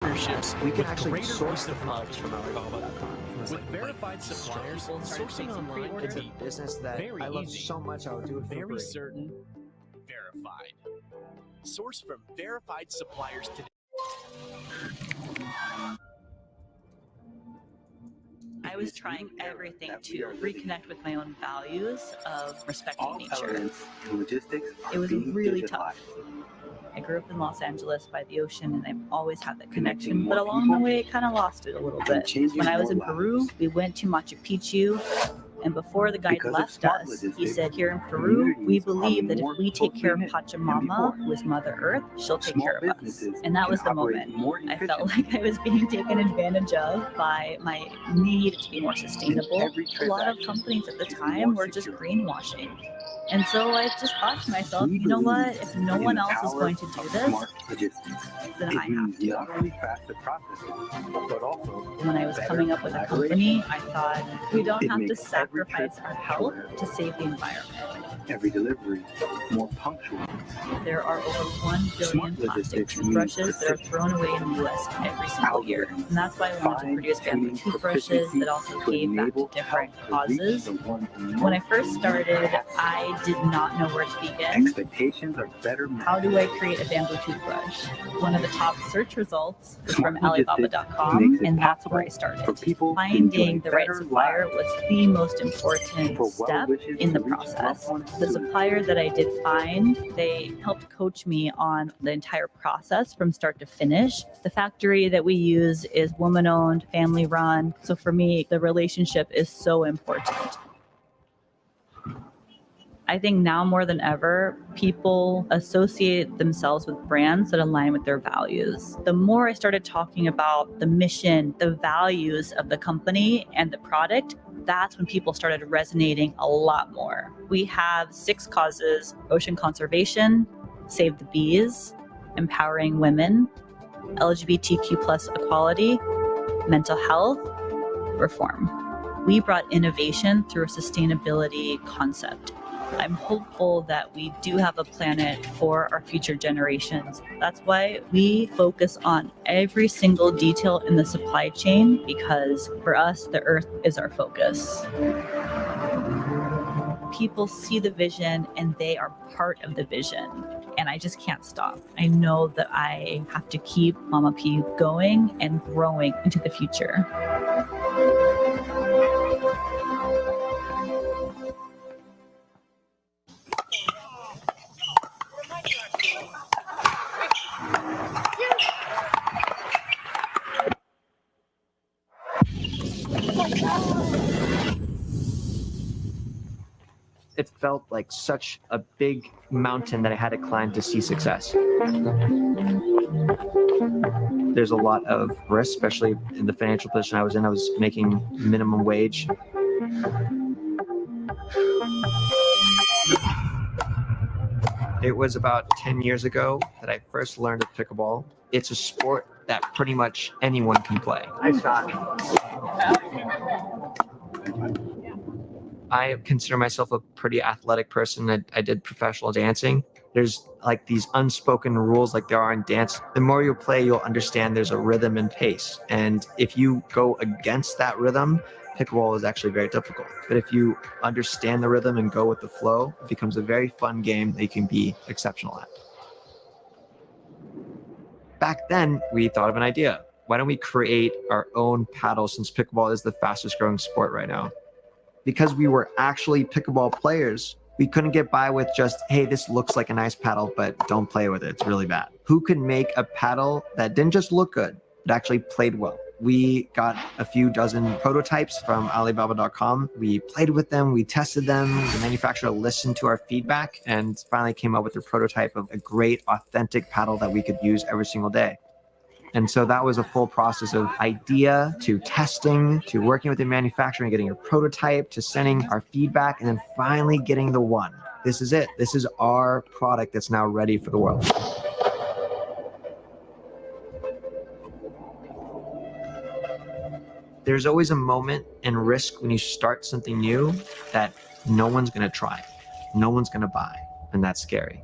partnerships We can with actually greater source peace the of mind. products from Alibaba.com. With verified suppliers, sourcing online It's a can be business that very I love easy, so much I would do it for very free. certain, verified. Source from verified suppliers today. I was trying everything to reconnect with my own values of respecting nature. It was really tough. I grew up in Los Angeles by the ocean, and I've always had that connection, but along the way, I kind of lost it a little bit. When I was in Peru, we went to Machu Picchu, and before the guide left us, he said, here in Peru, we believe that if we take care of Pachamama, who is Mother Earth, she'll take care of us. And that was the moment. I felt like I was being taken advantage of by my need to be more sustainable. A lot of companies at the time were just greenwashing. And so I just thought to myself, you know what? If no one else is going to do this, then I have to. When I was coming up with a company, I thought we don't have to sacrifice our health to save the environment. Every delivery more punctual. There are over 1 billion plastic toothbrushes that are thrown away in the US every single year. And that's why I wanted to produce bamboo toothbrushes that also gave back to different causes. When I first started, I did not know where to begin. Expectations are better. How do I create a bamboo toothbrush? One of the top search results was from Alibaba.com, and that's where I started. Finding the right supplier was the most important step in the process. The supplier that I did find, they helped coach me on the entire process from start to finish. The factory that we use is woman-owned, family-run. So for me, the relationship is so important. I think now more than ever, people associate themselves with brands that align with their values. The more I started talking about the mission, the values of the company and the product, that's when people started resonating a lot more. We have 6 causes: ocean conservation, save the bees, empowering women, LGBTQ plus equality, mental health, reform. We brought innovation through a sustainability concept. I'm hopeful that we do have a planet for our future generations. That's why we focus on every single detail in the supply chain, because for us, the earth is our focus. People see the vision and they are part of the vision. And I just can't stop. I know that I have to keep Mama P going and growing into the future. It felt like such a big mountain that I had to climb to see success. There's a lot of risk, especially in the financial position I was in. I was making minimum wage. It was about 10 years ago that I first learned of pickleball. It's a sport that pretty much anyone can play. Nice shot. I consider myself a pretty athletic person. I did professional dancing. There's like these unspoken rules like there are in dance. The more you play, you'll understand there's a rhythm and pace. And if you go against that rhythm, pickleball is actually very difficult. But if you understand the rhythm and go with the flow, it becomes a very fun game that you can be exceptional at. Back then, we thought of an idea. Why don't we create our own paddle, since pickleball is the fastest growing sport right now? Because we were actually pickleball players, we couldn't get by with just, hey, this looks like a nice paddle, but don't play with it, it's really bad. Who could make a paddle that didn't just look good, but actually played well? We got a few dozen prototypes from Alibaba.com. We played with them, we tested them, the manufacturer listened to our feedback and finally came up with a prototype of a great, authentic paddle that we could use every single day. And so that was a full process of idea to testing, to working with the manufacturer and getting a prototype, to sending our feedback, and then finally getting the one. This is it. This is our product that's now ready for the world. There's always a moment and risk when you start something new that no one's going to try, no one's going to buy, and that's scary.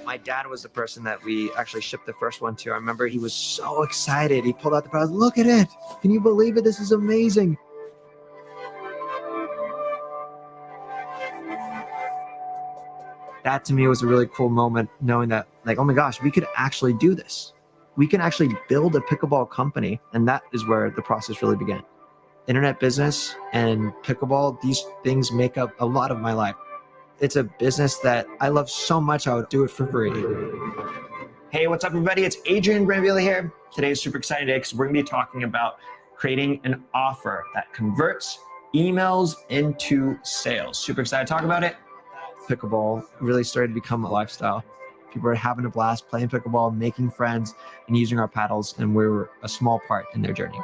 My dad was the person that we actually shipped the first one to. I remember he was so excited. He pulled out the product. Look at it. Can you believe it? This is amazing. That to me was a really cool moment, knowing that, like, oh my gosh, we could actually do this. We can actually build a pickleball company. And that is where the process really began. Internet business and pickleball, these things make up a lot of my life. It's a business that I love so much, I would do it for free. Hey, what's up, everybody? It's Adrian Granville here. Today is super exciting because we're gonna be talking about creating an offer that converts emails into sales. Super excited to talk about it. Pickleball really started to become a lifestyle. People are having a blast playing pickleball, making friends, and using our paddles, and we're a small part in their journey.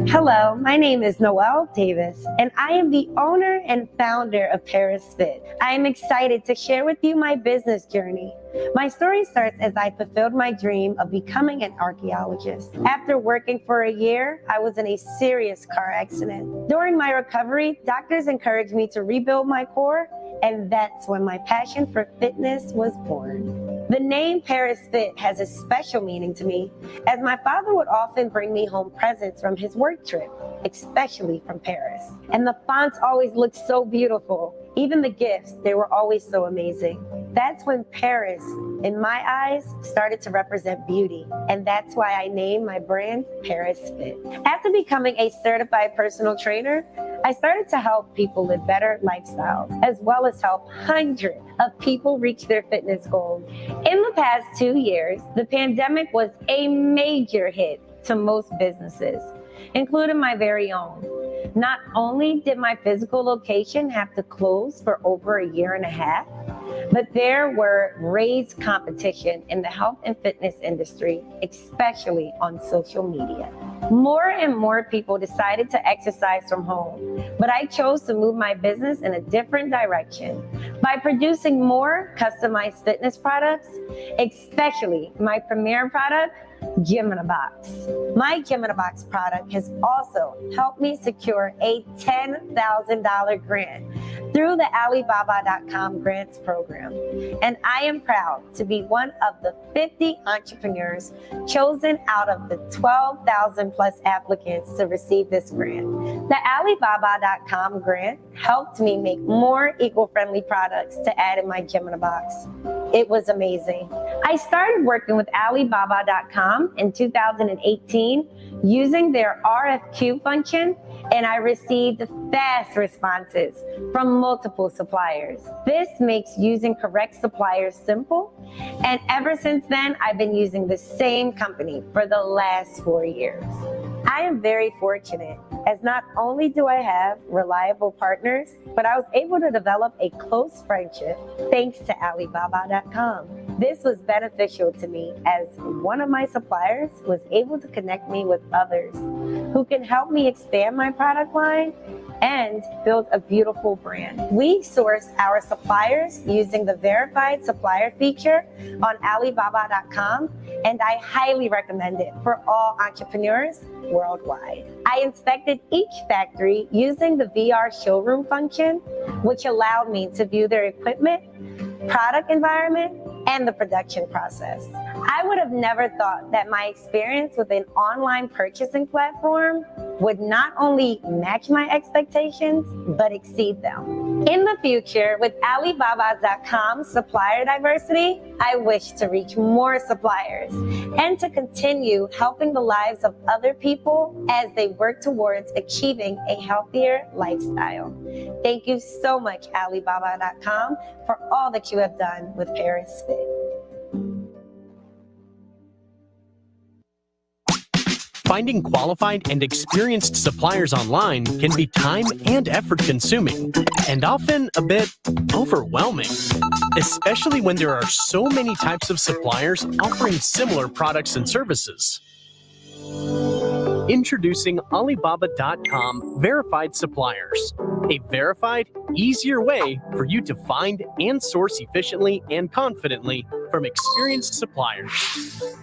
Hello, my name is Noelle Davis, and I am the owner and founder of Paris Fit. I am excited to share with you my business journey. My story starts as I fulfilled my dream of becoming an archaeologist. After working for a year, I was in a serious car accident. During my recovery, doctors encouraged me to rebuild my core, and that's when my passion for fitness was born. The name Paris Fit has a special meaning to me, as my father would often bring me home presents from his work trip, especially from Paris. And the fonts always looked so beautiful. Even the gifts, they were always so amazing. That's when Paris, in my eyes, started to represent beauty. And that's why I named my brand Paris Fit. After becoming a certified personal trainer, I started to help people live better lifestyles, as well as help hundreds of people reach their fitness goals. In the past 2 years, the pandemic was a major hit to most businesses, including my very own. Not only did my physical location have to close for over a year and a half, but there were raised competition in the health and fitness industry, especially on social media. More and more people decided to exercise from home, but I chose to move my business in a different direction by producing more customized fitness products, especially my premier product, Gym in a Box. My Gym in a Box product has also helped me secure a $10,000 grant through the Alibaba.com grants program. And I am proud to be one of the 50 entrepreneurs chosen out of the 12,000 plus applicants to receive this grant. The Alibaba.com grant helped me make more eco-friendly products to add in my Gym in a Box. It was amazing. I started working with Alibaba.com in 2018 using their RFQ function, and I received fast responses from multiple suppliers. This makes using correct suppliers simple, and ever since then, I've been using the same company for the last 4 years. I am very fortunate, as not only do I have reliable partners, but I was able to develop a close friendship thanks to Alibaba.com. This was beneficial to me, as one of my suppliers was able to connect me with others who can help me expand my product line and build a beautiful brand. We source our suppliers using the verified supplier feature on Alibaba.com, and I highly recommend it for all entrepreneurs worldwide. I inspected each factory using the VR showroom function, which allowed me to view their equipment, product environment, and the production process. I would have never thought that my experience with an online purchasing platform would not only match my expectations, but exceed them. In the future, with Alibaba.com supplier diversity, I wish to reach more suppliers and to continue helping the lives of other people as they work towards achieving a healthier lifestyle. Thank you so much, Alibaba.com, for all that you have done with Paris Fit. Finding qualified and experienced suppliers online can be time and effort consuming, and often a bit overwhelming, especially when there are so many types of suppliers offering similar products and services. Introducing Alibaba.com Verified Suppliers, a verified, easier way for you to find and source efficiently and confidently from experienced suppliers.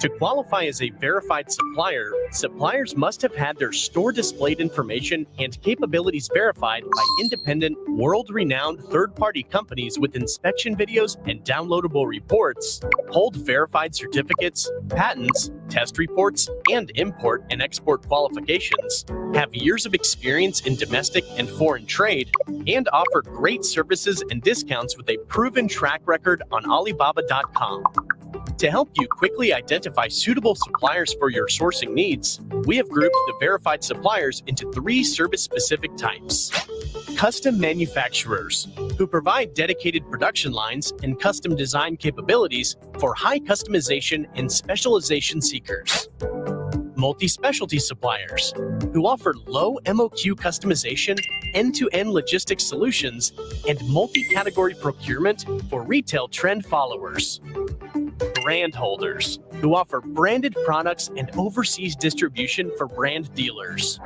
To qualify as a verified supplier, suppliers must have had their store displayed information and capabilities verified by independent, world-renowned third-party companies with inspection videos and downloadable reports, hold verified certificates, patents, test reports, and import and export qualifications, have years of experience in domestic and foreign trade, and offer great services and discounts with a proven track record on Alibaba.com. To help you quickly identify suitable suppliers for your sourcing needs, we have grouped the verified suppliers into 3 service-specific types. Custom manufacturers, who provide dedicated production lines and custom design capabilities for high customization and specialization seekers. Multi-specialty suppliers, who offer low MOQ customization, end-to-end logistics solutions, and multi-category procurement for retail trend followers. Brand holders, who offer branded products and overseas distribution for brand dealers.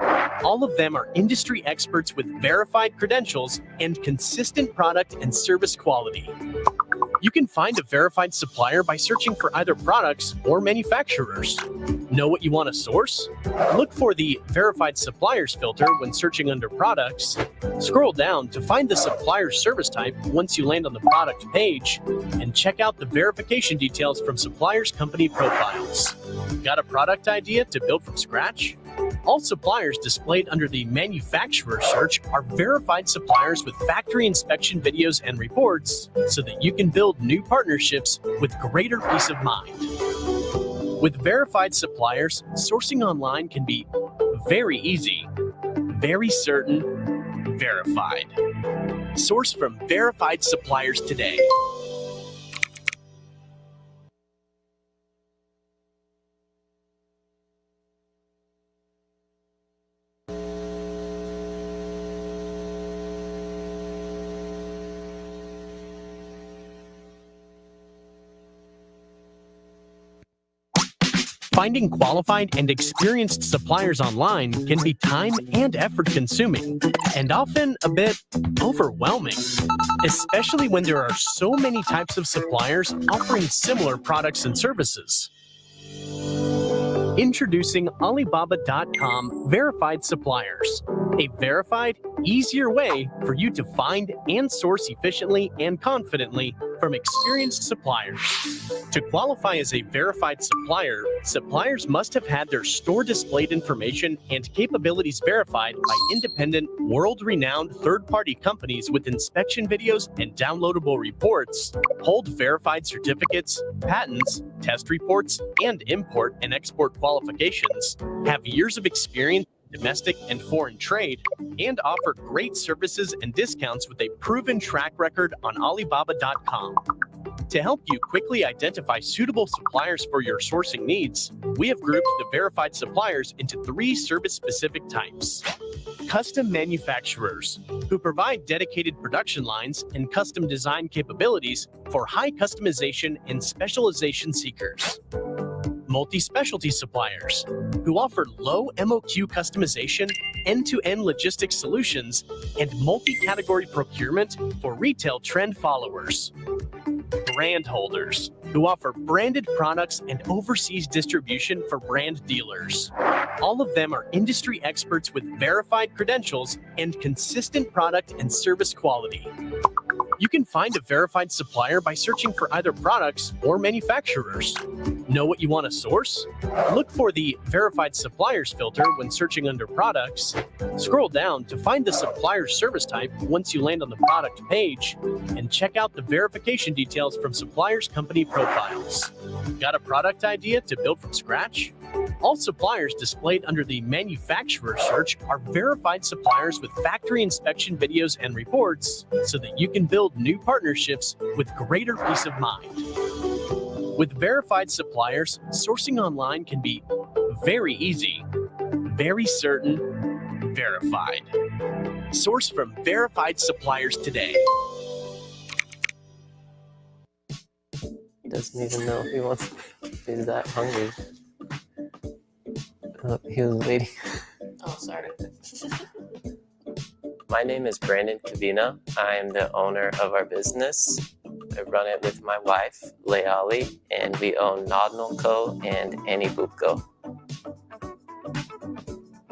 All of them are industry experts with verified credentials and consistent product and service quality. You can find a verified supplier by searching for either products or manufacturers. Know what you want to source? Look for the Verified Suppliers filter when searching under Products. Scroll down to find the supplier service type once you land on the product page, and check out the verification details from suppliers' company profiles. Got a product idea to build from scratch? All suppliers displayed under the manufacturer search are verified suppliers with factory inspection videos and reports so that you can build new partnerships with greater peace of mind. With verified suppliers, sourcing online can be very easy, very certain, verified. Source from verified suppliers today. Finding qualified and experienced suppliers online can be time and effort consuming, and often a bit overwhelming, especially when there are so many types of suppliers offering similar products and services. Introducing Alibaba.com Verified Suppliers, a verified, easier way for you to find and source efficiently and confidently from experienced suppliers. To qualify as a verified supplier, suppliers must have had their store displayed information and capabilities verified by independent, world-renowned third-party companies with inspection videos and downloadable reports, hold verified certificates, patents, test reports, and import and export qualifications, have years of experience in domestic and foreign trade, and offer great services and discounts with a proven track record on Alibaba.com. To help you quickly identify suitable suppliers for your sourcing needs, we have grouped the verified suppliers into 3 service-specific types. Custom manufacturers, who provide dedicated production lines and custom design capabilities for high customization and specialization seekers. Multi-specialty suppliers, who offer low MOQ customization, end-to-end logistics solutions, and multi-category procurement for retail trend followers. Brand holders, who offer branded products and overseas distribution for brand dealers. All of them are industry experts with verified credentials and consistent product and service quality. You can find a verified supplier by searching for either products or manufacturers. Know what you want to source? Look for the Verified Suppliers filter when searching under Products. Scroll down to find the supplier service type once you land on the product page, and check out the verification details from suppliers' company profiles. Got a product idea to build from scratch? All suppliers displayed under the manufacturer search are verified suppliers with factory inspection videos and reports so that you can build new partnerships with greater peace of mind. With verified suppliers, sourcing online can be very easy, very certain, verified. Source from verified suppliers today. He doesn't even know if he wants. He's that hungry. He was waiting. Oh, sorry. My name is Brandon Kavina. I am the owner of our business. I run it with my wife, Leali, and we own Nodnal Co. and Annie Boop Co.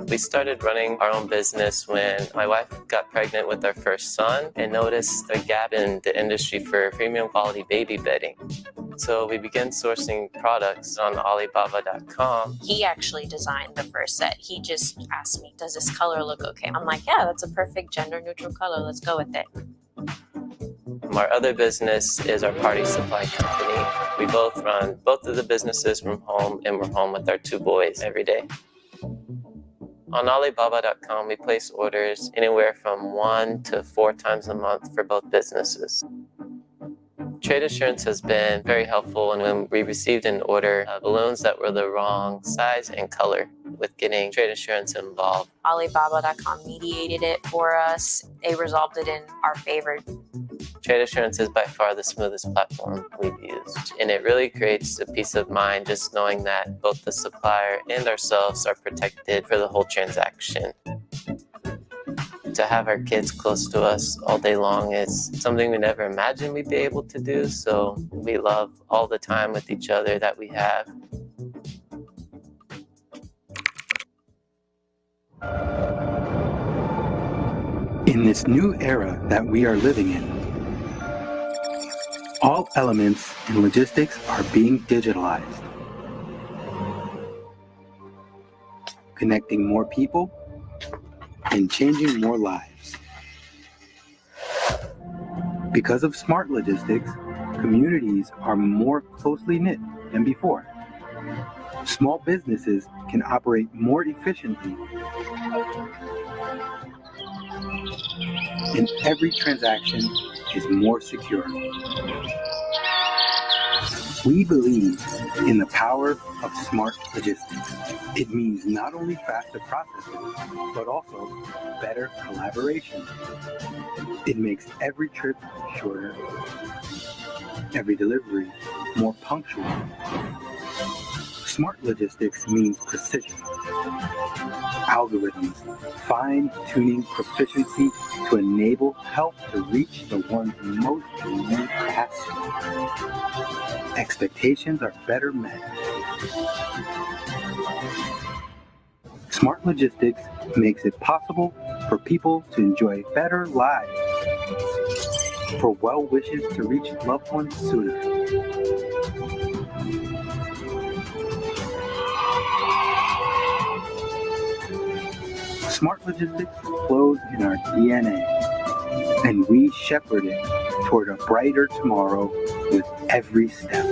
We started running our own business when my wife got pregnant with our first son and noticed a gap in the industry for premium quality baby bedding. So we began sourcing products on Alibaba.com. He actually designed the first set. He just asked me, does this color look okay? I'm like, yeah, that's a perfect gender neutral color. Let's go with it. Our other business is our party supply company. We both run both of the businesses from home, and we're home with our 2 boys every day. On Alibaba.com, we place orders anywhere from 1 to 4 times a month for both businesses. Trade assurance has been very helpful, and when we received an order of balloons that were the wrong size and color, with getting trade assurance involved. Alibaba.com mediated it for us. They resolved it in our favor. Trade assurance is by far the smoothest platform we've used, and it really creates a peace of mind just knowing that both the supplier and ourselves are protected for the whole transaction. To have our kids close to us all day long is something we never imagined we'd be able to do, so we love all the time with each other that we have. In this new era that we are living in, all elements in logistics are being digitalized, connecting more people and changing more lives. Because of smart logistics, communities are more closely knit than before. Small businesses can operate more efficiently, and every transaction is more secure. We believe in the power of smart logistics. It means not only faster processes, but also better collaboration. It makes every trip shorter, every delivery more punctual. Smart logistics means precision. Algorithms, fine-tuning proficiency to enable help to reach the ones most in need faster. Expectations are better met. Smart logistics makes it possible for people to enjoy better lives, for well wishes to reach loved ones sooner. Smart logistics flows in our DNA, and we shepherd it toward a brighter tomorrow with every step.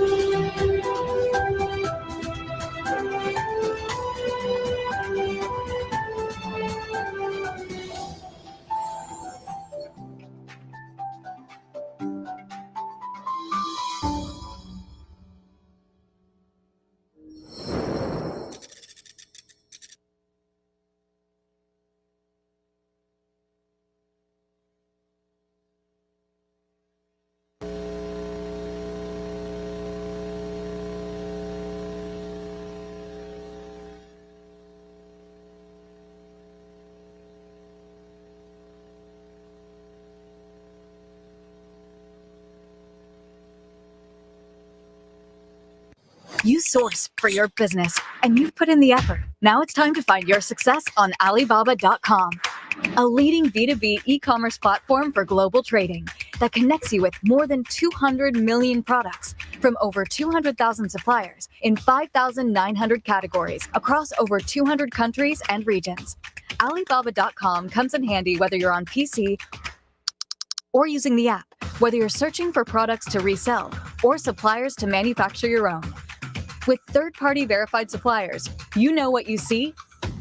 You source for your business, and you've put in the effort. Now it's time to find your success on Alibaba.com, a leading B2B e-commerce platform for global trading that connects you with more than 200 million products from over 200,000 suppliers in 5,900 categories across over 200 countries and regions. Alibaba.com comes in handy whether you're on PC or using the app, whether you're searching for products to resell or suppliers to manufacture your own. With third-party verified suppliers, you know what you see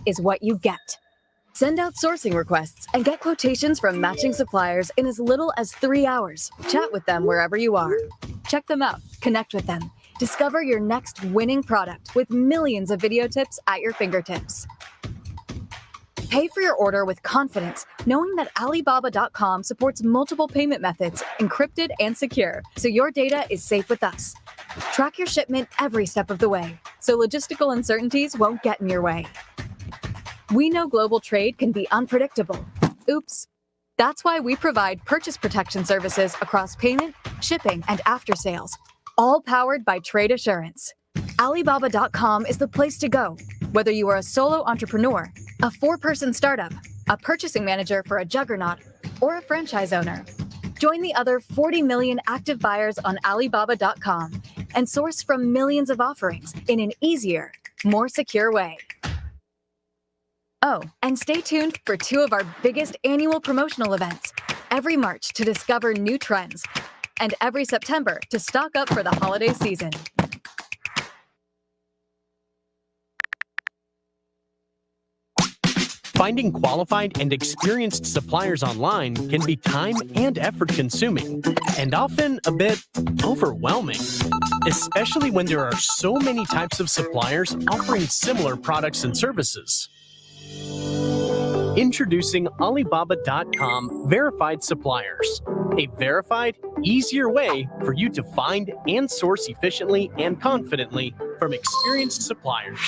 is what you get. Send out sourcing requests and get quotations from matching suppliers in as little as 3 hours. Chat with them wherever you are. Check them out, connect with them. Discover your next winning product with millions of video tips at your fingertips. Pay for your order with confidence, knowing that Alibaba.com supports multiple payment methods, encrypted and secure, so your data is safe with us. Track your shipment every step of the way. so logistical uncertainties won't get in your way. We know global trade can be unpredictable. Oops. That's why we provide purchase protection services across payment, shipping, and after sales, all powered by Trade Assurance. Alibaba.com is the place to go, whether you are a solo entrepreneur, a 4-person startup, a purchasing manager for a juggernaut, or a franchise owner. Join the other 40 million active buyers on Alibaba.com and source from millions of offerings in an easier, more secure way. Oh, and stay tuned for 2 of our biggest annual promotional events, every March to discover new trends, and every September to stock up for the holiday season. Finding qualified and experienced suppliers online can be time and effort consuming, and often a bit overwhelming, especially when there are so many types of suppliers offering similar products and services. Introducing Alibaba.com Verified Suppliers, a verified, easier way for you to find and source efficiently and confidently from experienced suppliers.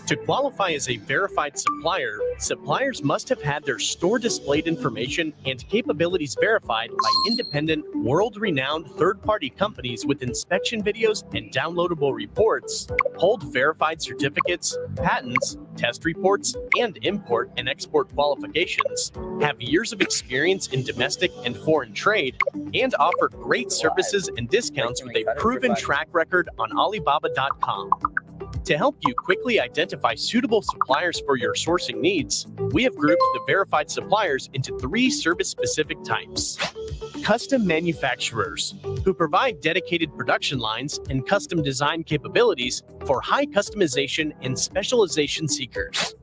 To qualify as a verified supplier, suppliers must have had their store displayed information and capabilities verified by independent, world-renowned third-party companies with inspection videos and downloadable reports, hold verified certificates, patents, test reports, and import and export qualifications, have years of experience in domestic and foreign trade, and offer great services and discounts with a proven track record on Alibaba.com. To help you quickly identify suitable suppliers for your sourcing needs, we have grouped the verified suppliers into 3 service-specific types. Custom manufacturers, who provide dedicated production lines and custom design capabilities for high customization and specialization seekers.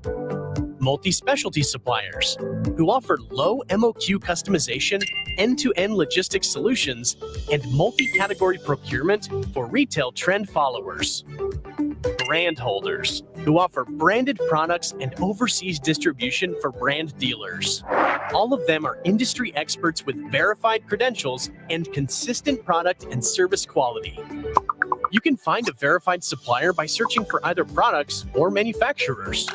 Multi-specialty suppliers, who offer low MOQ customization, end-to-end logistics solutions, and multi-category procurement for retail trend followers. Brand holders, who offer branded products and overseas distribution for brand dealers. All of them are industry experts with verified credentials and consistent product and service quality. You can find a verified supplier by searching for either products or manufacturers.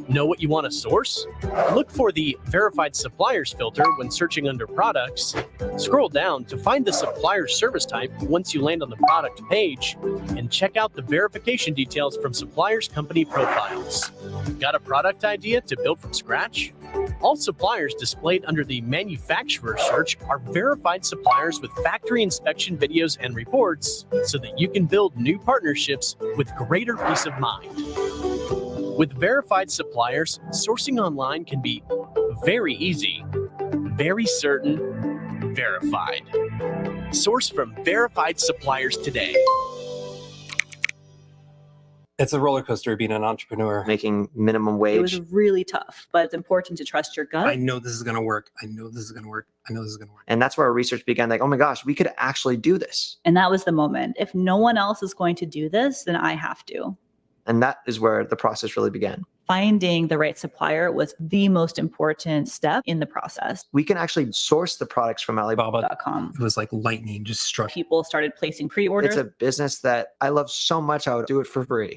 Know what you want to source? Look for the Verified Suppliers filter when searching under Products. Scroll down to find the supplier service type once you land on the product page, and check out the verification details from suppliers' company profiles. Got a product idea to build from scratch? All suppliers displayed under the manufacturer search are verified suppliers with factory inspection videos and reports, so that you can build new partnerships with greater peace of mind. With verified suppliers, sourcing online can be very easy, very certain, verified. Source from verified suppliers today. It's a roller coaster being an entrepreneur. Making minimum wage. It was really tough, but it's important to trust your gut. I know this is going to work. I know this is going to work. I know this is going to work. And that's where our research began. Like, oh my gosh, we could actually do this. And that was the moment. If no one else is going to do this, then I have to. And that is where the process really began. Finding the right supplier was the most important step in the process. We can actually source the products from Alibaba.com. It was like lightning just struck. People started placing pre-orders. It's a business that I love so much, I would do it for free.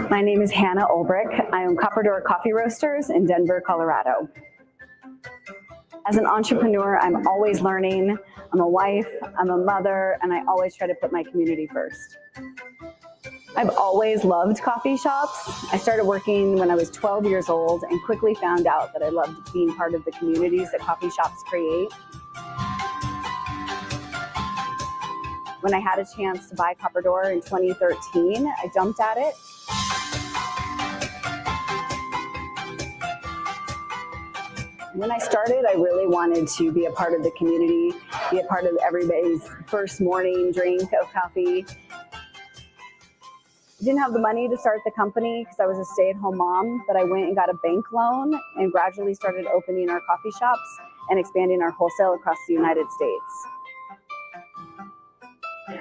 My name is Hannah Ulbrich. I own Copper Door Coffee Roasters in Denver, Colorado. As an entrepreneur, I'm always learning. I'm a wife, I'm a mother, and I always try to put my community first. I've always loved coffee shops. I started working when I was 12 years old and quickly found out that I loved being part of the communities that coffee shops create. When I had a chance to buy Copper Door in 2013, I jumped at it. When I started, I really wanted to be a part of the community, be a part of everybody's first morning drink of coffee. I didn't have the money to start the company because I was a stay-at-home mom, but I went and got a bank loan and gradually started opening our coffee shops and expanding our wholesale across the United States.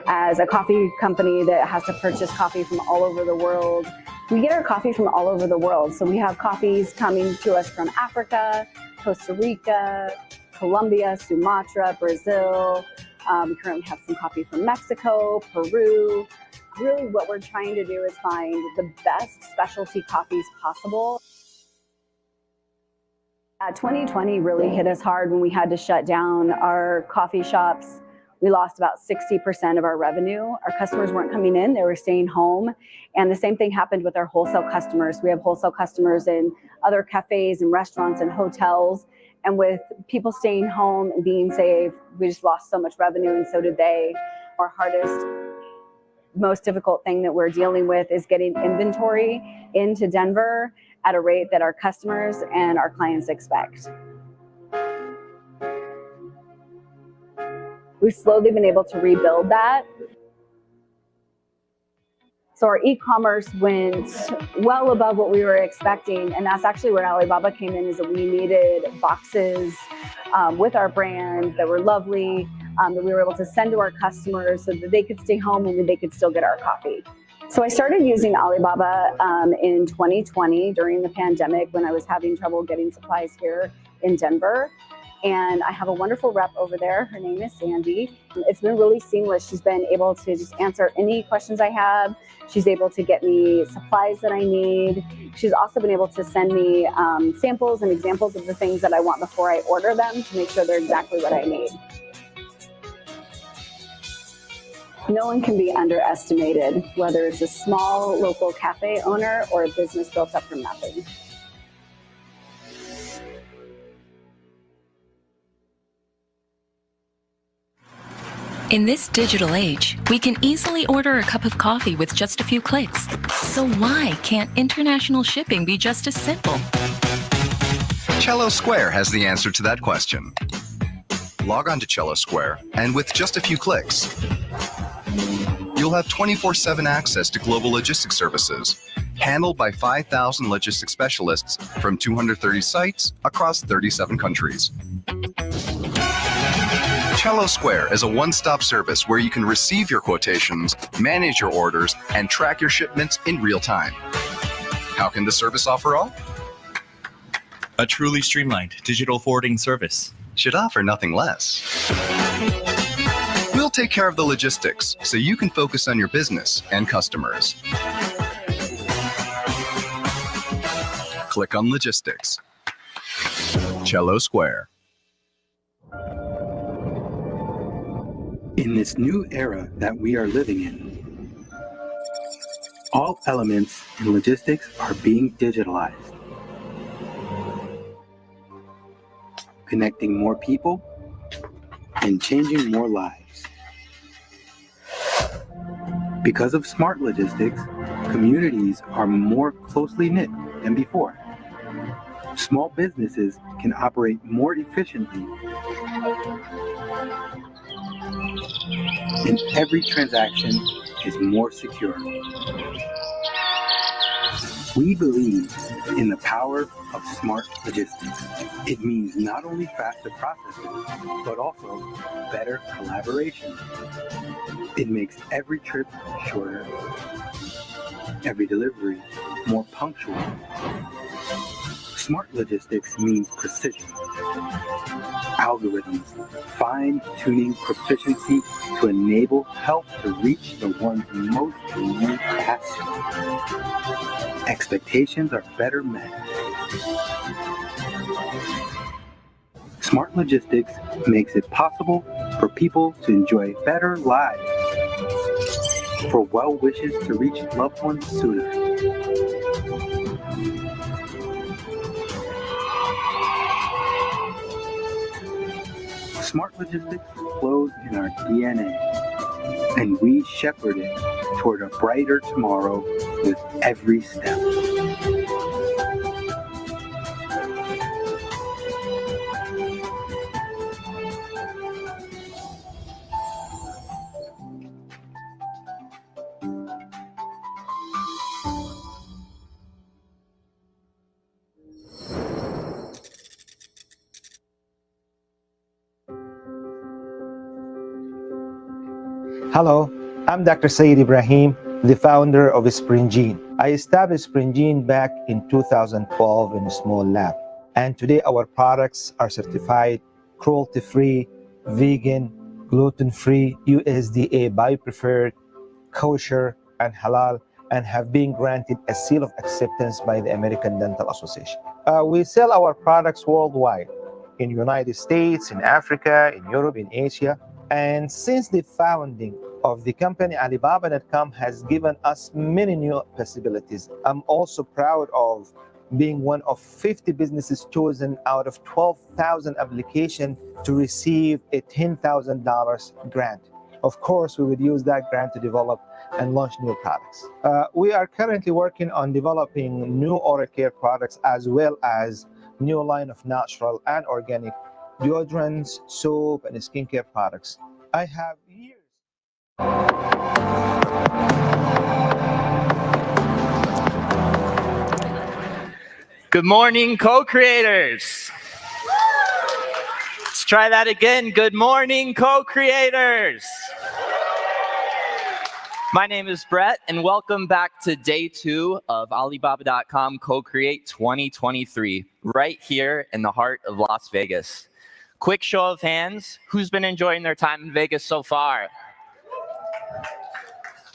As a coffee company that has to purchase coffee from all over the world, we get our coffee from all over the world. So we have coffees coming to us from Africa, Costa Rica, Colombia, Sumatra, Brazil. We currently have some coffee from Mexico, Peru. Really what we're trying to do is find the best specialty coffees possible. 2020 really hit us hard when we had to shut down our coffee shops. We lost about 60% of our revenue. Our customers weren't coming in, they were staying home. And the same thing happened with our wholesale customers. We have wholesale customers in other cafes and restaurants and hotels. And with people staying home and being safe, we just lost so much revenue, and so did they. Our hardest, most difficult thing that we're dealing with is getting inventory into Denver at a rate that our customers and our clients expect. We've slowly been able to rebuild that. So our e-commerce went well above what we were expecting, and that's actually where Alibaba came in, is that we needed boxes with our brand that were lovely, that we were able to send to our customers so that they could stay home and they could still get our coffee. So I started using Alibaba in 2020 during the pandemic when I was having trouble getting supplies here in Denver. And I have a wonderful rep over there. Her name is Sandy. It's been really seamless. She's been able to just answer any questions I have. She's able to get me supplies that I need. She's also been able to send me samples and examples of the things that I want before I order them to make sure they're exactly what I need. No one can be underestimated, whether it's a small local cafe owner or a business built up from nothing. In this digital age, we can easily order a cup of coffee with just a few clicks. So why can't international shipping be just as simple? Cello Square has the answer to that question. Log on to Cello Square, and with just a few clicks, you'll have 24/7 access to global logistics services, handled by 5,000 logistics specialists from 230 sites across 37 countries. Cello Square is a one-stop service where you can receive your quotations, manage your orders, and track your shipments in real time. How can the service offer all? A truly streamlined digital forwarding service should offer nothing less. We'll take care of the logistics so you can focus on your business and customers. Click on Logistics. Cello Square. In this new era that we are living in, all elements in logistics are being digitalized, connecting more people and changing more lives. Because of smart logistics, communities are more closely knit than before. Small businesses can operate more efficiently, and every transaction is more secure. We believe in the power of smart logistics. It means not only faster processes, but also better collaboration. It makes every trip shorter, every delivery more punctual. Smart logistics means precision. Algorithms, fine-tuning proficiency to enable help to reach the ones most in need faster. Expectations are better met. Smart logistics makes it possible for people to enjoy better lives, for well wishes to reach loved ones sooner. Smart logistics flows in our DNA, and we shepherd it toward a brighter tomorrow with every step. Hello, I'm Dr. Saeed Ibrahim, the founder of Springene. I established Springene back in 2012 in a small lab, and today our products are certified cruelty-free, vegan, gluten-free, USDA biopreferred, kosher, and halal, and have been granted a seal of acceptance by the American Dental Association. We sell our products worldwide, in United States, in Africa, in Europe, in Asia. And since the founding of the company, Alibaba.com has given us many new possibilities. I'm also proud of being one of 50 businesses chosen out of 12,000 applications to receive a $10,000 grant. Of course, we would use that grant to develop and launch new products. We are currently working on developing new oral care products as well as new line of natural and organic deodorants, soap, and skincare products. I have years. Good morning, co-creators. Let's try that again. Good morning, co-creators. My name is Brett, and welcome back to day 2 of Alibaba.com Co-Create 2023, right here in the heart of Las Vegas. Quick show of hands, who's been enjoying their time in Vegas so far?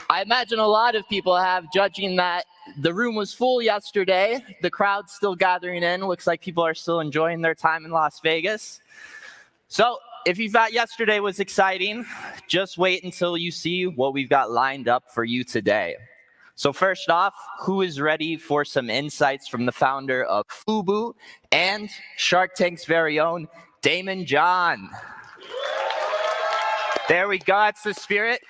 I imagine a lot of people have, judging that the room was full yesterday. The crowd's still gathering in. Looks like people are still enjoying their time in Las Vegas. So if you thought yesterday was exciting, just wait until you see what we've got lined up for you today. So first off, who is ready for some insights from the founder of FUBU and Shark Tank's very own Damon John? There we go. It's the spirit.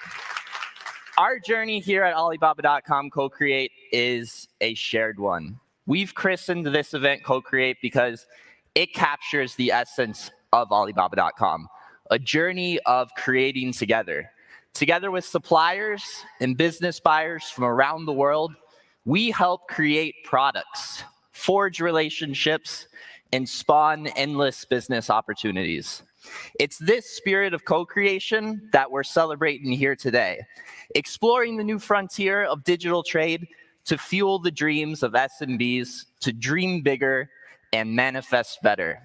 Our journey here at Alibaba.com Co-Create is a shared one. We've christened this event Co-Create because it captures the essence of Alibaba.com, a journey of creating together. Together with suppliers and business buyers from around the world, we help create products, forge relationships, and spawn endless business opportunities. It's this spirit of co-creation that we're celebrating here today, exploring the new frontier of digital trade to fuel the dreams of SMBs to dream bigger and manifest better.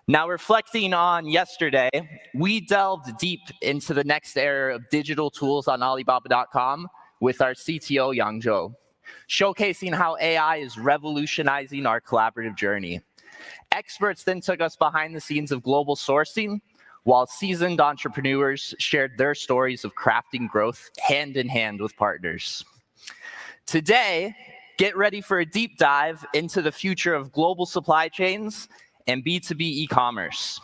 Now, reflecting on yesterday, we delved deep into the next era of digital tools on Alibaba.com with our CTO, Yang Zhou, showcasing how AI is revolutionizing our collaborative journey. Experts then took us behind the scenes of global sourcing, while seasoned entrepreneurs shared their stories of crafting growth hand in hand with partners. Today, get ready for a deep dive into the future of global supply chains and B2B e-commerce.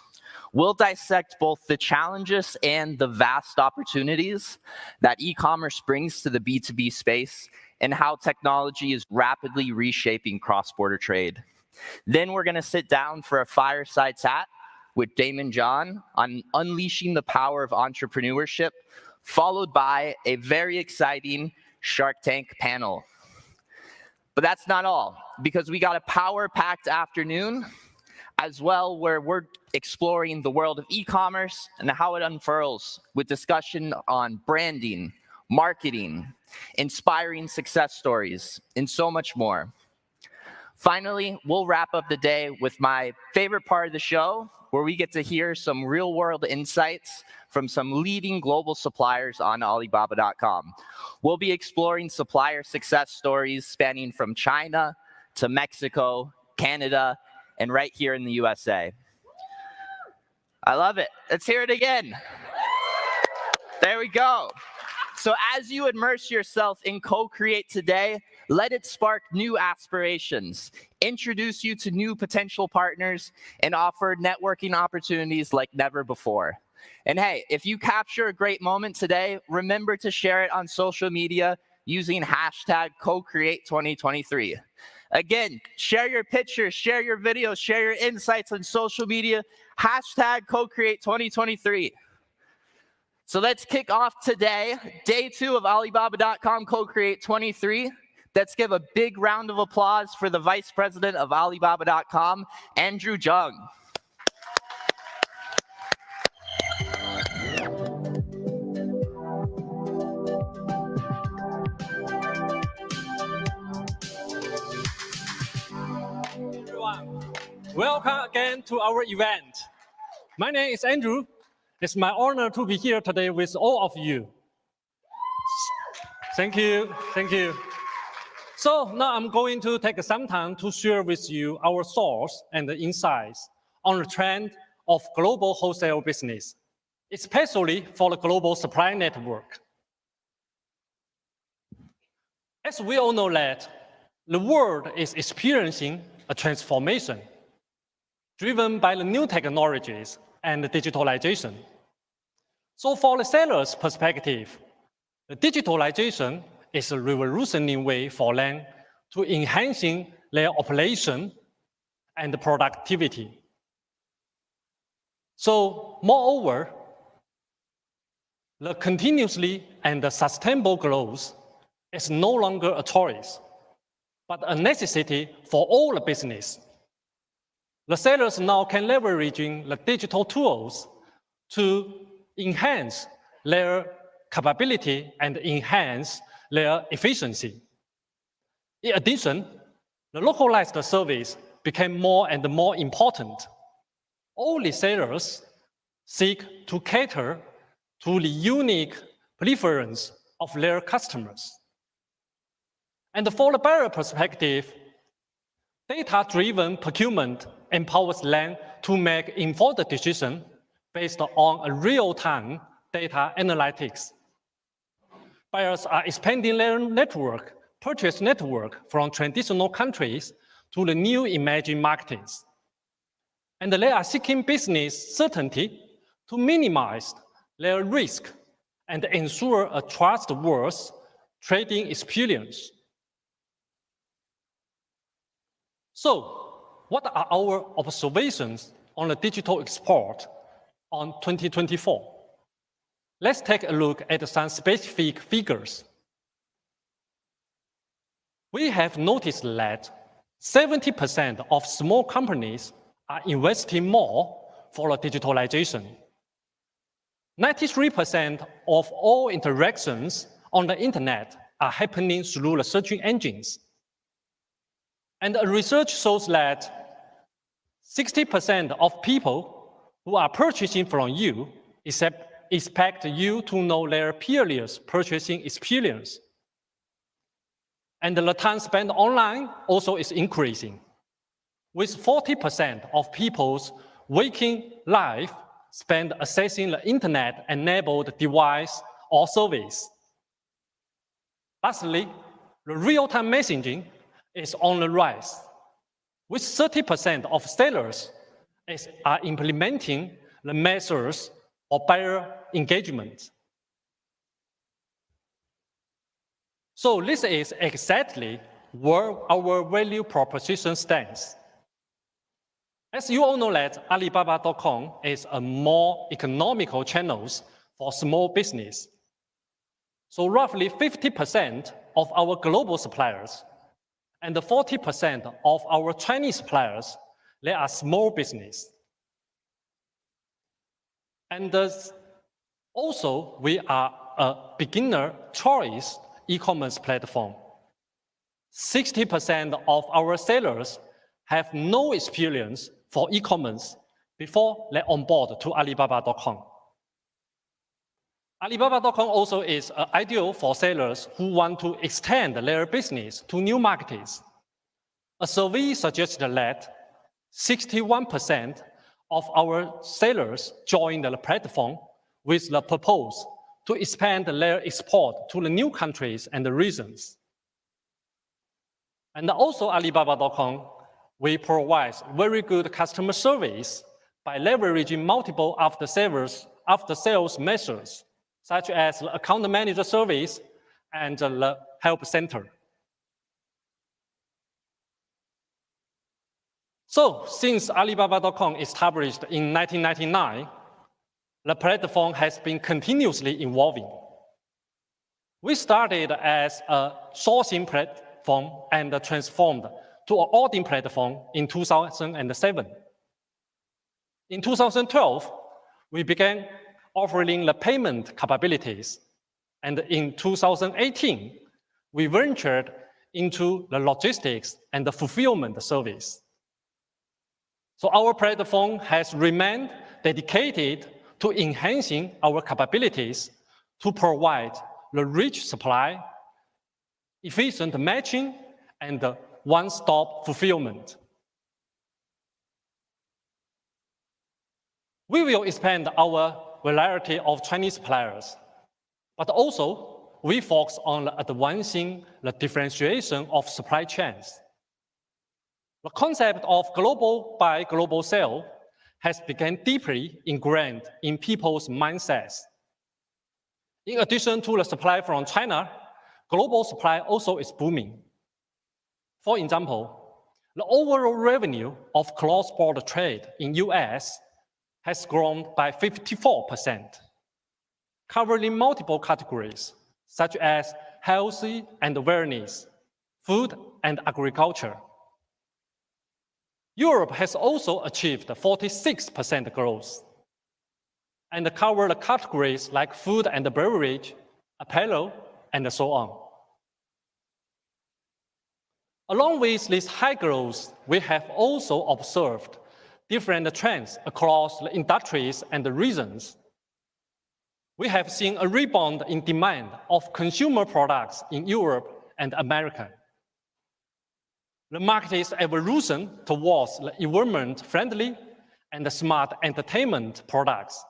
We'll dissect both the challenges and the vast opportunities that e-commerce brings to the B2B space and how technology is rapidly reshaping cross-border trade. Then we're going to sit down for a fireside chat with Damon John on unleashing the power of entrepreneurship, followed by a very exciting Shark Tank panel. But that's not all, because we got a power-packed afternoon as well, where we're exploring the world of e-commerce and how it unfurls with discussion on branding, marketing, inspiring success stories, and so much more. Finally, we'll wrap up the day with my favorite part of the show, where we get to hear some real-world insights from some leading global suppliers on Alibaba.com. We'll be exploring supplier success stories spanning from China to Mexico, Canada, and right here in the USA. I love it. Let's hear it again. There we go. So as you immerse yourself in Co-Create today, let it spark new aspirations, introduce you to new potential partners, and offer networking opportunities like never before. And hey, if you capture a great moment today, remember to share it on social media using hashtag Co-Create2023. Again, share your pictures, share your videos, share your insights on social media, hashtag Co-Create2023. So let's kick off today, day 2 of Alibaba.com Co-Create 23. Let's give a big round of applause for the Vice President of Alibaba.com, Andrew Jung. Everyone, welcome again to our event. My name is Andrew. It's my honor to be here today with all of you. Thank you. Thank you. So now I'm going to take some time to share with you our thoughts and insights on the trend of global wholesale business, especially for the global supply network. As we all know that the world is experiencing a transformation driven by the new technologies and digitalization. So for the seller's perspective, the digitalization is a revolutionary way for them to enhancing their operation and productivity. So moreover, the continuously and the sustainable growth is no longer a choice, but a necessity for all the business. The sellers now can leverage the digital tools to enhance their capability and enhance their efficiency. In addition, the localized service became more and more important. All the sellers seek to cater to the unique preference of their customers. And for the buyer perspective, data-driven procurement empowers them to make informed decisions based on a real-time data analytics. Buyers are expanding their network, purchase network from traditional countries to the new emerging markets. And they are seeking business certainty to minimize their risk and ensure a trustworthy trading experience. So, what are our observations on the digital export on 2024? Let's take a look at some specific figures. We have noticed that 70% of small companies are investing more for the digitalization. 93% of all interactions on the internet are happening through the search engines. And the research shows that 60% of people who are purchasing from you expect you to know their previous purchasing experience. And the time spent online also is increasing, with 40% of people's waking life spent accessing the internet-enabled device or service. Lastly, the real-time messaging is on the rise, with 30% of sellers are implementing the measures of buyer engagement. So this is exactly where our value proposition stands. As you all know that Alibaba.com is a more economical channel for small business. So roughly 50% of our global suppliers and 40% of our Chinese suppliers, they are small business. And also, we are a beginner choice e-commerce platform. 60% of our sellers have no experience for e-commerce before they onboard to Alibaba.com. Alibaba.com also is ideal for sellers who want to extend their business to new markets. A survey suggested that 61% of our sellers joined the platform with the purpose to expand their export to the new countries and the regions. And also Alibaba.com, we provide very good customer service by leveraging multiple after-sales measures, such as the account manager service and the help center. So, since Alibaba.com established in 1999, the platform has been continuously evolving. We started as a sourcing platform and transformed to an ordering platform in 2007. In 2012, we began offering the payment capabilities. And in 2018, we ventured into the logistics and the fulfillment service. So our platform has remained dedicated to enhancing our capabilities to provide the rich supply, efficient matching, and one-stop fulfillment. We will expand our variety of Chinese suppliers, but also we focus on advancing the differentiation of supply chains. The concept of global buy, global sell has become deeply ingrained in people's mindsets. In addition to the supply from China, global supply also is booming. For example, the overall revenue of cross-border trade in US has grown by 54%, covering multiple categories, such as health and wellness, food and agriculture. Europe has also achieved 46% growth and covered categories like food and beverage, apparel, and so on. Along with this high growth, we have also observed different trends across the industries and the regions. We have seen a rebound in demand of consumer products in Europe and America. The market's evolution towards the environment-friendly and smart entertainment products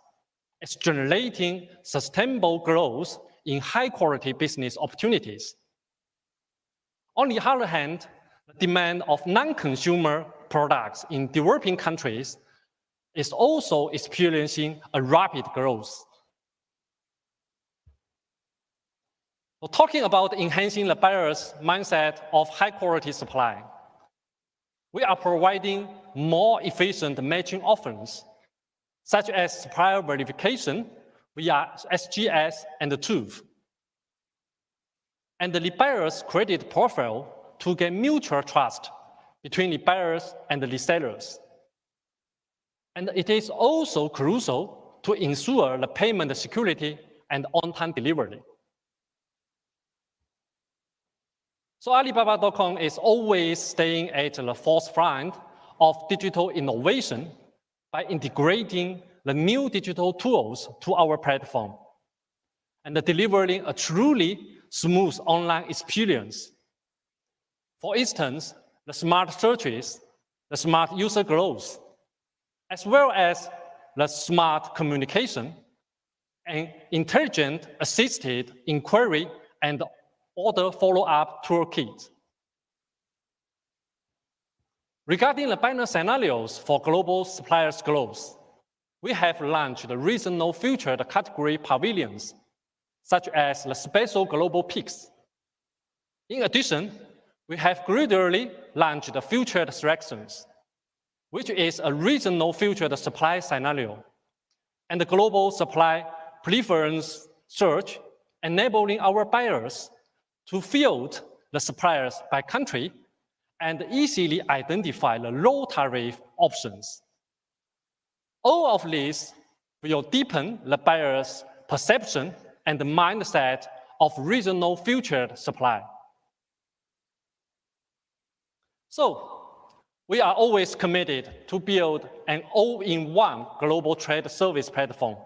is generating sustainable growth in high-quality business opportunities. On the other hand, the demand of non-consumer products in developing countries is also experiencing a rapid growth. So talking about enhancing the buyer's mindset of high-quality supply, we are providing more efficient matching offerings, such as supplier verification via SGS and TÜV, and the buyer's credit profile to gain mutual trust between the buyers and the sellers. And it is also crucial to ensure the payment security and on-time delivery. So Alibaba.com is always staying at the forefront of digital innovation by integrating the new digital tools to our platform and delivering a truly smooth online experience. For instance, the smart searches, the smart user growth, as well as the smart communication and intelligent assisted inquiry and order follow-up toolkit. Regarding the business scenarios for global suppliers' growth, we have launched the regional featured category pavilions, such as the special global peaks. In addition, we have gradually launched the featured selections, which is a regional featured supply scenario, and the global supply preference search, enabling our buyers to field the suppliers by country and easily identify the low tariff options. All of these will deepen the buyer's perception and mindset of regional featured supply. So, we are always committed to build an all-in-one global trade service platform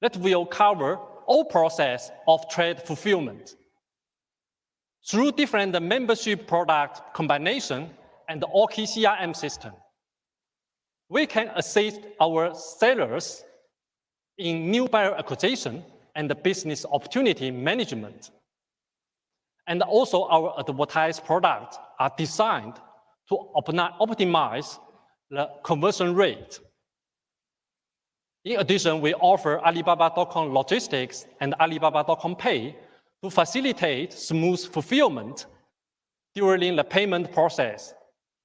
that will cover all process of trade fulfillment. Through different membership product combination and the Orki CRM system, we can assist our sellers in new buyer acquisition and business opportunity management. And also our advertised products are designed to optimize the conversion rate. In addition, we offer Alibaba.com Logistics and Alibaba.com Pay to facilitate smooth fulfillment during the payment process,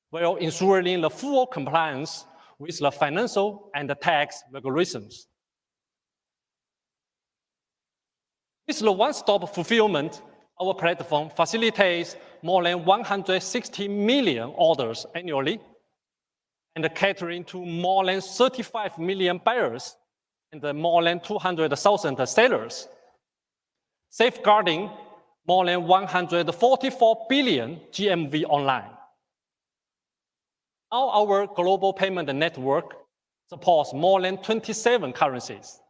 while ensuring the full compliance with the financial and the tax regulations. With the one-stop fulfillment, our platform facilitates more than 160 million orders annually and catering to more than 35 million buyers and more than 200,000 sellers, safeguarding more than 144 billion GMV online. Now our global payment network supports more than 27 currencies,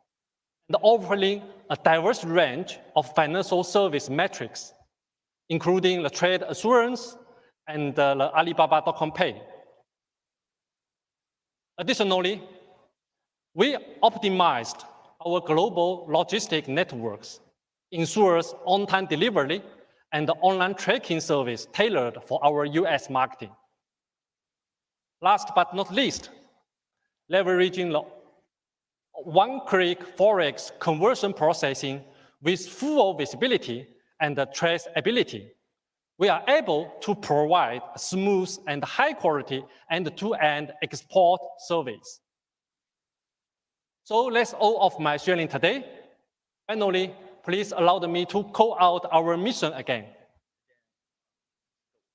and offering a diverse range of financial service metrics, including the trade assurance and the Alibaba.com Pay. Additionally, we optimized our global logistic networks, ensures on-time delivery, and the online tracking service tailored for our US marketing. Last but not least, leveraging the one-click Forex conversion processing with full visibility and traceability, we are able to provide a smooth and high-quality end-to-end export service. So that's all of my sharing today. Finally, please allow me to call out our mission again.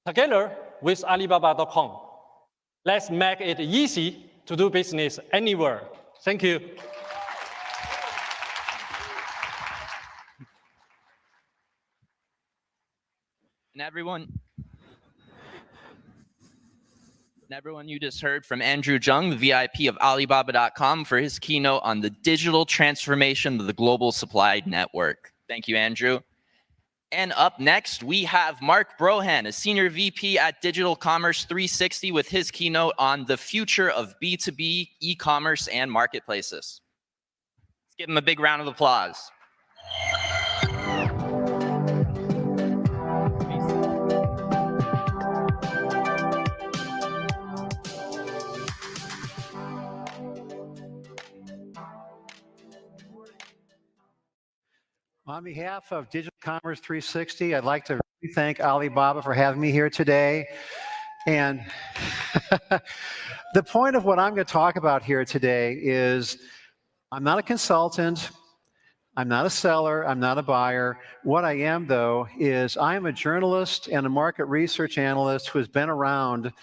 Together with Alibaba.com, let's make it easy to do business anywhere. Thank you. And everyone, you just heard from Andrew Zheng, the VIP of Alibaba.com, for his keynote on the digital transformation of the global supply network. Thank you, Andrew. And up next, we have Mark Brohan, a senior VP at Digital Commerce 360, with his keynote on the future of B2B e-commerce and marketplaces. Let's give him a big round of applause. On behalf of Digital Commerce 360, I'd like to really thank Alibaba for having me here today. And the point of what I'm going to talk about here today is I'm not a consultant, I'm not a seller, I'm not a buyer. What I am, though, is I am a journalist and a market research analyst who has been around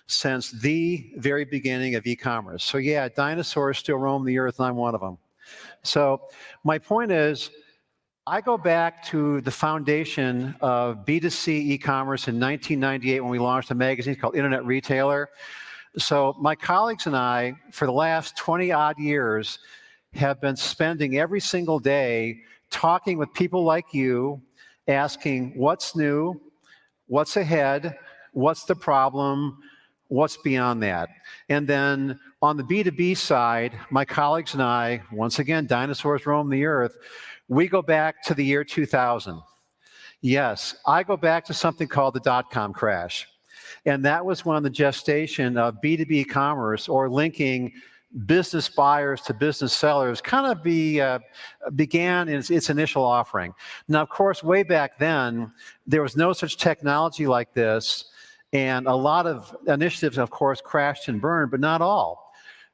since the very beginning of e-commerce. So yeah, dinosaurs still roam the earth, and I'm one of them. So my point is, I go back to the foundation of B2C e-commerce in 1998 when we launched a magazine called Internet Retailer. So my colleagues and I, for the last 20-odd years, have been spending every single day talking with people like you, asking what's new, what's ahead, what's the problem, what's beyond that. And then on the B2B side, my colleagues and I, once again, dinosaurs roam the earth, we go back to the year 2000. Yes, I go back to something called the dot-com crash. And that was when the gestation of B2B commerce, or linking business buyers to business sellers, kind of began in its initial offering. Now, of course, way back then, there was no such technology like this. And a lot of initiatives, of course, crashed and burned, but not all.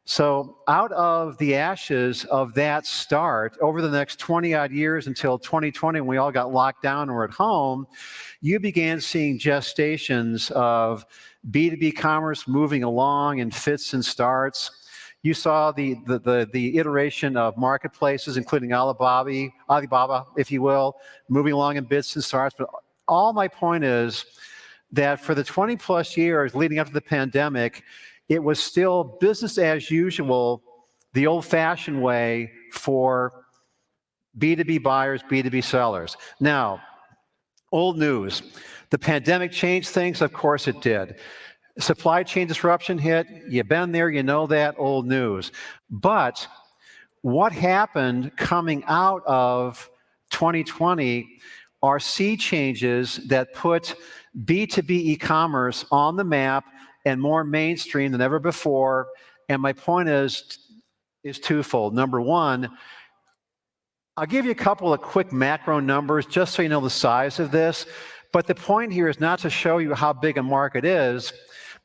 So out of the ashes of that start, over the next 20-odd years until 2020, when we all got locked down and were at home, you began seeing gestations of B2B commerce moving along in fits and starts. You saw the iteration of marketplaces, including Alibaba, if you will, moving along in bits and starts. But all my point is that for the 20-plus years leading up to the pandemic, it was still business as usual, the old-fashioned way for B2B buyers, B2B sellers. Now, old news. The pandemic changed things? Of course it did. Supply chain disruption hit. You've been there, you know that, old news. But what happened coming out of 2020 are sea changes that put B2B e-commerce on the map and more mainstream than ever before. And my point is twofold. Number one, I'll give you a couple of quick macro numbers just so you know the size of this. But the point here is not to show you how big a market is.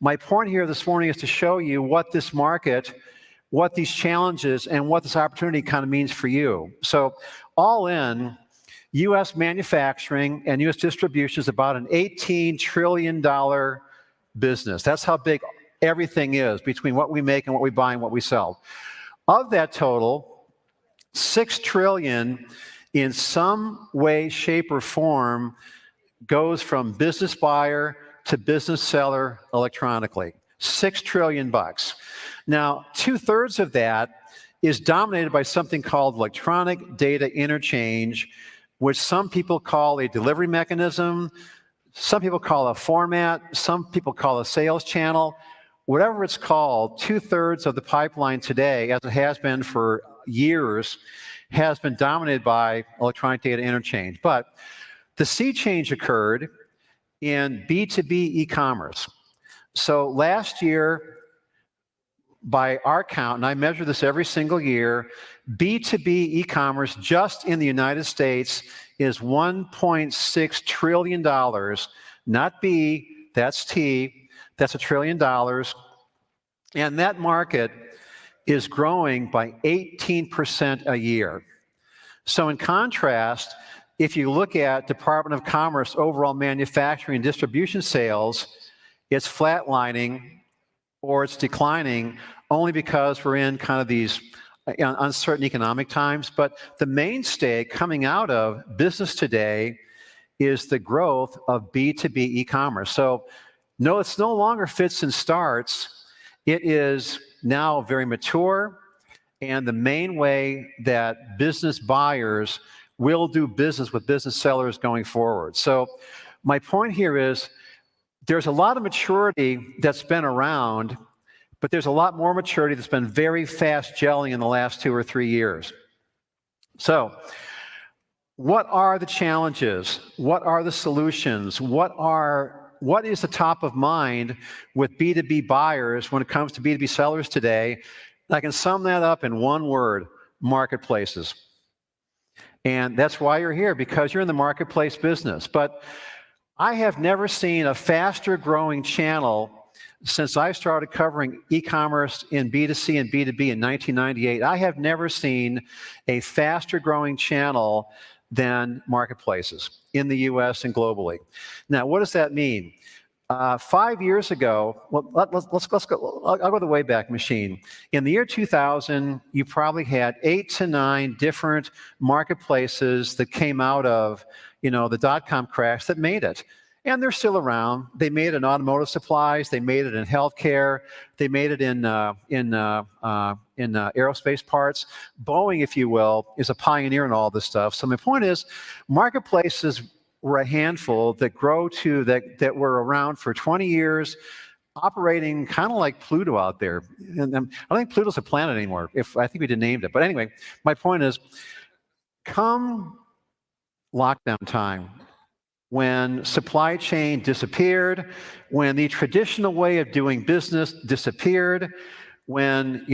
My point here this morning is to show you what this market, what these challenges, and what this opportunity kind of means for you. So all in, U.S. manufacturing and U.S. distribution is about an $18 trillion business. That's how big everything is between what we make and what we buy and what we sell. Of that total, $6 trillion in some way, shape, or form goes from business buyer to business seller electronically. $6 trillion. Now, 2/3 of that is dominated by something called electronic data interchange, which some people call a delivery mechanism, some people call a format, some people call a sales channel. Whatever it's called, 2/3 of the pipeline today, as it has been for years, has been dominated by electronic data interchange. But the sea change occurred in B2B e-commerce. So last year, by our count, and I measure this every single year, B2B e-commerce just in the United States is $1.6 trillion. Not B, that's T, that's $1 trillion. And that market is growing by 18% a year. So in contrast, if you look at Department of Commerce overall manufacturing and distribution sales, it's flatlining or it's declining only because we're in kind of these uncertain economic times. But the mainstay coming out of business today is the growth of B2B e-commerce. So no, it's no longer fits and starts. It is now very mature, and the main way that business buyers will do business with business sellers going forward. So my point here is there's a lot of maturity that's been around, but there's a lot more maturity that's been very fast gelling in the last 2 or 3 years. So what are the challenges? What are the solutions? What is the top of mind with B2B buyers when it comes to B2B sellers today? I can sum that up in one word: marketplaces. And that's why you're here, because you're in the marketplace business. But I have never seen a faster growing channel since I started covering e-commerce in B2C and B2B in 1998. I have never seen a faster growing channel than marketplaces in the US and globally. Now, what does that mean? 5 years ago, well, let's go. I'll go the Wayback Machine. In the year 2000, you probably had 8 to 9 different marketplaces that came out of, the dot-com crash that made it. And they're still around. They made it in automotive supplies. They made it in healthcare. They made it in aerospace parts. Boeing, if you will, is a pioneer in all this stuff. So my point is, marketplaces were a handful that that were around for 20 years, operating kind of like Pluto out there. And I don't think Pluto's a planet anymore. I think we did named it. But anyway, my point is, come lockdown time, when supply chain disappeared, when the traditional way of doing business disappeared, when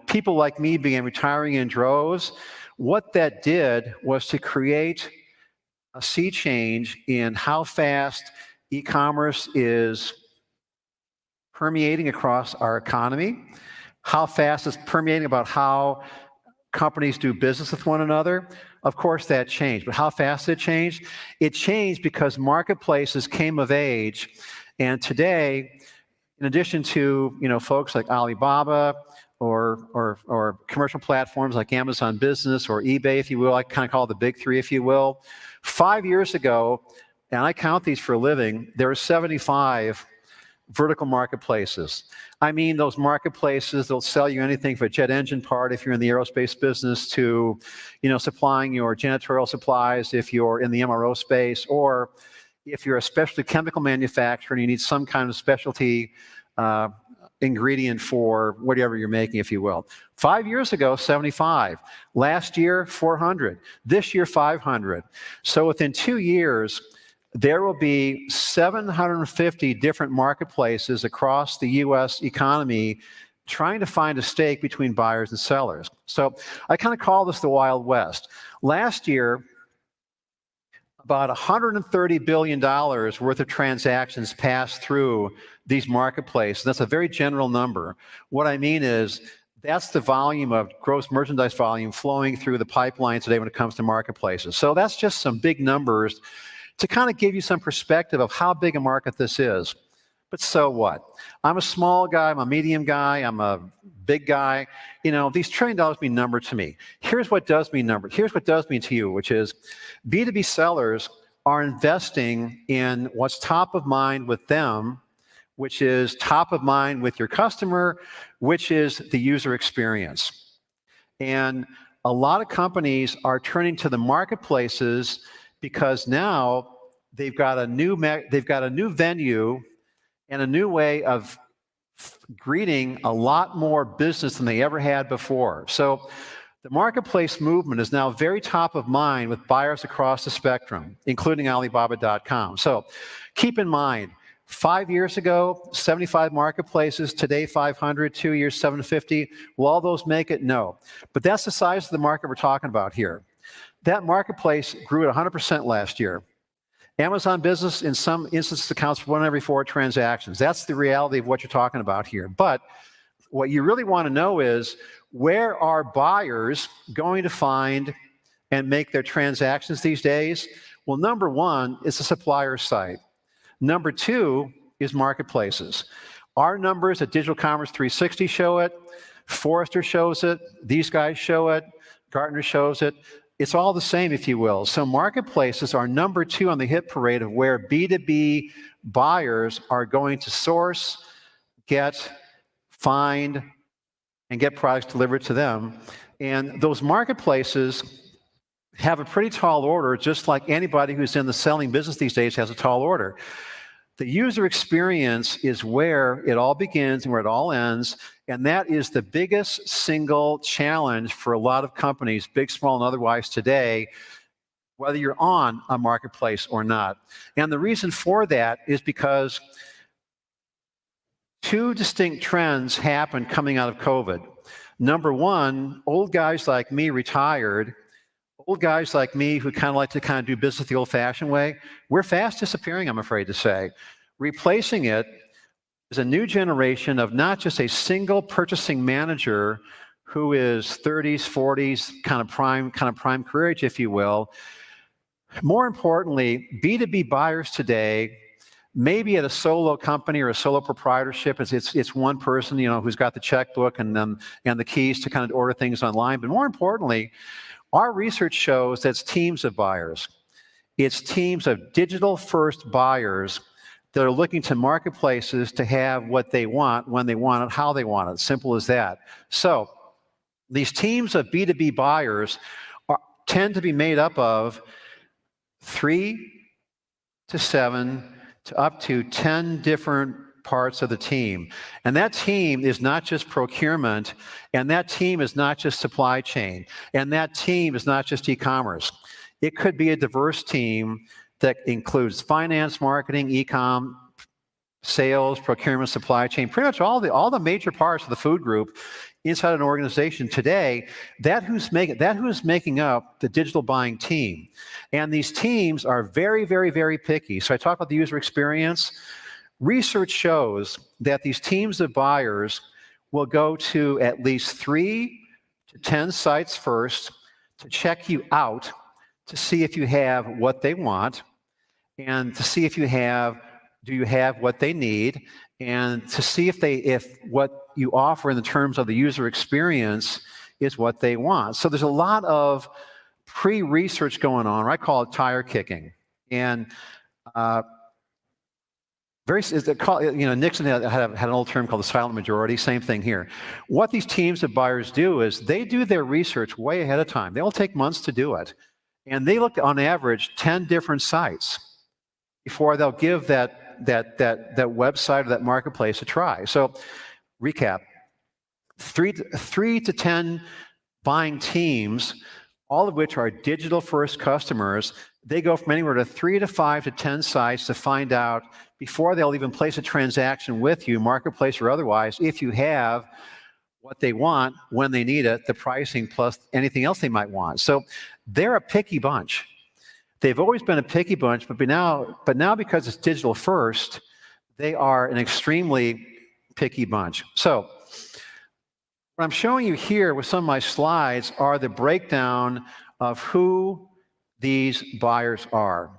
people like me began retiring in droves, what that did was to create a sea change in how fast e-commerce is permeating across our economy, how fast it's permeating about how companies do business with one another. Of course, that changed. But how fast it changed? It changed because marketplaces came of age. And today, in addition to folks like Alibaba or commercial platforms like Amazon Business or eBay, if you will, I kind of call it the big three, if you will. 5 years ago, and I count these for a living, there were 75 vertical marketplaces. I mean those marketplaces that'll sell you anything for a jet engine part if you're in the aerospace business to, supplying your janitorial supplies if you're in the MRO space, or if you're a specialty chemical manufacturer and you need some kind of specialty ingredient for whatever you're making, if you will. 5 years ago, 75. Last year, 400. This year, 500. So within 2 years, there will be 750 different marketplaces across the U.S. economy trying to find a stake between buyers and sellers. So I kind of call this the Wild West. Last year, about $130 billion worth of transactions passed through these marketplaces. That's a very general number. What I mean is that's the volume of gross merchandise volume flowing through the pipeline today when it comes to marketplaces. So that's just some big numbers to kind of give you some perspective of how big a market this is. But so what? I'm a small guy, I'm a medium guy, I'm a big guy. These $1 trillion mean number to me. Here's what does mean number. Here's what does mean to you, which is B2B sellers are investing in what's top of mind with them which is top of mind with your customer, which is the user experience. And a lot of companies are turning to the marketplaces because now they've got a new venue and a new way of greeting a lot more business than they ever had before. So the marketplace movement is now very top of mind with buyers across the spectrum, including Alibaba.com. So keep in mind, 5 years ago, 75 marketplaces, today 500, 2 years, 750. Will all those make it? No. But that's the size of the market we're talking about here. That marketplace grew at 100% last year. Amazon Business, in some instances, accounts for 1 in every 4 transactions. That's the reality of what you're talking about here. But what you really want to know is, where are buyers going to find and make their transactions these days? Well, number one is the supplier site. Number two is marketplaces. Our numbers at Digital Commerce 360 show it. Forrester shows it. These guys show it. Gartner shows it. It's all the same, if you will. So marketplaces are number 2 on the hit parade of where B2B buyers are going to source, get, find, and get products delivered to them. And those marketplaces have a pretty tall order, just like anybody who's in the selling business these days has a tall order. The user experience is where it all begins and where it all ends, and that is the biggest single challenge for a lot of companies, big, small, and otherwise today, whether you're on a marketplace or not. And the reason for that is because 2 distinct trends happened coming out of COVID. Number one, old guys like me retired. Old guys like me who kind of like to do business the old-fashioned way, we're fast disappearing, I'm afraid to say. Replacing it is a new generation of not just a single purchasing manager who is 30s, 40s, kind of prime career age, if you will. More importantly, B2B buyers today, maybe at a solo company or a solo proprietorship, it's one person, who's got the checkbook and the keys to kind of order things online. But more importantly, our research shows that it's teams of buyers. It's teams of digital-first buyers that are looking to marketplaces to have what they want, when they want it, how they want it. Simple as that. So these teams of B2B buyers tend to be made up of 3 to 7 to up to 10 different parts of the team. And that team is not just procurement, and that team is not just supply chain, and that team is not just e-commerce. It could be a diverse team that includes finance, marketing, e-com, sales, procurement, supply chain, pretty much all the major parts of the food group inside an organization today. That who's making up the digital buying team. And these teams are very, very, very picky. So I talk about the user experience. Research shows that these teams of buyers will go to at least 3 to 10 sites first to check you out, to see if you have what they want, and to see if you have what they need, and to see if what you offer in the terms of the user experience is what they want. So there's a lot of pre-research going on. I call it tire kicking. And Nixon had an old term called the silent majority. Same thing here. What these teams of buyers do is they do their research way ahead of time. They'll take months to do it. And they look on average 10 different sites before they'll give that website or that marketplace a try. So recap, 3 to 10 buying teams, all of which are digital first customers. They go from anywhere to 3 to 5 to 10 sites to find out, before they'll even place a transaction with you, marketplace or otherwise, if you have what they want, when they need it, the pricing plus anything else they might want. So they're a picky bunch. They've always been a picky bunch, but now because it's digital first, they are an extremely picky bunch. So what I'm showing you here with some of my slides are the breakdown of who these buyers are.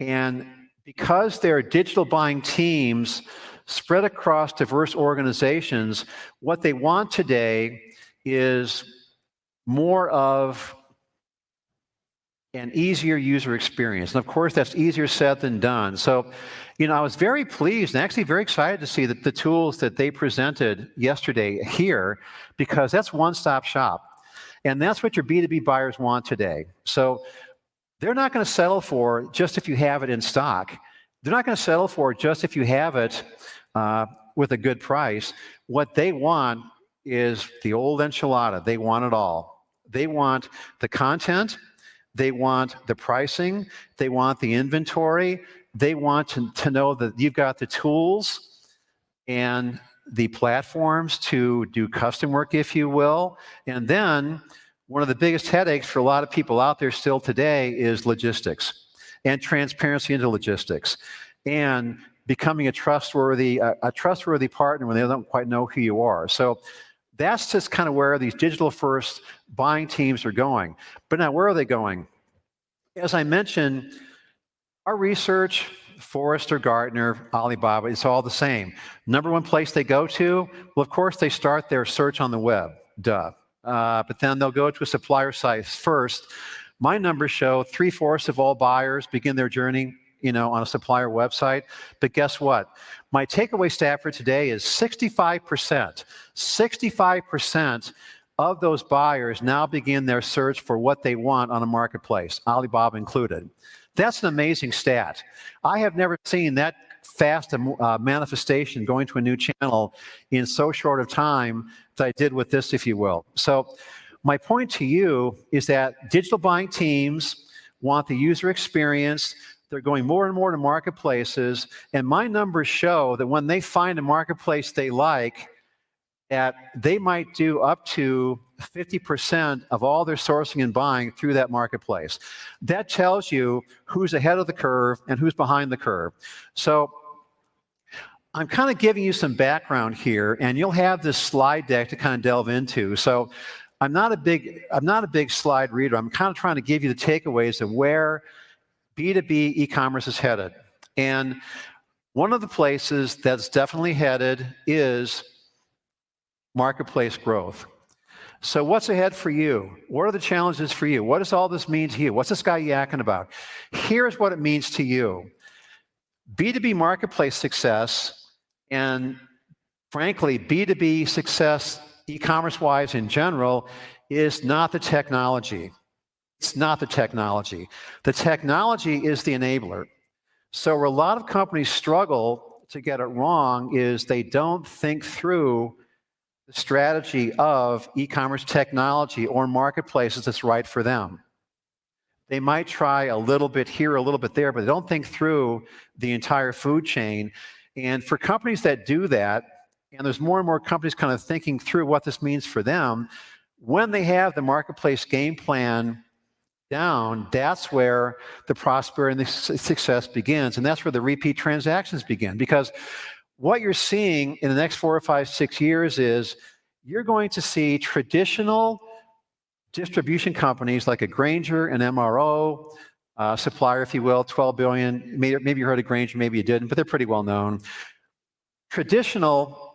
And because they're digital buying teams spread across diverse organizations, what they want today is more of and easier user experience. And of course, that's easier said than done. So, I was very pleased and actually very excited to see that the tools that they presented yesterday here, because that's one-stop shop. And that's what your B2B buyers want today. So they're not going to settle for just if you have it in stock. They're not going to settle for just if you have it with a good price. What they want is the old enchilada. They want it all. They want the content. They want the pricing. They want the inventory. They want to know that you've got the tools and the platforms to do custom work, if you will. And then one of the biggest headaches for a lot of people out there still today is logistics and transparency into logistics and becoming a trustworthy partner when they don't quite know who you are. So that's just kind of where these digital-first buying teams are going. But now, where are they going? As I mentioned, our research, Forrester, Gartner, Alibaba, it's all the same. Number one place they go to, well, of course, they start their search on the web, duh. But then they'll go to a supplier site first. My numbers show 3/4 of all buyers begin their journey on a supplier website. But guess what? My takeaway stat for today is 65% of those buyers now begin their search for what they want on a marketplace, Alibaba included. That's an amazing stat. I have never seen that fast a manifestation going to a new channel in so short of time that I did with this, if you will. So my point to you is that digital buying teams want the user experience. They're going more and more to marketplaces, and my numbers show that when they find a marketplace they like, that they might do up to 50% of all their sourcing and buying through that marketplace. That tells you who's ahead of the curve and who's behind the curve. So I'm kind of giving you some background here, and you'll have this slide deck to kind of delve into. So I'm not a big slide reader. I'm kind of trying to give you the takeaways of where B2B e-commerce is headed. And one of the places that's definitely headed is marketplace growth. So what's ahead for you? What are the challenges for you? What does all this mean to you? What's this guy yakking about? Here's what it means to you. B2B marketplace success, and frankly, B2B success e-commerce-wise in general, is not the technology. It's not the technology. The technology is the enabler. So where a lot of companies struggle to get it wrong is they don't think through the strategy of e-commerce technology or marketplaces that's right for them. They might try a little bit here, a little bit there, but they don't think through the entire food chain. And for companies that do that, and there's more and more companies kind of thinking through what this means for them, when they have the marketplace game plan down, that's where the prosperity and the success begins. And that's where the repeat transactions begin. Because what you're seeing in the next 4 or 5, 6 years is you're going to see traditional distribution companies like a Grainger, an MRO, supplier, if you will, 12 billion. Maybe you heard of Grainger, maybe you didn't, but they're pretty well known. Traditional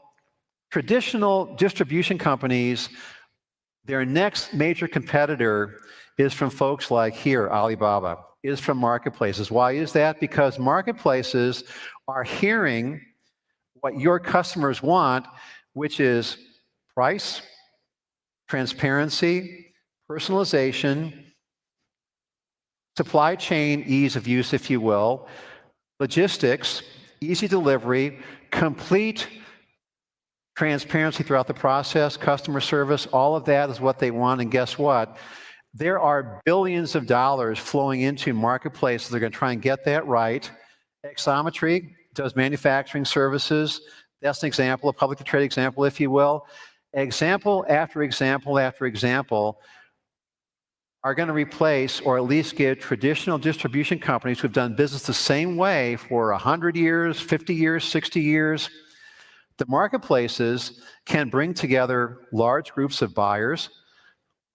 distribution companies, their next major competitor is from folks like here, Alibaba, is from marketplaces. Why is that? Because marketplaces are hearing what your customers want, which is price, transparency, personalization, supply chain ease of use, if you will, logistics, easy delivery, complete transparency throughout the process, customer service, all of that is what they want. And guess what? There are billions of dollars flowing into marketplaces. They're going to try and get that right. Exometry does manufacturing services. That's an example, a publicly traded example, if you will. Example after example after example are going to replace or at least give traditional distribution companies who've done business the same way for 100 years, 50 years, 60 years. The marketplaces can bring together large groups of buyers,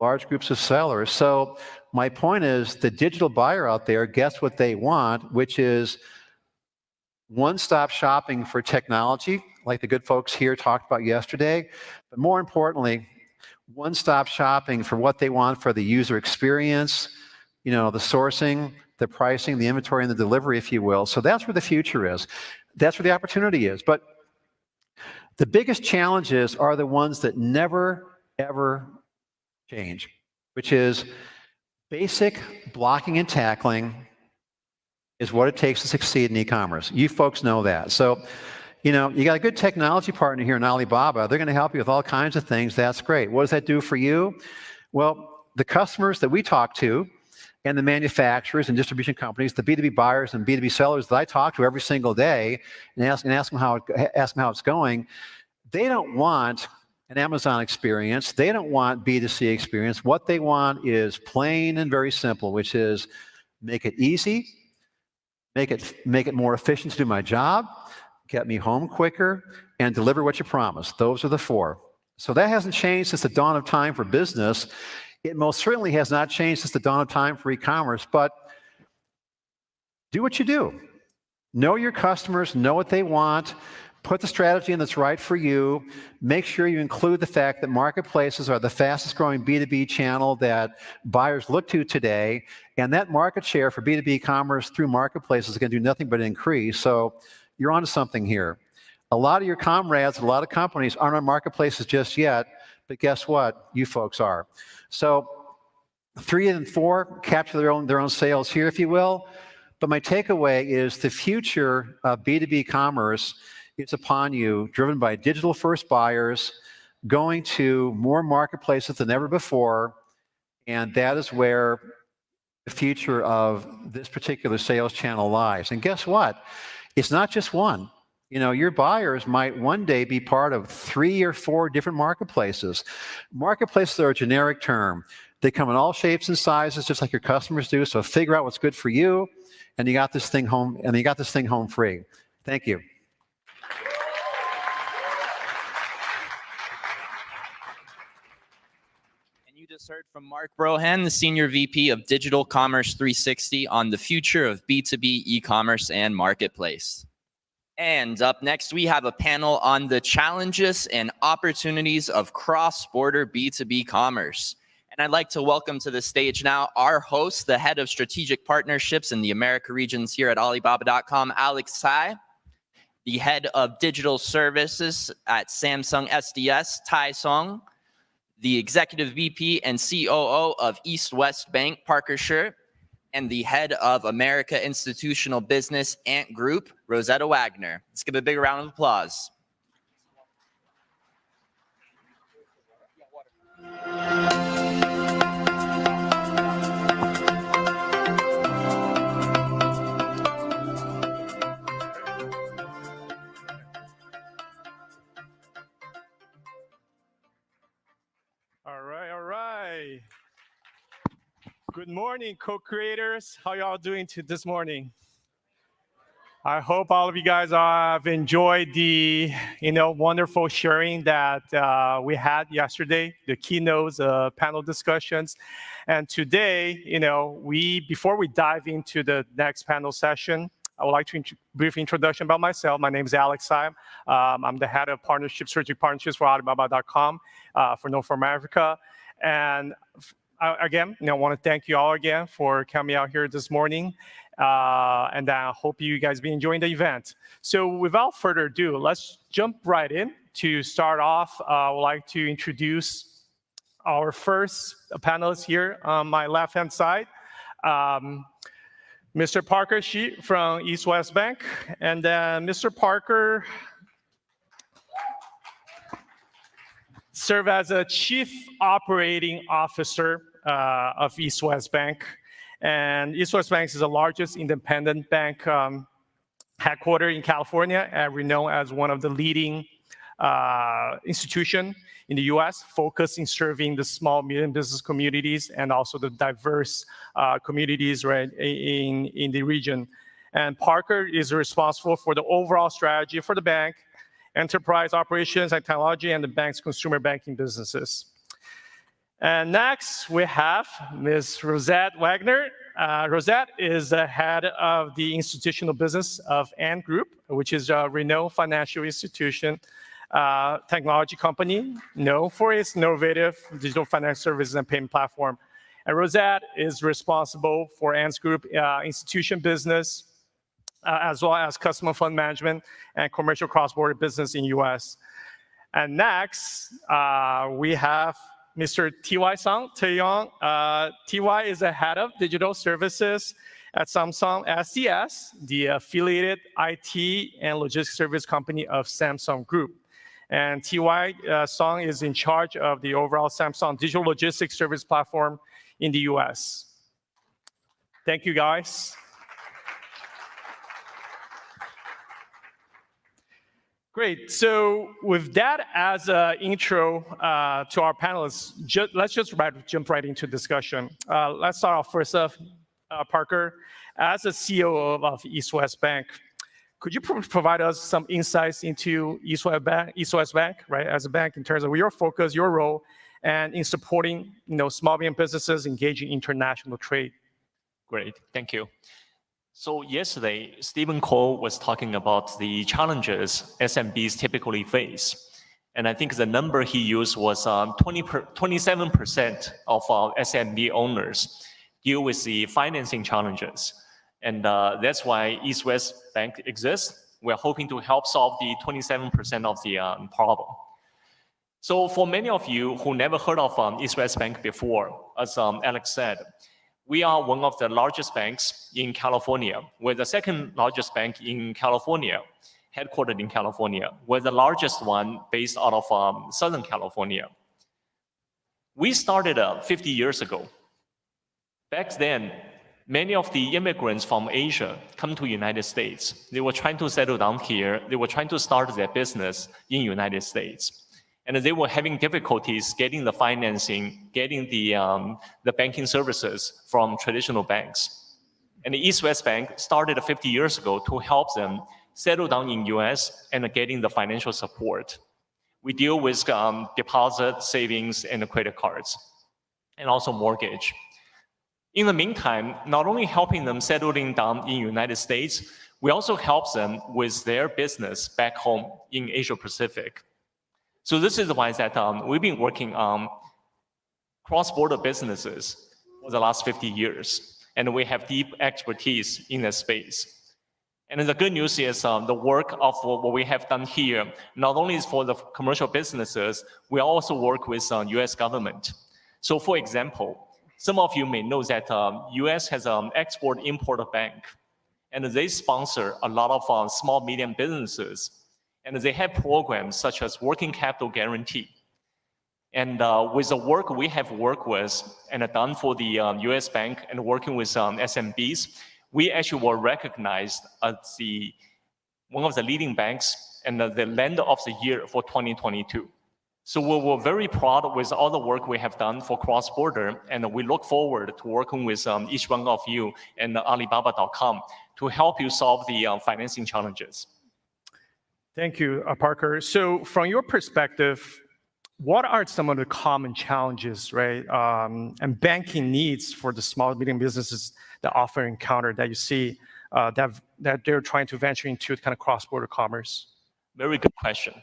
large groups of sellers. So my point is the digital buyer out there gets what they want, which is one-stop shopping for technology, like the good folks here talked about yesterday, but more importantly, one-stop shopping for what they want for the user experience, the sourcing, the pricing, the inventory, and the delivery, if you will. So that's where the future is. That's where the opportunity is. But the biggest challenges are the ones that never, ever change, which is basic blocking and tackling is what it takes to succeed in e-commerce. You folks know that. So, you got a good technology partner here in Alibaba. They're going to help you with all kinds of things. That's great. What does that do for you? Well, the customers that we talk to and the manufacturers and distribution companies, the B2B buyers and B2B sellers that I talk to every single day and ask them how it's going, they don't want an Amazon experience. They don't want B2C experience. What they want is plain and very simple, which is make it easy, make it more efficient to do my job, get me home quicker, and deliver what you promised. Those are the four. So that hasn't changed since the dawn of time for business. It most certainly has not changed since the dawn of time for e-commerce, but do what you do. Know your customers, know what they want, put the strategy in that's right for you. Make sure you include the fact that marketplaces are the fastest growing B2B channel that buyers look to today, and that market share for B2B commerce through marketplaces is going to do nothing but increase. So you're onto something here. A lot of your comrades, a lot of companies aren't on marketplaces just yet, but guess what? You folks are. So 3 and 4 capture their own sales here, if you will. But my takeaway is the future of B2B commerce is upon you, driven by digital-first buyers, going to more marketplaces than ever before, and that is where the future of this particular sales channel lies. And guess what? It's not just one. Your buyers might one day be part of 3 or 4 different marketplaces. Marketplaces are a generic term. They come in all shapes and sizes, just like your customers do. So figure out what's good for you, and you got this thing home, free. Thank you. You just heard from Mark Brohan, the Senior VP of Digital Commerce 360, on the future of B2B e-commerce and marketplace. And up next, we have a panel on the challenges and opportunities of cross-border B2B commerce. And I'd like to welcome to the stage now our host, the head of strategic partnerships in the America regions here at Alibaba.com, Alex Tsai, the head of digital services at Samsung SDS, Tai Song, the executive VP and COO of East West Bank, Parker Scher, and the head of America Institutional Business, Ant Group, Rosetta Wagner. Let's give a big round of applause. All right. Good morning, co-creators. How y'all doing this morning? I hope all of you guys have enjoyed the wonderful sharing that we had yesterday, the keynotes, panel discussions. And today, before we dive into the next panel session, I would like to brief introduction about myself. My name is Alex Tsai. I'm the head of strategic partnerships for Alibaba.com for North America. And again, I want to thank you all again for coming out here this morning. And I hope you guys be enjoying the event. So without further ado, let's jump right in. To start off, I would like to introduce our first panelist here on my left-hand side. Mr. Parker Scher from East West Bank. And then Mr. Parker served as a Chief Operating Officer of East West Bank. And East West Bank is the largest independent bank headquartered in California and renowned as one of the leading institutions in the U.S., focused in serving the small, medium business communities and also the diverse communities in the region. And Parker is responsible for the overall strategy for the bank, enterprise operations and technology, and the bank's consumer banking businesses. And next, we have Ms. Rosette Wagner. Rosette is the head of the institutional business of Ant Group, which is a renowned financial institution, technology company known for its innovative digital financial services and payment platform. And Rosette is responsible for Ant's Group institution business, as well as customer fund management and commercial cross-border business in US. And next, we have Mr. T.Y. Taeyong. T.Y. is the head of digital services at Samsung SDS, the affiliated IT and logistics service company of Samsung Group. And T.Y. Song is in charge of the overall Samsung digital logistics service platform in the US. Thank you, guys. Great. So with that as an intro to our panelists, let's just jump right into discussion. Let's start off first off, Parker, as a CEO of East West Bank, could you provide us some insights into East West Bank, right, as a bank in terms of your focus, your role, and in supporting small medium businesses engaging in international trade? Great, thank you. So yesterday, Stephen Cole was talking about the challenges SMBs typically face. And I think the number he used was 27% of our SMB owners deal with the financing challenges. And that's why East West Bank exists. We're hoping to help solve the 27% of the problem. So for many of you who never heard of East West Bank before, as Alex said, we are one of the largest banks in California. We're the second largest bank in California, headquartered in California. We're the largest one based out of Southern California. We started 50 years ago. Back then, many of the immigrants from Asia come to the United States. They were trying to settle down here. They were trying to start their business in the United States. And they were having difficulties getting the financing, getting the banking services from traditional banks. And the East West Bank started 50 years ago to help them settle down in US and getting the financial support. We deal with deposit, savings, and credit cards, and also mortgage. In the meantime, not only helping them settling down in the United States, we also help them with their business back home in Asia Pacific. So this is why that we've been working on cross-border businesses for the last 50 years, and we have deep expertise in that space. And the good news is the work of what we have done here, not only is for the commercial businesses, we also work with US government. So for example, some of you may know that US has an export-import bank, and they sponsor a lot of small, medium businesses. And they have programs such as working capital guarantee. And with the work we have worked with and done for the US Bank and working with SMBs, we actually were recognized as one of the leading banks and the lender of the year for 2022. So we were very proud with all the work we have done for cross-border, and we look forward to working with each one of you and Alibaba.com to help you solve the financing challenges. Thank you, Parker. So from your perspective, what are some of the common challenges, right, and banking needs for the small and medium businesses that often encounter that you see that they're trying to venture into kind of cross-border commerce? Very good question.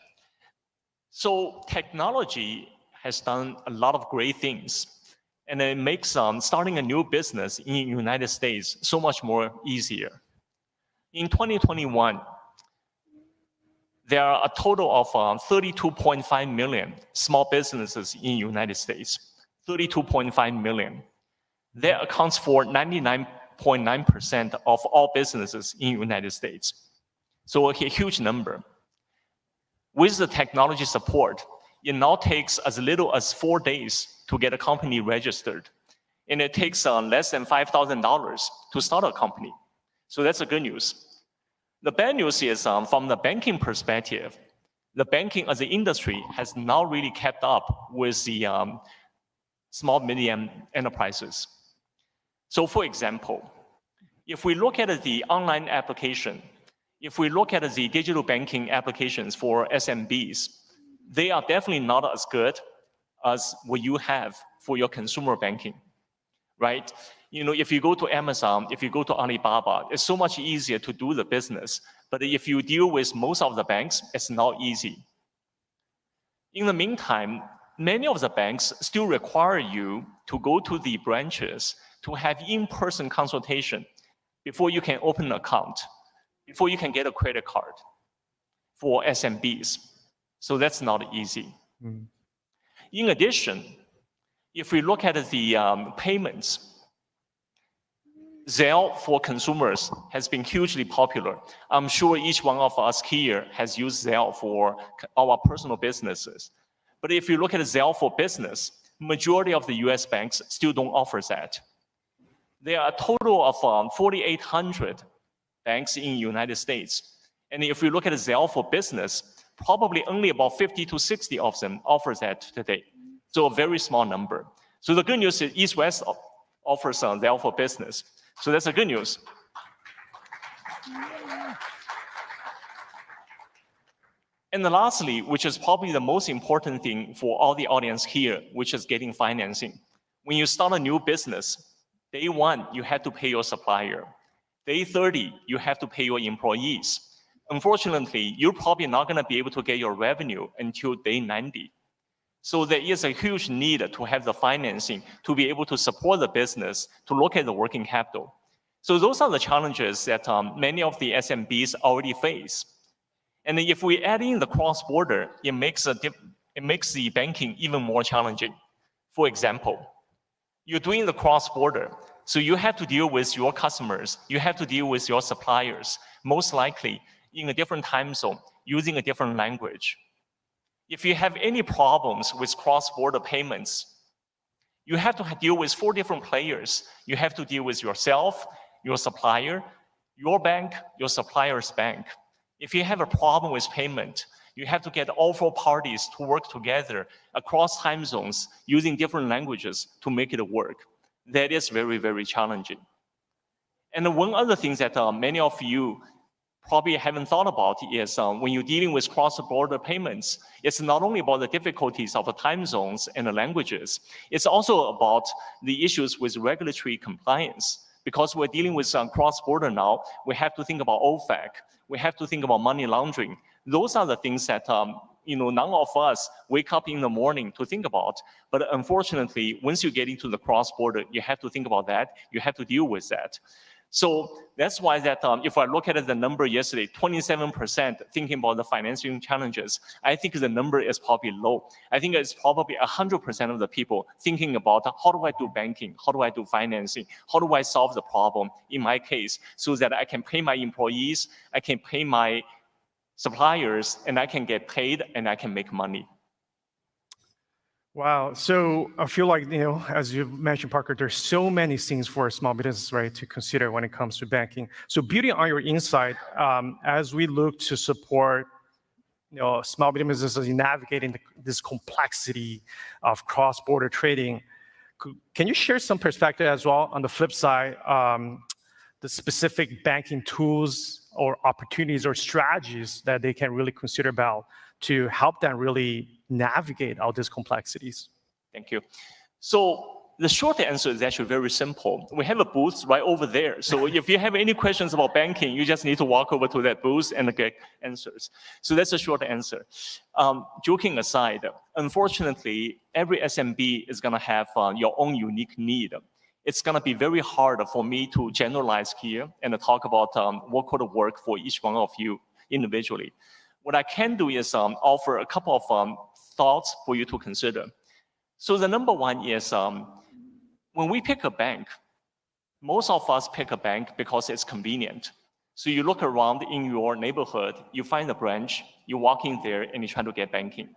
So technology has done a lot of great things, and it makes starting a new business in the United States so much more easier. In 2021, there are a total of 32.5 million small businesses in the United States. 32.5 million. That accounts for 99.9% of all businesses in the United States. So a huge number. With the technology support, it now takes as little as 4 days to get a company registered. And it takes less than $5,000 to start a company. So that's the good news. The bad news is from the banking perspective, the banking as an industry has now really kept up with the small, medium enterprises. So for example, if we look at the online application, if we look at the digital banking applications for SMBs, they are definitely not as good as what you have for your consumer banking, right? You know, if you go to Amazon, if you go to Alibaba, it's so much easier to do the business. But if you deal with most of the banks, it's not easy. In the meantime, many of the banks still require you to go to the branches to have in-person consultation before you can open an account, before you can get a credit card for SMBs. So that's not easy. In addition, if we look at the payments, Zelle for consumers has been hugely popular. I'm sure each one of us here has used Zelle for our personal businesses. But if you look at Zelle for business, majority of the US banks still don't offer that. There are a total of 4,800 banks in the United States. And if we look at Zelle for business, probably only about 50 to 60 of them offer that today. So a very small number. So the good news is East West offers Zelle for business. So that's the good news. And then lastly, which is probably the most important thing for all the audience here, which is getting financing. When you start a new business, day 1, you have to pay your supplier. Day 30, you have to pay your employees. Unfortunately, you're probably not going to be able to get your revenue until day 90. So there is a huge need to have the financing to be able to support the business, to look at the working capital. So those are the challenges that many of the SMBs already face. And if we add in the cross-border, it makes the banking even more challenging. For example, you're doing the cross-border, so you have to deal with your customers, you have to deal with your suppliers, most likely in a different time zone, using a different language. If you have any problems with cross-border payments, you have to deal with 4 different players. You have to deal with yourself, your supplier, your bank, your supplier's bank. If you have a problem with payment, you have to get all 4 parties to work together across time zones using different languages to make it work. That is very, very challenging. And one other thing that many of you probably haven't thought about is when you're dealing with cross-border payments, it's not only about the difficulties of the time zones and the languages, it's also about the issues with regulatory compliance. Because we're dealing with cross-border now, we have to think about OFAC, we have to think about money laundering. Those are the things that none of us wake up in the morning to think about. But unfortunately, once you get into the cross-border, you have to think about that, you have to deal with that. So that's why that if I look at the number yesterday, 27% thinking about the financing challenges, I think the number is probably low. I think it's probably 100% of the people thinking about how do I do banking, how do I do financing, how do I solve the problem in my case so that I can pay my employees, I can pay my suppliers, and I can get paid and I can make money. Wow. So I feel like, as you mentioned, Parker, there's so many things for small businesses, right, to consider when it comes to banking. So building on your insight, as we look to support, small businesses in navigating this complexity of cross-border trading, can you share some perspective as well on the flip side, the specific banking tools or opportunities or strategies that they can really consider about to help them really navigate all these complexities? Thank you. So the short answer is actually very simple. We have a booth right over there. So if you have any questions about banking, you just need to walk over to that booth and get answers. So that's a short answer. Joking aside, unfortunately, every SMB is going to have your own unique need. It's going to be very hard for me to generalize here and talk about what could work for each one of you individually. What I can do is offer a couple of thoughts for you to consider. So the number one is when we pick a bank, most of us pick a bank because it's convenient. So you look around in your neighborhood, you find a branch, you walk in there and you try to get banking.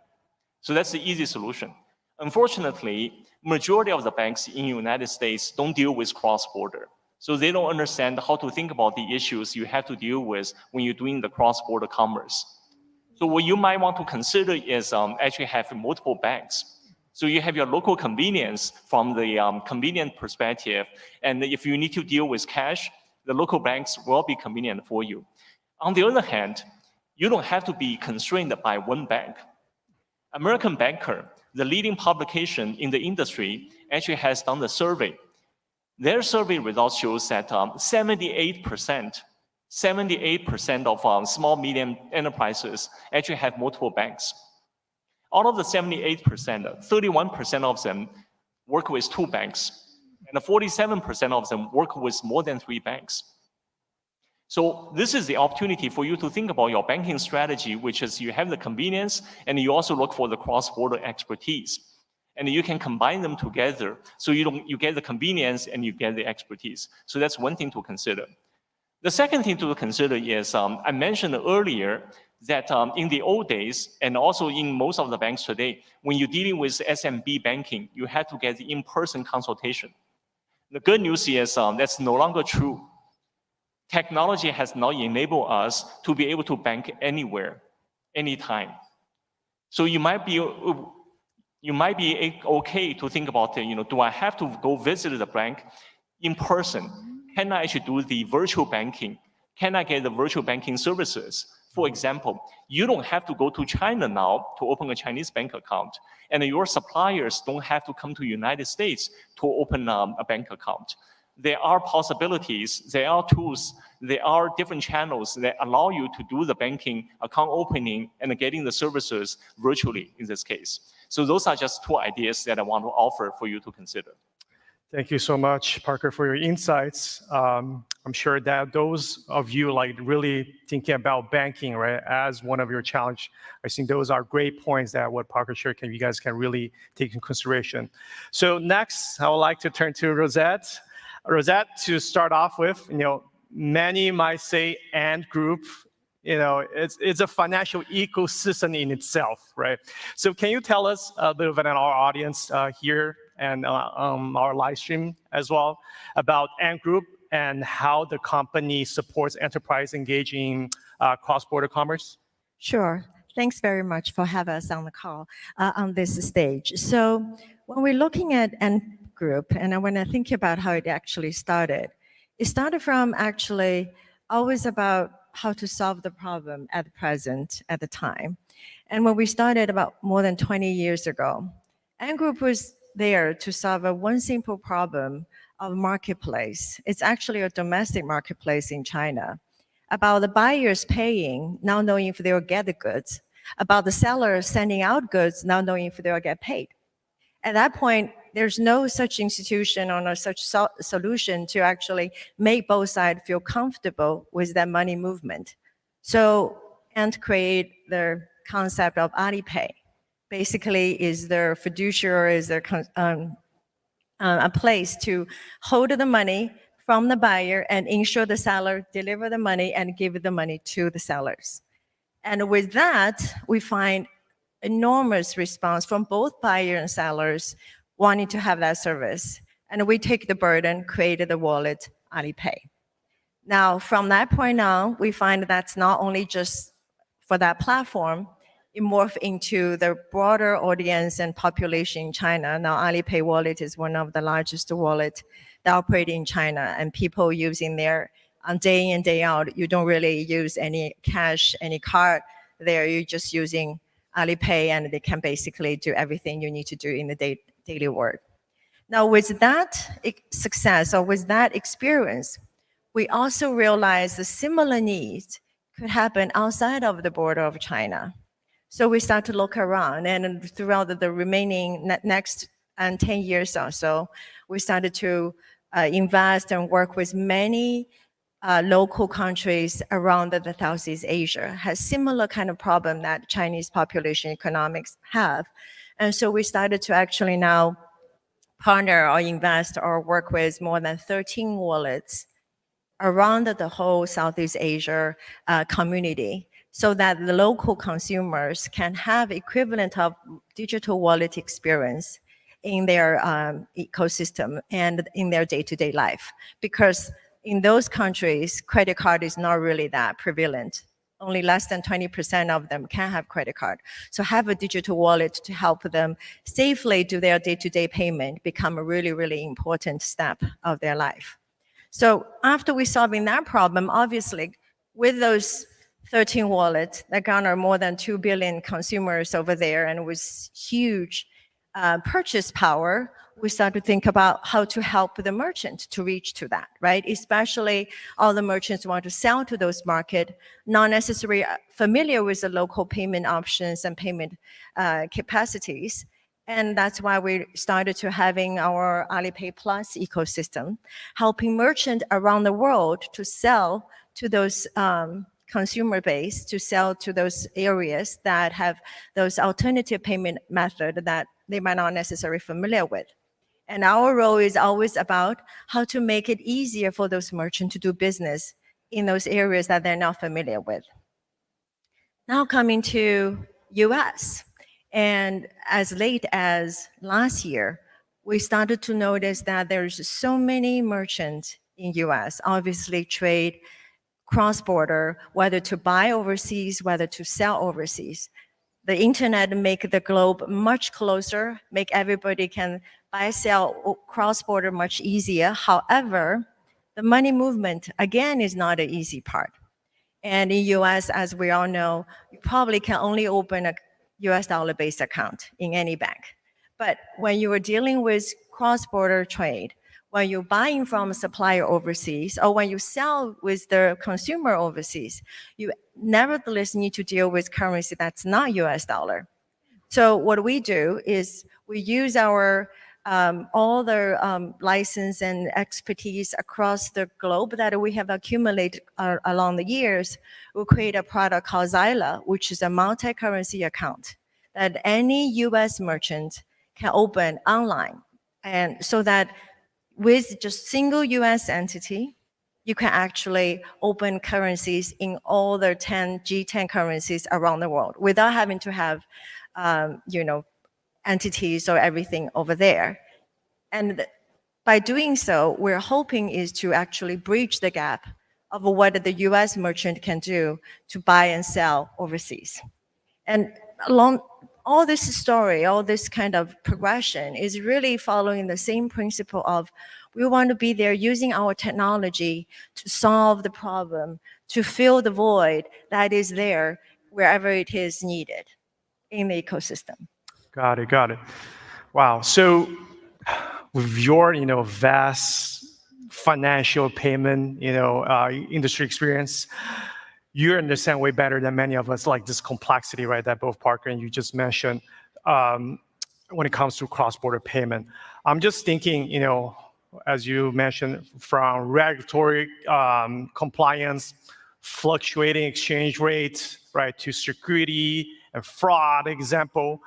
So that's the easy solution. Unfortunately, majority of the banks in the United States don't deal with cross-border. So they don't understand how to think about the issues you have to deal with when you're doing the cross-border commerce. So what you might want to consider is actually have multiple banks. So you have your local convenience from the convenient perspective. And if you need to deal with cash, the local banks will be convenient for you. On the other hand, you don't have to be constrained by one bank. American Banker, the leading publication in the industry, actually has done the survey. Their survey results shows that 78% of small, medium enterprises actually have multiple banks. Out of the 78%, 31% of them work with 2 banks, and 47% of them work with more than 3 banks. So this is the opportunity for you to think about your banking strategy, which is you have the convenience and you also look for the cross-border expertise. And you can combine them together so you get the convenience and you get the expertise. So that's one thing to consider. The second thing to consider is, I mentioned earlier that in the old days, and also in most of the banks today, when you're dealing with SMB banking, you have to get the in-person consultation. The good news is that's no longer true. Technology has now enabled us to be able to bank anywhere, anytime. So you might be okay to think about, do I have to go visit the bank in person? Can I actually do the virtual banking? Can I get the virtual banking services? For example, you don't have to go to China now to open a Chinese bank account, and your suppliers don't have to come to the United States to open a bank account. There are possibilities, there are tools, there are different channels that allow you to do the banking, account opening, and getting the services virtually in this case. So those are just 2 ideas that I want to offer for you to consider. Thank you so much, Parker, for your insights. I'm sure that those of you really thinking about banking, right, as one of your challenge, I think those are great points that what Parker shared you guys can really take in consideration. So next, I would like to turn to Rosette. Rosette, to start off with, many might say Ant Group, it's a financial ecosystem in itself, right? So can you tell us a little bit on our audience here and our live stream as well about Ant Group and how the company supports enterprise engaging cross-border commerce? Sure. Thanks very much for having us on the call on this stage. So when we're looking at Ant Group, and when I think about how it actually started, it started from actually always about how to solve the problem at the present, at the time. And when we started about more than 20 years ago, Ant Group was there to solve one simple problem of marketplace. It's actually a domestic marketplace in China, about the buyers paying, not knowing if they will get the goods, about the sellers sending out goods, not knowing if they will get paid. At that point, there's no such institution or no such solution to actually make both sides feel comfortable with that money movement. So, and create the concept of Alipay. Basically, is their fiduciary, is their a place to hold the money from the buyer and ensure the seller deliver the money and give the money to the sellers. And with that, we find enormous response from both buyer and sellers wanting to have that service. And we take the burden, created the wallet, Alipay. Now, from that point on, we find that's not only just for that platform, it morphed into the broader audience and population in China. Now, Alipay wallet is one of the largest wallets that operate in China, and people using there day in, day out. You don't really use any cash, any card there. You're just using Alipay, and they can basically do everything you need to do in the daily work. Now, with that success or with that experience, we also realized the similar needs could happen outside of the border of China. So we start to look around, and throughout the remaining next 10 years or so, we started to invest and work with many local countries around the Southeast Asia, has similar kind of problem that Chinese population economics have. And so we started to actually now partner or invest or work with more than 13 wallets around the whole Southeast Asia community, so that the local consumers can have equivalent of digital wallet experience in their ecosystem and in their day-to-day life. Because in those countries, credit card is not really that prevalent. Only less than 20% of them can have credit card. So have a digital wallet to help them safely do their day-to-day payment become a really, really important step of their life. So after we solving that problem, obviously, with those 13 wallets that garner more than 2 billion consumers over there and with huge purchase power, we start to think about how to help the merchant to reach to that, right? Especially all the merchants want to sell to those market, not necessarily familiar with the local payment options and payment capacities. And that's why we started to having our Alipay Plus ecosystem, helping merchants around the world to sell to those consumer base, to sell to those areas that have those alternative payment method that they might not necessarily familiar with. And our role is always about how to make it easier for those merchants to do business in those areas that they're not familiar with. Now coming to US. And as late as last year, we started to notice that there's so many merchants in US, obviously trade cross-border, whether to buy overseas, whether to sell overseas. The internet make the globe much closer, make everybody can buy, sell cross-border much easier. However, the money movement, again, is not an easy part. And in US, as we all know, you probably can only open a US dollar-based account in any bank. But when you are dealing with cross-border trade, when you're buying from a supplier overseas, or when you sell with the consumer overseas, you nevertheless need to deal with currency that's not US dollar. So what we do is we use our all the license and expertise across the globe that we have accumulated along the years. We create a product called Zyla, which is a multi-currency account that any US merchant can open online. And so that with just single US entity, you can actually open currencies in all the G10 currencies around the world without having to have, entities or everything over there. And by doing so, we're hoping is to actually bridge the gap of what the US merchant can do to buy and sell overseas. And along all this story, all this kind of progression is really following the same principle of we want to be there using our technology to solve the problem, to fill the void that is there wherever it is needed in the ecosystem. Got it. Wow. So with your, vast financial payment, industry experience, you understand way better than many of us, like this complexity, right, that both Parker and you just mentioned when it comes to cross-border payment. I'm just thinking, as you mentioned, from regulatory compliance, fluctuating exchange rates, right, to security and fraud example.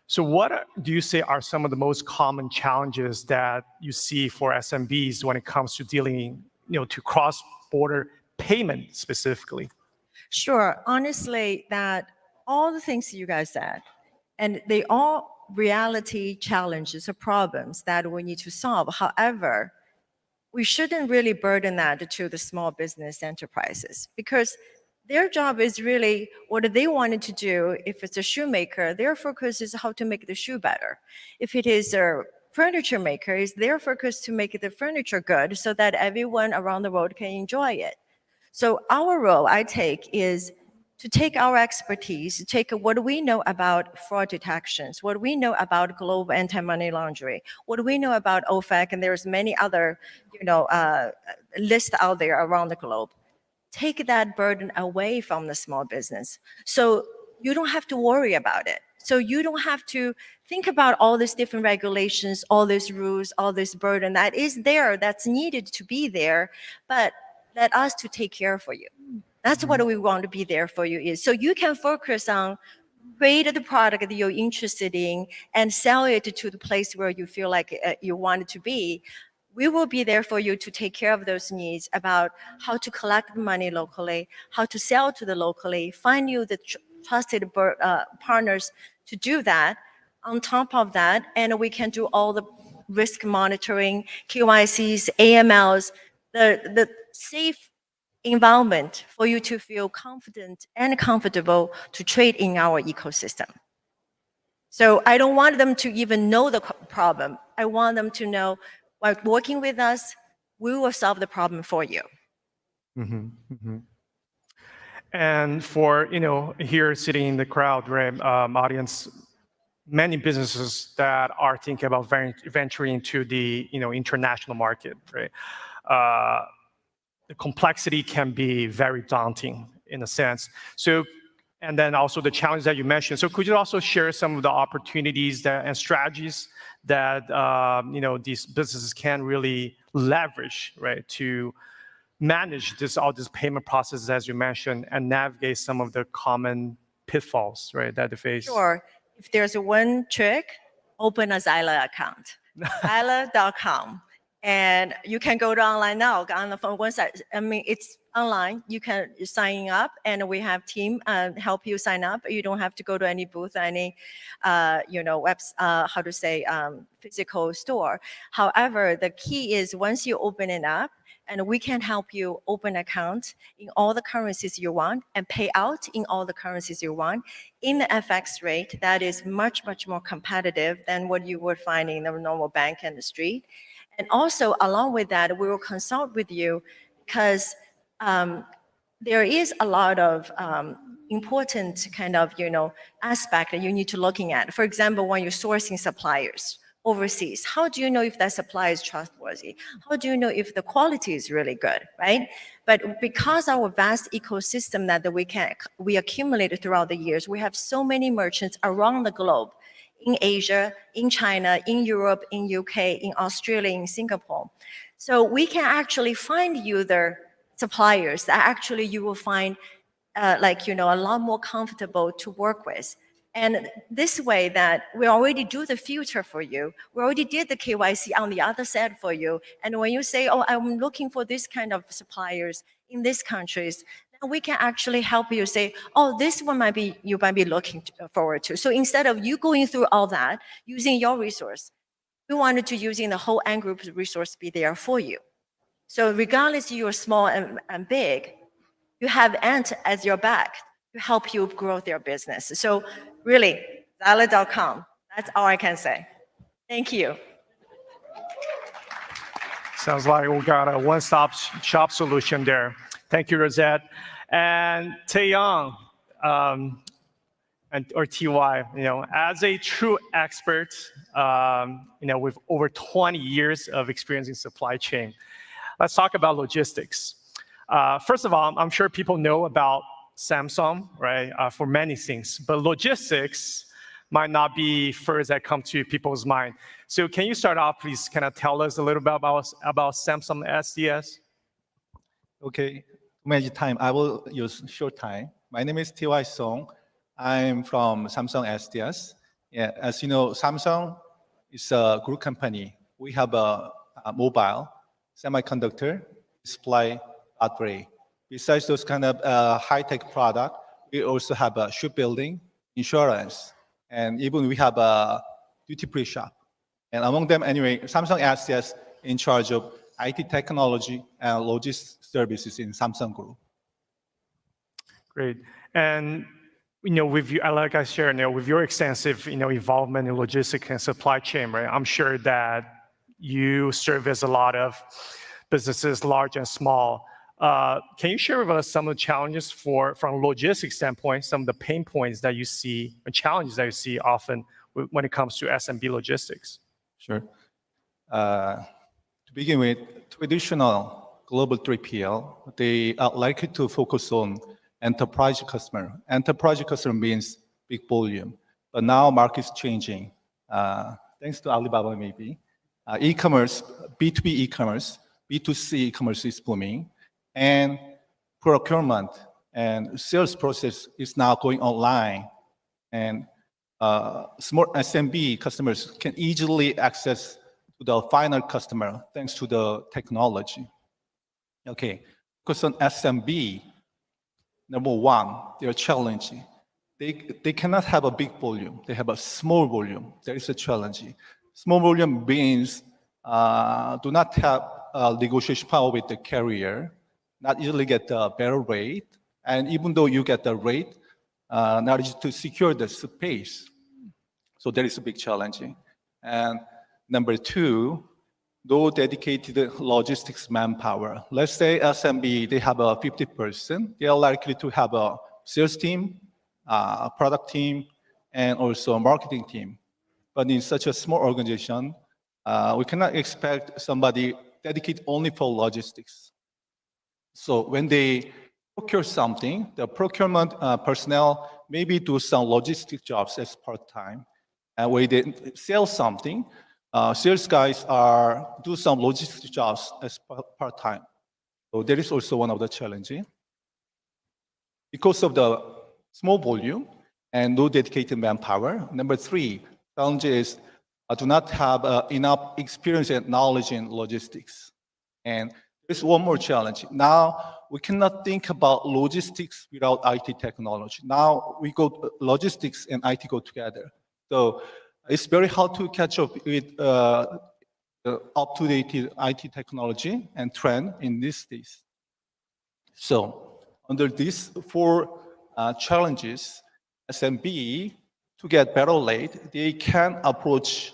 So what do you say are some of the most common challenges that you see for SMBs when it comes to dealing, to cross-border payment specifically? Sure. Honestly, that all the things you guys said, and they all reality challenges or problems that we need to solve. However, we shouldn't really burden that to the small business enterprises because their job is really what they wanted to do. If it's a shoemaker, their focus is how to make the shoe better. If it is a furniture maker, is their focus to make the furniture good so that everyone around the world can enjoy it. So our role, I take, is to take our expertise, to take what we know about fraud detections, what we know about global anti-money laundering, what we know about OFAC, and there's many other, lists out there around the globe. Take that burden away from the small business. So you don't have to worry about it. So you don't have to think about all these different regulations, all these rules, all this burden that is there, that's needed to be there, but let us to take care for you. That's what we want to be there for you is. So you can focus on create the product that you're interested in and sell it to the place where you feel like you want it to be. We will be there for you to take care of those needs about how to collect the money locally, how to sell to the locally, find you the trusted partners to do that. On top of that, and we can do all the risk monitoring, KYCs, AMLs, the safe environment for you to feel confident and comfortable to trade in our ecosystem. So I don't want them to even know the problem. I want them to know while working with us, we will solve the problem for you. And for, here sitting in the crowd, right, audience, many businesses that are thinking about venturing into the, international market, right? The complexity can be very daunting in a sense. So and then also the challenges that you mentioned. So could you also share some of the opportunities and strategies that these businesses can really leverage, right, to manage all these payment processes, as you mentioned, and navigate some of the common pitfalls, right, that they face? Sure. If there's one trick, open a Zyla account, Zyla.com. And you can go to online now on the phone website. I mean, it's online. You can sign up, and we have team help you sign up. You don't have to go to any booth, any, physical store. However, the key is once you open it up, and we can help you open account in all the currencies you want and pay out in all the currencies you want in the FX rate that is much, much more competitive than what you would find in the normal bank in the street. And also, along with that, we will consult with you because there is a lot of important kind of, aspect that you need to looking at. For example, when you're sourcing suppliers overseas, how do you know if that supplier is trustworthy? How do you know if the quality is really good, right? But because our vast ecosystem that we accumulated throughout the years, we have so many merchants around the globe, in Asia, in China, in Europe, in UK, in Australia, in Singapore. So we can actually find you the suppliers that actually you will find a lot more comfortable to work with. And this way that we already do the filter for you. We already did the KYC on the other side for you. And when you say, oh, I'm looking for this kind of suppliers in these countries, we can actually help you say, oh, this one you might be looking forward to. So instead of you going through all that, using your resource, we wanted to using the whole Ant Group's resource be there for you. So regardless you're small and big, you have Ant as your back to help you grow their business. So really, Zyla.com, that's all I can say. Thank you. Sounds like we got a one-stop shop solution there. Thank you, Rosette. And Taeyong, or TY, as a true expert, with over 20 years of experience in supply chain, let's talk about logistics. First of all, I'm sure people know about Samsung, right, for many things, but logistics might not be first that come to people's mind. So can you start off, please, kind of tell us a little bit about Samsung SDS? Okay, to manage time, I will use short time. My name is T.Y. Song. I'm from Samsung SDS. Yeah, as you know, Samsung is a group company. We have a mobile, semiconductor, display, battery. Besides those kind of high-tech product, we also have a shipbuilding, insurance, and even we have a duty-free shop. And among them, anyway, Samsung SDS in charge of IT technology and logistics services in Samsung Group. Great. And with you, like I shared, with your extensive involvement in logistics and supply chain, right? I'm sure that you service a lot of businesses, large and small. Can you share with us some of the challenges from a logistics standpoint, some of the pain points that you see, and challenges that you see often when it comes to SMB logistics? Sure. To begin with, traditional global 3PL, they are likely to focus on enterprise customer. Enterprise customer means big volume, but now market's changing. Thanks to Alibaba, maybe. E-commerce, B2B e-commerce, B2C e-commerce is booming, and procurement and sales process is now going online. And smart SMB customers can easily access to the final customer thanks to the technology. Okay, because on SMB, number one, they're challenging. They cannot have a big volume. They have a small volume. There is a challenge. Small volume means do not have negotiation power with the carrier, not easily get a better rate, and even though you get the rate, not easy to secure the space. So there is a big challenge. And number two, no dedicated logistics manpower. Let's say SMB, they have a 50%. They are likely to have a sales team, a product team, and also a marketing team. But in such a small organization, we cannot expect somebody dedicated only for logistics. So when they procure something. The procurement personnel maybe do some logistic jobs as part-time. And when they sell something, sales guys do some logistic jobs as part-time. So that is also one of the challenges. Because of the small volume and no dedicated manpower. Number 3, challenge is do not have enough experience and knowledge in logistics. And there's one more challenge. Now, we cannot think about logistics without IT technology. Now, logistics and IT go together. So it's very hard to catch up with the up-to-date IT technology and trend in these days. So under these 4 challenges, SMB, to get better rate, they can approach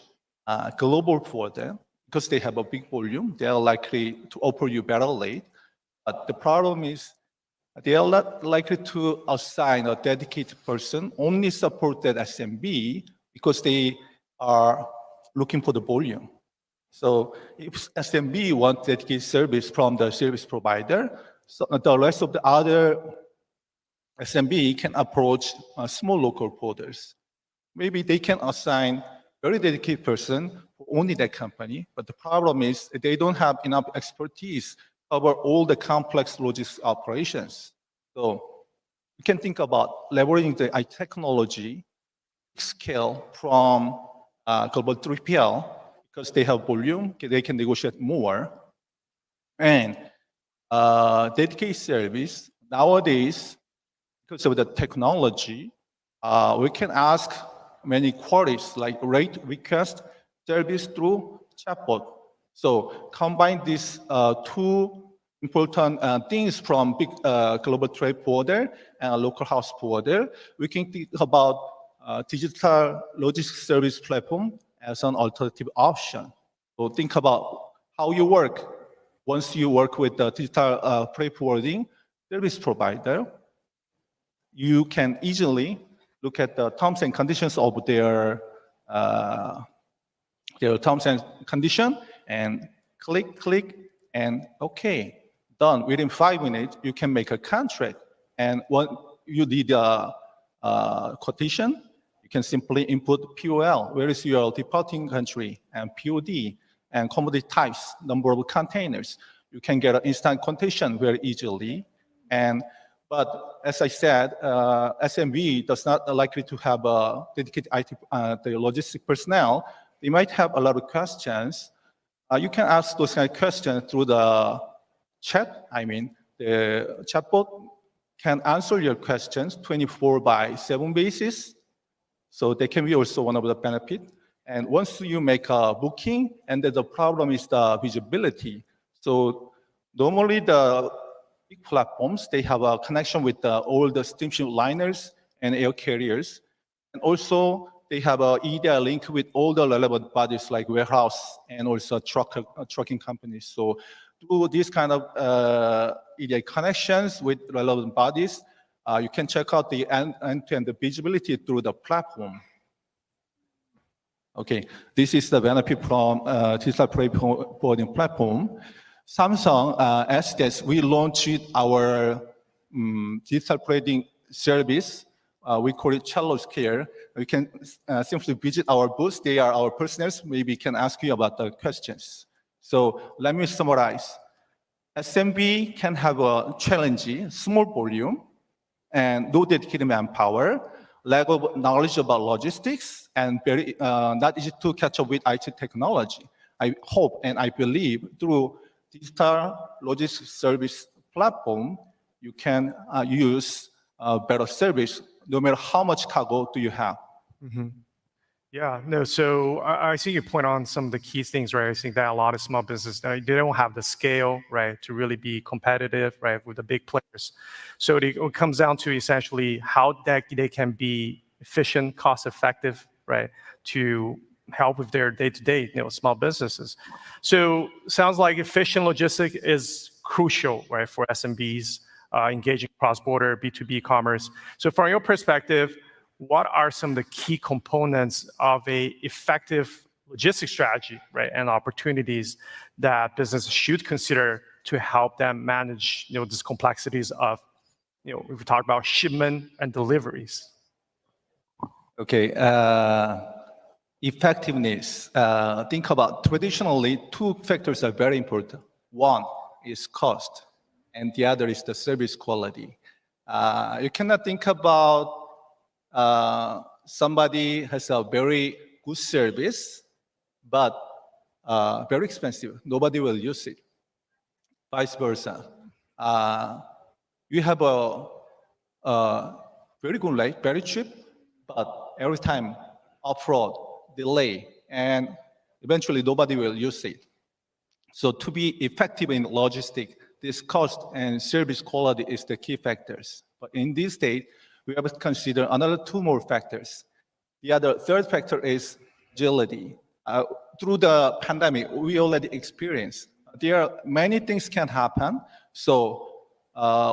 global for them because they have a big volume. They are likely to offer you better rate. But the problem is they are not likely to assign a dedicated person, only support that SMB because they are looking for the volume. So if SMB wants dedicated service from the service provider, so the rest of the other SMB can approach small local porters. Maybe they can assign very dedicated person for only that company, but the problem is they don't have enough expertise to cover all the complex logistics operations. So you can think about leveraging the IT technology scale from global 3PL because they have volume, they can negotiate more, and dedicated service. Nowadays, because of the technology, we can ask many queries like rate, request, service through chatbot. So combine these 2 important things from big global trade border and local house border. We can think about digital logistics service platform as an alternative option. So think about how you work. Once you work with the digital freight forwarding service provider, you can easily look at the terms and conditions of their terms and condition and click, and okay, done. Within 5 minutes, you can make a contract. And when you need a quotation, you can simply input POL, where is your departing country, and POD, and commodity types, number of containers. You can get an instant quotation very easily. But as I said, SMB does not likely to have a dedicated IT, the logistic personnel. They might have a lot of questions. You can ask those kind of questions through the chat. I mean, the chatbot can answer your questions 24/7 basis. So they can be also one of the benefits. And once you make a booking, and then the problem is the visibility. So normally the big platforms, they have a connection with all the steamship liners and air carriers. And also they have a EDI link with all the relevant bodies like warehouse and also trucking companies. So through these kind of EDI connections with relevant bodies, you can check out the end-to-end visibility through the platform. Okay, this is the benefit from digital freight forwarding platform. Samsung, as this, we launched our digital trading service. We call it Cello Square. You can simply visit our booth. They are our partners. Maybe can ask you about the questions. So let me summarize. SMB can have a challenging, small volume, and no dedicated manpower, lack of knowledge about logistics, and very not easy to catch up with IT technology. I hope and I believe through digital logistics service platform, you can use better service no matter how much cargo do you have. Mm-hmm. Yeah, no, so I see you point on some of the key things, right? I think that a lot of small business, they don't have the scale, right, to really be competitive, right, with the big players. So it comes down to essentially how they can be efficient, cost-effective, right, to help with their day-to-day, small businesses. So sounds like efficient logistics is crucial, right, for SMBs engaging cross-border B2B commerce. So from your perspective, what are some of the key components of a effective logistics strategy, right, and opportunities that businesses should consider to help them manage, these complexities of we've talked about shipment and deliveries. Okay, effectiveness. Think about traditionally, two factors are very important. One is cost, and the other is the service quality. You cannot think about somebody has a very good service, but very expensive. Nobody will use it. Vice versa. You have a very good rate, very cheap, but every time off-road, delay, and eventually nobody will use it. So to be effective in logistics, this cost and service quality is the key factors. But in this state, we have to consider another two more factors. The third factor is agility. Through the pandemic, we already experienced. There are many things can happen. So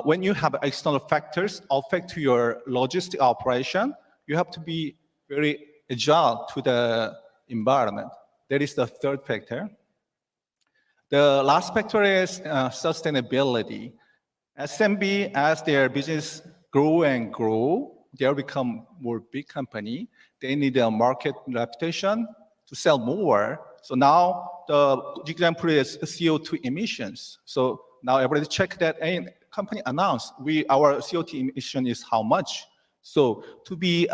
when you have external factors affect your logistic operation, you have to be very agile to the environment. That is the third factor. The last factor is sustainability. SMB, as their business grow and grow, they become more big company. They need a market reputation to sell more. So now the example is CO2 emissions. So now everybody check that and company announced our CO2 emission is how much. So to be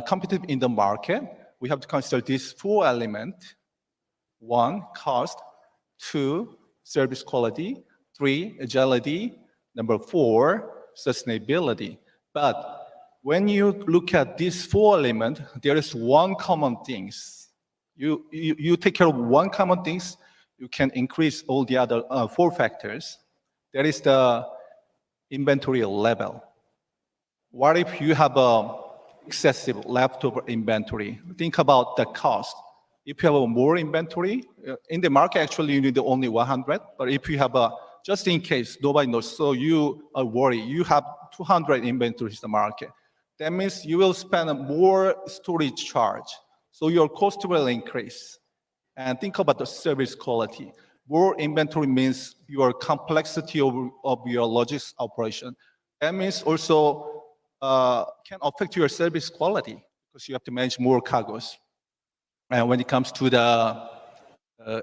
competitive in the market, we have to consider these four elements. 1, cost. 2, service quality. 3, agility. Number 4, sustainability. But when you look at these four elements, there is one common thing. You take care of one common thing, you can increase all the other 4 factors. That is the inventory level. What if you have excessive leftover inventory? Think about the cost. If you have more inventory, in the market actually you need only 100, but if you have just in case, nobody knows, so you are worried, you have 200 inventories in the market. That means you will spend more storage charge. So your cost will increase. And think about the service quality. More inventory means your complexity of your logistics operation. That means also can affect your service quality because you have to manage more cargos. And when it comes to the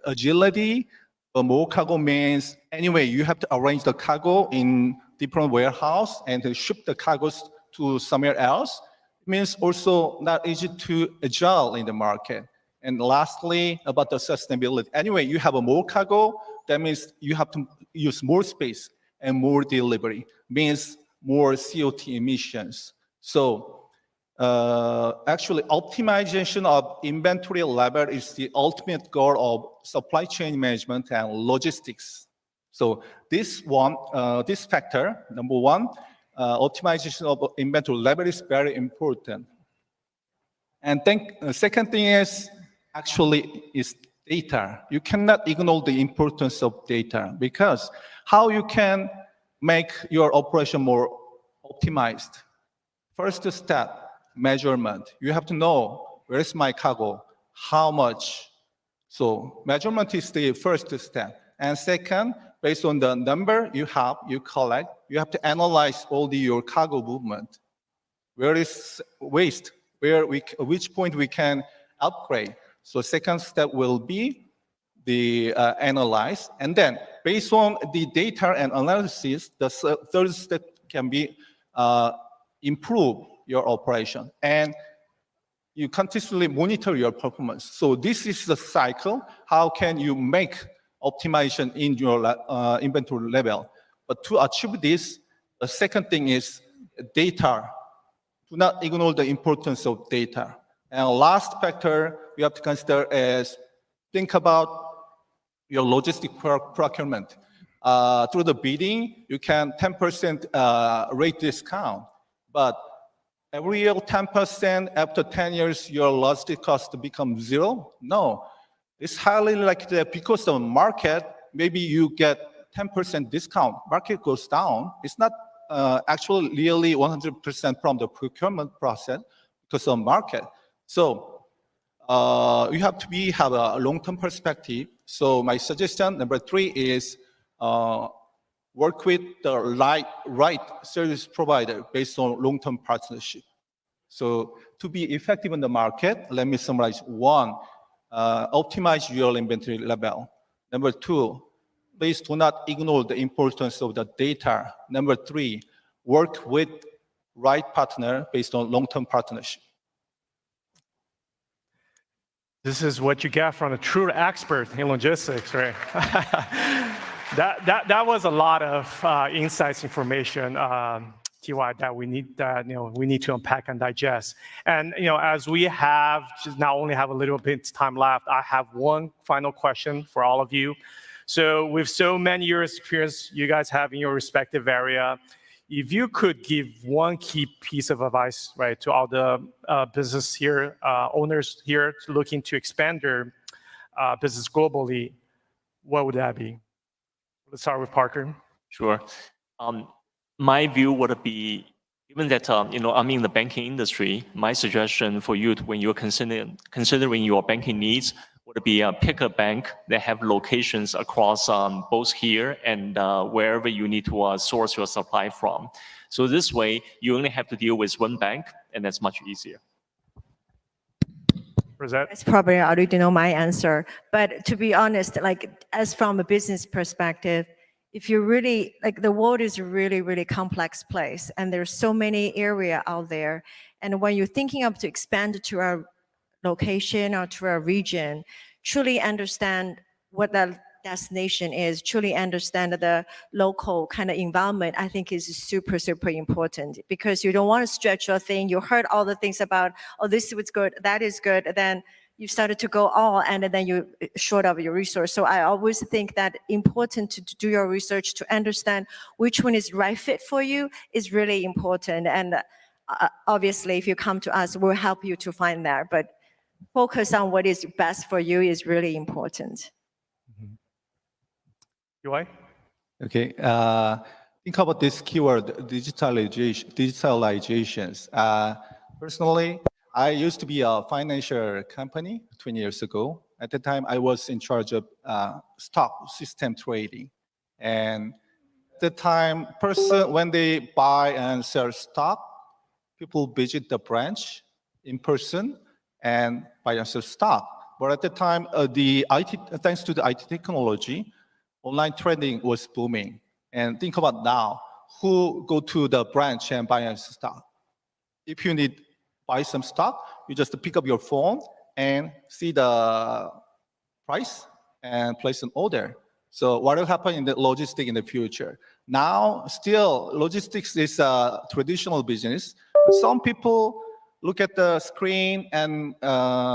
agility, more cargo means anyway, you have to arrange the cargo in different warehouse and to ship the cargos to somewhere else. It means also not easy to agile in the market. And lastly, about the sustainability. Anyway, you have a more cargo, that means you have to use more space and more delivery, means more CO2 emissions. So actually, optimization of inventory level is the ultimate goal of supply chain management and logistics. So this factor, number 1, optimization of inventory level is very important. And then second thing is actually is data. You cannot ignore the importance of data because how you can make your operation more optimized. First step, measurement. You have to know where is my cargo, how much. So measurement is the first step. And second, based on the number you collect, you have to analyze all your cargo movement. Where is waste? Which point we can upgrade? So second step will be the analyze. And then based on the data and analysis, the third step can be improve your operation. And you continuously monitor your performance. So this is the cycle. How can you make optimization in your inventory level? But to achieve this, the second thing is data. Do not ignore the importance of data. And last factor we have to consider is think about your logistic procurement. Through the bidding, you can 10% rate discount, but every year 10% after 10 years, your logistic cost becomes 0? No, it's highly likely that because of the market, maybe you get 10% discount, market goes down. It's not actually really 100% from the procurement process because of market. So you have to have a long-term perspective. So my suggestion, number 3 is work with the right service provider based on long-term partnership. So to be effective in the market, let me summarize. One, optimize your inventory level. Number two, please do not ignore the importance of the data. Number three, work with right partner based on long-term partnership. This is what you get from a true expert in logistics, right? that was a lot of insights, information, TY, that we need to unpack and digest. And as we have just not only have a little bit time left, I have one final question for all of you. So with so many years experience you guys have in your respective area, if you could give one key piece of advice, right, to all the business here, owners here looking to expand their business globally, what would that be? Let's start with Parker. Sure. My view would be, given that I'm in the banking industry, my suggestion for you when you're considering your banking needs would be pick a bank that have locations across both here and wherever you need to source your supply from. So this way, you only have to deal with one bank, and that's much easier. That's probably I already know my answer. But to be honest, as from a business perspective, if you really, the world is a really, really complex place, and there's so many area out there. And when you're thinking of to expand to a location or to a region, truly understand what that destination is, truly understand the local kind of environment, I think is super, super important, because you don't want to stretch your thing. You heard all the things about, oh, this is good, that is good. Then you started to go all, and then you short of your resource. So I always think that important to do your research to understand which one is right fit for you is really important. And obviously, if you come to us, we'll help you to find that. But focus on what is best for you is really important. UI? Okay. Think about this keyword, digitalizations. Personally, I used to be a financial company 20 years ago. At the time, I was in charge of stock system trading. And at the time, when they buy and sell stock, people visit the branch in person and buy and sell stock. But at the time, thanks to the IT technology, online trading was booming. And think about now, who go to the branch and buy and sell stock? If you need buy some stock, you just pick up your phone and see the price and place an order. So what will happen in the logistics in the future? Now, still, logistics is a traditional business. Some people look at the screen and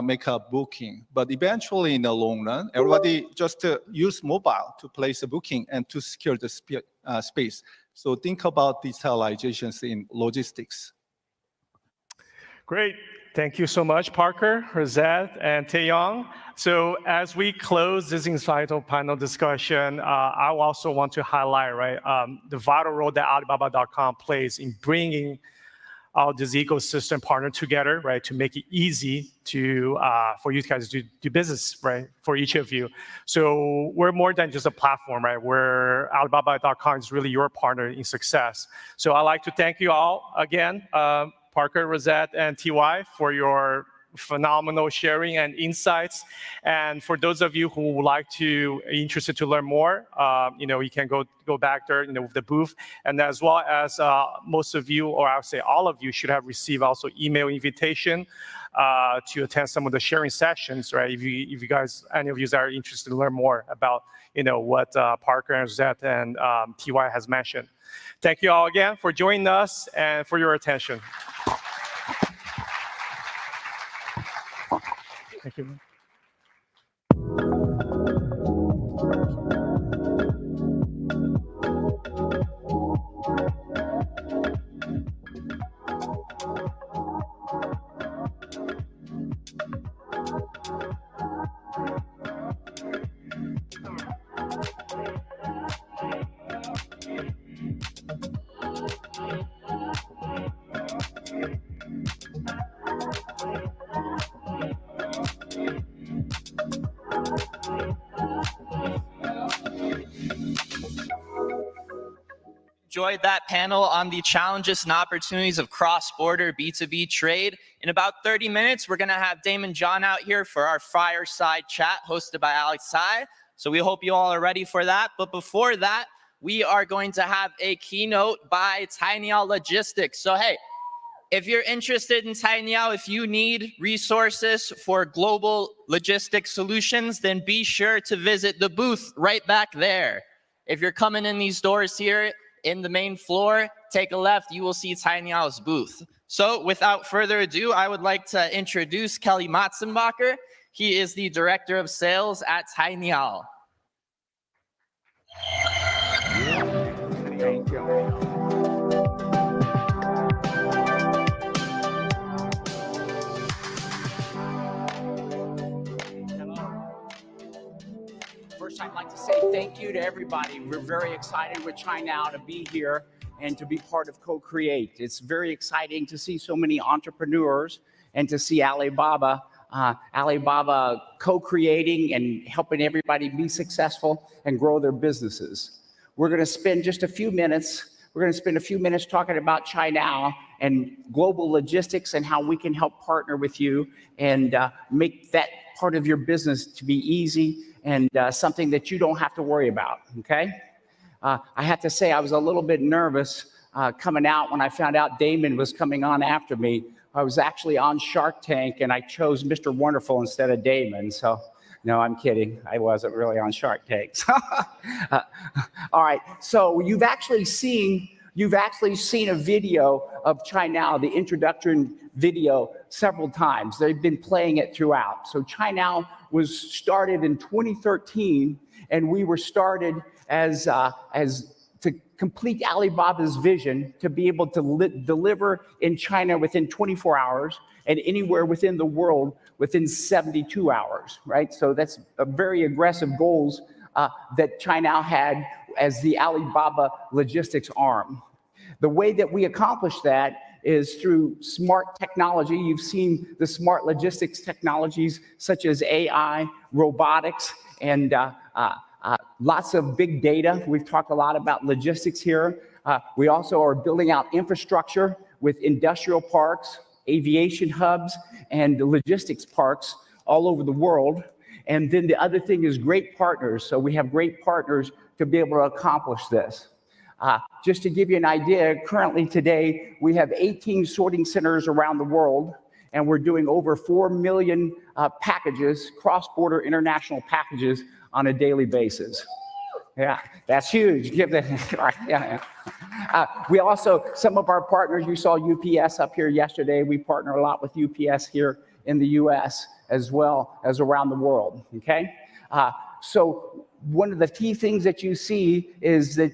make a booking. But eventually, in the long run, everybody just use mobile to place a booking and to secure the space. So think about digitalizations in logistics. Great. Thank you so much, Parker, Rosette, and Taeyong. So as we close this insightful panel discussion, I also want to highlight, right, the vital role that Alibaba.com plays in bringing all this ecosystem partner together, right, to make it easy for you guys to do business, right, for each of you. So we're more than just a platform, right? Alibaba.com is really your partner in success. So I'd like to thank you all again, Parker, Rosette, and TY, for your phenomenal sharing and insights. And for those of you who would like to interested to learn more, you can go back there, with the booth. And as well as most of you, or I would say all of you, should have received also email invitation to attend some of the sharing sessions, right? If you guys, any of you are interested to learn more about, what Parker and Rosette and TY has mentioned. Thank you all again for joining us and for your attention. Thank you. enjoyed that panel on the challenges and opportunities of cross-border B2B trade. In about 30 minutes, we're going to have Damon John out here for our fireside chat hosted by Alex Tsai. So we hope you all are ready for that. But before that, we are going to have a keynote by Tainiao Logistics. So hey, if you're interested in Tainiao, if you need resources for global logistics solutions, then be sure to visit the booth right back there. If you're coming in these doors here in the main floor, take a left, you will see Tainiao's booth. So without further ado, I would like to introduce Kelly Matzenbacher. He is the Director of Sales at Tainiao. Thank you. First, I'd like to say thank you to everybody. We're very excited with Tainiao to be here and to be part of Co-Create. It's very exciting to see so many entrepreneurs and to see Alibaba co-creating and helping everybody be successful and grow their businesses. We're going to spend just a few minutes. We're going to spend a few minutes talking about Tainiao and global logistics and how we can help partner with you and make that part of your business to be easy and something that you don't have to worry about, okay? I have to say I was a little bit nervous coming out when I found out Damon was coming on after me. I was actually on Shark Tank and I chose Mr. Wonderful instead of Damon, so no, I'm kidding. I wasn't really on Shark Tank. All right, so you've actually seen a video of Tainiao, the introduction video, several times. They've been playing it throughout. So Tainiao was started in 2013, and we were started as to complete Alibaba's vision to be able to deliver in China within 24 hours and anywhere within the world within 72 hours, right? So that's a very aggressive goals that Tainiao had as the Alibaba logistics arm. The way that we accomplish that is through smart technology. You've seen the smart logistics technologies such as AI, robotics, and lots of big data. We've talked a lot about logistics here. We also are building out infrastructure with industrial parks, aviation hubs, and logistics parks all over the world. And then the other thing is great partners. So we have great partners to be able to accomplish this. Just to give you an idea, currently today, we have 18 sorting centers around the world, and we're doing over 4 million packages, cross-border international packages on a daily basis. Yeah, that's huge. Give that. Yeah. We also, some of our partners, you saw UPS up here yesterday. We partner a lot with UPS here in the US as well as around the world, okay? So one of the key things that you see is that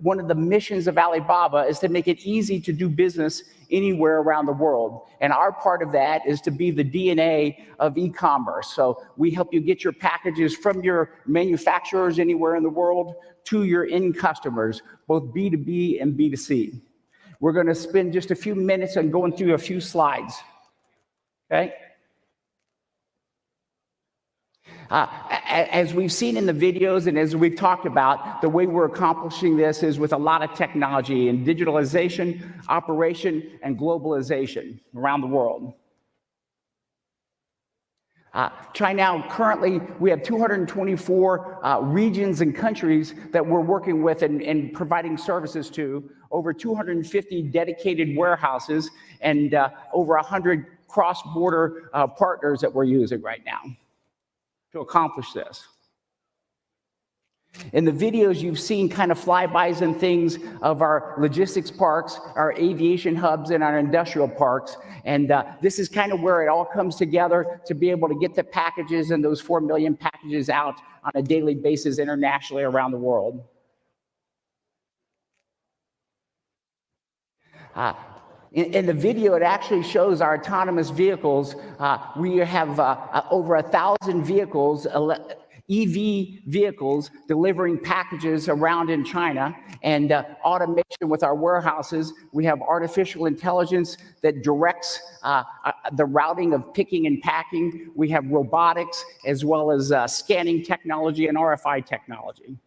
one of the missions of Alibaba is to make it easy to do business anywhere around the world. And our part of that is to be the DNA of e-commerce. So we help you get your packages from your manufacturers anywhere in the world to your end customers, both B2B and B2C. We're going to spend just a few minutes on going through a few slides, okay? As we've seen in the videos and as we've talked about, the way we're accomplishing this is with a lot of technology and digitalization, operation, and globalization around the world. Tainiao, currently, we have 224 regions and countries that we're working with and providing services to, over 250 dedicated warehouses, and over 100 cross-border partners that we're using right now to accomplish this. In the videos, you've seen kind of flybys and things of our logistics parks, our aviation hubs, and our industrial parks. And this is kind of where it all comes together to be able to get the packages and those 4 million packages out on a daily basis internationally around the world. In the video, it actually shows our autonomous vehicles. We have over 1,000 vehicles, EV vehicles, delivering packages around in China, and automation with our warehouses. We have artificial intelligence that directs the routing of picking and packing. We have robotics, as well as scanning technology and RFID technology.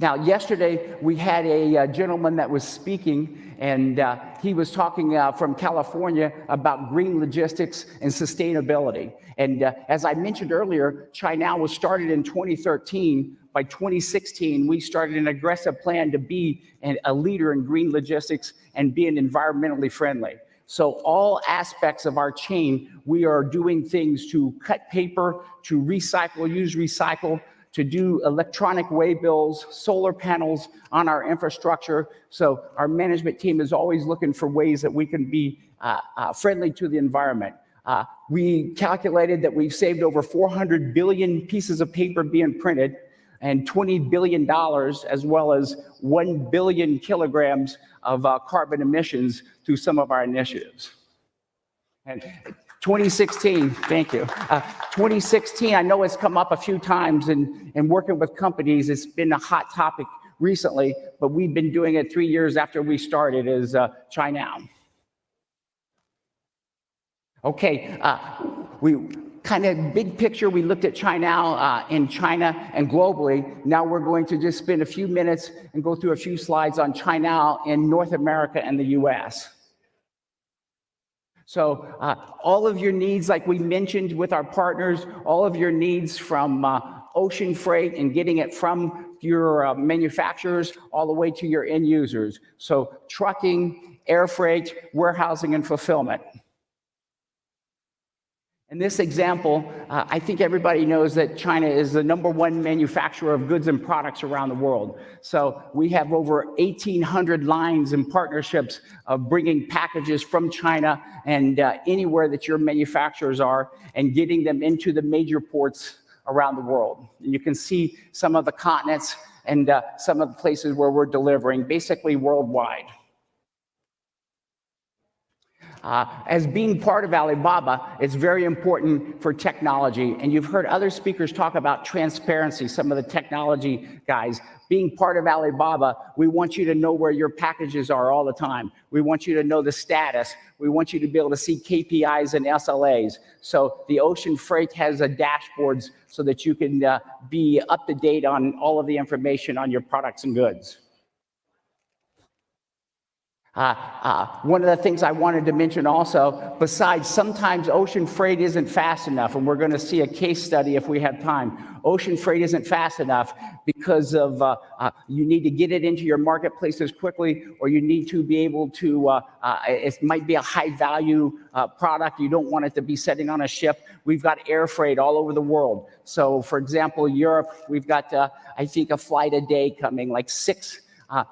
Now, yesterday we had a gentleman that was speaking, and he was talking from California about green logistics and sustainability. And as I mentioned earlier, China was started in 2013. By 2016, we started an aggressive plan to be a leader in green logistics and being environmentally friendly. So all aspects of our chain, we are doing things to cut paper, to recycle, use recycle, to do electronic waybills, solar panels on our infrastructure. So our management team is always looking for ways that we can be friendly to the environment. We calculated that we've saved over 400 billion pieces of paper being printed and $20 billion, as well as 1 billion kilograms of carbon emissions through some of our initiatives. And 2016, thank you. 2016, I know it's come up a few times in working with companies. It's been a hot topic recently, but we've been doing it 3 years after we started as China. Okay, we kind of big picture, we looked at China in China and globally. Now we're going to just spend a few minutes and go through a few slides on China in North America and the US. So all of your needs, like we mentioned with our partners, all of your needs from ocean freight and getting it from your manufacturers all the way to your end users. So trucking, air freight, warehousing, and fulfillment. In this example, I think everybody knows that China is the #1 manufacturer of goods and products around the world. So we have over 1,800 lines and partnerships of bringing packages from China and anywhere that your manufacturers are and getting them into the major ports around the world. And you can see some of the continents and some of the places where we're delivering, basically worldwide. As being part of Alibaba, it's very important for technology. And you've heard other speakers talk about transparency, some of the technology guys. Being part of Alibaba, we want you to know where your packages are all the time. We want you to know the status. We want you to be able to see KPIs and SLAs. So the ocean freight has dashboards so that you can be up to date on all of the information on your products and goods. One of the things I wanted to mention also, besides sometimes ocean freight isn't fast enough, and we're going to see a case study if we have time. Ocean freight isn't fast enough because of you need to get it into your marketplaces quickly, or you need to be able to, it might be a high value product. You don't want it to be sitting on a ship. We've got air freight all over the world. So for example, Europe, we've got, I think, a flight a day coming, like 6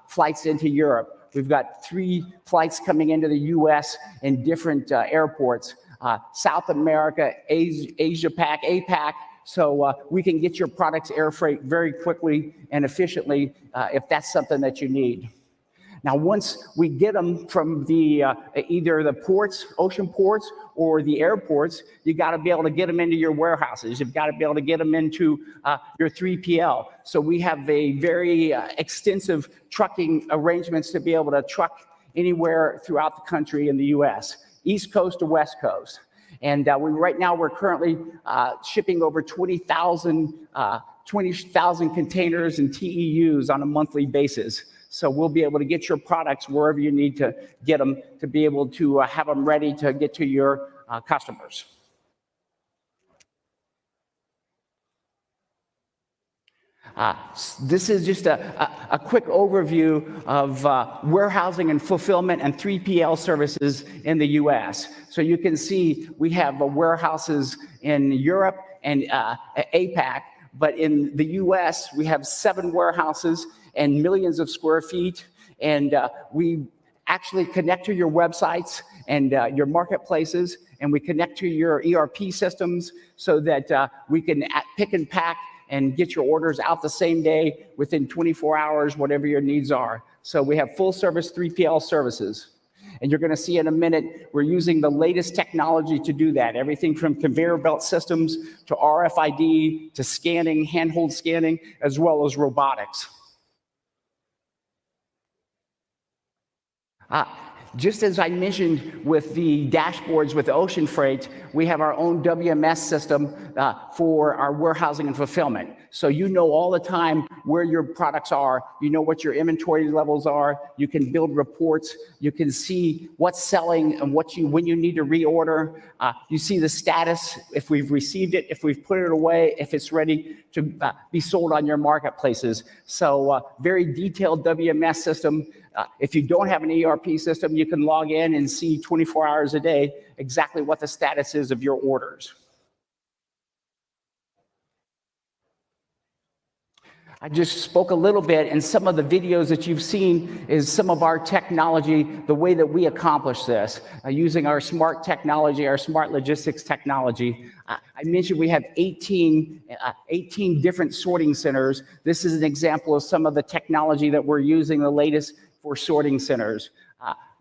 flights into Europe. We've got 3 flights coming into the US in different airports. South America, Asia Pac, APAC. So we can get your products air freight very quickly and efficiently if that's something that you need. Now, once we get them from the either the ports, ocean ports, or the airports, you got to be able to get them into your warehouses. You've got to be able to get them into your 3PL. So we have a very extensive trucking arrangements to be able to truck anywhere throughout the country in the U.S., East Coast to West Coast. And right now we're currently shipping over 20,000 containers and TEUs on a monthly basis. So we'll be able to get your products wherever you need to get them to be able to have them ready to get to your customers. This is just a quick overview of warehousing and fulfillment and 3PL services in the US. So you can see we have warehouses in Europe and APAC, but in the US, we have 7 warehouses and millions of square feet. And we actually connect to your websites and your marketplaces, and we connect to your ERP systems so that we can pick and pack and get your orders out the same day within 24 hours, whatever your needs are. So we have full service 3PL services. And you're going to see in a minute, we're using the latest technology to do that. Everything from conveyor belt systems to RFID to scanning, handhold scanning, as well as robotics. Just as I mentioned with the dashboards with ocean freight, we have our own WMS system for our warehousing and fulfillment. So you know all the time where your products are, you know what your inventory levels are, you can build reports, you can see what's selling and when you need to reorder. You see the status, if we've received it, if we've put it away, if it's ready to be sold on your marketplaces. So very detailed WMS system. If you don't have an ERP system, you can log in and see 24 hours a day exactly what the status is of your orders. I just spoke a little bit, and some of the videos that you've seen is some of our technology, the way that we accomplish this, using our smart technology, our smart logistics technology. I mentioned we have 18 different sorting centers. This is an example of some of the technology that we're using, the latest for sorting centers.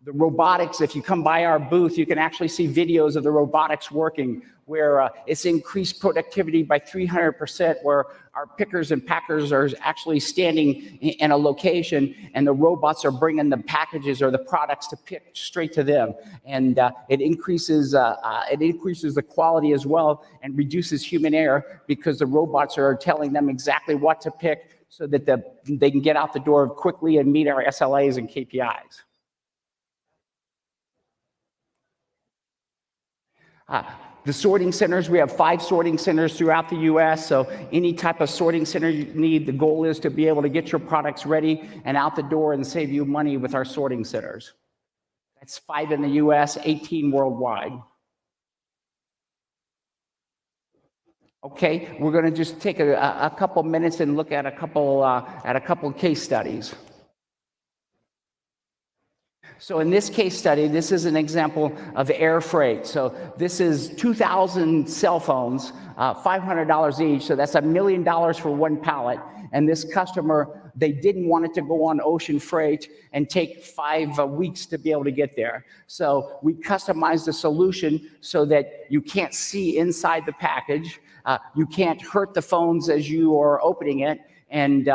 The robotics, if you come by our booth, you can actually see videos of the robotics working, where it's increased productivity by 300%, where our pickers and packers are actually standing in a location and the robots are bringing the packages or the products to pick straight to them. And it increases the quality as well and reduces human error, because the robots are telling them exactly what to pick so that they can get out the door quickly and meet our SLAs and KPIs. The sorting centers, we have 5 sorting centers throughout the US. So any type of sorting center you need, the goal is to be able to get your products ready and out the door and save you money with our sorting centers. That's 5 in the US, 18 worldwide. Okay, we're going to just take a couple minutes and look at a couple case studies. So in this case study, this is an example of air freight. So this is 2,000 cell phones, $500 each. So that's $1 million for one pallet. And this customer, they didn't want it to go on ocean freight and take 5 weeks to be able to get there. So we customized the solution so that you can't see inside the package. You can't hurt the phones as you are opening it. And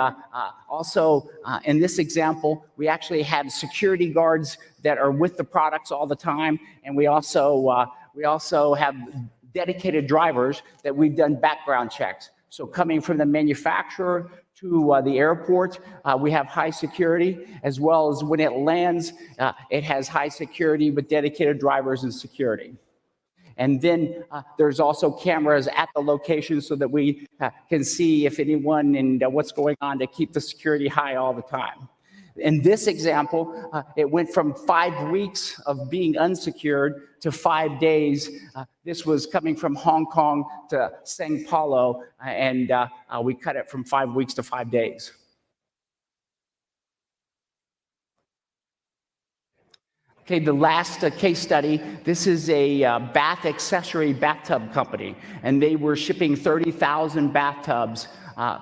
also, in this example, we actually had security guards that are with the products all the time. And we also have dedicated drivers that we've done background checks. So coming from the manufacturer to the airport, we have high security, as well as when it lands, it has high security with dedicated drivers and security. And then there's also cameras at the location so that we can see if anyone and what's going on to keep the security high all the time. In this example, it went from 5 weeks of being unsecured to 5 days. This was coming from Hong Kong to Sao Paulo, and we cut it from 5 weeks to 5 days. Okay, the last case study, this is a bath accessory bathtub company, and they were shipping 30,000 bathtubs a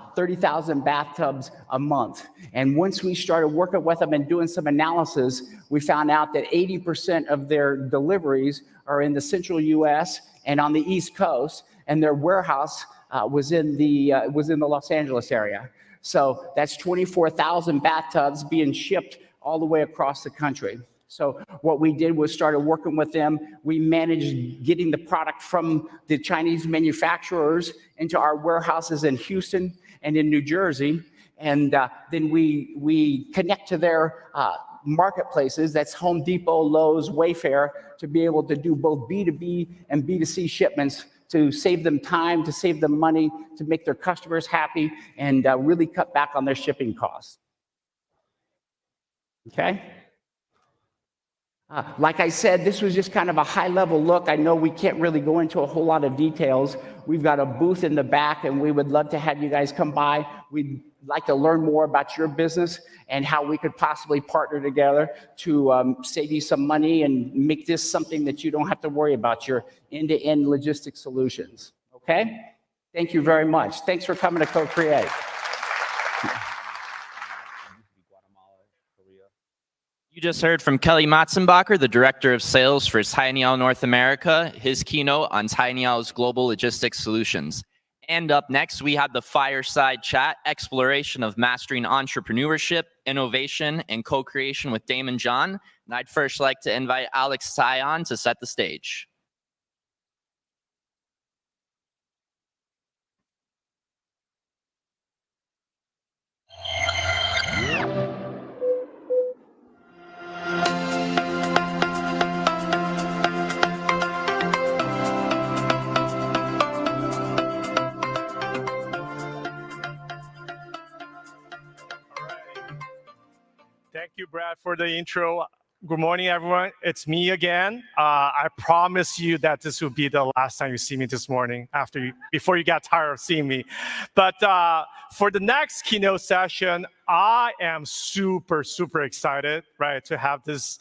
month. And once we started working with them and doing some analysis, we found out that 80% of their deliveries are in the central US and on the East Coast, and their warehouse was in the Los Angeles area. So that's 24,000 bathtubs being shipped all the way across the country. So what we did was started working with them. We managed getting the product from the Chinese manufacturers into our warehouses in Houston and in New Jersey. And then we connect to their marketplaces, that's Home Depot, Lowe's, Wayfair, to be able to do both B2B and B2C shipments to save them time, to save them money, to make their customers happy, and really cut back on their shipping costs. Okay? Like I said, this was just kind of a high-level look. I know we can't really go into a whole lot of details. We've got a booth in the back, and we would love to have you guys come by. We'd like to learn more about your business and how we could possibly partner together to save you some money and make this something that you don't have to worry about, your end-to-end logistics solutions. Okay? Thank you very much. Thanks for coming to Co-Create. You just heard from Kelly Matzenbacher, the Director of Sales for Tinyal North America, his keynote on Tinyal's Global Logistics Solutions. And up next, we had the Fireside Chat, exploration of mastering entrepreneurship, innovation, and co-creation with Damon John. And I'd first like to invite Alex Sion to set the stage. Thank you, Brad, for the intro. Good morning, everyone. It's me again. I promise you that this will be the last time you see me this morning before you get tired of seeing me. But for the next keynote session, I am super, super excited, right, to have this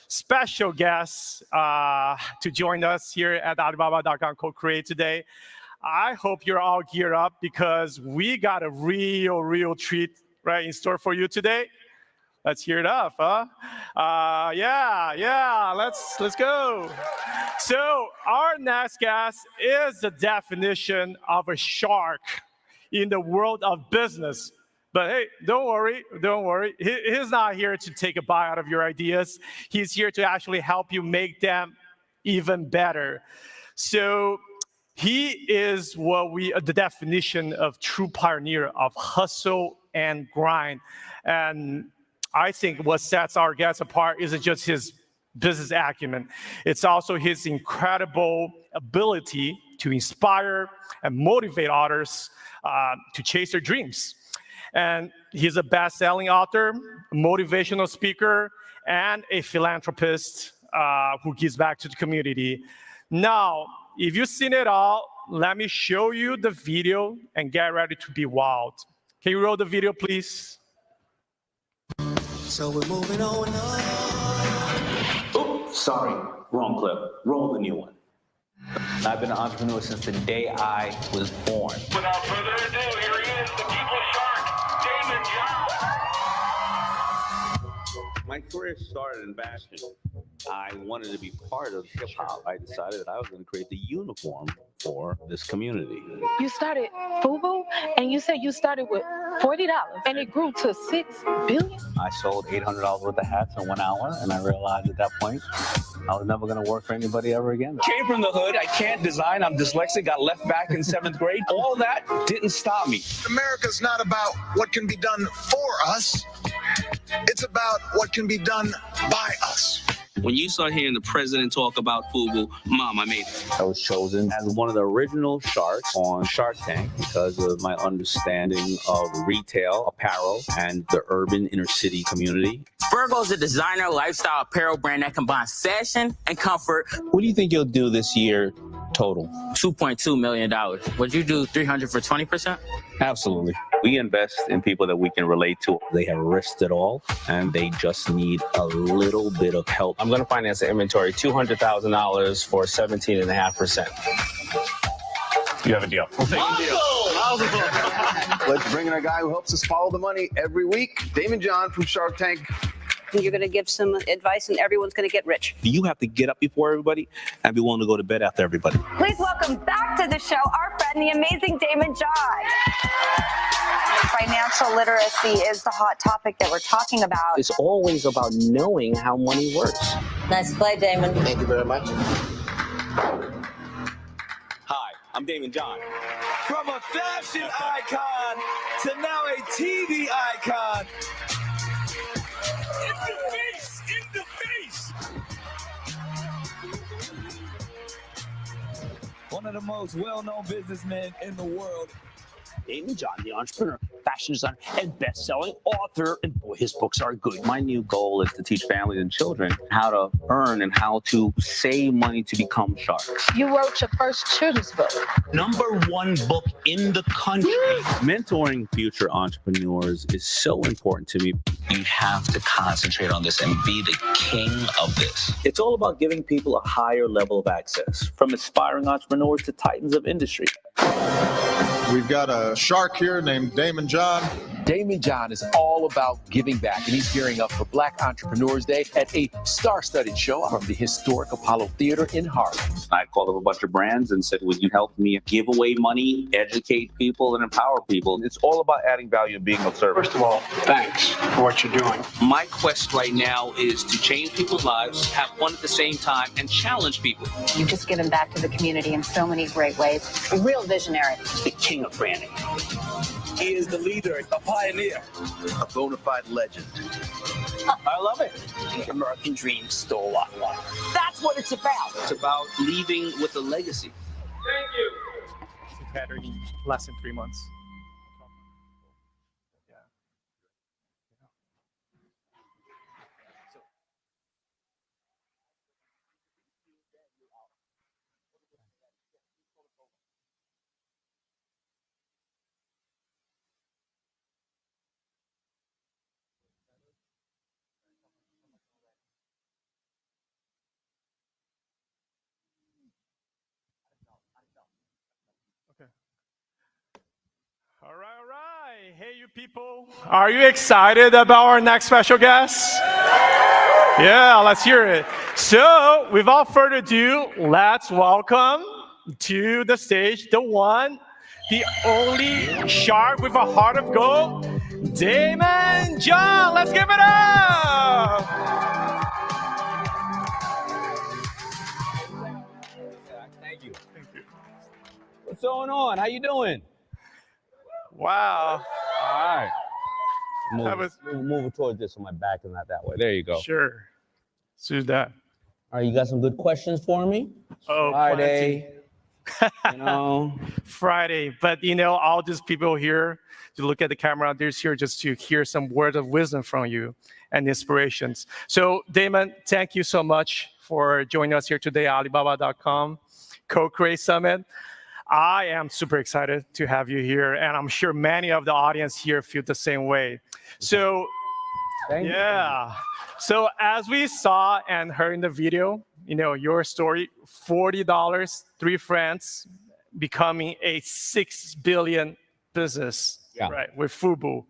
special guest to join us here at Alibaba.com Co-Create today. I hope you're all geared up because we got a real treat, right, in store for you today. Let's hear it up, huh? Yeah, let's go. So our next guest is the definition of a shark in the world of business. But hey, don't worry. He's not here to take a bite out of your ideas. He's here to actually help you make them even better. So he is the definition of true pioneer of hustle and grind. And I think what sets our guest apart isn't just his business acumen. It's also his incredible ability to inspire and motivate others to chase their dreams. And he's a best-selling author, motivational speaker, and a philanthropist who gives back to the community. Now, if you've seen it all, let me show you the video and get ready to be wild. Can you roll the video, please? So we're moving on. Oops, sorry, wrong clip. Roll the new one. I've been an entrepreneur since the day I was born. Without further ado, here he is, the People's Shark, Damon John. My career started in fashion. I wanted to be part of hip hop. I decided that I was going to create the uniform for this community. You started FUBU, and you said you started with $40, and it grew to $6 billion. I sold $800 worth of hats in 1 hour, and I realized at that point I was never going to work for anybody ever again. Came from the hood. I can't design. I'm dyslexic. Got left back in 7th grade. All that didn't stop me. America's not about what can be done for us. It's about what can be done by us. When you start hearing the president talk about FUBU, Mom, I made it. I was chosen as one of the original sharks on Shark Tank because of my understanding of retail, apparel, and the urban inner city community. Virgo's a designer lifestyle apparel brand that combines fashion and comfort. What do you think you'll do this year total? $2.2 million. Would you do 300 for 20%? Absolutely. We invest in people that we can relate to. They have risked it all, and they just need a little bit of help. I'm going to finance the inventory, $200,000 for 17.5%. You have a deal. We'll take a deal. Let's bring in a guy who helps us follow the money every week, Damon John from Shark Tank. You're going to give some advice and everyone's going to get rich. You have to get up before everybody and be willing to go to bed after everybody. Please welcome back to the show our friend, the amazing Damon John. Financial literacy is the hot topic that we're talking about. It's always about knowing how money works. Nice play, Damon. Thank you very much. Hi, I'm Damon John. From a fashion icon to now a TV icon. In the face! One of the most well-known businessmen in the world. Damon John, the entrepreneur, fashion designer, and best-selling author, and boy, his books are good. My new goal is to teach families and children how to earn and how to save money to become sharks. You wrote your first children's book. #1 book in the country. Mentoring future entrepreneurs is so important to me. You have to concentrate on this and be the king of this. It's all about giving people a higher level of access, from aspiring entrepreneurs to titans of industry. We've got a shark here named Damon John. Damon John is all about giving back, and he's gearing up for Black Entrepreneurs Day at a star-studded show from the historic Apollo Theater in Harlem. I called up a bunch of brands and said, would you help me give away money, educate people, and empower people? It's all about adding value and being of service. First of all, thanks for what you're doing. My quest right now is to change people's lives, have fun at the same time, and challenge people. You've just given back to the community in so many great ways. A real visionary. The king of branding. He is the leader, a pioneer, a bona fide legend. I love it. The American dream still alive. That's what it's about. It's about leaving with a legacy. Thank you. Better in less than 3 months. All right, all right. Hey, you people. Are you excited about our next special guest? Yeah, let's hear it. So, without further ado, let's welcome to the stage the one, the only shark with a heart of gold, Damon John. Let's give it up. Thank you. Thank you. What's going on? How you doing? Wow. All right. Move towards this so my back is not that way. There you go. Sure. Let's do that. All right, you got some good questions for me? Oh, Friday. You know. Friday. But, you know, all these people here, to look at the camera, they're here just to hear some words of wisdom from you and inspirations. So, Damon, thank you so much for joining us here today at Alibaba.com Co-Create Summit. I am super excited to have you here, and I'm sure many of the audience here feel the same way. So, yeah. So as we saw and heard in the video, you know, your story, $40, 3 friends, becoming a 6 billion business, right, with Fubu.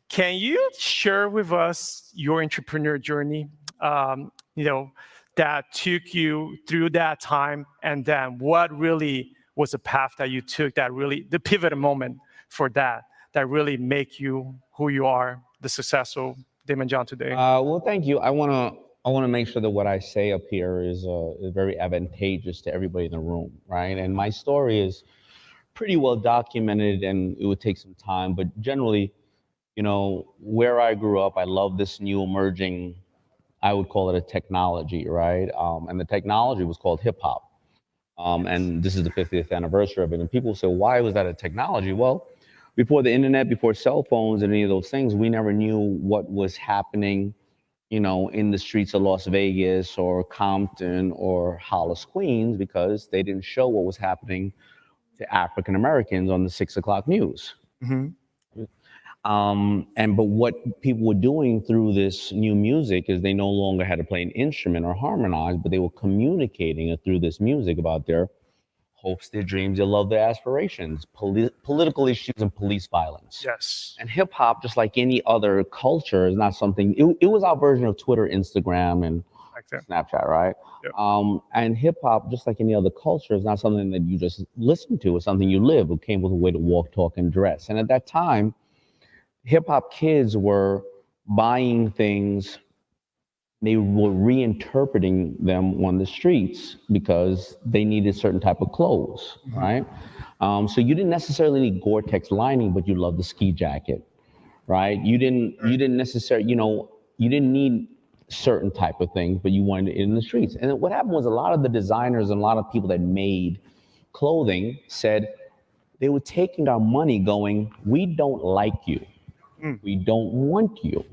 Can you share with us your entrepreneur journey, you know, that took you through that time, and then what really was the path that you took, that really, the pivotal moment for that really make you who you are, the successful Damon John today? Well, thank you. I wanna make sure that what I say up here is very advantageous to everybody in the room, right? And my story is pretty well documented, and it would take some time, but generally, you know, where I grew up, I love this new emerging, I would call it a technology, right? And the technology was called hip hop. And this is the 50th anniversary of it. And people say, why was that a technology? Well, before the internet, before cell phones and any of those things, we never knew what was happening, you know, in the streets of Las Vegas or Compton or Hollis, Queens, because they didn't show what was happening to African Americans on the 6 o'clock news. Mm-hmm. But what people were doing through this new music is they no longer had to play an instrument or harmonize, but they were communicating it through this music about their hopes, their dreams, their love, their aspirations, political issues, and police violence. Yes. And hip hop, just like any other culture, is not something. It was our version of Twitter, Instagram, and Snapchat, right? Yep. And hip hop, just like any other culture, is not something that you just listen to. It's something you live. It came with a way to walk, talk, and dress. And at that time, hip-hop kids were buying things, they were reinterpreting them on the streets because they needed certain type of clothes, right? So you didn't necessarily need Gore-Tex lining, but you loved the ski jacket, right? You didn't necessarily, you know, you didn't need certain type of things, but you wanted it in the streets. And what happened was a lot of the designers and a lot of people that made clothing said they were taking our money going, we don't like you. We don't want you.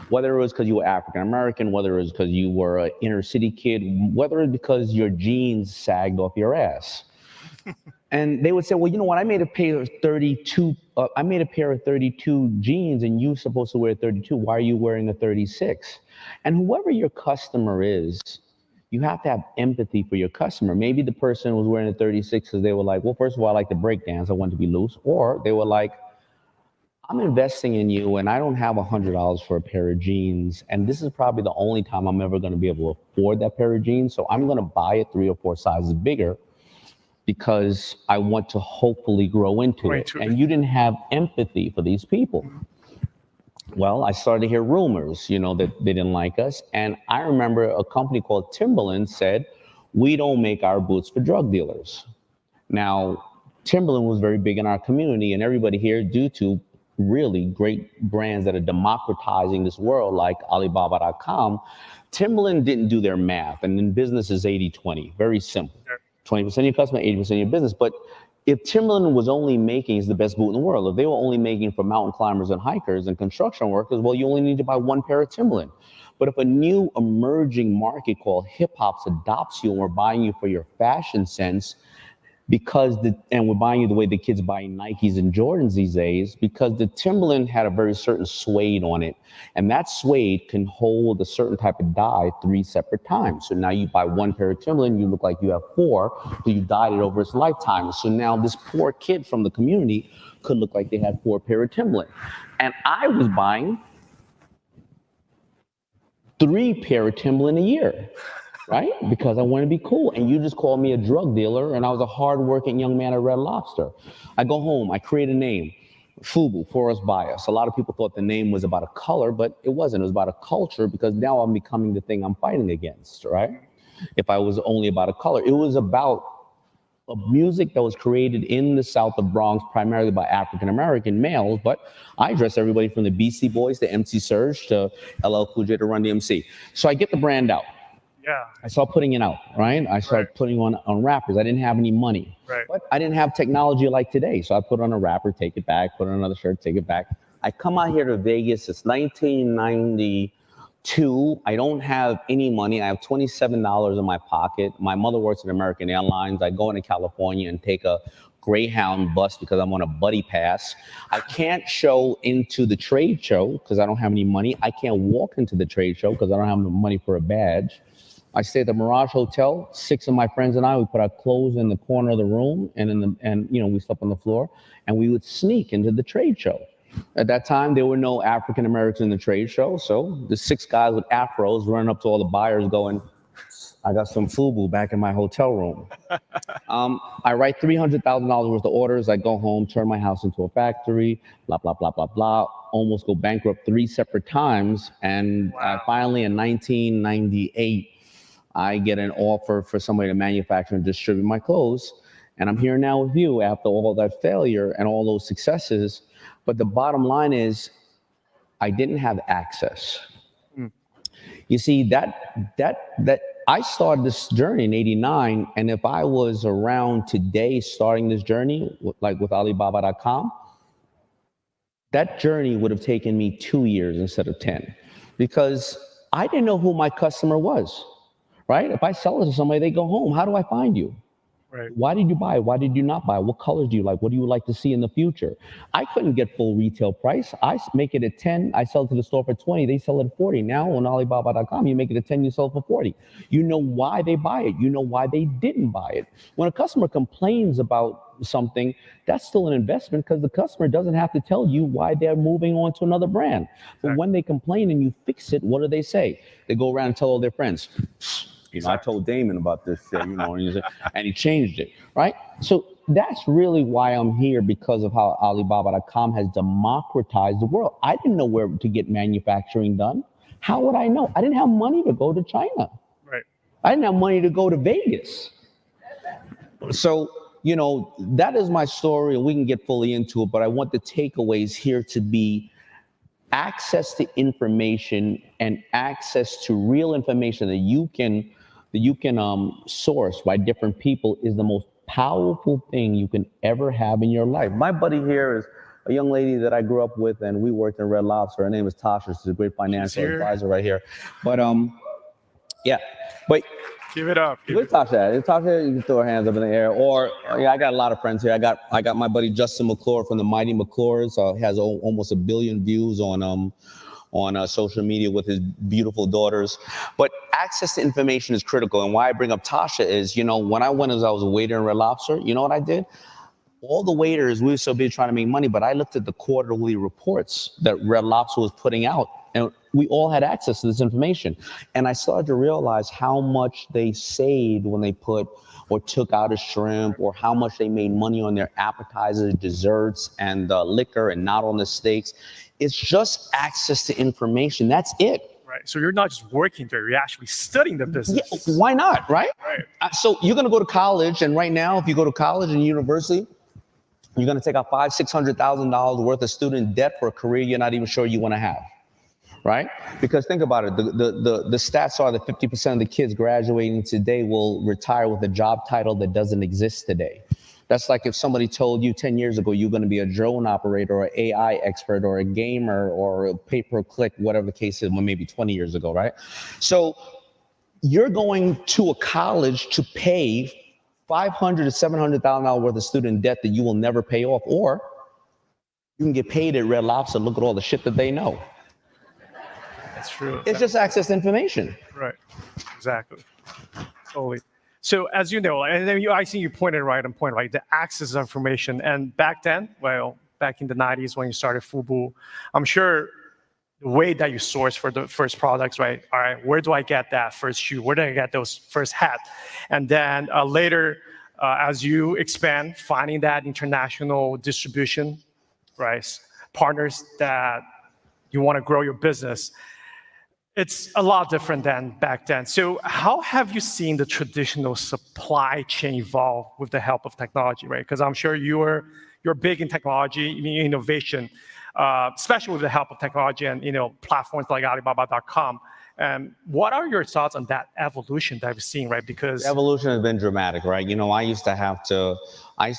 Whether it was because you were African American, whether it was because you were an inner city kid, whether it was because your jeans sagged off your ass. And they would say, well, you know what? I made a pair of 32 jeans, and you're supposed to wear 32. Why are you wearing a 36? And whoever your customer is, you have to have empathy for your customer. Maybe the person was wearing a 36 because they were like, well, first of all, I like to break dance. I want to be loose. Or they were like, I'm investing in you and I don't have $100 for a pair of jeans, and this is probably the only time I'm ever going to be able to afford that pair of jeans, so I'm going to buy it 3 or 4 sizes bigger because I want to hopefully grow into it. And you didn't have empathy for these people. Well, I started to hear rumors, you know, that they didn't like us. And I remember a company called Timberland said, we don't make our boots for drug dealers. Now, Timberland was very big in our community, and everybody here, due to really great brands that are democratizing this world like Alibaba.com, Timberland didn't do their math. And in business is 80-20, very simple. 20% of your customer, 80% of your business. But if Timberland was only making, it's the best boot in the world, if they were only making for mountain climbers and hikers and construction workers, well, you only need to buy 1 pair of Timberland. But if a new emerging market called hip hop adopts you and we're buying you for your fashion sense, and we're buying you the way the kids buy Nikes and Jordans these days, because the Timberland had a very certain suede on it. And that suede can hold a certain type of dye 3 separate times. So now you buy 1 pair of Timberland, you look like you have 4, so you dyed it over its lifetime. So now this poor kid from the community could look like they had 4 pair of Timberland. And I was buying 3 pair of Timberland a year. Right? Because I want to be cool. And you just called me a drug dealer, and I was a hardworking young man at Red Lobster. I go home, I create a name, FUBU, Forest Bias. A lot of people thought the name was about a color, but it wasn't. It was about a culture, because now I'm becoming the thing I'm fighting against, right? If I was only about a color, it was about a music that was created in the South of Bronx, primarily by African-American males, but I address everybody from the Beastie Boys to MC Surge to LL Cool J to Run DMC. So I get the brand out. Yeah. I started putting it out, right? I started putting on rappers. I didn't have any money, but I didn't have technology like today. So I put on a rapper, take it back, put on another shirt, take it back. I come out here to Vegas. It's 1992. I don't have any money. I have $27 in my pocket. My mother works at American Airlines. I go into California and take a Greyhound bus because I'm on a buddy pass. I can't show into the trade show because I don't have any money. I can't walk into the trade show because I don't have the money for a badge. I stay at the Mirage Hotel. 6 of my friends and I, we put our clothes in the corner of the room, and we slept on the floor, and we would sneak into the trade show. At that time, there were no African Americans in the trade show, so the 6 guys with afros running up to all the buyers going, I got some FUBU back in my hotel room. I write $300,000 worth of orders. I go home, turn my house into a factory, blah, blah, blah, blah, blah. Almost go bankrupt 3 separate times. And finally, in 1998, I get an offer for somebody to manufacture and distribute my clothes. And I'm here now with you after all that failure and all those successes. But the bottom line is, I didn't have access. You see, that I started this journey in '89, and if I was around today starting this journey, like with Alibaba.com, that journey would have taken me 2 years instead of 10, because I didn't know who my customer was, right? If I sell it to somebody, they go home. How do I find you? Right. Why did you buy? Why did you not buy? What colors do you like? What do you like to see in the future? I couldn't get full retail price. I make it at 10. I sell it to the store for 20. They sell it at 40. Now on Alibaba.com, you make it at 10, you sell it for 40. You know why they buy it. You know why they didn't buy it. When a customer complains about something, that's still an investment, because the customer doesn't have to tell you why they're moving on to another brand. But when they complain and you fix it, what do they say? They go around and tell all their friends, you know, I told Damon about this shit, you know, and he changed it, right? So that's really why I'm here, because of how Alibaba.com has democratized the world. I didn't know where to get manufacturing done. How would I know? I didn't have money to go to China. Right. I didn't have money to go to Vegas. So, you know, that is my story, and we can get fully into it, but I want the takeaways here to be access to information and access to real information that you can source by different people is the most powerful thing you can ever have in your life. My buddy here is a young lady that I grew up with, and we worked in Red Lobster. Her name is Tasha. She's a great financial advisor right here. But yeah, but give it up. Where's Tasha at? Tasha, you can throw her hands up in the air. Or yeah, I got a lot of friends here. I got my buddy Justin McClure from the Mighty McClures. Has almost 1 billion views on social media with his beautiful daughters. But access to information is critical. And why I bring up Tasha is, you know, when I was a waiter in Red Lobster, you know what I did? all the waiters, we were so busy trying to make money, but I looked at the quarterly reports that Red Lobster was putting out, and we all had access to this information. And I started to realize how much they saved when they put or took out a shrimp, or how much they made money on their appetizers, desserts, and liquor, and not on the steaks. It's just access to information. That's it. Right. So you're not just working there, you're actually studying the business. Yeah, why not, right? Right. So you're going to go to college, and right now, if you go to college and university, you're going to take out $500,000-$600,000 worth of student debt for a career you're not even sure you want to have, right? Because think about it, the stats are that 50% of the kids graduating today will retire with a job title that doesn't exist today. That's like if somebody told you 10 years ago you're going to be a drone operator or AI expert or a gamer or a pay-per-click, whatever the case is, well, maybe 20 years ago, right? So you're going to a college to pay $500,000 to $700,000 worth of student debt that you will never pay off, or you can get paid at Red Lobster. Look at all the shit that they know. That's true. It's just access to information. Right. Exactly. Totally. So as you know, and then I see you pointed right on point, right? The access to information. And back then, well, back in the 90s when you started Fubu, I'm sure the way that you source for the first products, right? All right, where do I get that first shoe? Where do I get those first hat? And then later, as you expand, finding that international distribution, right? Partners that you want to grow your business. It's a lot different than back then. So how have you seen the traditional supply chain evolve with the help of technology, right? Because I'm sure you're big in technology, innovation, especially with the help of technology and platforms like Alibaba.com. What are your thoughts on that evolution that we've seen, right? Because the evolution has been dramatic, right? I used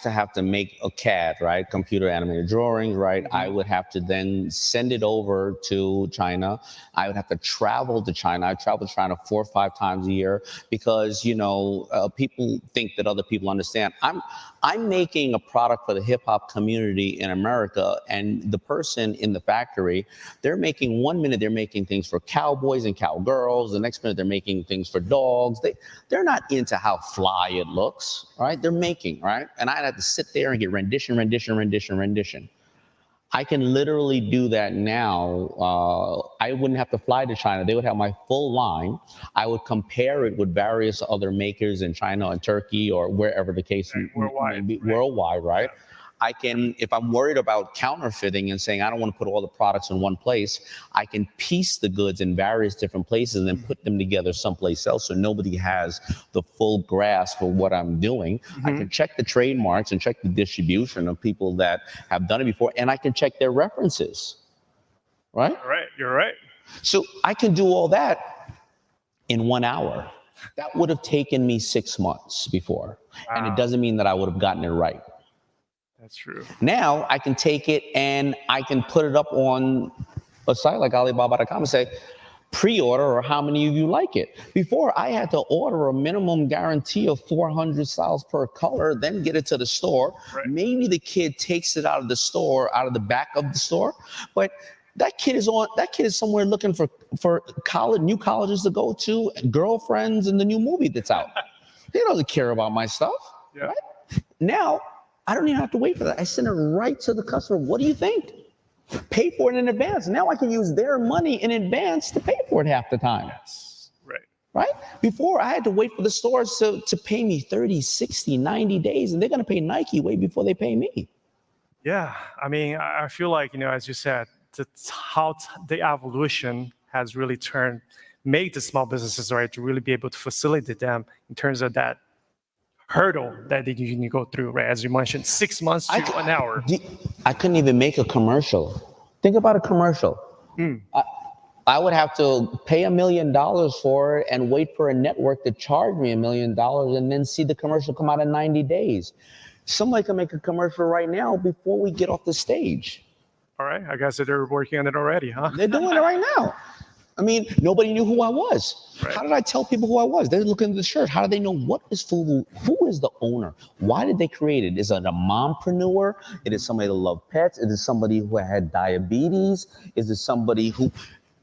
to have to make a CAD, right? Computer animated drawings, right? I would have to then send it over to China. I would have to travel to China. I travel to China 4 or 5 times a year because, people think that other people understand. I'm making a product for the hip hop community in America, and the person in the factory, they're making 1 minute, they're making things for cowboys and cowgirls. The next minute, they're making things for dogs. They're not into how fly it looks, right? They're making, right? And I'd have to sit there and get rendition. I can literally do that now. I wouldn't have to fly to China. They would have my full line. I would compare it with various other makers in China and Turkey or wherever the case may be, worldwide, right? I can, if I'm worried about counterfeiting and saying I don't want to put all the products in one place, I can piece the goods in various different places and then put them together someplace else so nobody has the full grasp of what I'm doing. I can check the trademarks and check the distribution of people that have done it before, and I can check their references, right? You're right. So I can do all that in 1 hour. That would have taken me 6 months before, and it doesn't mean that I would have gotten it right. That's true. Now I can take it and I can put it up on a site like Alibaba.com and say, pre-order, or how many of you like it? Before, I had to order a minimum guarantee of 400 styles per color, then get it to the store. Right. Maybe the kid takes it out of the store, out of the back of the store, but that kid is somewhere looking for new colleges to go to, girlfriends, and the new movie that's out. He doesn't care about my stuff. Yeah. Right? Now, I don't even have to wait for that. I send it right to the customer. What do you think? Pay for it in advance. Now I can use their money in advance to pay for it half the time. Yes, right. Right? Before, I had to wait for the stores to pay me 30, 60, 90 days, and they're going to pay Nike way before they pay me. Yeah, I mean, I feel like, as you said, that's how the evolution has really made the small businesses, right, to really be able to facilitate them in terms of that hurdle that you need to go through, right? As you mentioned, 6 months to an hour. I couldn't even make a commercial. Think about a commercial. I would have to pay $1 million for it and wait for a network to charge me $1 million and then see the commercial come out in 90 days. Somebody can make a commercial right now before we get off the stage. All right, I guess they're working on it already, huh? They're doing it right now. I mean, nobody knew who I was. Right. How did I tell people who I was? They're looking at the shirt. How do they know what is Fubu? Who is the owner? Why did they create it? Is it a mompreneur? It is somebody that loved pets? Is it somebody who had diabetes? Is it somebody who...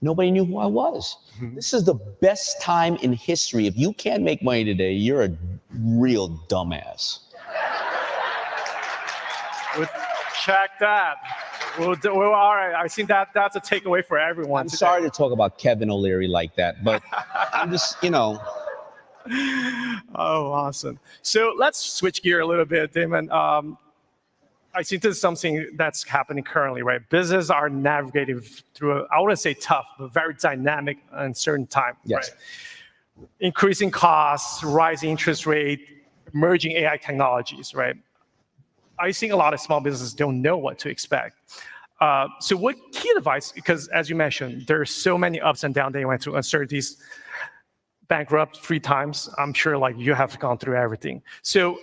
Nobody knew who I was. This is the best time in history. If you can't make money today, you're a real dumbass. Check that. Well, all right. I think that's a takeaway for everyone. I'm sorry to talk about Kevin O'Leary like that, but I'm just, Oh, awesome. So let's switch gear a little bit, Damon. I think this is something that's happening currently, right? Businesses are navigating through, I wouldn't say tough, but very dynamic, uncertain time, yes. Right? Increasing costs, rising interest rate, emerging AI technologies, right? I think a lot of small businesses don't know what to expect. So what key advice, because as you mentioned, there's so many ups and downs, they went through uncertainties, bankrupt 3 times. I'm sure like you have gone through everything. So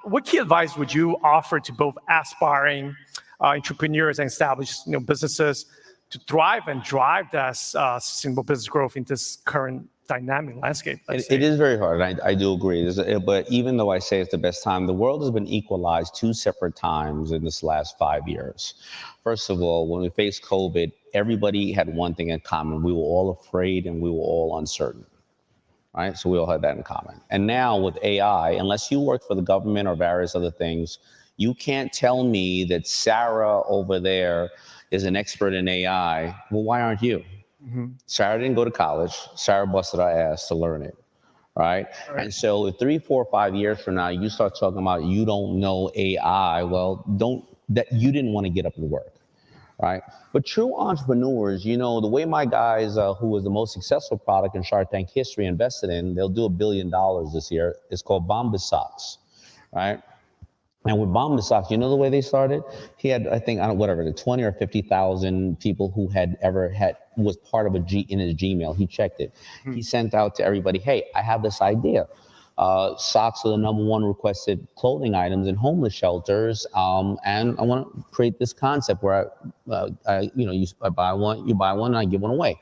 what key advice would you offer to both aspiring entrepreneurs and established businesses to thrive and drive that sustainable business growth in this current dynamic landscape? It is very hard. I do agree. But even though I say it's the best time, the world has been equalized 2 separate times in this last 5 years. First of all, when we faced COVID, everybody had one thing in common. We were all afraid and we were all uncertain. Right? So we all had that in common. And now with AI, unless you work for the government or various other things, you can't tell me that Sarah over there is an expert in AI. Well, why aren't you? Mm-hmm. Sarah didn't go to college. Sarah busted her ass to learn it. Right? And so if 3, 4, 5 years from now, you start talking about you don't know AI, well, you didn't want to get up and work. Right? But true entrepreneurs, the way my guys, who was the most successful product in Shark Tank history, invested in, they'll do $1 billion this year. It's called Bombas Socks, right? And with Bombas Socks, the way they started? He had, I think, 20 or 50,000 people who was part of in his Gmail. He checked it. He sent out to everybody, hey, I have this idea. Socks are the #1 requested clothing items in homeless shelters, and I want to create this concept where you buy one, and I give one away.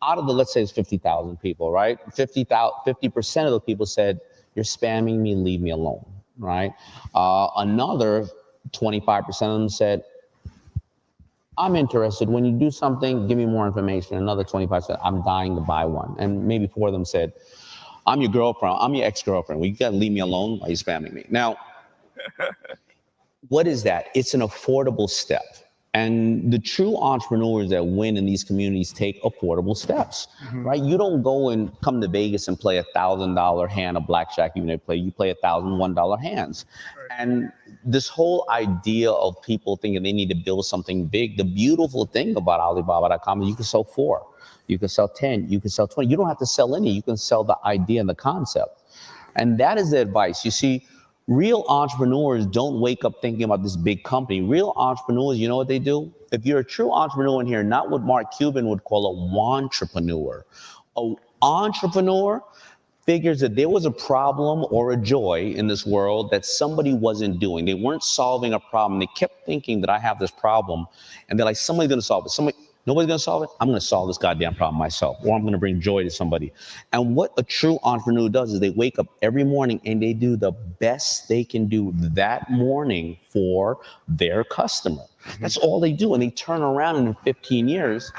Out of the, let's say it's 50,000 people, right? 50% of the people said, "You're spamming me, leave me alone." Right? Another 25% of them said, "I'm interested. When you do something, give me more information." Another 25%, "I'm dying to buy one." And maybe 4 of them said, "I'm your girlfriend. I'm your ex-girlfriend. Well, you gotta leave me alone while you're spamming me." Now, what is that? It's an affordable step. And the true entrepreneurs that win in these communities take affordable steps, right? You don't go and come to Vegas and play $1,000 hand of blackjack. You play $1,001 hands. And this whole idea of people thinking they need to build something big, the beautiful thing about Alibaba.com is you can sell 4. You can sell 10, you can sell 20. You don't have to sell any. You can sell the idea and the concept. And that is the advice. You see, real entrepreneurs don't wake up thinking about this big company. Real entrepreneurs, you know what they do? If you're a true entrepreneur in here, not what Mark Cuban would call a wantrepreneur. An entrepreneur figures that there was a problem or a joy in this world that somebody wasn't doing. They weren't solving a problem. They kept thinking that I have this problem. And they're like, somebody's going to solve it. Nobody's going to solve it? I'm going to solve this goddamn problem myself, or I'm going to bring joy to somebody. And what a true entrepreneur does is they wake up every morning and they do the best they can do that morning for their customer. That's all they do. And they turn around in 15 years.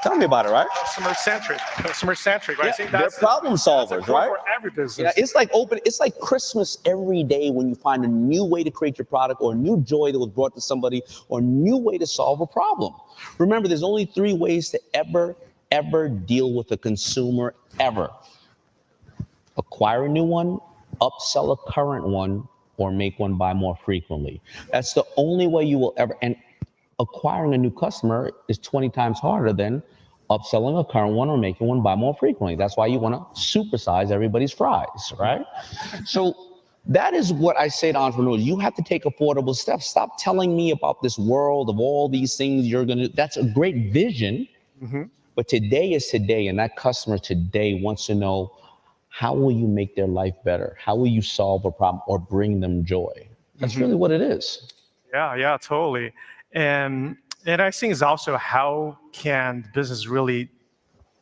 Tell me about it, right? Customer-centric, right? Yeah, I think they're problem solvers, right? For every business. Yeah, it's like Christmas every day when you find a new way to create your product or a new joy that was brought to somebody or a new way to solve a problem. Remember, there's only 3 ways to ever deal with a consumer ever. Acquire a new one, upsell a current one, or make one buy more frequently. That's the only way you will ever, and acquiring a new customer is 20 times harder than upselling a current one or making one buy more frequently. That's why you want to supersize everybody's fries, right? So that is what I say to entrepreneurs. You have to take affordable steps. Stop telling me about this world of all these things you're going to do. That's a great vision, but today is today, and that customer today wants to know, how will you make their life better? How will you solve a problem or bring them joy? That's really what it is. Yeah, totally. And I think it's also how can business really,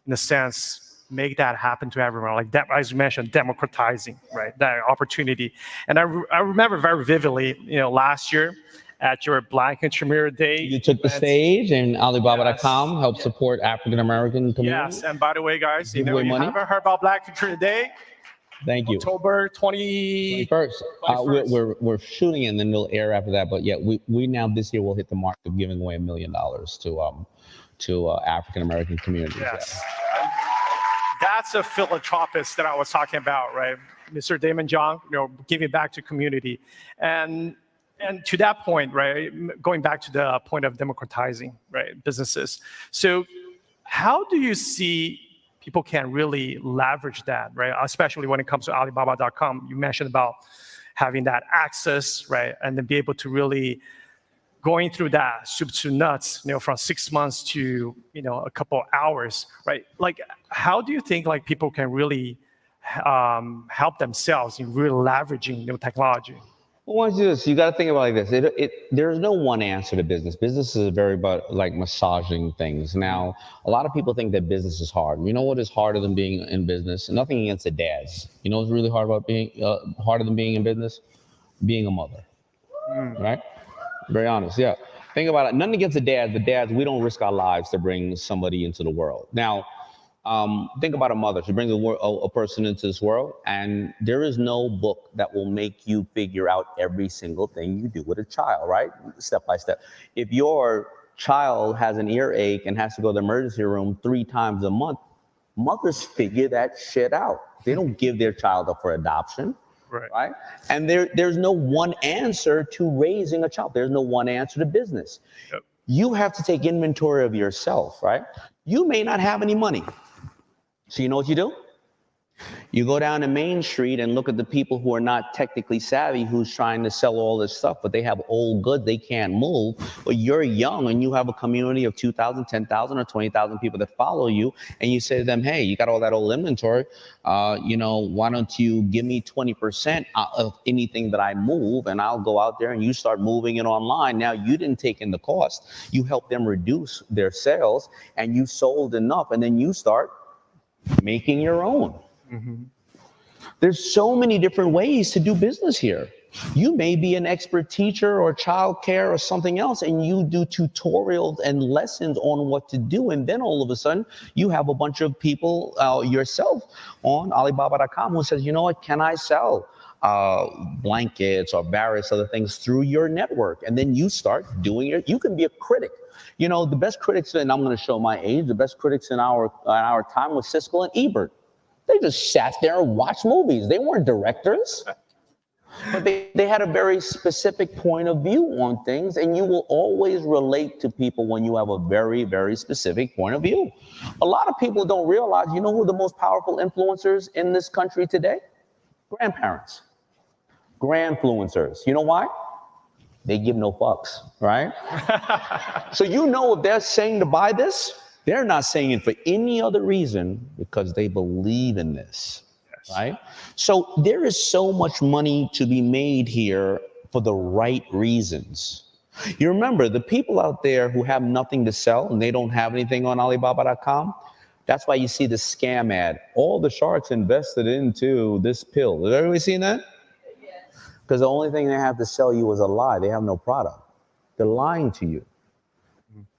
in a sense, make that happen to everyone? Like that, as you mentioned, democratizing, right? That opportunity. And I remember very vividly, last year at your Black Entrepreneur Day. You took the stage, and Alibaba.com helped support African American communities. Yes, and by the way, guys, Give you away money. haven't heard about Black Entrepreneur Day, Thank you. October 21st. We're shooting and then it'll air after that. But yeah, we now this year will hit the mark of giving away $1 million to African American communities. Yes. That's a philanthropist that I was talking about, right? Mr. Damon John, giving back to community. And to that point, right, going back to the point of democratizing, right, businesses. So how do you see people can really leverage that, right? Especially when it comes to Alibaba.com. You mentioned about having that access, right? And then be able to really going through that soup to nuts, from 6 months to, a couple hours, right? Like, how do you think like people can really help themselves in really leveraging new technology? Well, once you do this, you got to think about it like this. There's no one answer to business. Business is very about like massaging things. Now, a lot of people think that business is hard. You know what is harder than being in business? Nothing against the dads. You know what's really hard about being harder than being in business? Being a mother, right? Very honest, yeah. Think about it. Nothing against the dads. The dads, we don't risk our lives to bring somebody into the world. Now, think about a mother. She brings a person into this world, and there is no book that will make you figure out every single thing you do with a child, right? Step by step. If your child has an earache and has to go to the emergency room 3 times a month, mothers figure that shit out. They don't give their child up for adoption. Right? And there's no one answer to raising a child. There's no one answer to business. Yep. You have to take inventory of yourself, right? You may not have any money. So you know what you do? You go down to Main Street and look at the people who are not technically savvy, who's trying to sell all this stuff, but they have old goods, they can't move. But you're young and you have a community of 2,000, 10,000, or 20,000 people that follow you. And you say to them, hey, you got all that old inventory. Why don't you give me 20% of anything that I move, and I'll go out there and you start moving it online. Now, you didn't take in the cost. You help them reduce their sales, and you sold enough, and then you start making your own. Mm-hmm. There's so many different ways to do business here. You may be an expert teacher or childcare or something else, and you do tutorials and lessons on what to do. And then all of a sudden, you have a bunch of people yourself on Alibaba.com who says, you know what, can I sell blankets or various other things through your network? And then you start doing it. You can be a critic. The best critics, and I'm going to show my age, the best critics in our time was Siskel and Ebert. They just sat there and watched movies. They weren't directors. But they had a very specific point of view on things, and you will always relate to people when you have a very, very specific point of view. A lot of people don't realize, you know who the most powerful influencers in this country today? Grandparents. Grandfluencers. You know why? They give no fucks, right? So if they're saying to buy this, they're not saying it for any other reason because they believe in this, right? So there is so much money to be made here for the right reasons. You remember, the people out there who have nothing to sell and they don't have anything on Alibaba.com, that's why you see the scam ad. All the sharks invested into this pill. Has everybody seen that? Because the only thing they have to sell you is a lie. They have no product. They're lying to you.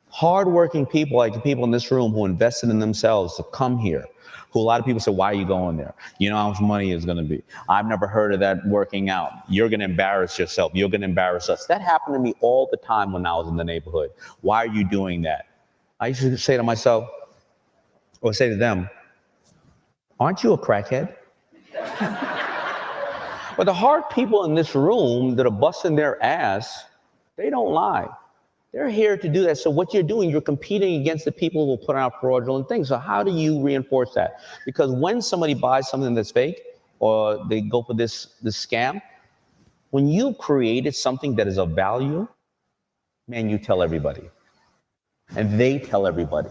Hardworking people, like the people in this room who invested in themselves to come here, who a lot of people say, why are you going there? You know how much money it's going to be. I've never heard of that working out. You're going to embarrass yourself. You're going to embarrass us. That happened to me all the time when I was in the neighborhood. Why are you doing that? I used to say to myself, or say to them, aren't you a crackhead? But the hard people in this room that are busting their ass, they don't lie. They're here to do that. So what you're doing, you're competing against the people who will put out fraudulent things. So how do you reinforce that? Because when somebody buys something that's fake or they go for this scam, when you created something that is of value, man, you tell everybody. And they tell everybody.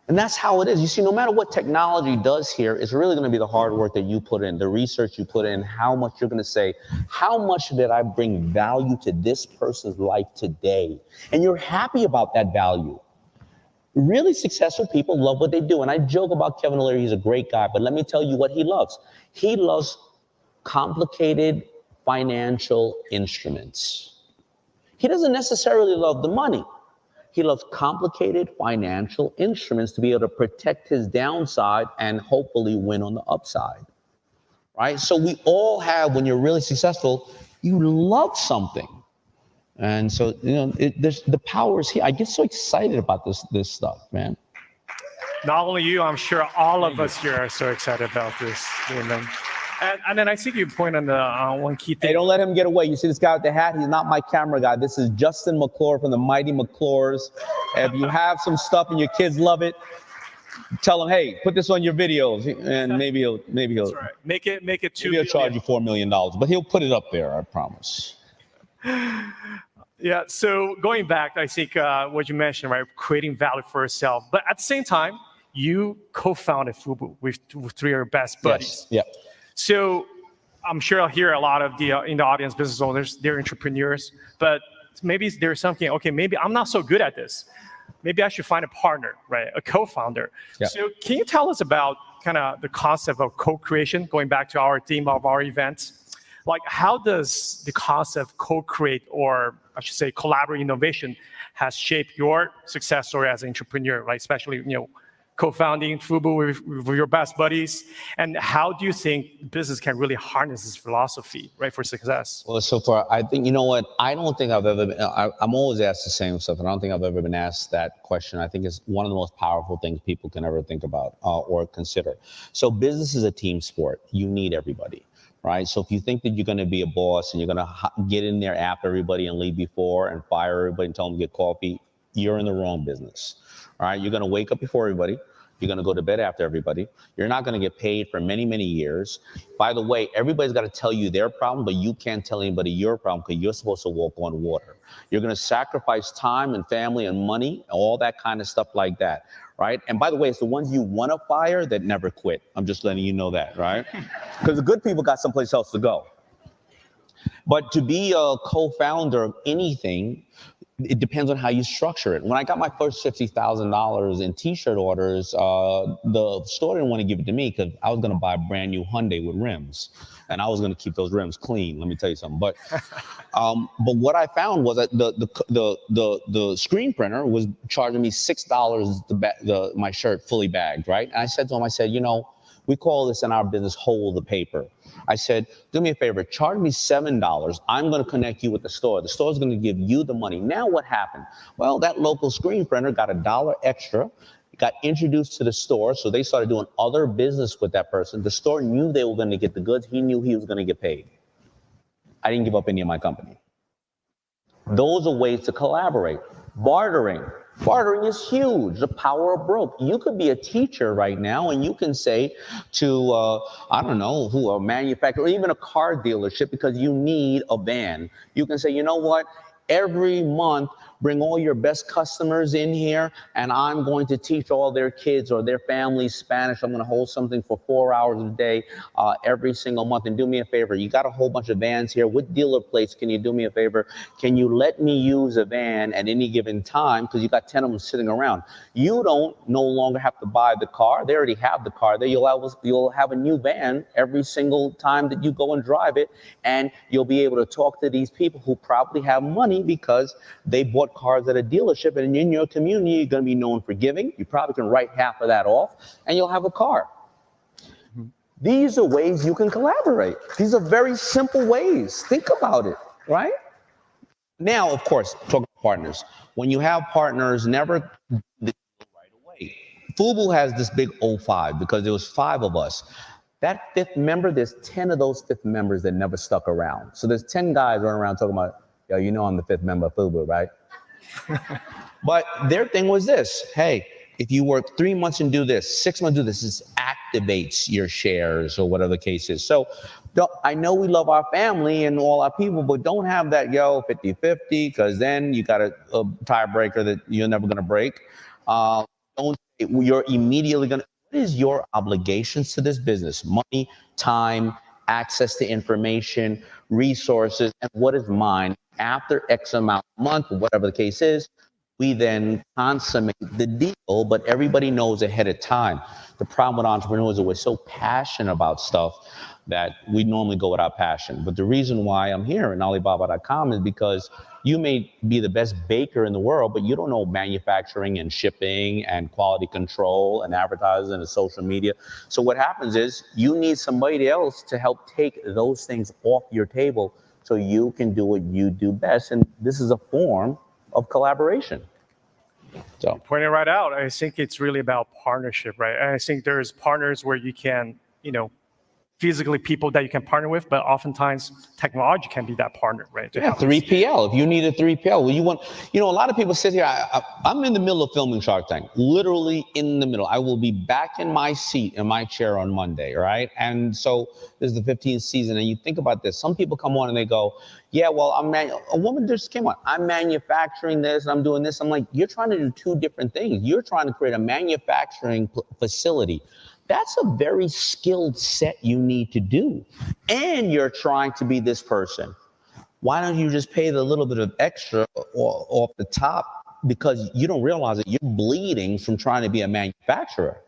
And that's how it is. You see, no matter what technology does here, it's really going to be the hard work that you put in, the research you put in, how much you're going to say, how much did I bring value to this person's life today? And you're happy about that value. Really successful people love what they do. And I joke about Kevin O'Leary, he's a great guy, but let me tell you what he loves. He loves complicated financial instruments. He doesn't necessarily love the money. He loves complicated financial instruments to be able to protect his downside and hopefully win on the upside. right? So we all have, when you're really successful, you love something. And so, there's the power is here. I get so excited about this stuff, man. Not only you, I'm sure all of us here are so excited about this, Damon. And then I see you point on the one key thing. Hey, don't let him get away. You see this guy with the hat? He's not my camera guy. This is Justin McClure from the Mighty McClures. If you have some stuff and your kids love it, tell him, hey, put this on your videos, and maybe he'll That's right. Make it maybe he'll charge you $4 million, but he'll put it up there, I promise. Yeah, so going back, I think what you mentioned, right, creating value for yourself. But at the same time, you co-founded Fubo with three of your best buddies. Yes. Yeah. So I'm sure I'll hear a lot of in the audience business owners, they're entrepreneurs, but maybe there's something, okay, maybe I'm not so good at this. Maybe I should find a partner, right, a co-founder. Yeah. So can you tell us about kind of the concept of co-creation, going back to our theme of our event? Like, how does the concept of co-create, or I should say collaborative innovation, has shaped your success story as an entrepreneur, right? Especially, co-founding Fubo with your best buddies, and how do you think business can really harness this philosophy, right, for success? Well, so far, I think, you know what? I don't think I've ever been, I'm always asked the same stuff, and I don't think I've ever been asked that question. I think it's one of the most powerful things people can ever think about or consider. So business is a team sport. You need everybody, right? So if you think that you're going to be a boss and you're going to get in there after everybody and leave before and fire everybody and tell them to get coffee, you're in the wrong business. All right, you're going to wake up before everybody. You're going to go to bed after everybody. You're not going to get paid for many, many years. By the way, everybody's got to tell you their problem, but you can't tell anybody your problem because you're supposed to walk on water. You're going to sacrifice time and family and money, all that kind of stuff like that, right? And by the way, it's the ones you want to fire that never quit. I'm just letting you know that, right? Because the good people got someplace else to go. But to be a co-founder of anything, it depends on how you structure it. When I got my first $50,000 in T-shirt orders, the store didn't want to give it to me because I was going to buy a brand new Hyundai with rims, and I was going to keep those rims clean. Let me tell you something. But what I found was that the screen printer was charging me $6 my shirt fully bagged, right? And I said to him, I said, we call this in our business hold the paper. I said, do me a favor, charge me $7. I'm going to connect you with the store. The store's going to give you the money. Now what happened? Well, that local screen printer got $1 extra, got introduced to the store, so they started doing other business with that person. The store knew they were going to get the goods. He knew he was going to get paid. I didn't give up any of my company. Those are ways to collaborate. Bartering. Bartering is huge, the power of broke. You could be a teacher right now and you can say to, I don't know, a manufacturer, or even a car dealership, because you need a van. You can say, you know what? Every month, bring all your best customers in here, and I'm going to teach all their kids or their families Spanish. I'm going to hold something for 4 hours a day every single month. And do me a favor, you got a whole bunch of vans here. What dealer plates can you do me a favor? Can you let me use a van at any given time? Because you got 10 of them sitting around. You don't no longer have to buy the car. They already have the car there. You'll have a new van every single time that you go and drive it, and you'll be able to talk to these people who probably have money because they bought cars at a dealership, and in your community, you're going to be known for giving. You probably can write half of that off, and you'll have a car. These are ways you can collaborate. These are very simple ways. Think about it, right? Now, of course, talking about partners. When you have partners, never right away. Fubo has this big 05 because there was 5 of us. That 5th member, there's 10 of those 5th members that never stuck around. So there's 10 guys running around talking about, yo, you know I'm the 5th member of Fubo, right? But their thing was this: hey, if you work 3 months and do this, 6 months do this, this activates your shares or whatever the case is. So I know we love our family and all our people, but don't have that, 50-50, because then you got a tiebreaker that you're never going to break. You're immediately going to, what is your obligations to this business? Money, time, access to information, resources, and what is mine? After X amount of month, or whatever the case is, we then consummate the deal, but everybody knows ahead of time. The problem with entrepreneurs is we're so passionate about stuff that we normally go with our passion. But the reason why I'm here in Alibaba.com is because you may be the best baker in the world, but you don't know manufacturing and shipping and quality control and advertising and social media. So what happens is you need somebody else to help take those things off your table so you can do what you do best. And this is a form of collaboration. So you pointed right out. I think it's really about partnership, right? And I think there's partners where you can, physically people that you can partner with, but oftentimes technology can be that partner, right? Yeah, 3PL. If you need a 3PL, well, you want, a lot of people sit here. I'm in the middle of filming Shark Tank, literally in the middle. I will be back in my seat in my chair on Monday, right? And so this is the 15th season, and you think about this. Some people come on and they go, yeah, well, a woman just came on. I'm manufacturing this, and I'm doing this. I'm like, you're trying to do two different things. You're trying to create a manufacturing facility. That's a very skilled set you need to do. And you're trying to be this person. Why don't you just pay the little bit of extra off the top, because you don't realize that you're bleeding from trying to be a manufacturer,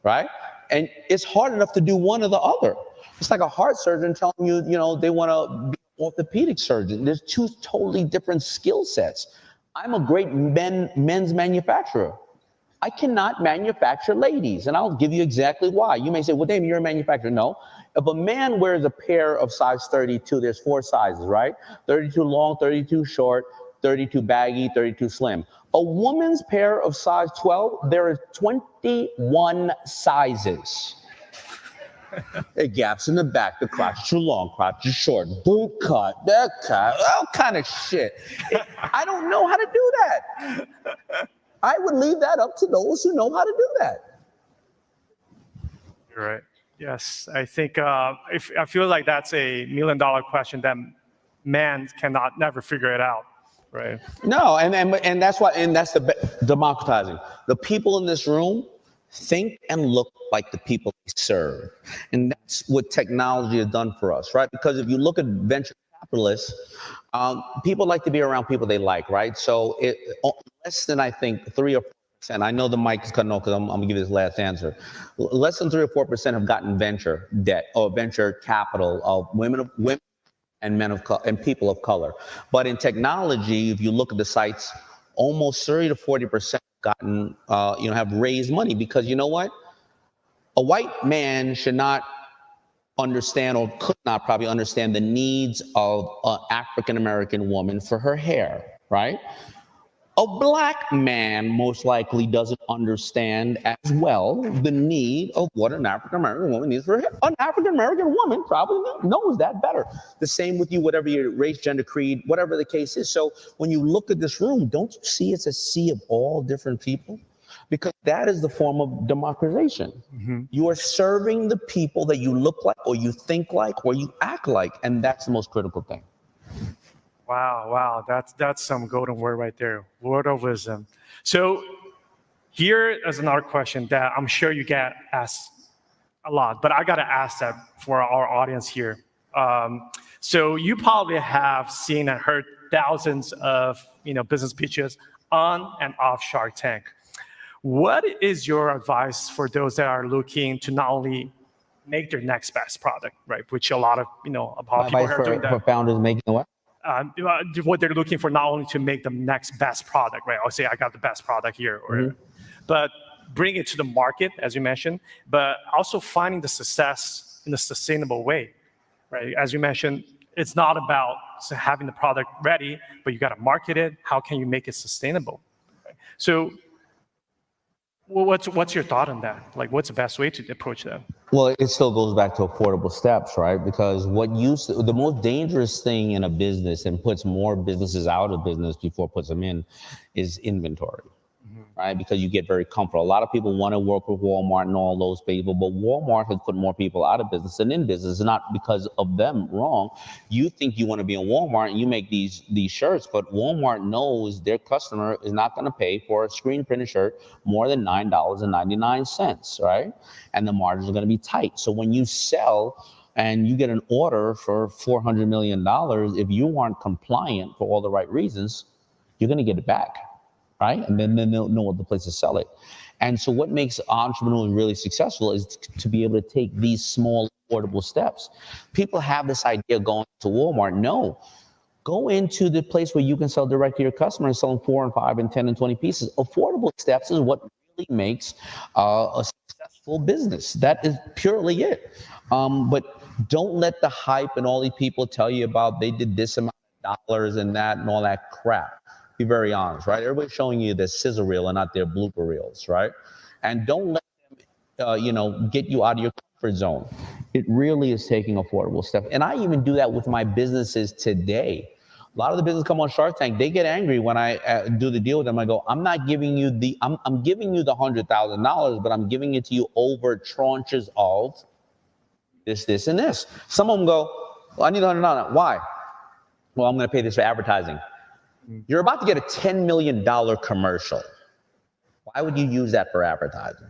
right? And it's hard enough to do one or the other. It's like a heart surgeon telling you, they want to be an orthopedic surgeon. There's two totally different skill sets. I'm a great men's manufacturer. I cannot manufacture ladies, and I'll give you exactly why. You may say, well, Damon, you're a manufacturer. No. If a man wears a pair of size 32, there's 4 sizes, right? 32 long, 32 short, 32 baggy, 32 slim. A woman's pair of size 12, there are 21 sizes. It gaps in the back, the crotch is too long, crotch is short, boot cut, that cut, all kind of shit. I don't know how to do that. I would leave that up to those who know how to do that. You're right. Yes, I think I feel like that's a $1 million question that man cannot never figure it out, right? No, and that's why, and that's the democratizing. The people in this room think and look like the people they serve, and that's what technology has done for us, right? Because if you look at venture capitalists, people like to be around people they like, right? So less than, I think, 3 or 4%. I know the mic is cutting off because I'm gonna give you this last answer. Less than 3 or 4% have gotten venture debt or venture capital of women and men of color and people of color. But in technology, if you look at the sites, almost 30 to 40% gotten, have raised money, because you know what? A white man should not understand, or could not probably understand, the needs of an African-American woman for her hair, right? A black man most likely doesn't understand as well the need of what an African-American woman needs for her hair. An African-American woman probably knows that better. The same with you, whatever your race, gender, creed, whatever the case is. So when you look at this room, don't you see it's a sea of all different people? Because that is the form of democratization. Mm-hmm. You are serving the people that you look like, or you think like, or you act like, and that's the most critical thing. Wow, that's some golden word right there, word of wisdom. So here is another question that I'm sure you get asked a lot, but I got to ask that for our audience here. So you probably have seen and heard thousands of business pitches on and off Shark Tank. What is your advice for those that are looking to not only make their next best product, right? Which a lot of people are doing that. For founders making what? What they're looking for, not only to make the next best product, right? I'll say I got the best product here, but bring it to the market, as you mentioned, but also finding the success in a sustainable way, right? As you mentioned, it's not about having the product ready, but you got to market it. How can you make it sustainable? Right? So what's your thought on that? Like, what's the best way to approach that? Well, it still goes back to affordable steps, right? Because the most dangerous thing in a business, and puts more businesses out of business before it puts them in, is inventory, right? Because you get very comfortable. A lot of people want to work with Walmart and all those people, but Walmart has put more people out of business than in business, not because of them wrong. You think you want to be in Walmart and you make these shirts, but Walmart knows their customer is not going to pay for a screen printed shirt more than $9.99, right? And the margins are going to be tight. So when you sell and you get an order for $400 million, if you aren't compliant for all the right reasons, you're going to get it back. Right? And then they'll know what the place to sell it. And so what makes entrepreneurs really successful is to be able to take these small affordable steps. People have this idea of going to Walmart. No. Go into the place where you can sell direct to your customer and sell them 4 and 5 and 10 and 20 pieces. Affordable steps is what really makes a successful business. That is purely it. But don't let the hype and all these people tell you about they did this amount of dollars and that and all that crap. Be very honest, right? Everybody's showing you their sizzle reel and not their blooper reels, right? And don't let them, get you out of your comfort zone. It really is taking affordable steps. And I even do that with my businesses today. A lot of the business come on Shark Tank. They get angry when I do the deal with them. I go, I'm not giving you I'm giving you the $100,000, but I'm giving it to you over tranches of this, and this. Some of them go, well, I need $100,000. Why? Well, I'm going to pay this for advertising. You're about to get a $10 million commercial. Why would you use that for advertising?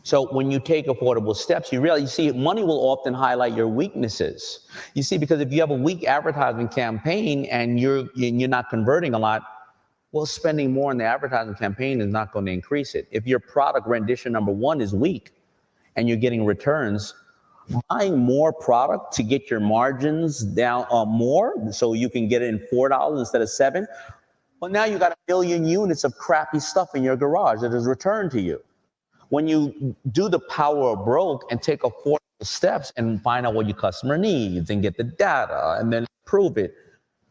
So when you take affordable steps, you see money will often highlight your weaknesses. You see, because if you have a weak advertising campaign and you're not converting a lot, well, spending more on the advertising campaign is not going to increase it. If your product rendition number 1 is weak and you're getting returns, buying more product to get your margins down more so you can get it in $4 instead of $7, well, now you got 1 million units of crappy stuff in your garage that is returned to you. When you do the power of broke and take affordable steps and find out what your customer needs and get the data and then prove it,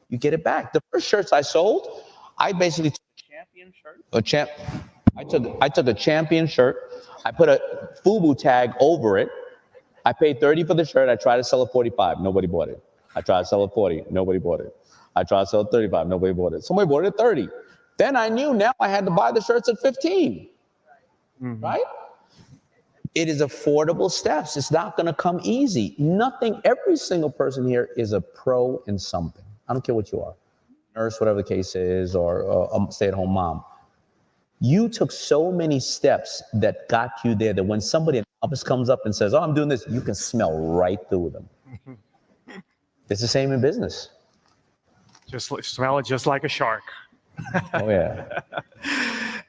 you get it back. The first shirts I sold, I basically took a champion shirt. I took a champion shirt. I put a FUBU tag over it. I paid $30 for the shirt. I tried to sell it $45. Nobody bought it. I tried to sell it $40. Nobody bought it. I tried to sell it $35. Nobody bought it. Somebody bought it at $30. Then I knew now I had to buy the shirts at $15. Right? It is affordable steps. It's not going to come easy. Every single person here is a pro in something. I don't care what you are. Nurse, whatever the case is, or a stay-at-home mom. You took so many steps that got you there that when somebody in the office comes up and says, oh, I'm doing this, you can smell right through them. It's the same in business. Just smell it just like a shark. Oh, yeah.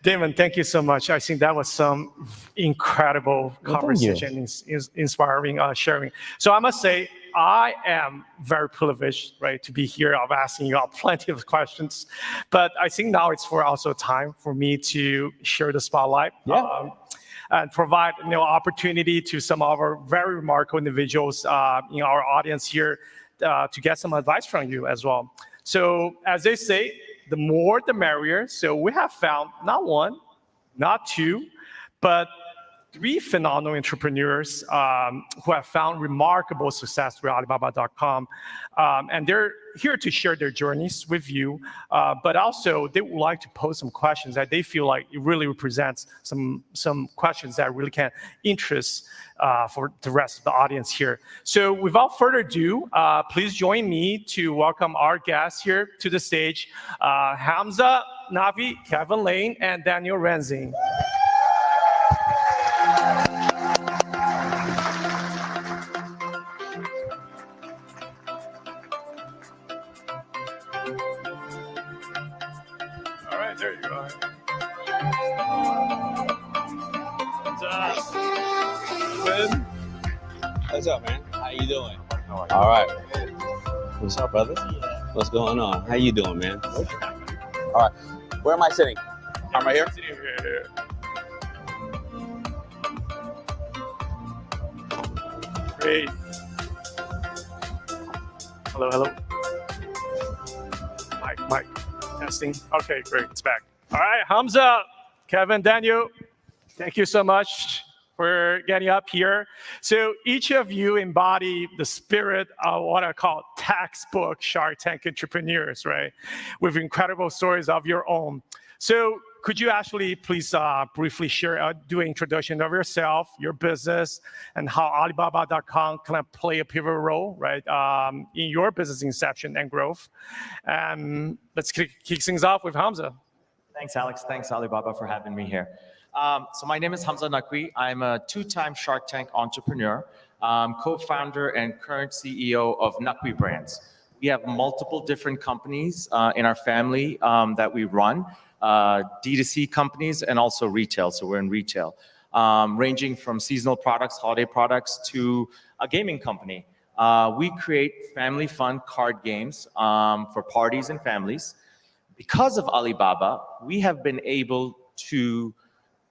Damon, thank you so much. I think that was some incredible conversation, inspiring sharing. So I must say, I am very privileged, right, to be here. I'm asking you all plenty of questions, but I think now it's also time for me to share the spotlight and provide opportunity to some of our very remarkable individuals in our audience here to get some advice from you as well. So as they say, the more the merrier. So we have found not 1, not 2, but 3 phenomenal entrepreneurs who have found remarkable success with Alibaba.com. And they're here to share their journeys with you, but also they would like to pose some questions that they feel like it really represents some questions that really can interest for the rest of the audience here. So without further ado, please join me to welcome our guests here to the stage, Hamza Navi, Kevin Lane, and Daniel Renzing. All right, there you are. What's up, man? How you doing? All right. What's up, brother? What's going on? How you doing, man? All right. Where am I sitting? I'm right here. Great. Hello. Mike. Testing. Okay, great. It's back. All right, Hamza, Kevin, Daniel, thank you so much for getting up here. So each of you embody the spirit of what I call textbook Shark Tank entrepreneurs, right? With incredible stories of your own. So could you actually please briefly share, do an introduction of yourself, your business, and how Alibaba.com can play a pivotal role, right, in your business inception and growth? And let's kick things off with Hamza. Thanks, Alex. Thanks, Alibaba, for having me here. So my name is Hamza Naqvi. I'm a 2-time Shark Tank entrepreneur, co-founder and current CEO of Naqvi Brands. We have multiple different companies in our family that we run. D2C companies and also retail, so we're in retail. ranging from seasonal products, holiday products, to a gaming company. We create family fun card games for parties and families. Because of Alibaba, we have been able to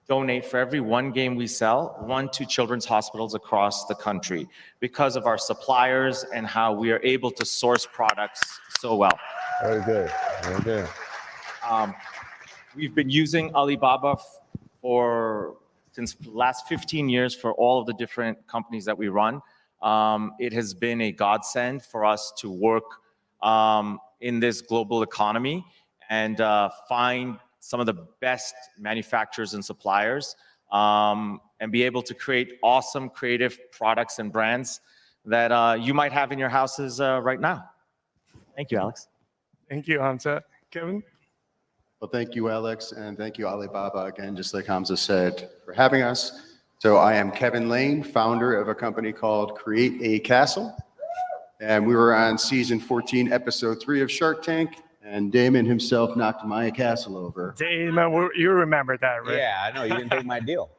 donate for every one game we sell, one to children's hospitals across the country because of our suppliers and how we are able to source products so well. Very good, very good. We've been using Alibaba since the last 15 years for all of the different companies that we run. It has been a godsend for us to work in this global economy and find some of the best manufacturers and suppliers, and be able to create awesome creative products and brands that you might have in your houses right now. Thank you, Alex. Thank you, Hamza. Kevin? Well, thank you, Alex, and thank you, Alibaba, again, just like Hamza said, for having us. So I am Kevin Lane, founder of a company called Create a Castle, and we were on season 14, episode 3 of Shark Tank, and Damon himself knocked my castle over. Damon, you remember that, right? Yeah, I know. You didn't take my deal.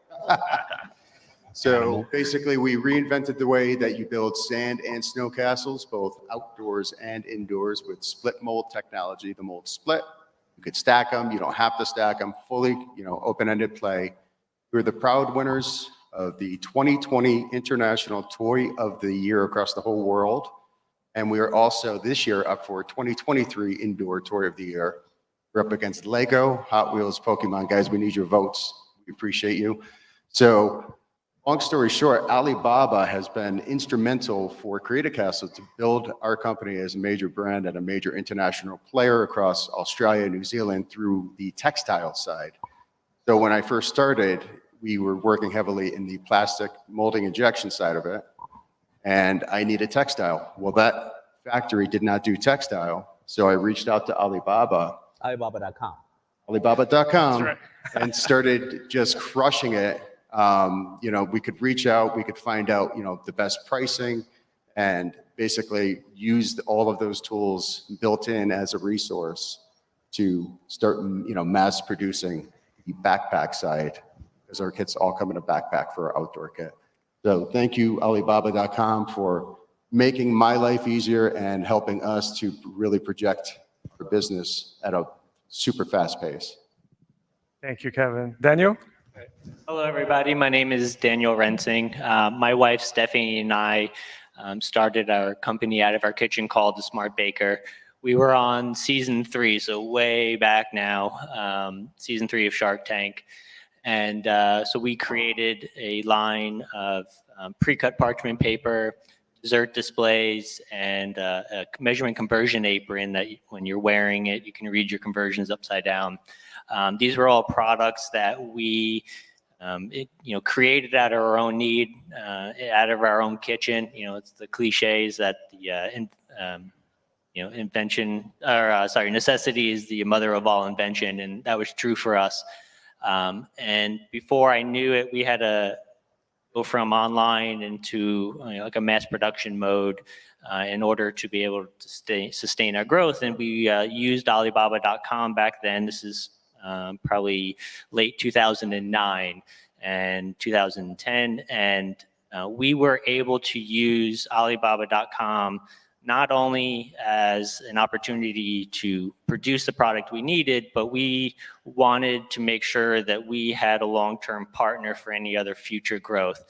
So basically, we reinvented the way that you build sand and snow castles, both outdoors and indoors, with split mold technology. The mold split. You could stack them. You don't have to stack them. Fully, open-ended play. We're the proud winners of the 2020 International Toy of the Year across the whole world. And we are also this year up for 2023 Indoor Toy of the Year. We're up against Lego, Hot Wheels, Pokemon. Guys, we need your votes. We appreciate you. So long story short, Alibaba has been instrumental for Create a Castle to build our company as a major brand and a major international player across Australia, New Zealand through the textile side. So when I first started, we were working heavily in the plastic molding injection side of it. And I needed textile. Well, that factory did not do textile. So I reached out to Alibaba. Alibaba.com. Alibaba.com. Right. And started just crushing it. We could reach out, we could find out, the best pricing, and basically used all of those tools built in as a resource to start, mass producing the backpack side, because our kits all come in a backpack for our outdoor kit. So thank you, Alibaba.com, for making my life easier and helping us to really project our business at a super fast pace. Thank you, Kevin. Daniel? Hello, everybody. My name is Daniel Rensing. My wife, Stephanie, and I started our company out of our kitchen called The Smart Baker. We were on season 3, so way back now, season 3 of Shark Tank. And so we created a line of pre-cut parchment paper, dessert displays, and a measurement conversion apron that when you're wearing it, you can read your conversions upside down. These were all products that we created out of our own need, out of our own kitchen. It's the cliches that the necessity is the mother of all invention, and that was true for us. And before I knew it, we had to go from online into like a mass production mode in order to be able to sustain our growth. And we used Alibaba.com back then. This is probably late 2009 and 2010. And we were able to use Alibaba.com not only as an opportunity to produce the product we needed, but we wanted to make sure that we had a long-term partner for any other future growth.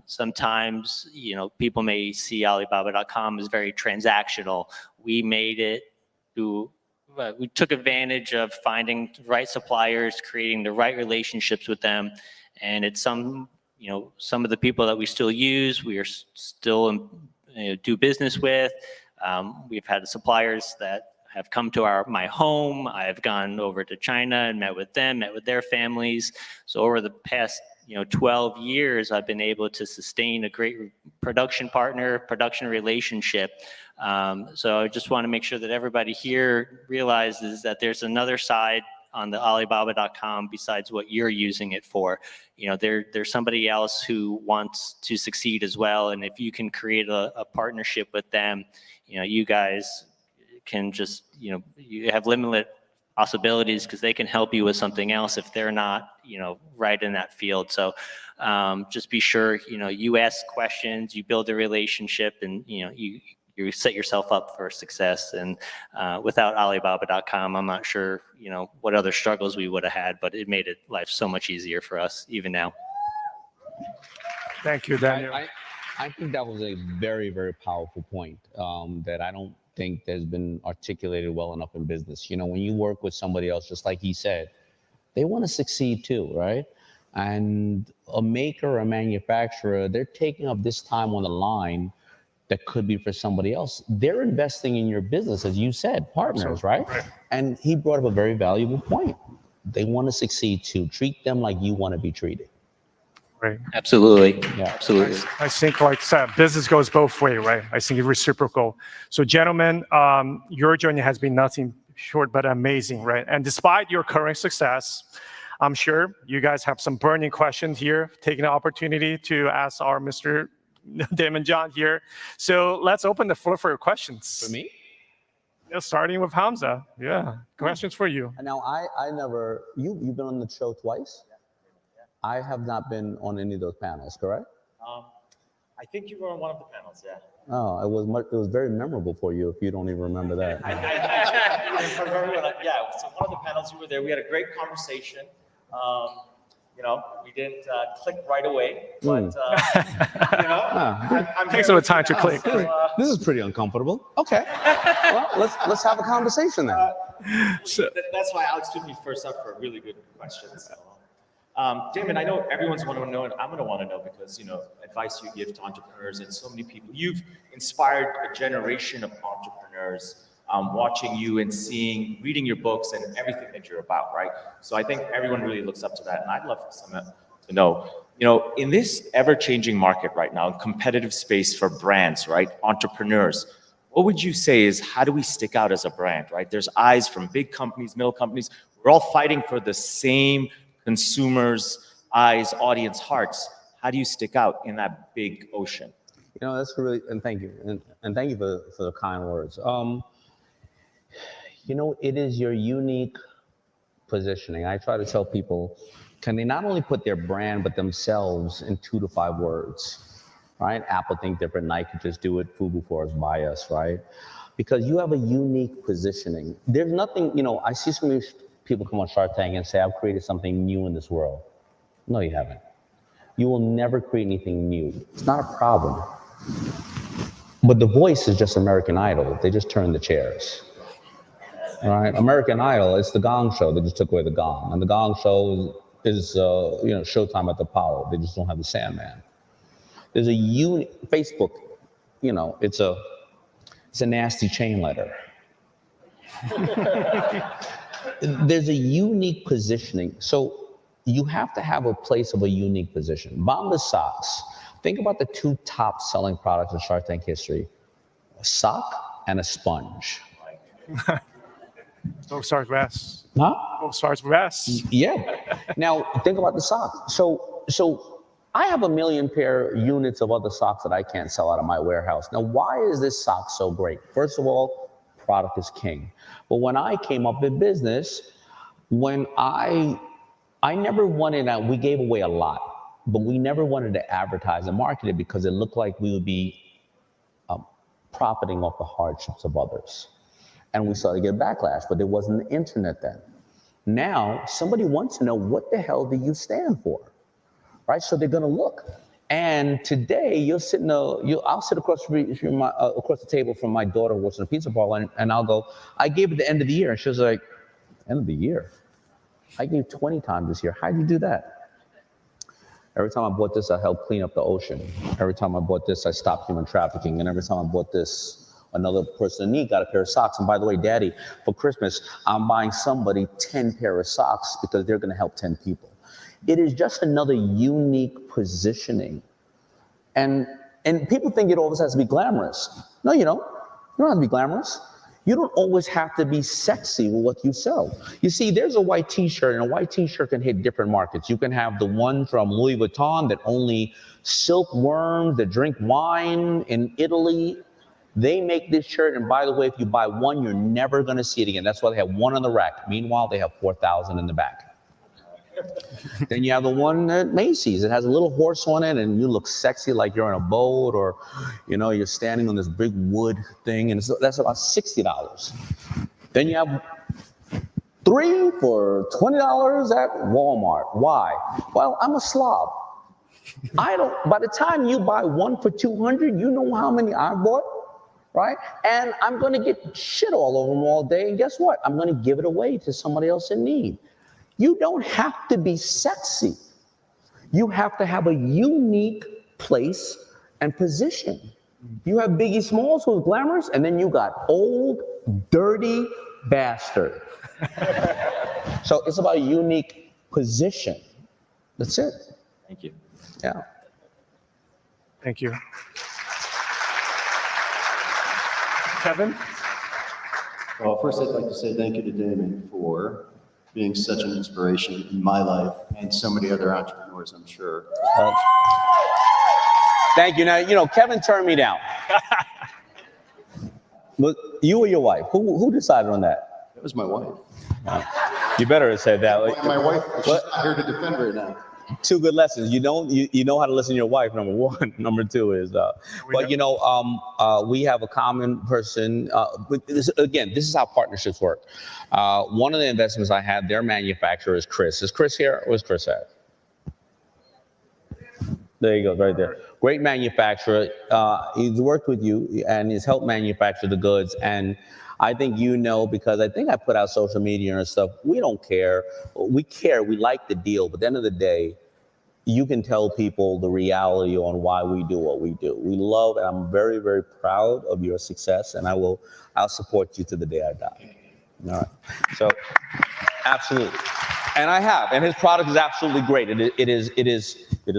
Sometimes, people may see Alibaba.com as very transactional. We made it we took advantage of finding the right suppliers, creating the right relationships with them, and it's some of the people that we still use, we are still do business with. We've had suppliers that have come to my home. I've gone over to China and met with them, met with their families. So over the past 12 years, I've been able to sustain a great production relationship. So I just want to make sure that everybody here realizes that there's another side on the Alibaba.com besides what you're using it for. There's somebody else who wants to succeed as well. And if you can create a partnership with them, you guys can just, you have limitless possibilities because they can help you with something else if they're not, right in that field. So just be sure, you ask questions, you build a relationship, and, you set yourself up for success. And without Alibaba.com, I'm not sure, what other struggles we would have had, but it made life so much easier for us even now. Thank you, Daniel. I think that was a very, very powerful point that I don't think has been articulated well enough in business. When you work with somebody else, just like he said, they want to succeed too, right? And a maker, a manufacturer, they're taking up this time on the line that could be for somebody else. They're investing in your business, as you said, partners, right? And he brought up a very valuable point. They want to succeed too. Treat them like you want to be treated. Right. Absolutely. Yeah, absolutely. I think, like I said, business goes both ways, right? I think it's reciprocal. So, gentlemen, your journey has been nothing short but amazing, right? And despite your current success, I'm sure you guys have some burning questions here, taking the opportunity to ask our Mr. Damon John here. So let's open the floor for your questions. For me? Yeah, starting with Hamza. Yeah, questions for you. Now, I never, you've been on the show twice? I have not been on any of those panels, correct? I think you were on one of the panels, yeah. Oh, it was very memorable for you if you don't even remember that. Yeah, so one of the panels you were there, we had a great conversation. We didn't click right away, but I'm takes a little time to click. This is pretty uncomfortable. Okay, well, let's have a conversation then. That's why Alex took me first up for really good questions. Damon, I know everyone's want to know, and I'm going to want to know because, advice you give to entrepreneurs and so many people. You've inspired a generation of entrepreneurs watching you and reading your books and everything that you're about, right? So I think everyone really looks up to that. And I'd love to know, in this ever-changing market right now, competitive space for brands, right? Entrepreneurs, what would you say is, how do we stick out as a brand, right? There's eyes from big companies, middle companies. We're all fighting for the same consumers' eyes, audience hearts. How do you stick out in that big ocean? That's really, and thank you. And thank you for the kind words. It is your unique positioning. I try to tell people, can they not only put their brand, but themselves in 2 to 5 words, right? Apple think different, Nike could just do it, Fubu for us, buy us, right? Because you have a unique positioning. There's nothing, I see so many people come on Shark Tank and say, I've created something new in this world. No, you haven't. You will never create anything new. It's not a problem. But The Voice is just American Idol. They just turned the chairs. All right, American Idol, it's the Gong Show. They just took away the gong. And the Gong Show is, Showtime at the Apollo. They just don't have the Sandman. There's a Facebook, it's a nasty chain letter. There's a unique positioning. So you have to have a place of a unique position. Bombas socks. Think about the 2 top selling products in Shark Tank history. A sock and a sponge. Both starts with S. Huh? Both starts with S. Yeah. Now, think about the sock. So I have 1 million pair units of other socks that I can't sell out of my warehouse. Now, why is this sock so great? First of all, product is king. But when I came up in business, when I never wanted, we gave away a lot, but we never wanted to advertise and market it because it looked like we would be profiting off the hardships of others. And we started to get backlash, but there wasn't the internet then. Now, somebody wants to know, what the hell do you stand for? Right? So they're going to look. And today, I'll sit across the table from my daughter who works in a pizza parlor, and I'll go, I gave it the end of the year. And she was like, end of the year? I gave 20 times this year. How'd you do that? Every time I bought this, I helped clean up the ocean. Every time I bought this, I stopped human trafficking. And every time I bought this, another person in need got a pair of socks. And by the way, Daddy, for Christmas, I'm buying somebody 10 pair of socks because they're going to help 10 people. It is just another unique positioning. And people think it always has to be glamorous. No, you don't. You don't have to be glamorous. You don't always have to be sexy with what you sell. You see, there's a white t-shirt, and a white t-shirt can hit different markets. You can have the one from Louis Vuitton that only silkworms that drink wine in Italy They make this shirt, and by the way, if you buy one, you're never going to see it again. That's why they have one on the rack. Meanwhile, they have 4,000 in the back. Then you have the one at Macy's. It has a little horse on it, and you look sexy like you're in a boat, or you're standing on this big wood thing, and that's about $60. Then you have 3 for $20 at Walmart. Why? Well, I'm a slob. By the time you buy one for $200, you know how many I bought, right? And I'm going to get shit all over them all day, and guess what? I'm going to give it away to somebody else in need. You don't have to be sexy. You have to have a unique place and position. You have Biggie Smalls, who's glamorous, and then you got old, dirty bastard. So it's about a unique position. That's it. Thank you. Yeah. Thank you. Kevin? Well, first I'd like to say thank you to Damon for being such an inspiration in my life and so many other entrepreneurs, I'm sure. Thank you. Now, Kevin turned me down. But you or your wife? Who decided on that? That was my wife. You better have said that. My wife, she's not here to defend right now. 2 good lessons. You know how to listen to your wife, number 1. Number 2 is, we have a common person. This is how partnerships work. One of the investments I had, their manufacturer is Chris. Is Chris here? Where's Chris at? There you go, right there. Great manufacturer. He's worked with you and he's helped manufacture the goods. And I think because I think I put out social media and stuff, we don't care. We care. We like the deal. But at the end of the day, you can tell people the reality on why we do what we do. We love, and I'm very, very proud of your success, and I'll support you to the day I die. All right. So, absolutely. And I have, and his product is absolutely great. It is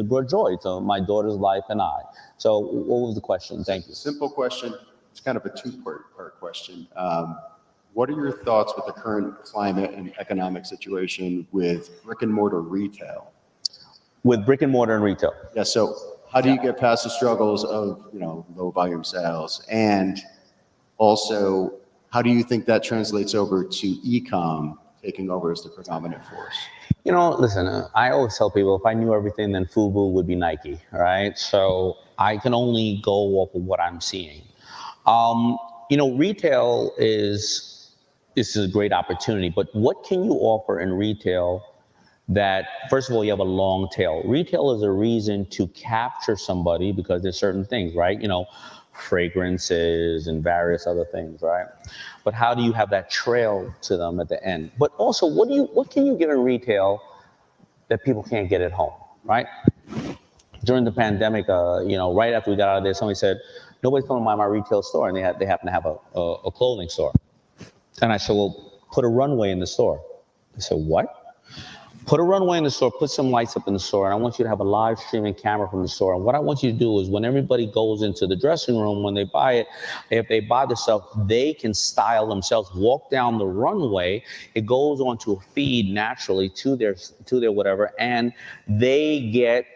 brought joy to my daughter's life and I. So, what was the question? Thank you. Simple question. It's kind of a two-part question. What are your thoughts with the current climate and economic situation with brick and mortar retail? With brick and mortar and retail. Yeah. So how do you get past the struggles of low volume sales, and also how do you think that translates over to e-com taking over as the predominant force? Listen, I always tell people if I knew everything, then FUBU would be Nike. All right. So I can only go off of what I'm seeing. Retail is a great opportunity, but what can you offer in retail that, first of all, you have a long tail? Retail is a reason to capture somebody because there's certain things, right? Fragrances and various other things, right? But how do you have that trail to them at the end? But also, what can you give in retail that people can't get at home, right? During the pandemic, right after we got out of there, somebody said, nobody's coming by my retail store, and they happen to have a clothing store. And I said, well, put a runway in the store. They said, what? Put a runway in the store, put some lights up in the store, and I want you to have a live streaming camera from the store. And what I want you to do is when everybody goes into the dressing room, when they buy it, if they buy the stuff, they can style themselves, walk down the runway. It goes onto a feed naturally to their whatever, and they get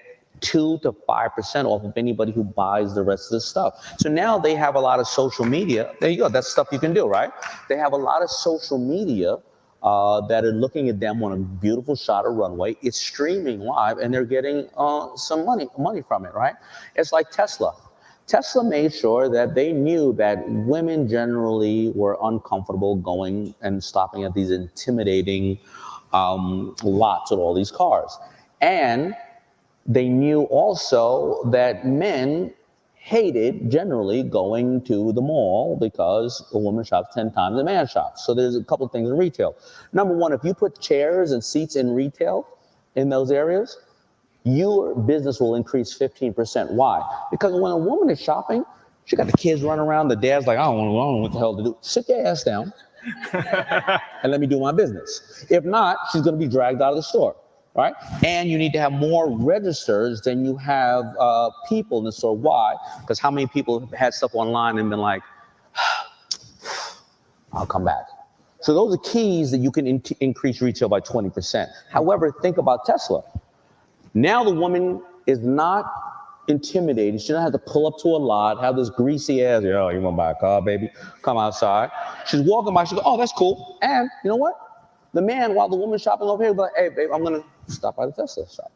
2 to 5% off of anybody who buys the rest of the stuff. So now they have a lot of social media. There you go. That's stuff you can do, right? They have a lot of social media that are looking at them on a beautiful shot of runway. It's streaming live, and they're getting some money from it, right? It's like Tesla. Tesla made sure that they knew that women generally were uncomfortable going and stopping at these intimidating lots with all these cars. And they knew also that men hated generally going to the mall because a woman shops 10 times a man shops. So there's a couple of things in retail. Number one, if you put chairs and seats in retail in those areas, your business will increase 15%. Why? Because when a woman is shopping, she got the kids running around, the dad's like, I don't know what the hell to do. Sit your ass down and let me do my business. If not, she's going to be dragged out of the store. Right? And you need to have more registers than you have people in the store. Why? Because how many people have had stuff online and been like, I'll come back. So those are keys that you can increase retail by 20%. However, think about Tesla. Now the woman is not intimidated. She doesn't have to pull up to a lot, have this greasy ass, yo, you want to buy a car, baby? Come outside. She's walking by, she goes, oh, that's cool. And you know what? The man, while the woman's shopping over here, be like, hey, babe, I'm going to stop by the Tesla shop.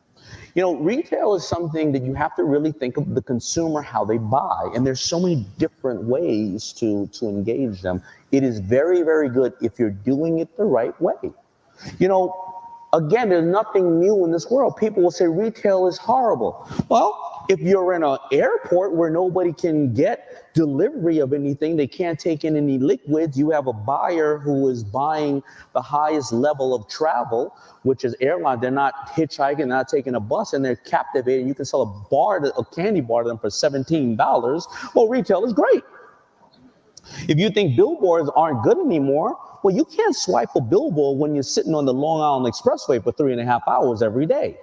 You know, retail is something that you have to really think of the consumer, how they buy. And there's so many different ways to engage them. It is very, very good if you're doing it the right way. You know, again, there's nothing new in this world. People will say retail is horrible. Well, if you're in an airport where nobody can get delivery of anything, they can't take in any liquids, you have a buyer who is buying the highest level of travel, which is airline. They're not hitchhiking, they're not taking a bus, and they're captivated. You can sell a candy bar to them for $17. Well, retail is great. If you think billboards aren't good anymore, well, you can't swipe a billboard when you're sitting on the Long Island Expressway for 3.5 hours every day.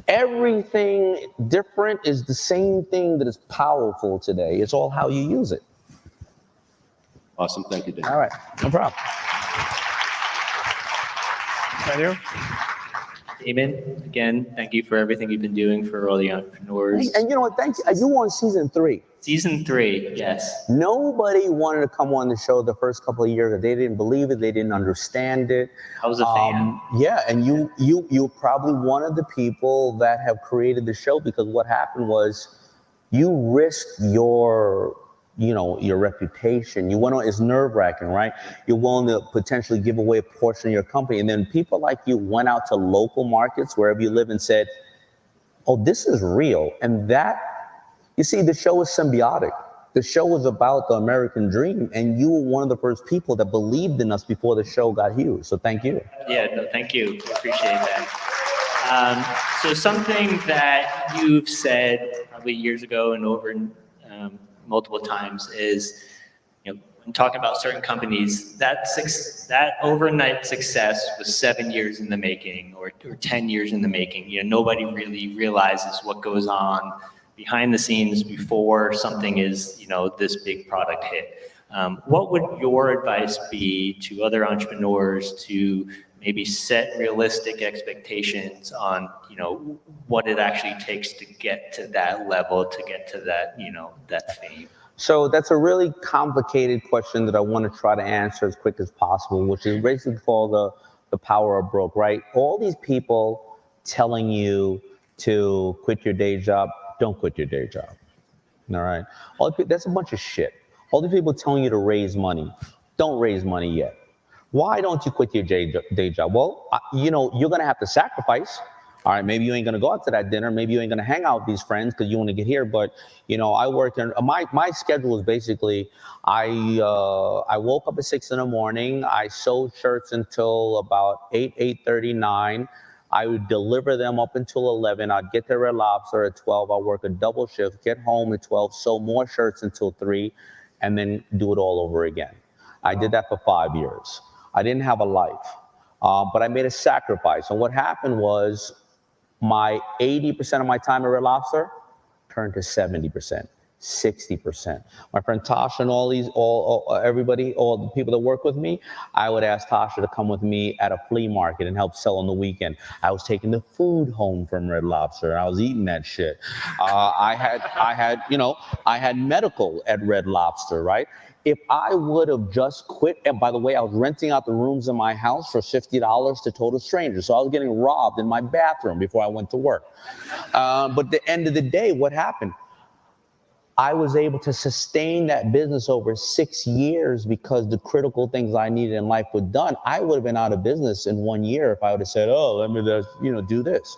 Everything different is the same thing that is powerful today. It's all how you use it. Awesome. Thank you, Dan. All right. No problem. Daniel? Damon, again, thank you for everything you've been doing for all the entrepreneurs. And you know what? Thank you. You on season 3. Season 3, yes. Nobody wanted to come on the show the first couple of years. They didn't believe it. They didn't understand it. I was a fan. Yeah, and you're probably one of the people that have created the show, because what happened was you risked your reputation. You went on, it's nerve-wracking, right? You're willing to potentially give away a portion of your company. And then people like you went out to local markets, wherever you live, and said, oh, this is real. And that, you see, the show is symbiotic. The show was about the American dream, and you were one of the first people that believed in us before the show got huge. So thank you. Yeah, no, thank you. Appreciate that. So something that you've said probably years ago and over multiple times is, when talking about certain companies, that overnight success was 7 years in the making, or 10 years in the making. Nobody really realizes what goes on behind the scenes before something is, this big product hit. What would your advice be to other entrepreneurs to maybe set realistic expectations on, what it actually takes to get to that level, to get to that, that fame? So that's a really complicated question that I want to try to answer as quick as possible, which is basically called the power of broke, right? All these people telling you to quit your day job, don't quit your day job, all right? That's a bunch of shit. All these people telling you to raise money, don't raise money yet. Why don't you quit your day job? Well, you're going to have to sacrifice. All right, maybe you ain't going to go out to that dinner. Maybe you ain't going to hang out with these friends because you want to get here. But, I work in, my schedule is basically, I woke up at 6 in the morning. I sewed shirts until about 8:30, 9. I would deliver them up until 11. I'd get there at Lobster at 12. I'll work a double shift, get home at 12, sew more shirts until 3, and then do it all over again. I did that for 5 years. I didn't have a life, but I made a sacrifice. And what happened was my 80% of my time at Red Lobster turned to 70%, 60%. My friend Tasha and everybody, all the people that work with me, I would ask Tasha to come with me at a flea market and help sell on the weekend. I was taking the food home from Red Lobster, and I was eating that shit. I had medical at Red Lobster, right? If I would have just quit, and by the way, I was renting out the rooms in my house for $50 to total strangers. So I was getting robbed in my bathroom before I went to work. But at the end of the day, what happened? I was able to sustain that business over 6 years because the critical things I needed in life were done. I would have been out of business in 1 year if I would have said, oh, let me just, do this.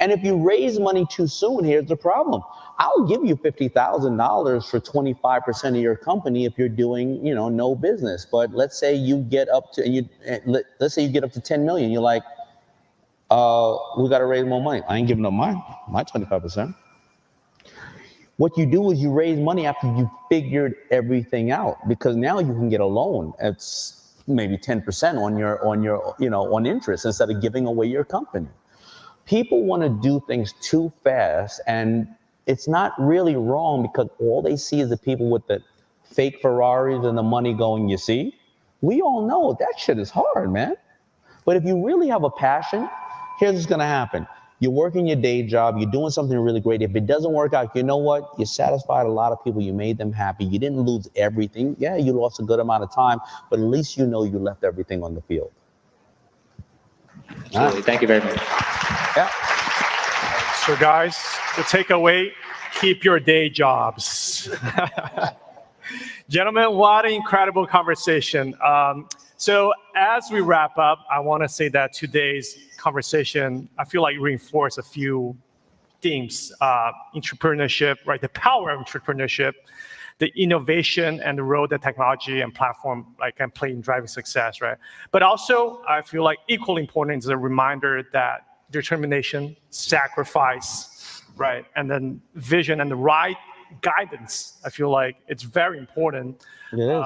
And if you raise money too soon, here's the problem. I'll give you $50,000 for 25% of your company if you're doing, no business. But let's say you get up to, let's say you get up to 10 million. You're like, we got to raise more money. I ain't giving up my 25%. What you do is you raise money after you figured everything out, because now you can get a loan. It's maybe 10% on interest instead of giving away your company. People want to do things too fast, and it's not really wrong because all they see is the people with the fake Ferraris and the money going, you see? We all know that shit is hard, man. But if you really have a passion, here's what's going to happen. You're working your day job, you're doing something really great. If it doesn't work out, you know what? You satisfied a lot of people, you made them happy. You didn't lose everything. Yeah, you lost a good amount of time, but at least you know you left everything on the field. Absolutely. Thank you very much. Yeah. So guys, the takeaway, keep your day jobs. Gentlemen, what an incredible conversation. So as we wrap up, I want to say that today's conversation, I feel like reinforced a few themes. Entrepreneurship, right? The power of entrepreneurship, the innovation and the role that technology and platform can play in driving success, right? But also, I feel like equally important is a reminder that determination, sacrifice, right? And then vision and the right guidance, I feel like it's very important. It is.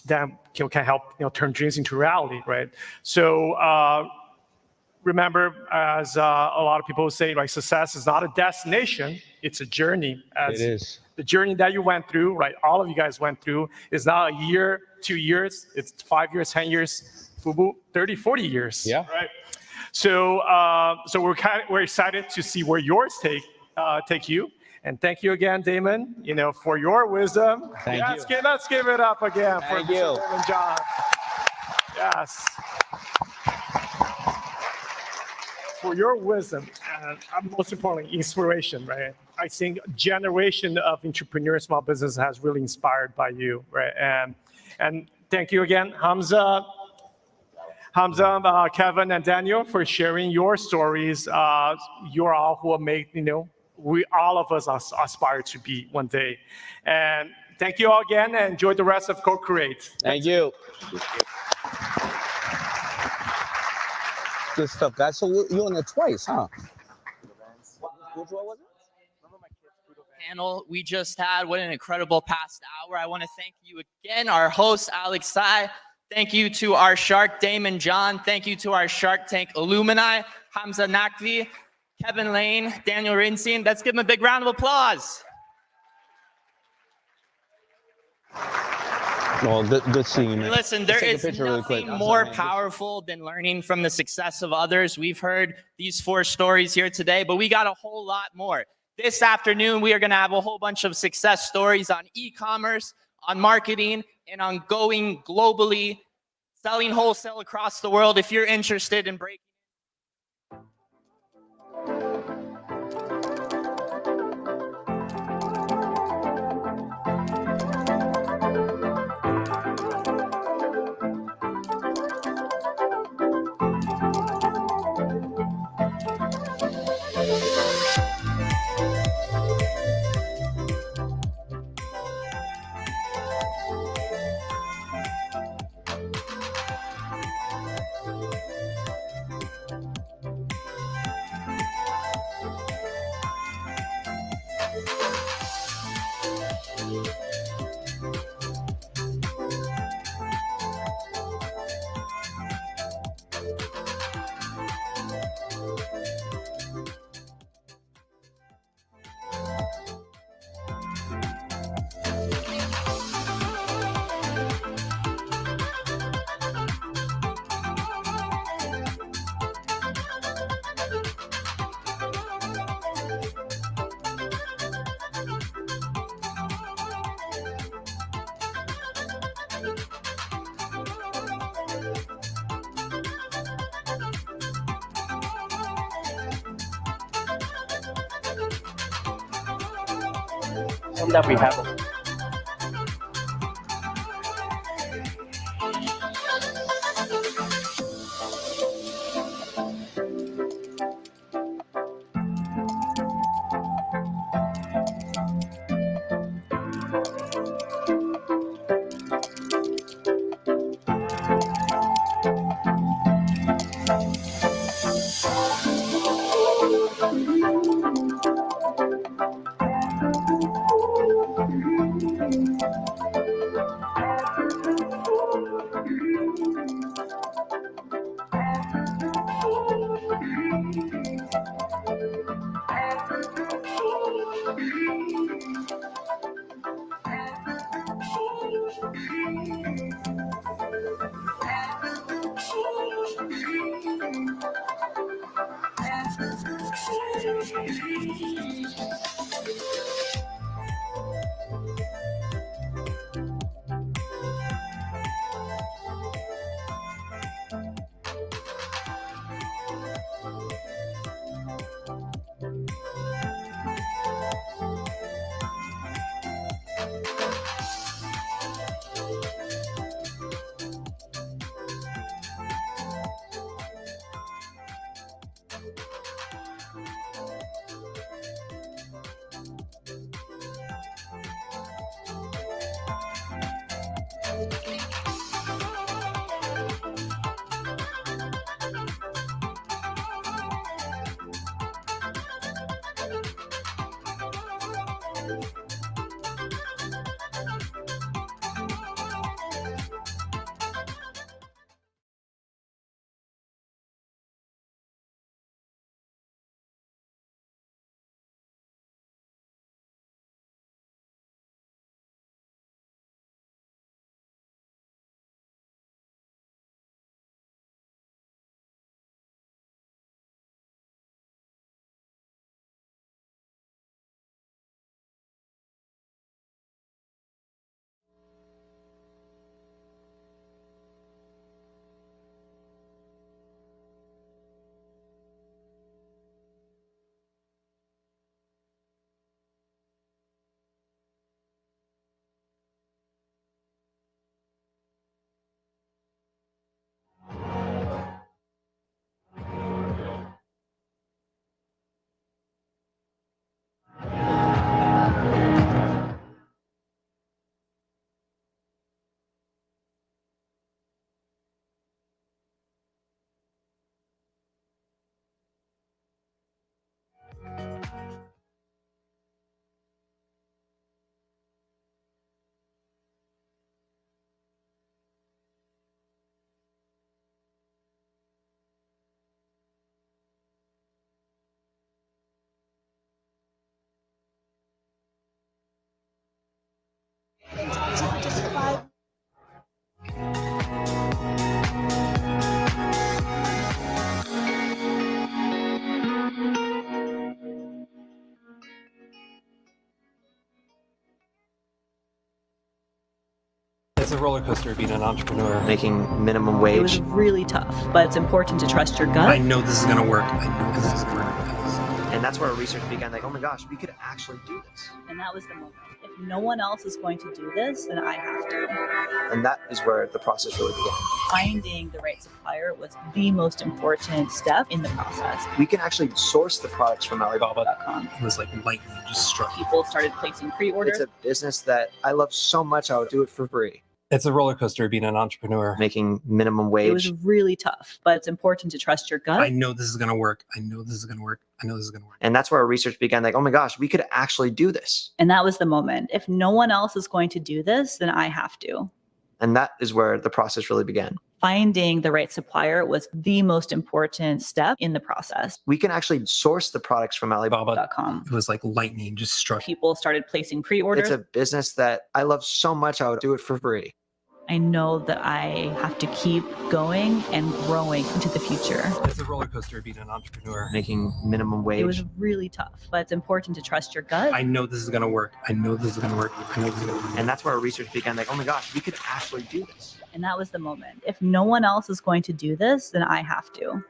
That can help turn dreams into reality, right? So remember, as a lot of people say, like, success is not a destination; it's a journey. It is. The journey that you went through, right? All of you guys went through is not a year, 2 years. It's 5 years, 10 years, 30, 40 years. Yeah. Right. So, we're excited to see where yours take you. And thank you again, Damon, for your wisdom. Thank you. Let's give it up again for Thank you. Damon John. Yes. For your wisdom, and most importantly, inspiration, right? I think a generation of entrepreneurs, small business has really inspired by you, right? And thank you again, Hamza, Kevin, and Daniel, for sharing your stories. You're all who will make, all of us aspire to be one day. And thank you all again, and enjoy the rest of Co-Create. Thank you. Good stuff, guys. So you're on it twice, huh? Which one was it? Panel we just had. What an incredible past hour. I want to thank you again, our host, Alex Sai. Thank you to our shark, Damon John. Thank you to our Shark Tank alumni, Hamza Nakvi, Kevin Lane, Daniel Rinstein. Let's give them a big round of applause. Well, good seeing you, man. Listen, there is nothing more powerful than learning from the success of others. We've heard these 4 stories here today, but we got a whole lot more. This afternoon, we are going to have a whole bunch of success stories on e-commerce, on marketing, and on going globally, selling wholesale across the world. If you're interested in breaking that we have. It's a roller coaster being an entrepreneur. Making minimum wage. It was really tough, but it's important to trust your gut. I know this is going to work. I know this is going to work. And that's where our research began, like, oh my gosh, we could actually do this. And that was the moment. If no one else is going to do this, then I have to. And that is where the process really began. Finding the right supplier was the most important step in the process. We can actually source the products from Alibaba.com. It was like lightning just struck. People started placing pre-orders. It's a business that I love so much, I would do it for free. It's a roller coaster being an entrepreneur. Making minimum wage. It was really tough, but it's important to trust your gut. I know this is going to work. I know this is going to work. I know this is going to work. And that's where our research began, like, oh my gosh, we could actually do this. And that was the moment. If no one else is going to do this, then I have to. And that is where the process really began. Finding the right supplier was the most important step in the process. We can actually source the products from Alibaba.com. It was like lightning just struck. People started placing pre-orders. It's a business that I love so much, I would do it for free. I know that I have to keep going and growing into the future. It's a roller coaster being an entrepreneur. Making minimum wage. It was really tough, but it's important to trust your gut. I know this is going to work. I know this is going to work. I know this is going to work. And that's where our research began, like, oh my gosh, we could actually do this. And that was the moment. If no one else is going to do this, then I have to.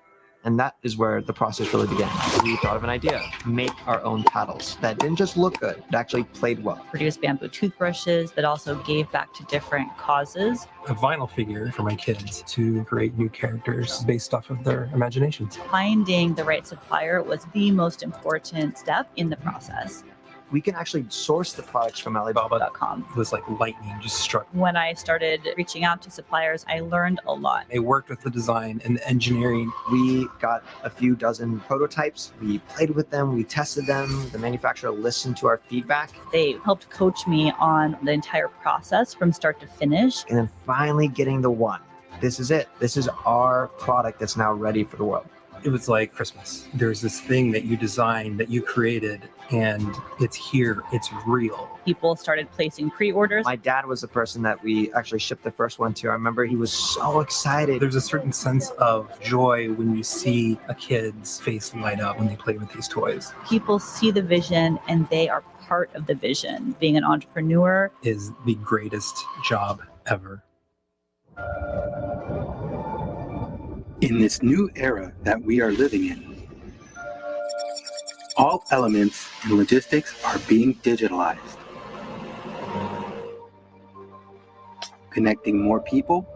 And that is where the process really began. We thought of an idea, make our own paddles that didn't just look good, it actually played well. Produced bamboo toothbrushes that also gave back to different causes. A vinyl figure for my kids to create new characters based off of their imaginations. Finding the right supplier was the most important step in the process. We can actually source the products from Alibaba.com. It was like lightning just struck. When I started reaching out to suppliers, I learned a lot. They worked with the design and the engineering. We got a few dozen prototypes. We played with them. We tested them. The manufacturer listened to our feedback. They helped coach me on the entire process from start to finish. And then finally getting the one. This is it. This is our product that's now ready for the world. It was like Christmas. There's this thing that you designed, that you created, and it's here, it's real. People started placing pre-orders. My dad was the person that we actually shipped the first one to. I remember he was so excited. There's a certain sense of joy when you see a kid's face light up when they play with these toys. People see the vision and they are part of the vision. Being an entrepreneur is the greatest job ever. In this new era that we are living in, all elements in logistics are being digitalized, connecting more people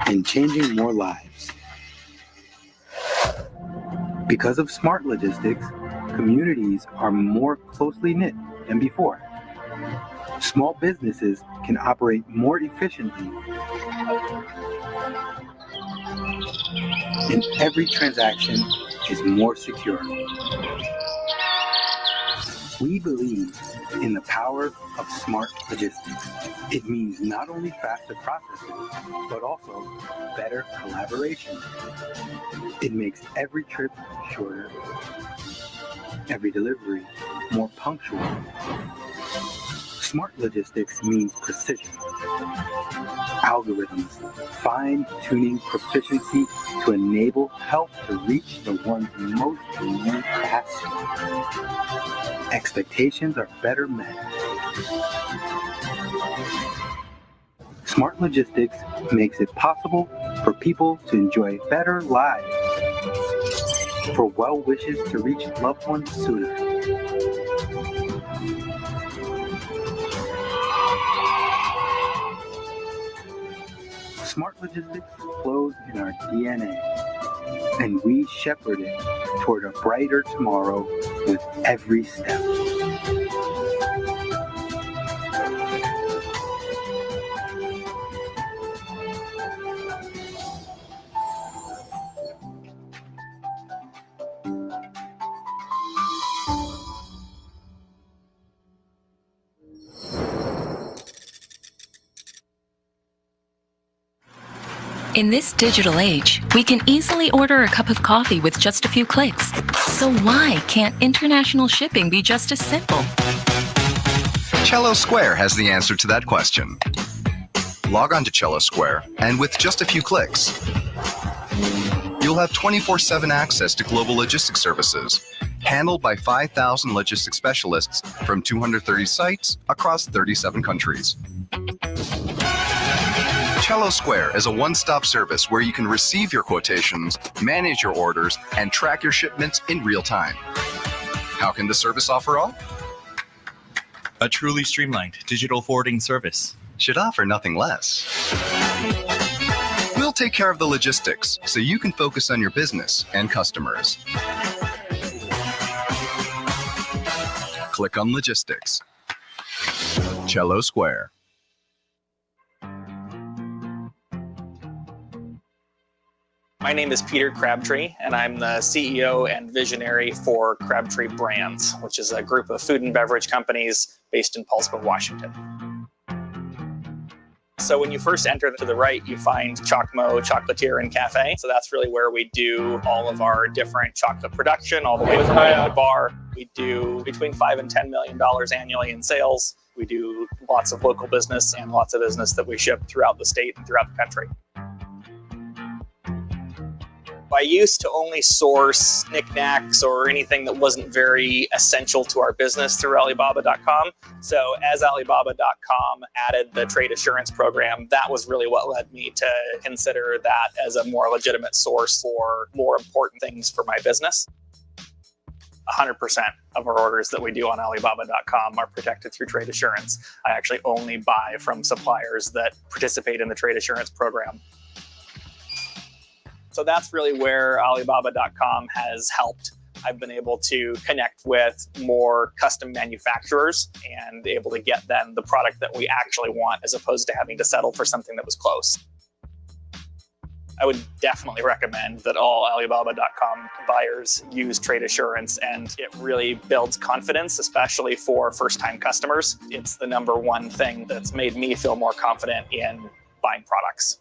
and changing more lives. Because of smart logistics, communities are more closely knit than before. Small businesses can operate more efficiently, and every transaction is more secure. We believe in the power of smart logistics. It means not only faster processes, but also better collaboration. It makes every trip shorter, every delivery more punctual. Smart logistics means precision. Algorithms, fine-tuning proficiency to enable help to reach the ones most in need faster. Expectations are better met. Smart logistics makes it possible for people to enjoy better lives, for well wishes to reach loved ones sooner. Smart logistics flows in our DNA, and we shepherd it toward a brighter tomorrow with every step. In this digital age, we can easily order a cup of coffee with just a few clicks. So why can't international shipping be just as simple? Cello Square has the answer to that question. Log on to Cello Square, and with just a few clicks, you'll have 24/7 access to global logistics services, handled by 5,000 logistics specialists from 230 sites across 37 countries. Cello Square is a one-stop service where you can receive your quotations, manage your orders, and track your shipments in real time. How can the service offer all? A truly streamlined digital forwarding service. Should offer nothing less. We'll take care of the logistics so you can focus on your business and customers. Click on logistics. Cello Square. My name is Peter Crabtree, and I'm the CEO and visionary for Crabtree Brands, which is a group of food and beverage companies based in Paulsboro, Washington. So when you first enter to the right, you find Chocmo Chocolatier and Cafe. So that's really where we do all of our different chocolate production, all the way from the bar. We do between $5 and $10 million annually in sales. We do lots of local business and lots of business that we ship throughout the state and throughout the country. I used to only source knickknacks or anything that wasn't very essential to our business through Alibaba.com. So as Alibaba.com added the trade assurance program, that was really what led me to consider that as a more legitimate source for more important things for my business. 100% of our orders that we do on Alibaba.com are protected through trade assurance. I actually only buy from suppliers that participate in the trade assurance program. So that's really where Alibaba.com has helped. I've been able to connect with more custom manufacturers and able to get them the product that we actually want as opposed to having to settle for something that was close. I would definitely recommend that all Alibaba.com buyers use trade assurance, and it really builds confidence, especially for first-time customers. It's the #1 thing that's made me feel more confident in buying products.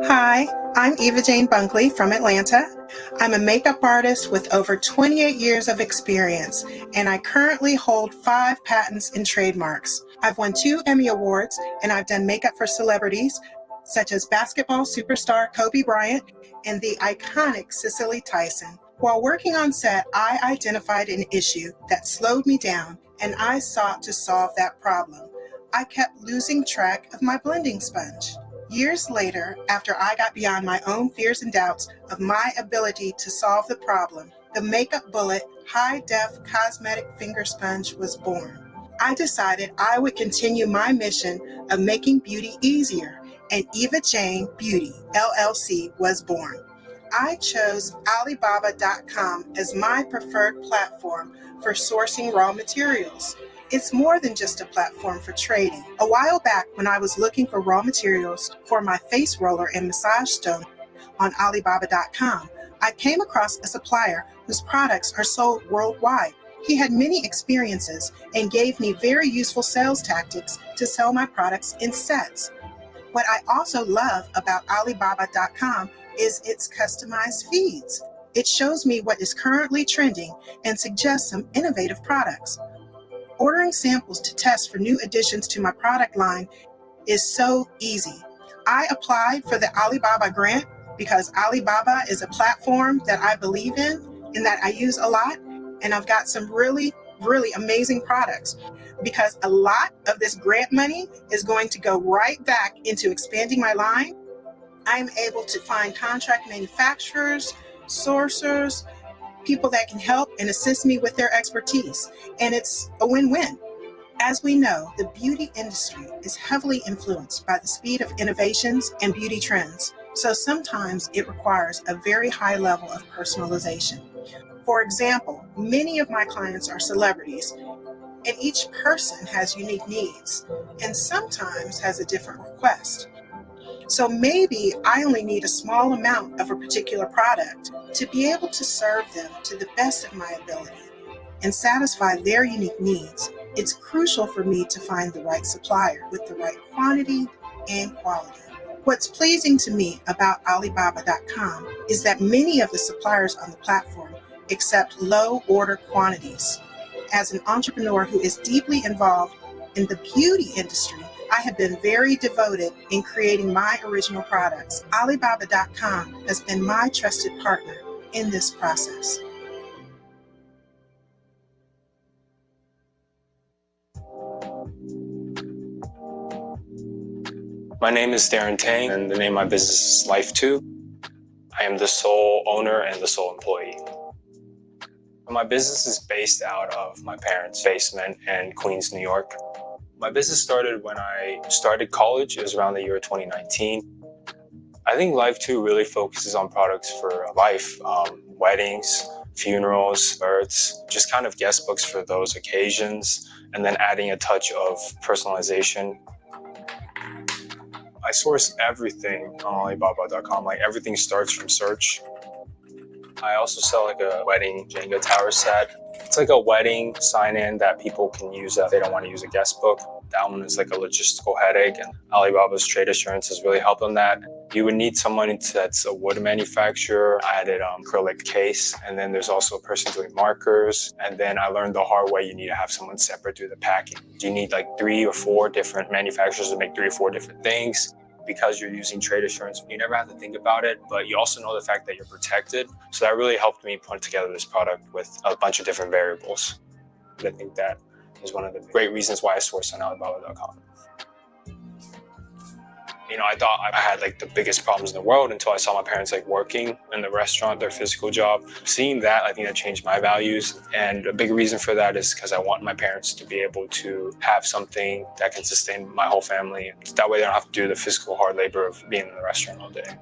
Hi, I'm Eva Jane Bunkley from Atlanta. I'm a makeup artist with over 28 years of experience, and I currently hold 5 patents and trademarks. I've won 2 Emmy Awards, and I've done makeup for celebrities such as basketball superstar Kobe Bryant and the iconic Cicely Tyson. While working on set, I identified an issue that slowed me down, and I sought to solve that problem. I kept losing track of my blending sponge. Years later, after I got beyond my own fears and doubts of my ability to solve the problem, the Makeup Bullet High-Def Cosmetic Finger Sponge was born. I decided I would continue my mission of making beauty easier, and Eva Jane Beauty, LLC was born. I chose Alibaba.com as my preferred platform for sourcing raw materials. It's more than just a platform for trading. A while back, when I was looking for raw materials for my face roller and massage stone on Alibaba.com, I came across a supplier whose products are sold worldwide. He had many experiences and gave me very useful sales tactics to sell my products in sets. What I also love about Alibaba.com is its customized feeds. It shows me what is currently trending and suggests some innovative products. Ordering samples to test for new additions to my product line is so easy. I applied for the Alibaba grant because Alibaba is a platform that I believe in and that I use a lot, and I've got some really amazing products. Because a lot of this grant money is going to go right back into expanding my line, I'm able to find contract manufacturers, sourcers, people that can help and assist me with their expertise, and it's a win-win. As we know, the beauty industry is heavily influenced by the speed of innovations and beauty trends, so sometimes it requires a very high level of personalization. For example, many of my clients are celebrities, and each person has unique needs and sometimes has a different request. So maybe I only need a small amount of a particular product to be able to serve them to the best of my ability and satisfy their unique needs. It's crucial for me to find the right supplier with the right quantity and quality. What's pleasing to me about Alibaba.com is that many of the suppliers on the platform accept low order quantities. As an entrepreneur who is deeply involved in the beauty industry, I have been very devoted in creating my original products. Alibaba.com has been my trusted partner in this process. My name is Darren Tang, and the name of my business is Life 2. I am the sole owner and the sole employee. My business is based out of my parents' basement in Queens, New York. My business started when I started college. It was around the year 2019. I think Life 2 really focuses on products for life, weddings, funerals, births, just kind of guest books for those occasions, and then adding a touch of personalization. I source everything on Alibaba.com. Like everything starts from search. I also sell like a wedding Jenga tower set. It's like a wedding sign-in that people can use if they don't want to use a guest book. That one is like a logistical headache, and Alibaba's trade assurance has really helped on that. You would need someone that's a wood manufacturer. I added acrylic case, and then there's also a person doing markers. And then I learned the hard way, you need to have someone separate do the packing. You need like 3 or 4 different manufacturers to make 3 or 4 different things. Because you're using trade assurance, you never have to think about it, but you also know the fact that you're protected. So that really helped me put together this product with a bunch of different variables. I think that is one of the great reasons why I source on Alibaba.com. You know, I thought I had like the biggest problems in the world until I saw my parents like working in the restaurant, their physical job. Seeing that, I think that changed my values. And a big reason for that is because I want my parents to be able to have something that can sustain my whole family. That way they don't have to do the physical hard labor of being in the restaurant all day.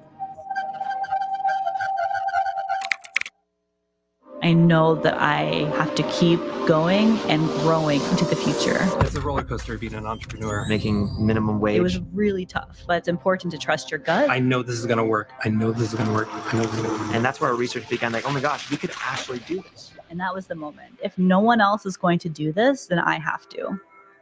I know that I have to keep going and growing into the future. It's a roller coaster being an entrepreneur. Making minimum wage. It was really tough, but it's important to trust your gut. I know this is going to work. I know this is going to work. I know this is going to work. And that's where our research began. Like, oh my gosh, we could actually do this. And that was the moment. If no one else is going to do this, then I have to.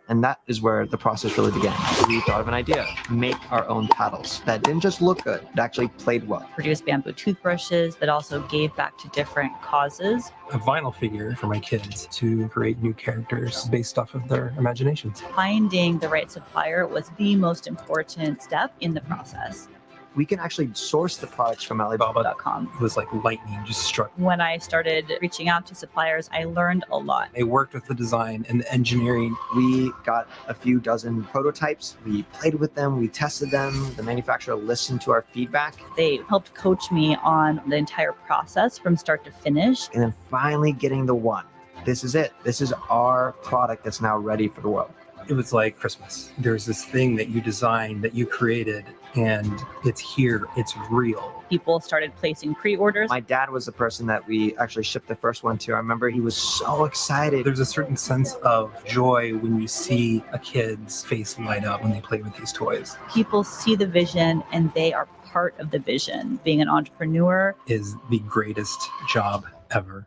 And that is where the process really began. We thought of an idea, make our own paddles that didn't just look good, it actually played well. Produced bamboo toothbrushes that also gave back to different causes. A vinyl figure for my kids to create new characters based off of their imaginations. Finding the right supplier was the most important step in the process. We can actually source the products from Alibaba.com. It was like lightning just struck. When I started reaching out to suppliers, I learned a lot. I worked with the design and the engineering. We got a few dozen prototypes. We played with them. We tested them. The manufacturer listened to our feedback. They helped coach me on the entire process from start to finish. And then finally getting the one. This is it. This is our product that's now ready for the world. It was like Christmas. There's this thing that you designed, that you created, and it's here, it's real. People started placing pre-orders. My dad was the person that we actually shipped the first one to. I remember he was so excited. There's a certain sense of joy when you see a kid's face light up when they play with these toys. People see the vision and they are part of the vision. Being an entrepreneur is the greatest job ever.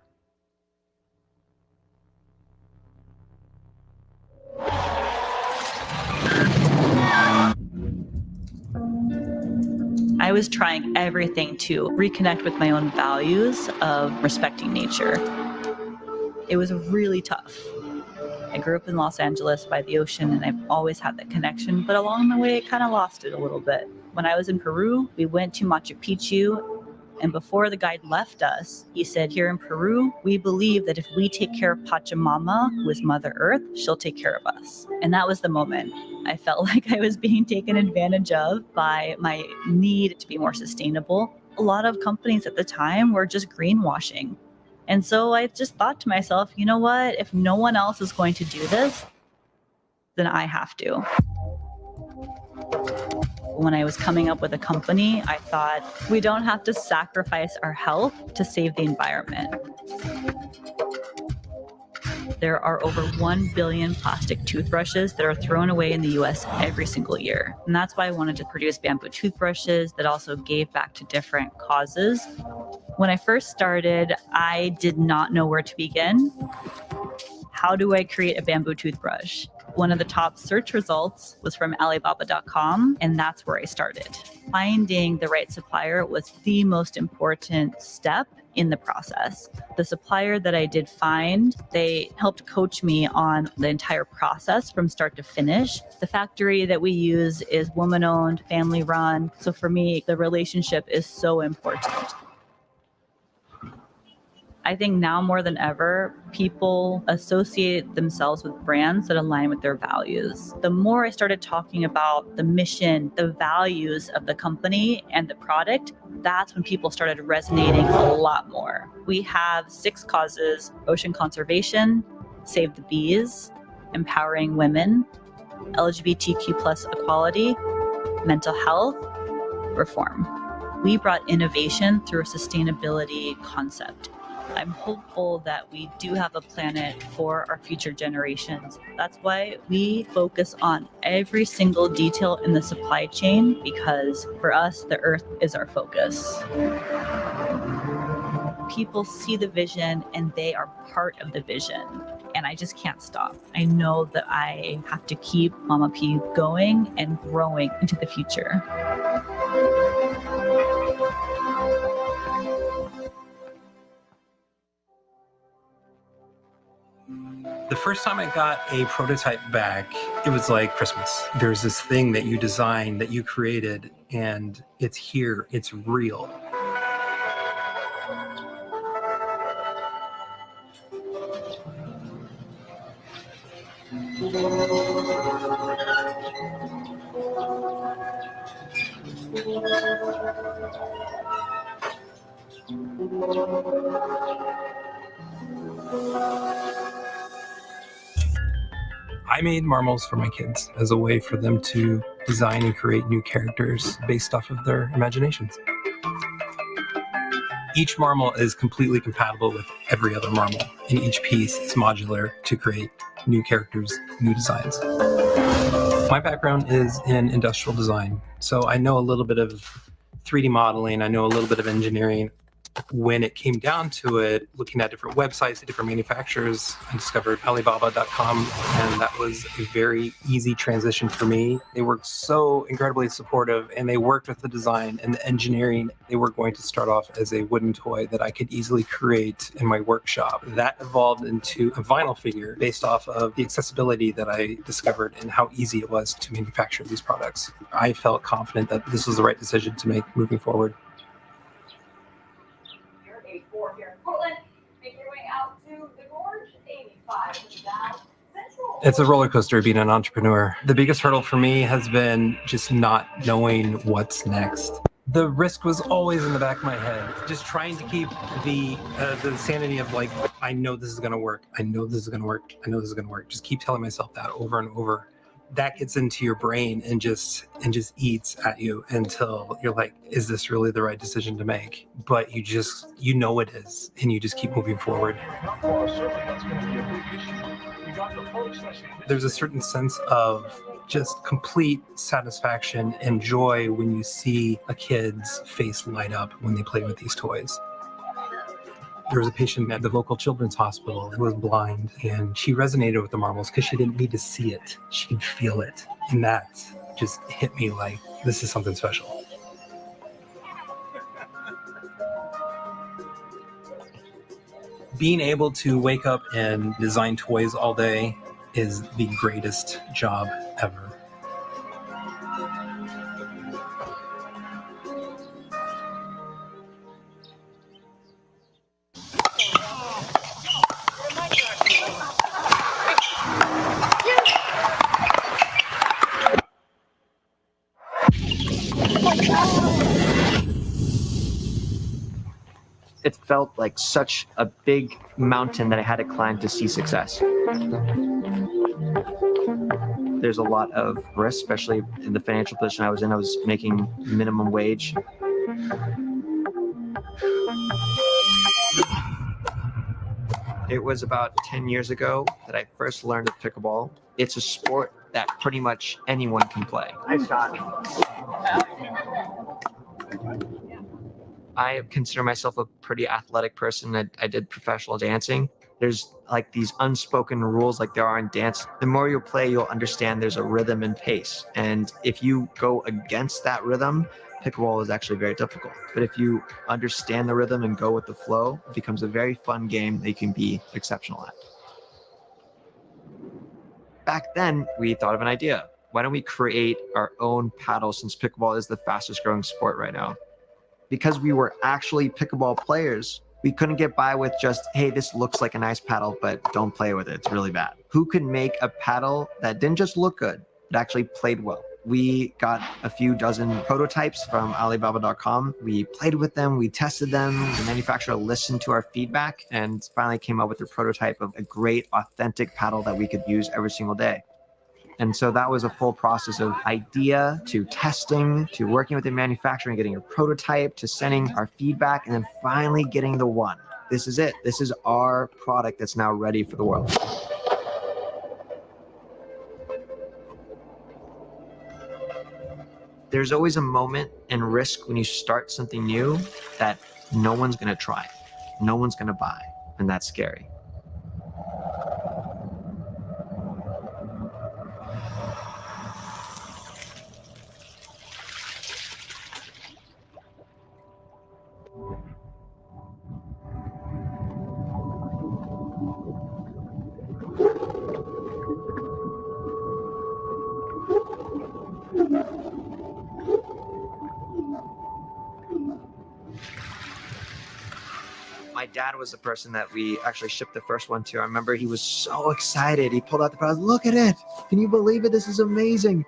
I was trying everything to reconnect with my own values of respecting nature. It was really tough. I grew up in Los Angeles by the ocean, and I've always had that connection, but along the way, I kind of lost it a little bit. When I was in Peru, we went to Machu Picchu, and before the guide left us, he said, here in Peru, we believe that if we take care of Pachamama, who is Mother Earth, she'll take care of us. And that was the moment. I felt like I was being taken advantage of by my need to be more sustainable. A lot of companies at the time were just greenwashing. And so I just thought to myself, you know what? If no one else is going to do this, then I have to. When I was coming up with a company, I thought, we don't have to sacrifice our health to save the environment. There are over 1 billion plastic toothbrushes that are thrown away in the US every single year. And that's why I wanted to produce bamboo toothbrushes that also gave back to different causes. When I first started, I did not know where to begin. How do I create a bamboo toothbrush? One of the top search results was from Alibaba.com, and that's where I started. Finding the right supplier was the most important step in the process. The supplier that I did find, they helped coach me on the entire process from start to finish. The factory that we use is woman-owned, family-run. So for me, the relationship is so important. I think now more than ever, people associate themselves with brands that align with their values. The more I started talking about the mission, the values of the company and the product, that's when people started resonating a lot more. We have 6 causes: ocean conservation, save the bees, empowering women, LGBTQ+ equality, mental health, reform. We brought innovation through a sustainability concept. I'm hopeful that we do have a planet for our future generations. That's why we focus on every single detail in the supply chain, because for us, the earth is our focus. People see the vision and they are part of the vision. And I just can't stop. I know that I have to keep Mama P going and growing into the future. The first time I got a prototype back, it was like Christmas. There's this thing that you designed, that you created, and it's here, it's real. I made marbles for my kids as a way for them to design and create new characters based off of their imaginations. Each marble is completely compatible with every other marble, and each piece is modular to create new characters, new designs. My background is in industrial design, so I know a little bit of 3D modeling, I know a little bit of engineering. When it came down to it, looking at different websites, different manufacturers, I discovered Alibaba.com, and that was a very easy transition for me. They were so incredibly supportive, and they worked with the design and the engineering. They were going to start off as a wooden toy that I could easily create in my workshop. That evolved into a vinyl figure based off of the accessibility that I discovered and how easy it was to manufacture these products. I felt confident that this was the right decision to make moving forward. It's a roller coaster being an entrepreneur. The biggest hurdle for me has been just not knowing what's next. The risk was always in the back of my head, just trying to keep the sanity of like, I know this is going to work. I know this is going to work. I know this is going to work. Just keep telling myself that over and over. That gets into your brain and just eats at you until you're like, is this really the right decision to make? But you know it is, and you just keep moving forward. There's a certain sense of just complete satisfaction and joy when you see a kid's face light up when they play with these toys. There was a patient at the local children's hospital who was blind, and she resonated with the marbles because she didn't need to see it. She could feel it. And that just hit me like, this is something special. Being able to wake up and design toys all day is the greatest job ever. It felt like such a big mountain that I had to climb to see success. There's a lot of risk, especially in the financial position I was in. I was making minimum wage. It was about 10 years ago that I first learned of pickleball. It's a sport that pretty much anyone can play. Nice shot. I consider myself a pretty athletic person. I did professional dancing. There's like these unspoken rules like there are in dance. The more you play, you'll understand there's a rhythm and pace. And if you go against that rhythm, pickleball is actually very difficult. But if you understand the rhythm and go with the flow, it becomes a very fun game that you can be exceptional at. Back then, we thought of an idea. Why don't we create our own paddle, since pickleball is the fastest growing sport right now? Because we were actually pickleball players, we couldn't get by with just, hey, this looks like a nice paddle, but don't play with it, it's really bad. Who could make a paddle that didn't just look good, but actually played well? We got a few dozen prototypes from Alibaba.com. We played with them, we tested them, the manufacturer listened to our feedback and finally came up with a prototype of a great, authentic paddle that we could use every single day. And so that was a full process of idea to testing, to working with the manufacturer and getting a prototype, to sending our feedback, and then finally getting the one. This is it. This is our product that's now ready for the world. There's always a moment and risk when you start something new that no one's going to try, no one's going to buy, and that's scary. My dad was the person that we actually shipped the first one to. I remember he was so excited. He pulled out the product. Look at it. Can you believe it? This is amazing.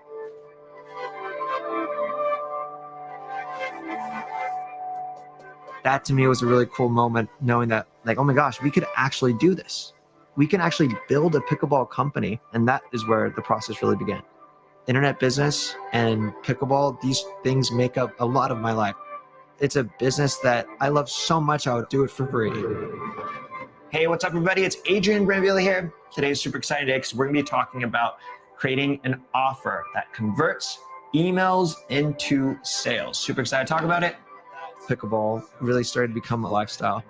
That to me was a really cool moment, knowing that, like, oh my gosh, we could actually do this. We can actually build a pickleball company. And that is where the process really began. Internet business and pickleball, these things make up a lot of my life. It's a business that I love so much, I would do it for free. Hey, what's up, everybody? It's Adrian Brambilla here. Today is super exciting day because we're going to be talking about creating an offer that converts emails into sales. Super excited to talk about it. pickleball really started to become a lifestyle.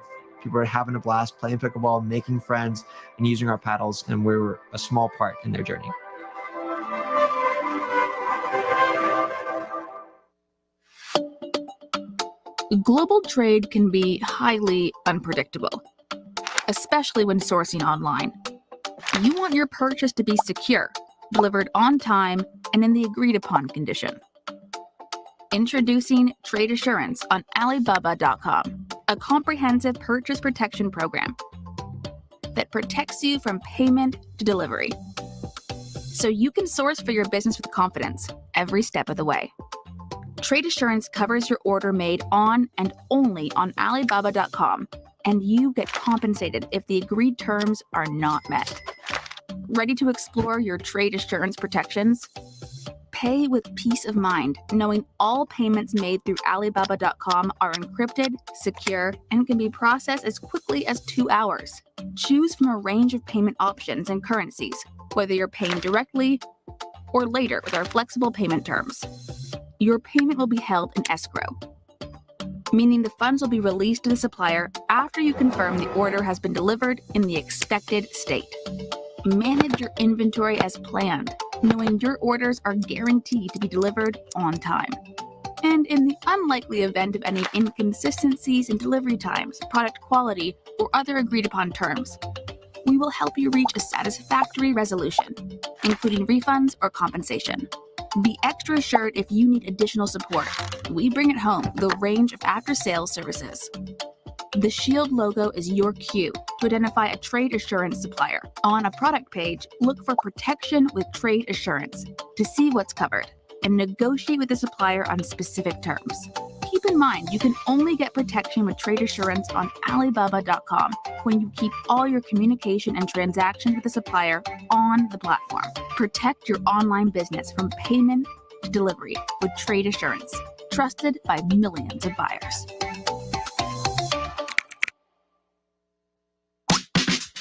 People are having a blast playing pickleball, making friends, and using our paddles, and we're a small part in their journey. Global trade can be highly unpredictable, especially when sourcing online. You want your purchase to be secure, delivered on time, and in the agreed upon condition. Introducing Trade Assurance on Alibaba.com, a comprehensive purchase protection program that protects you from payment to delivery, so you can source for your business with confidence every step of the way. Trade Assurance covers your order made on and only on Alibaba.com, and you get compensated if the agreed terms are not met. Ready to explore your trade assurance protections? Pay with peace of mind, knowing all payments made through Alibaba.com are encrypted, secure, and can be processed as quickly as 2 hours. Choose from a range of payment options and currencies, whether you're paying directly or later with our flexible payment terms. Your payment will be held in escrow, meaning the funds will be released to the supplier after you confirm the order has been delivered in the expected state. Manage your inventory as planned, knowing your orders are guaranteed to be delivered on time. And in the unlikely event of any inconsistencies in delivery times, product quality, or other agreed upon terms, we will help you reach a satisfactory resolution, including refunds or compensation. Be extra assured if you need additional support. We bring it home with a range of after-sales services. The Shield logo is your cue to identify a trade assurance supplier. On a product page, look for Protection with Trade Assurance to see what's covered and negotiate with the supplier on specific terms. Keep in mind, you can only get protection with trade assurance on Alibaba.com when you keep all your communication and transactions with the supplier on the platform. Protect your online business from payment to delivery with trade assurance, trusted by millions of buyers.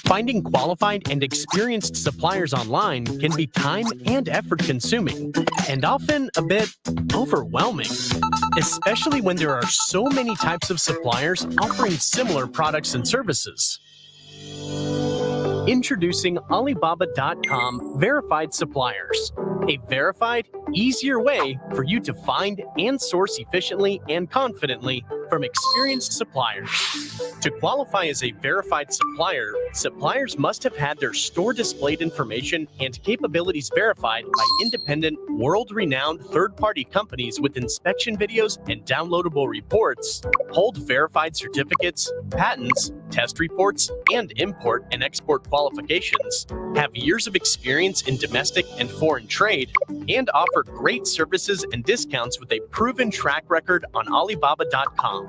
Finding qualified and experienced suppliers online can be time and effort consuming, and often a bit overwhelming, especially when there are so many types of suppliers offering similar products and services. Introducing Alibaba.com Verified Suppliers, a verified, easier way for you to find and source efficiently and confidently from experienced suppliers. To qualify as a verified supplier, suppliers must have had their store displayed information and capabilities verified by independent, world-renowned third-party companies with inspection videos and downloadable reports, hold verified certificates, patents, test reports, and import and export qualifications, have years of experience in domestic and foreign trade, and offer great services and discounts with a proven track record on Alibaba.com.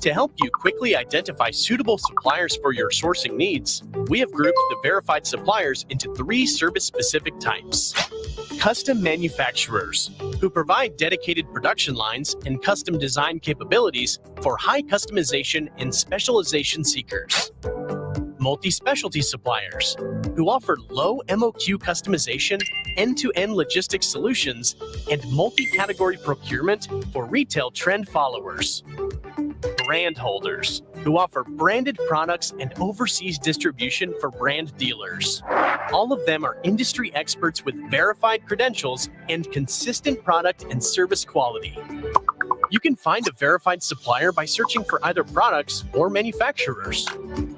To help you quickly identify suitable suppliers for your sourcing needs, we have grouped the verified suppliers into 3 service-specific types. Custom manufacturers, who provide dedicated production lines and custom design capabilities for high customization and specialization seekers. Multi-specialty suppliers, who offer low MOQ customization, end-to-end logistics solutions, and multi-category procurement for retail trend followers. Brand holders, who offer branded products and overseas distribution for brand dealers. All of them are industry experts with verified credentials and consistent product and service quality. You can find a verified supplier by searching for either products or manufacturers.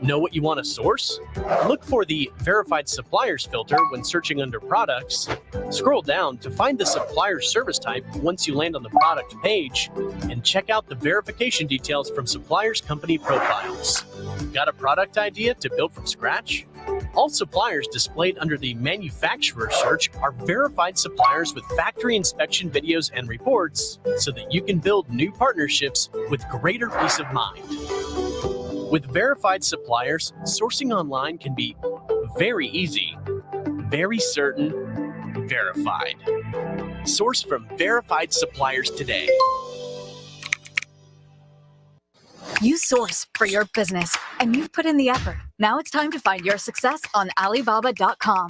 Know what you want to source? Look for the Verified Suppliers filter when searching under Products. Scroll down to find the supplier service type once you land on the product page, and check out the verification details from suppliers' company profiles. Got a product idea to build from scratch? All suppliers displayed under the manufacturer search are verified suppliers with factory inspection videos and reports, so that you can build new partnerships with greater peace of mind. With verified suppliers, sourcing online can be very easy, very certain, verified. Source from verified suppliers today. You source for your business, and you've put in the effort. Now it's time to find your success on Alibaba.com,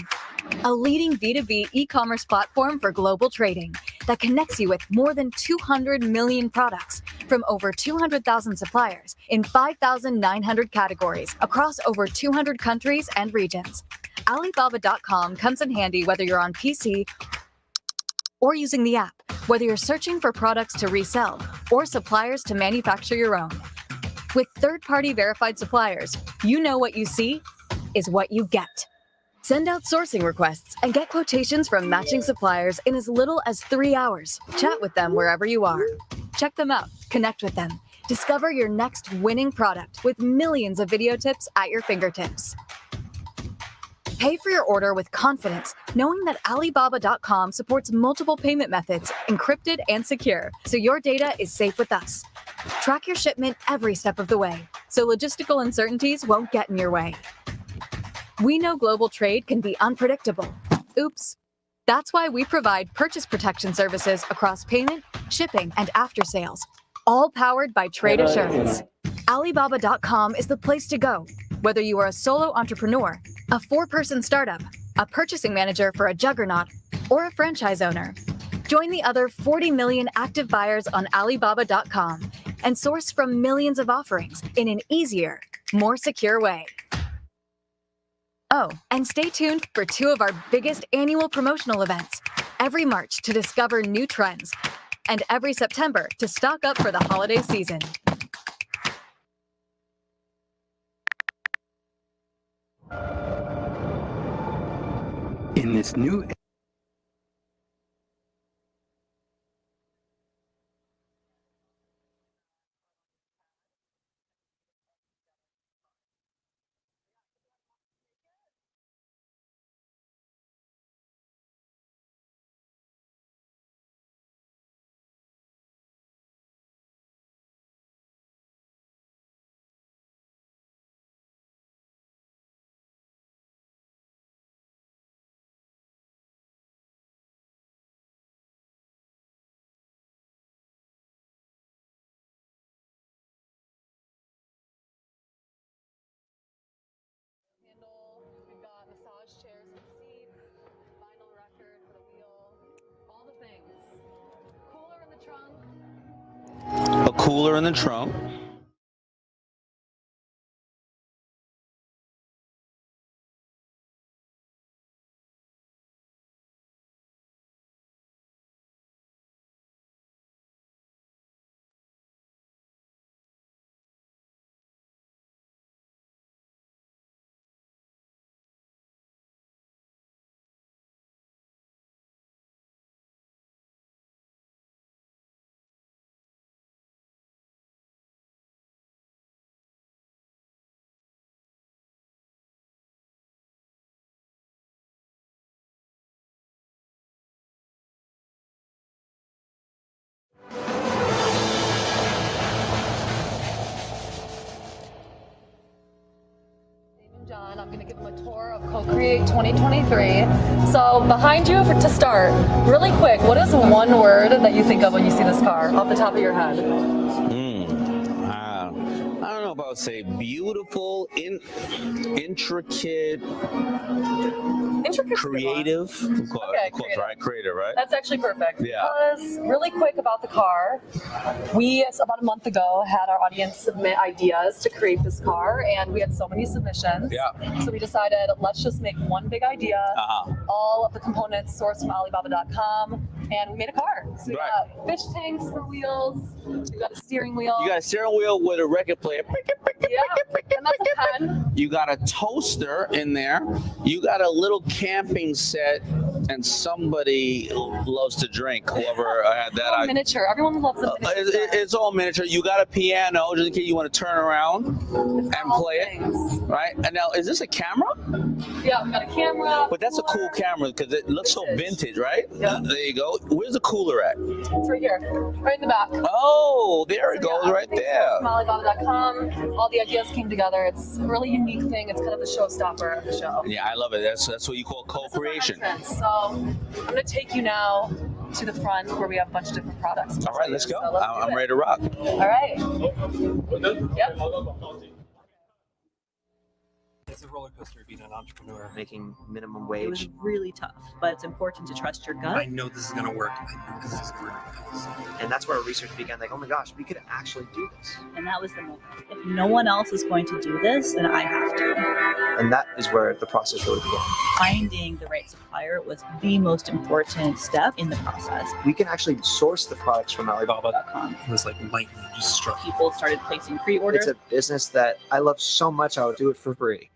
a leading B2B e-commerce platform for global trading that connects you with more than 200 million products from over 200,000 suppliers in 5,900 categories across over 200 countries and regions. Alibaba.com comes in handy whether you're on PC or using the app, whether you're searching for products to resell or suppliers to manufacture your own. With third-party verified suppliers, you know what you see is what you get. Send out sourcing requests and get quotations from matching suppliers in as little as 3 hours. Chat with them wherever you are. Check them out, connect with them. Discover your next winning product with millions of video tips at your fingertips. Pay for your order with confidence, knowing that Alibaba.com supports multiple payment methods, encrypted and secure, so your data is safe with us. Track your shipment every step of the way, so logistical uncertainties won't get in your way. We know global trade can be unpredictable. Oops. That's why we provide purchase protection services across payment, shipping, and after sales, all powered by Trade Assurance. Alibaba.com is the place to go, whether you are a solo entrepreneur, a 4-person startup, a purchasing manager for a juggernaut, or a franchise owner. Join the other 40 million active buyers on Alibaba.com and source from millions of offerings in an easier, more secure way. Oh, and stay tuned for 2 of our biggest annual promotional events, every March to discover new trends, and every September to stock up for the holiday season. In this new We've got massage chairs and seats, vinyl record for the wheel, all the things. Cooler in the trunk. A cooler in the trunk. John, I'm going to give him a tour of Co-Create 2023. So behind you, to start, really quick, what is one word that you think of when you see this car off the top of your head? I don't know if I would say beautiful, intricate, creative. Of course, creative. Right? Creative, right? That's actually perfect. Yeah. Because really quick about the car, we about a month ago had our audience submit ideas to create this car, and we had so many submissions. Yeah. So we decided let's just make one big idea. All of the components sourced from Alibaba.com, and we made a car. So we got fish tanks for wheels. We got a steering wheel. You got a steering wheel with a record player. Yeah, and that's a pen. You got a toaster in there. You got a little camping set, and somebody loves to drink. Whoever had that. All miniature. Everyone loves a miniature. It's all miniature. You got a piano, just in case you want to turn around and play it. Right? And now, is this a camera? Yeah, we got a camera. But that's a cool camera because it looks so vintage, right? Yeah. There you go. Where's the cooler at? It's right here, right in the back. Oh, there it goes, right there. From Alibaba.com. All the ideas came together. It's a really unique thing. It's kind of the showstopper of the show. Yeah, I love it. That's what you call co-creation. So I'm going to take you now to the front where we have a bunch of different products. All right, let's go. So I'm ready to rock. All right. Yep. It's a roller coaster being an entrepreneur. Making minimum It was wage. really tough, but it's important to trust your gut. I know this is going to work. I know this is going to work. And that's where our research began. Like, oh my gosh, we could actually do this. And that was the moment. If no one else is going to do this, then I have to. And that is where the process really began. Finding the right supplier was the most important step in the process. We can actually source the products from Alibaba.com. It was like lightning just struck. People started placing pre-orders. It's a business that I love so much, I would do it for free.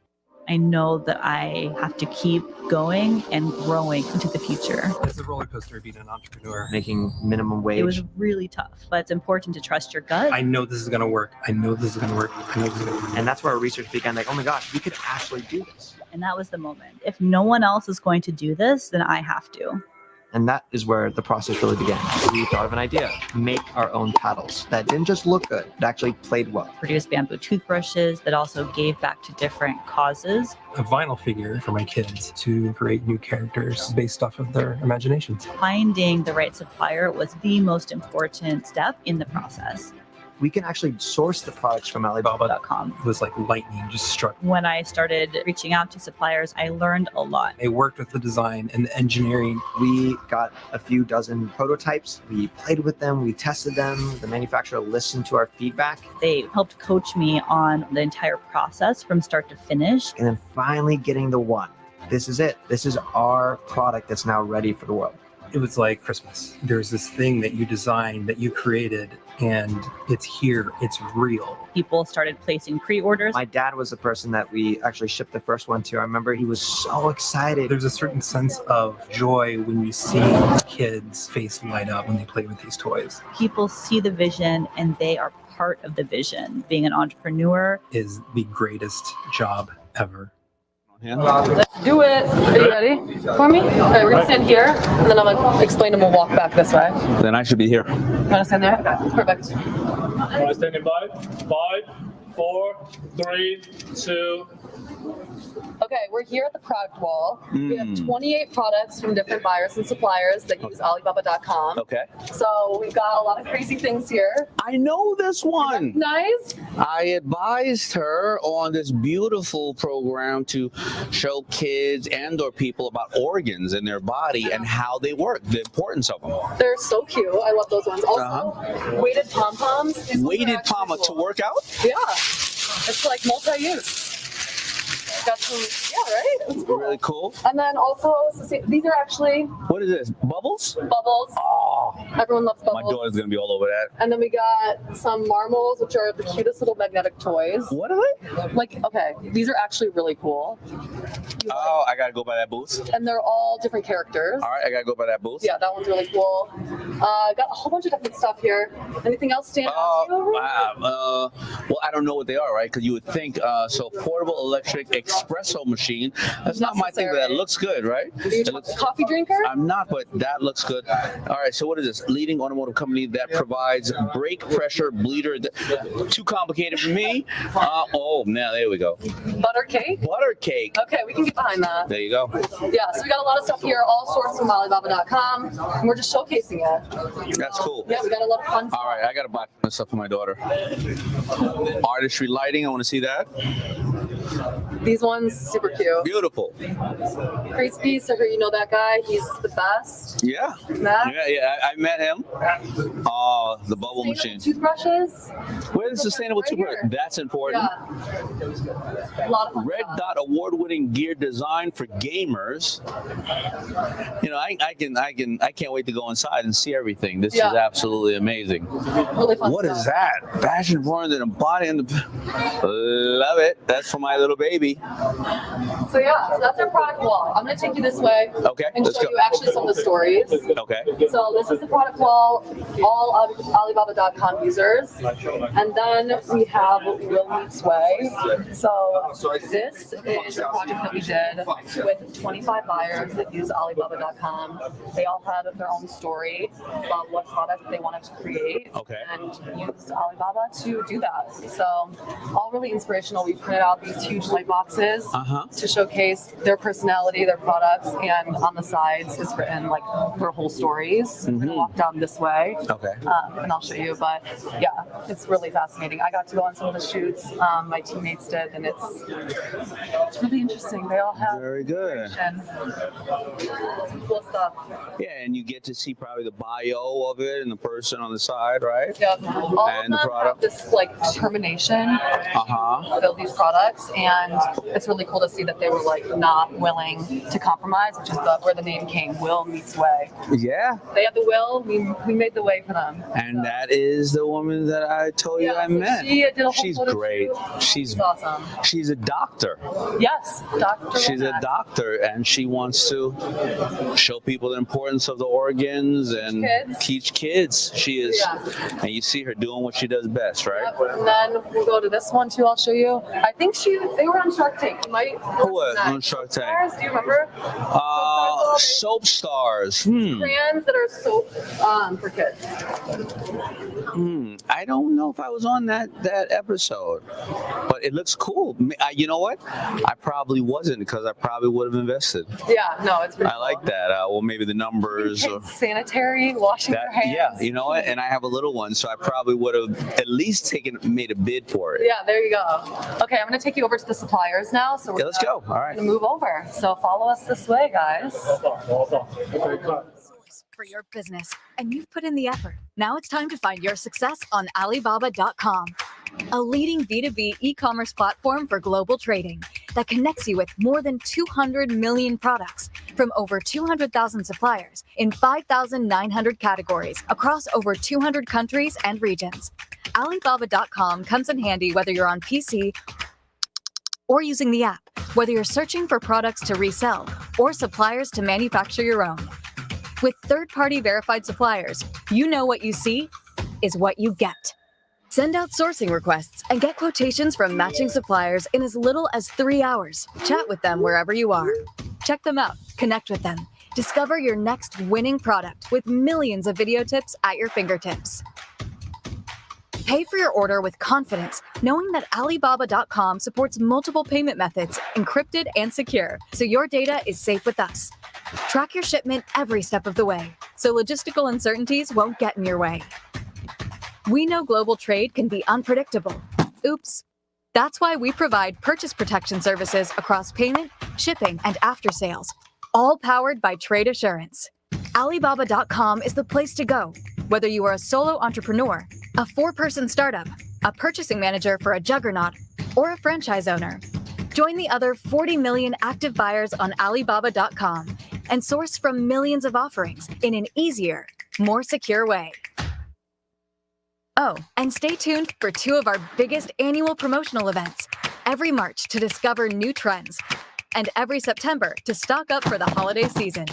I know that I have to keep going and growing into the future. It's a roller coaster being an entrepreneur. Making minimum wage. It was really tough, but it's important to trust your gut. I know this is going to work. I know this is going to work. I know this is going to work. And that's where our research began. Like, oh my gosh, we could actually do this. And that was the moment. If no one else is going to do this, then I have to. And that is where the process really began. We thought of an idea, make our own paddles that didn't just look good, it actually played well. Produced bamboo toothbrushes that also gave back to different causes. A vinyl figure for my kids to create new characters based off of their imaginations. Finding the right supplier was the most important step in the process. We can actually source the products from Alibaba.com. It was like lightning just struck. When I started reaching out to suppliers, I learned a lot. They worked with the design and the engineering. We got a few dozen prototypes. We played with them. We tested them. The manufacturer listened to our feedback. They helped coach me on the entire process from start to finish. And then finally getting the one. This is it. This is our product that's now ready for the world. It was like Christmas. There's this thing that you designed, that you created, and it's here. It's real. People started placing pre-orders. My dad was the person that we actually shipped the first one to. I remember he was so excited. There's a certain sense of joy when you see kids' face light up when they play with these toys. People see the vision and they are part of the vision. Being an entrepreneur is the greatest job ever. Let's do it. Are you ready for me? Okay, we're gonna stand here, and then I'm gonna explain and we'll walk back this way. Then I should be here. You wanna stand there? Perfect. Am I standing by? 5, 4, 3, 2. Okay, we're here at the product wall. We have 28 products from different buyers and suppliers that use Alibaba.com. Okay. So we've got a lot of crazy things here. I know this one. Nice. I advised her on this beautiful program to show kids and or people about organs in their body and how they work, the importance of them. They're so cute. I love those ones. Also, weighted pom-poms. Weighted pom-pom to work out? Yeah. It's like multi-use. Got some, yeah, right? It's cool. Really cool. And then also, these are actually... What is this? Bubbles? Bubbles. Oh. Everyone loves bubbles. My daughter's going to be all over that. And then we got some marbles, which are the cutest little magnetic toys. What are they? Like, okay, these are actually really cool. Oh, I got to go by that booth. And they're all different characters. All right, I got to go by that booth. Yeah, that one's really cool. Got a whole bunch of different stuff here. Anything else stand out to you? Wow. Well, I don't know what they are, right? Because you would think, so portable electric espresso machine. That's not my thing, but that looks good, right? Are you a coffee drinker? I'm not, but that looks good. All right, so what is this? Leading automotive company that provides brake pressure bleeder. Too complicated for me. Oh, now there we go. Butter cake? Butter cake. Okay, we can get behind that. There you go. Yeah, so we got a lot of stuff here, all sourced from Alibaba.com, and we're just showcasing it. That's cool. Yeah, we got a lot of fun stuff. All right, I got to buy this stuff for my daughter. Artistry lighting, I want to see that. These ones, super cute. Beautiful. Crispy, so you know that guy, he's the best. Yeah. Matt? Yeah, I met him. Oh, the bubble machine. Toothbrushes. Where's the sustainable toothbrush? That's important. Yeah. A lot of fun Red stuff. Dot award-winning gear design for gamers. You know, I can't wait to go inside and see everything. This is absolutely amazing. Really fun What stuff. is that? Fashion formed and embodying the. Love it. That's for my little baby. So yeah, so that's our product wall. I'm gonna take you this way Okay, and let's show go. you actually some of the stories. Okay. So this is the product wall, all of Alibaba.com users. And then we have Will Meets Way. So this is a project that we did with 25 buyers that use Alibaba.com. They all had their own story about what product they wanted to create and used Alibaba to do that. So all really inspirational. We printed out these huge light box boxes to showcase their personality, their products, and on the sides is written like their whole stories. We're gonna walk down this way, and I'll show you. But yeah, it's really fascinating. I got to go on some of the shoots. My teammates did, and it's really interesting. They all have very good. Some cool stuff. Yeah, and you get to see probably the bio of it and the person on the side, right? Yep. All and of the them product. have this like determination to build these products, and it's really cool to see that they were like not willing to compromise, which is where the name came. Will meets way. Yeah. They had the will. We made the way for them. And that is the woman that I told you I met. She did a whole She's photo great. shoot. She's awesome. She's a doctor. Yes, Dr. She's a Womack. doctor, and she wants to show people the importance of the organs and teach kids. She is, and you see her doing what she does best, right? Yep. And then we'll go to this one too. I'll show you. I think they were on Shark Tank. You might. Who was on Shark Tank? Do you remember? Soap stars. Brands that are soap for kids. I don't know if I was on that episode, but it looks cool. You know what? I probably wasn't, because I probably would have invested. Yeah, no, it's pretty I like that. Well, maybe the numbers. Kids sanitary, washing their hands. Yeah, you know what? And I have a little one, so I probably would have at least made a bid for it. Yeah, there you go. Okay, I'm going to take you over to the suppliers now. So let's go. All right. Move over. So follow us this way, guys. For your business, and you've put in the effort. Now it's time to find your success on Alibaba.com, a leading B2B e-commerce platform for global trading that connects you with more than 200 million products from over 200,000 suppliers in 5,900 categories across over 200 countries and regions. Alibaba.com comes in handy whether you're on PC or using the app, whether you're searching for products to resell or suppliers to manufacture your own. With third-party verified suppliers, you know what you see is what you get. Send out sourcing requests and get quotations from matching suppliers in as little as 3 hours. Chat with them wherever you are. Check them out, connect with them. Discover your next winning product with millions of video tips at your fingertips. Pay for your order with confidence, knowing that Alibaba.com supports multiple payment methods, encrypted and secure, so your data is safe with us. Track your shipment every step of the way, so logistical uncertainties won't get in your way. We know global trade can be unpredictable. Oops. That's why we provide purchase protection services across payment, shipping, and after sales, all powered by Trade Assurance. Alibaba.com is the place to go, whether you are a solo entrepreneur, a 4-person startup, a purchasing manager for a juggernaut, or a franchise owner. Join the other 40 million active buyers on Alibaba.com and source from millions of offerings in an easier, more secure way. Oh, and stay tuned for 2 of our biggest annual promotional events, every March to discover new trends, and every September to stock up for the holiday season.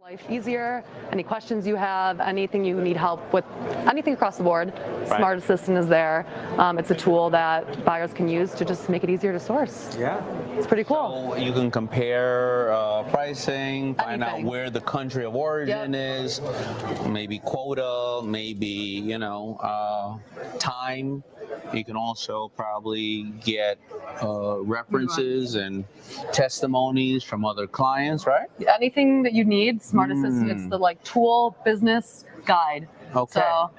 Life easier. Any questions you have, anything you need help with, anything across the board, Smart Assistant is there. It's a tool that buyers can use to just make it easier to source. Yeah. It's pretty cool. So you can compare pricing, find out where the country of origin is, maybe quota, maybe, time. You can also probably get references and testimonies from other clients, right? Anything that you need, Smart Assistant, it's the tool business guide. Okay. So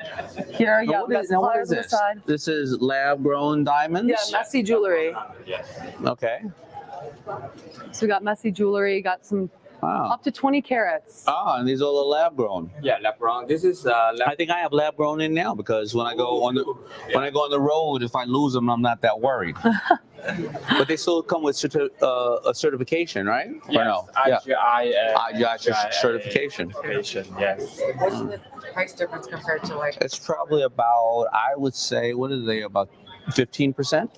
here, Now, we got what is suppliers on the this? side. This is lab-grown diamonds? Yeah, messy jewelry. Okay. So we got messy jewelry, got some Wow. Up to 20 carats. Ah, and these are all lab grown. Yeah, lab grown. This is lab. I think I have lab grown in now because when I go on the road, if I lose them, I'm not that worried. But they still come with a certification, right? Yes, or no? IGI certification. Yes. What's the price difference compared to like? It's probably about, I would say, what are they, about 15%?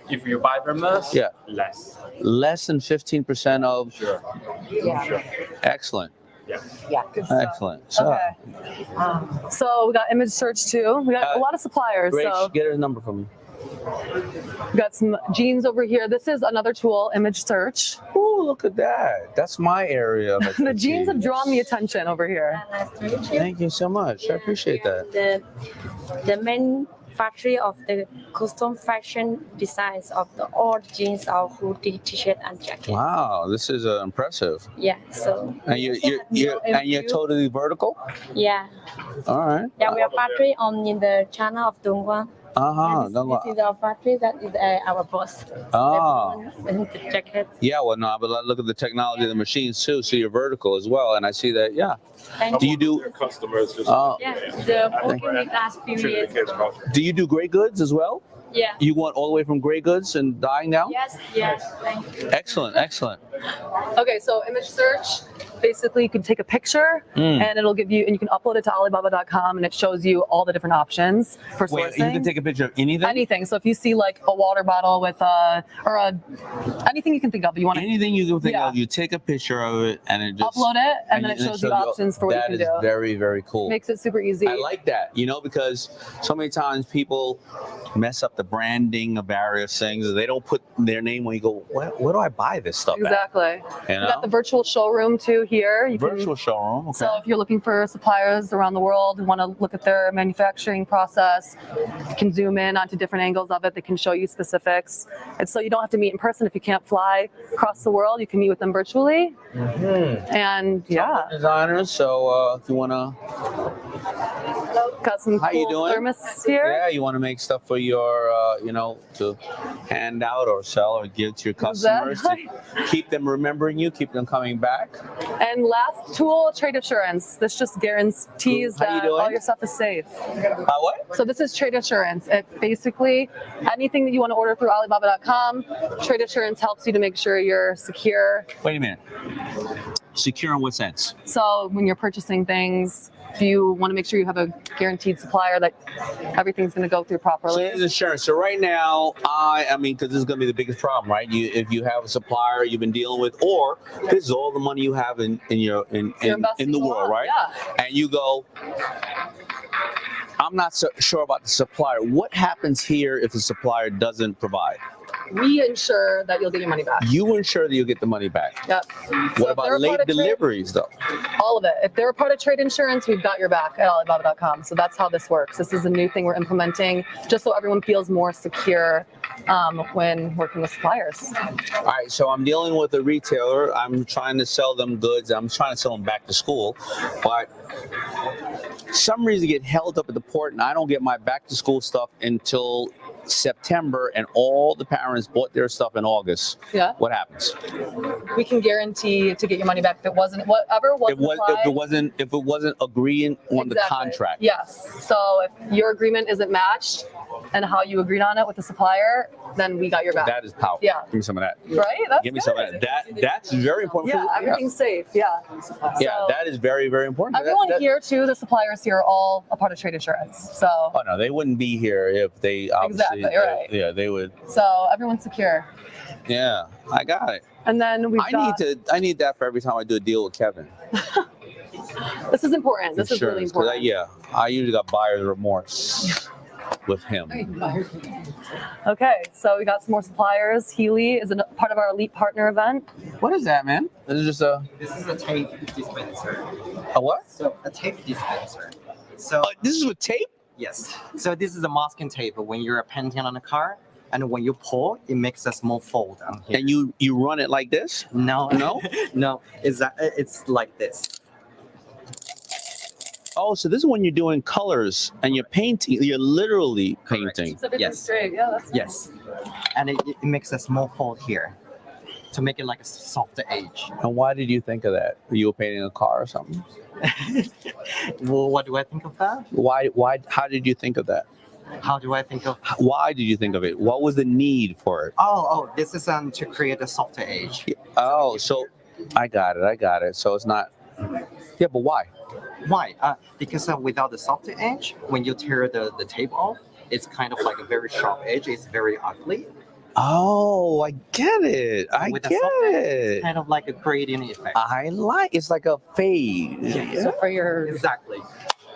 If you buy from us, Yeah. less. Less than 15% of. Sure. Yeah. Sure. Excellent. Yeah. Yeah. Good stuff. Excellent. So, Okay. So we got image search too. We got a lot of suppliers. Grace, So get a number from me. we got some jeans over here. This is another tool, image search. Oh, look at that. That's my area of The expertise. jeans have drawn the attention over here. Thank you so much. I appreciate that. The main factory of the custom fashion designs of the all jeans, or hoodie, t-shirt, and jacket. Wow, this is impressive. Yeah. So. And you're totally vertical? Yeah. All right. Yeah, we are factory in the channel of Dongguan. This is our factory. That is our boss. Oh. The jacket. Yeah, well, no, but look at the technology of the machines too. So you're vertical as well, and I see that. Yeah. Thank Do you do? Customers just. Yeah. The working with us period. Do you do gray goods as well? Yeah. You want all the way from gray goods and dyeing now? Yes. Yes. Thank you. Excellent, excellent. Okay, so image search. Basically, you can take a picture and it'll give you, and you can upload it to Alibaba.com, and it shows you all the different options for sourcing. Wait, you can take a picture of anything? Anything. So if you see like a water bottle with anything you can think of, you want anything you can think of, you take a picture of it and it just upload it, and then it shows you options for what you can do. That is very, very cool. Makes it super easy. I like that, because so many times people mess up the branding of various things. They don't put their name when you go, where do I buy this stuff Exactly. at? We got the virtual showroom too here. Virtual showroom, okay. So if you're looking for suppliers around the world who want to look at their manufacturing process, you can zoom in onto different angles of it. They can show you specifics. And so you don't have to meet in person. If you can't fly across the world, you can meet with them virtually. And yeah. Designers, so if you want to... Got some cool thermos here. Yeah, you want to make stuff for your, to hand out or sell or give to your customers. To keep them remembering you, keep them coming back. And last tool, trade assurance. This just guarantees that all your stuff is safe. What? So this is trade assurance. It basically, anything that you want to order through Alibaba.com, trade assurance helps you to make sure you're secure. Wait a minute. Secure in what sense? So when you're purchasing things, if you want to make sure you have a guaranteed supplier that everything's going to go through properly. So there's insurance. So right now, I mean, because this is going to be the biggest problem, right? If you have a supplier you've been dealing with, or this is all the money you have in the world, right? Yeah. And you go, I'm not so sure about the supplier. What happens here if the supplier doesn't provide? We ensure that you'll get your money back. You ensure that you'll get the money back. Yep. What about late deliveries, though? All of it. If they're a part of trade insurance, we've got your back at Alibaba.com. So that's how this works. This is a new thing we're implementing just so everyone feels more secure when working with suppliers. All right, so I'm dealing with a retailer. I'm trying to sell them goods. I'm trying to sell them back to school. But some reason get held up at the port, and I don't get my back to school stuff until September, and all the parents bought their stuff in August. Yeah. What happens? We can guarantee to get your money back if it wasn't whatever wasn't applied. If it wasn't agreeing on the contract. Yes. So if your agreement isn't matched and how you agreed on it with the supplier, then we got your back. That is powerful. Yeah. Give me some of that. Right? That's Give me some of that. That's very important. Yeah, everything's safe. Yeah. Yeah, that is very, very important. Everyone here too, the suppliers here are all a part of trade insurance. So oh no, they wouldn't be here if they obviously right. Yeah, they would. So everyone's secure. Yeah, I got it. And then I need that for every time I do a deal with Kevin. This is important. This is really important. I usually got buyer's remorse with him. Okay, so we got some more suppliers. Healy is a part of our elite partner event. What is that, man? This is just a. This is a tape dispenser. A what? So a tape dispenser. So this is with tape? Yes. So this is a masking tape. When you're painting on a car, and when you pull, it makes a small fold on here. And you run it like this? No. No? No. It's like this. Oh, so this is when you're doing colors and you're painting. You're literally painting. Yes. Straight. Yeah, that's Yes. And it makes a small fold here to make it like a softer edge. And why did you think of that? You were painting a car or something? Well, what do I think of that? Why? How did you think of that? How do I think of? Why did you think of it? What was the need for it? Oh, this is to create a softer edge. Oh, so I got it. So it's not. Yeah, but why? Why? Because without the softer edge, when you tear the tape off, it's kind of like a very sharp edge. It's very ugly. Oh, I get it. I With the get softer edge, it. it's kind of like a gradient effect. It's like a fade. Yeah. So for your Exactly.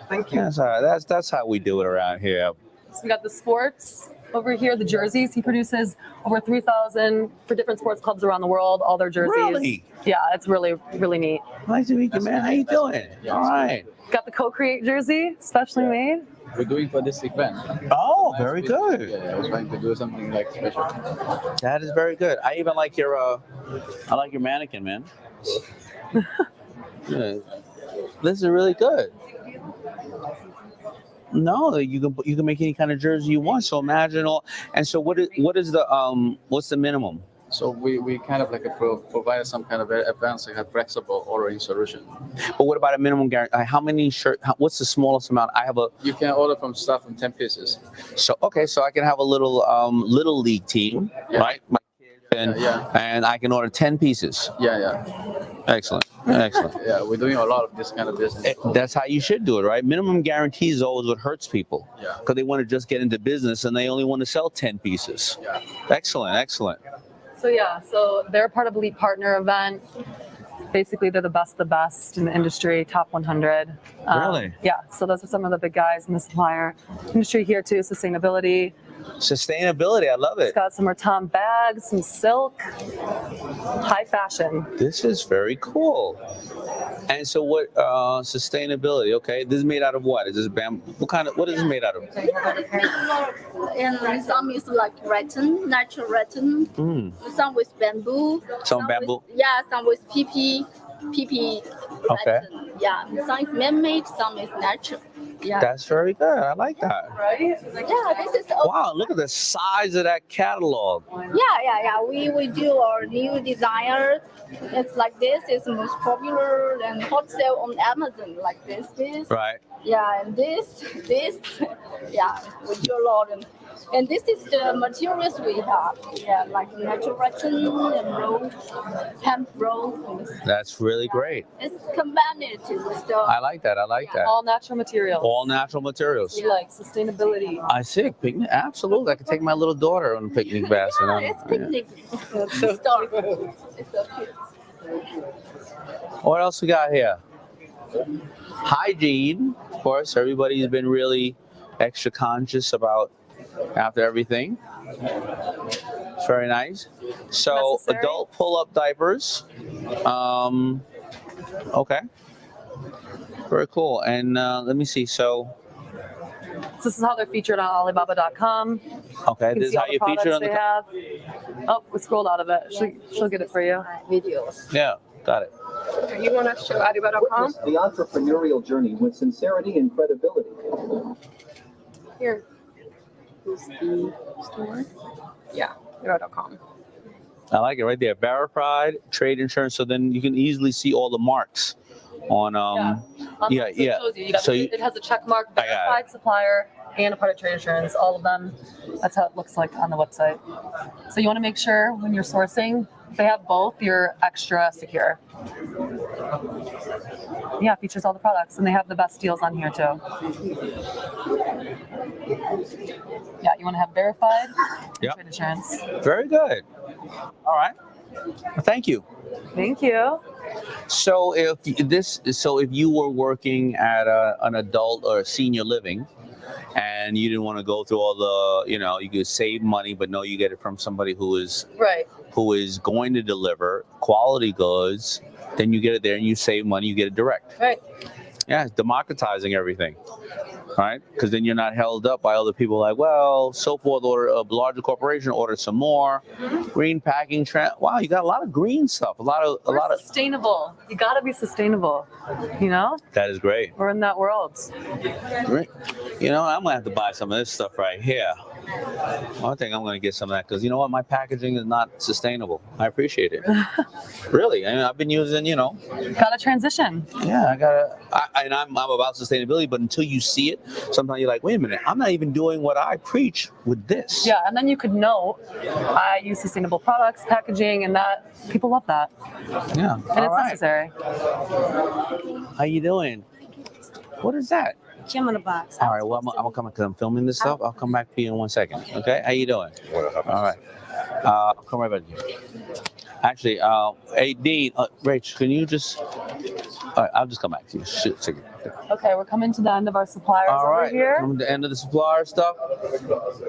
Thank you. That's all right. That's how we do it around here. So we got the sports over here, the jerseys. He produces over 3,000 for different sports clubs around the world, all their jerseys. Really? Yeah, it's really, really neat. Nice to meet you, man. How you doing? All right. Got the Co-Create jersey, specially made. We're doing for this event. Oh, very good. Yeah, I was trying to do something like special. That is very good. I even like your I like your mannequin, man. Yeah. This is really good. No, you can make any kind of jersey you want. So imagine all. And so what is the what's the minimum? So we kind of like provide some kind of very advanced, like a flexible ordering solution. But what about a minimum guarantee? How many what's the smallest amount? I have a. You can order from 10 pieces. So okay, so I can have a little little league team, right? My kids and I can order 10 pieces. Yeah. Excellent. Yeah, we're doing a lot of this kind of business. That's how you should do it, right? Minimum guarantees is always what hurts people. Yeah. Because they want to just get into business and they only want to sell 10 pieces. Yeah. Excellent. So they're part of Elite Partner event. Basically, they're the best in the industry, top 100. Really? Yeah, so those are some of the big guys in the supplier industry here too, sustainability. Sustainability, I love it. It's got some Raton bags, some silk, high fashion. This is very cool. And so what sustainability, okay, this is made out of what? Is this bamboo? What is this made out of? And some is like rattan, natural rattan. Some with bamboo. Some bamboo? Some with PP. Okay. Rattan. Yeah, some is man-made, some is natural. Yeah. That's very good. I like that. Right? Yeah, this is. Wow, look at the size of that catalog. Yeah. We do our new designer. It's like this. It's most popular and hot sale on Amazon. Like this. Right. Yeah, and this. Yeah, we do a lot. And this is the materials we have. Yeah, like natural rattan and roll, hemp roll. That's really great. It's combined with the. I like that. All natural materials. All natural materials. We like sustainability. I see. Picnic. Absolutely. I could take my little daughter on a picnic basket. Yeah, it's picnic. It's so cute. What else we got here? Hygiene. Of course, everybody's been really extra conscious about after everything. It's very nice. So Necessary. Adult pull-up diapers. Okay. Very cool. And let me see. So this is how they're featured on Alibaba.com. okay, You can this is see how all the you feature products on they the. have. Oh, we scrolled out of it. She'll get it for you. Videos. Yeah, got it. You want to show Alibaba.com? Witness the entrepreneurial journey with sincerity and credibility. Here. Who's the store? Yeah, Alibaba.com. I like it right there. Verified trade insurance. So then you can easily see all the marks on. Yeah. So it shows you. So it has a check mark, I got it. verified supplier, and a part of trade insurance. All of them. That's how it looks like on the website. So you want to make sure when you're sourcing, if they have both, you're extra secure. Yeah, it features all the products, and they have the best deals on here too. Yeah, you want to have verified Yep. trade insurance. Very good. All right. Well, thank you. Thank you. So if you were working at an adult or senior living, and you didn't want to go through all the, you could save money, but no, you get it from somebody who is going to deliver quality goods, then you get it there and you save money, you get it direct. Right. Yeah, it's democratizing everything, right? Because then you're not held up by other people like, well, so forth, order a larger corporation, order some more. Green packing trend. Wow, you got a lot of green stuff. A lot of Sustainable. You got to be sustainable. That is great. We're in that world. Great. I'm gonna have to buy some of this stuff right here. I think I'm going to get some of that because you know what? My packaging is not sustainable. I appreciate it. Really. I mean, I've been using, Gotta transition. Yeah, I'm about sustainability, but until you see it, sometimes you're like, wait a minute, I'm not even doing what I preach with this. Yeah, and then you could note, I use sustainable products, packaging, and that people love that. Yeah. And it's necessary. How you doing? What is that? Gem in the box. All right, well, I'm gonna come because I'm filming this stuff. I'll come back to you in 1 second. Okay? How you doing? All right. I'll come right back to you. Actually, hey, Dean, Rach, can you just... All right, I'll just come back to you. Shit, second. Okay, we're coming to the end of our suppliers over here. Coming to the end of the supplier stuff.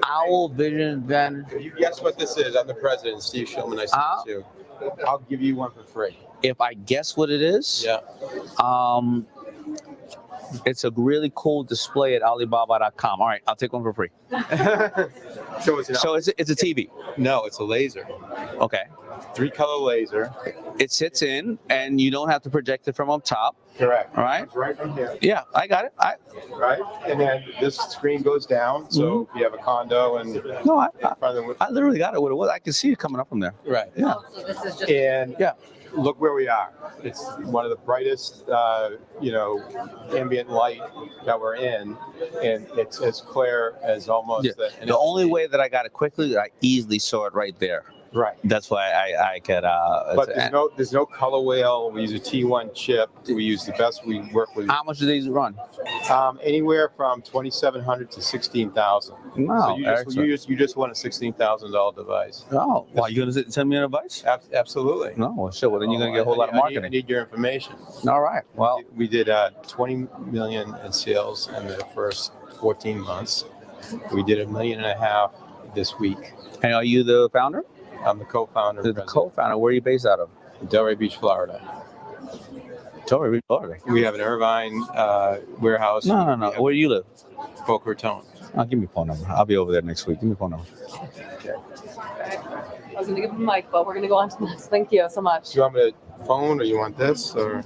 Owl Vision Van. If you guess what this is, I'm the president, Steve Schulman. Nice to meet you. I'll give you one for free. If I guess what it is? Yeah. It's a really cool display at Alibaba.com. All right, I'll take one for free. So it's a TV? No, it's a laser. Okay. 3-color laser. It sits in, and you don't have to project it from up top. Correct. All right. It's right from here. Yeah, I got it. Right, and then this screen goes down. So if you have a condo and no, I literally got it. What it was, I can see it coming up from there. Right. Yeah. So this is just Look where we are. It's one of the brightest, ambient light that we're in, and it's as clear as almost. Yeah. The only way that I got it quickly, I easily saw it right there. Right. That's why I could. But there's no color whale. We use a T1 chip. We use the best. We work with. How much do these run? Anywhere from $2,700 to $16,000. Wow. So you just want a $16,000 device. Oh, wow! You gonna send me an advice? Absolutely. No, well, sure. Well, then you're gonna get a whole lot of marketing. I need your information. All right. Well, we did 20 million in sales in the first 14 months. We did $1.5 million this week. And are you the founder? I'm the co-founder. The co-founder. Where are you based out of? Delray Beach, Florida. Delray Beach, Florida. We have an Irvine warehouse. No. Where do you live? Boca Raton. Give me a phone number. I'll be over there next week. Give me a phone number. Okay. I was going to give him a mic, but we're going to go on to the next. Thank you so much. Do you want me to phone or you want this? Or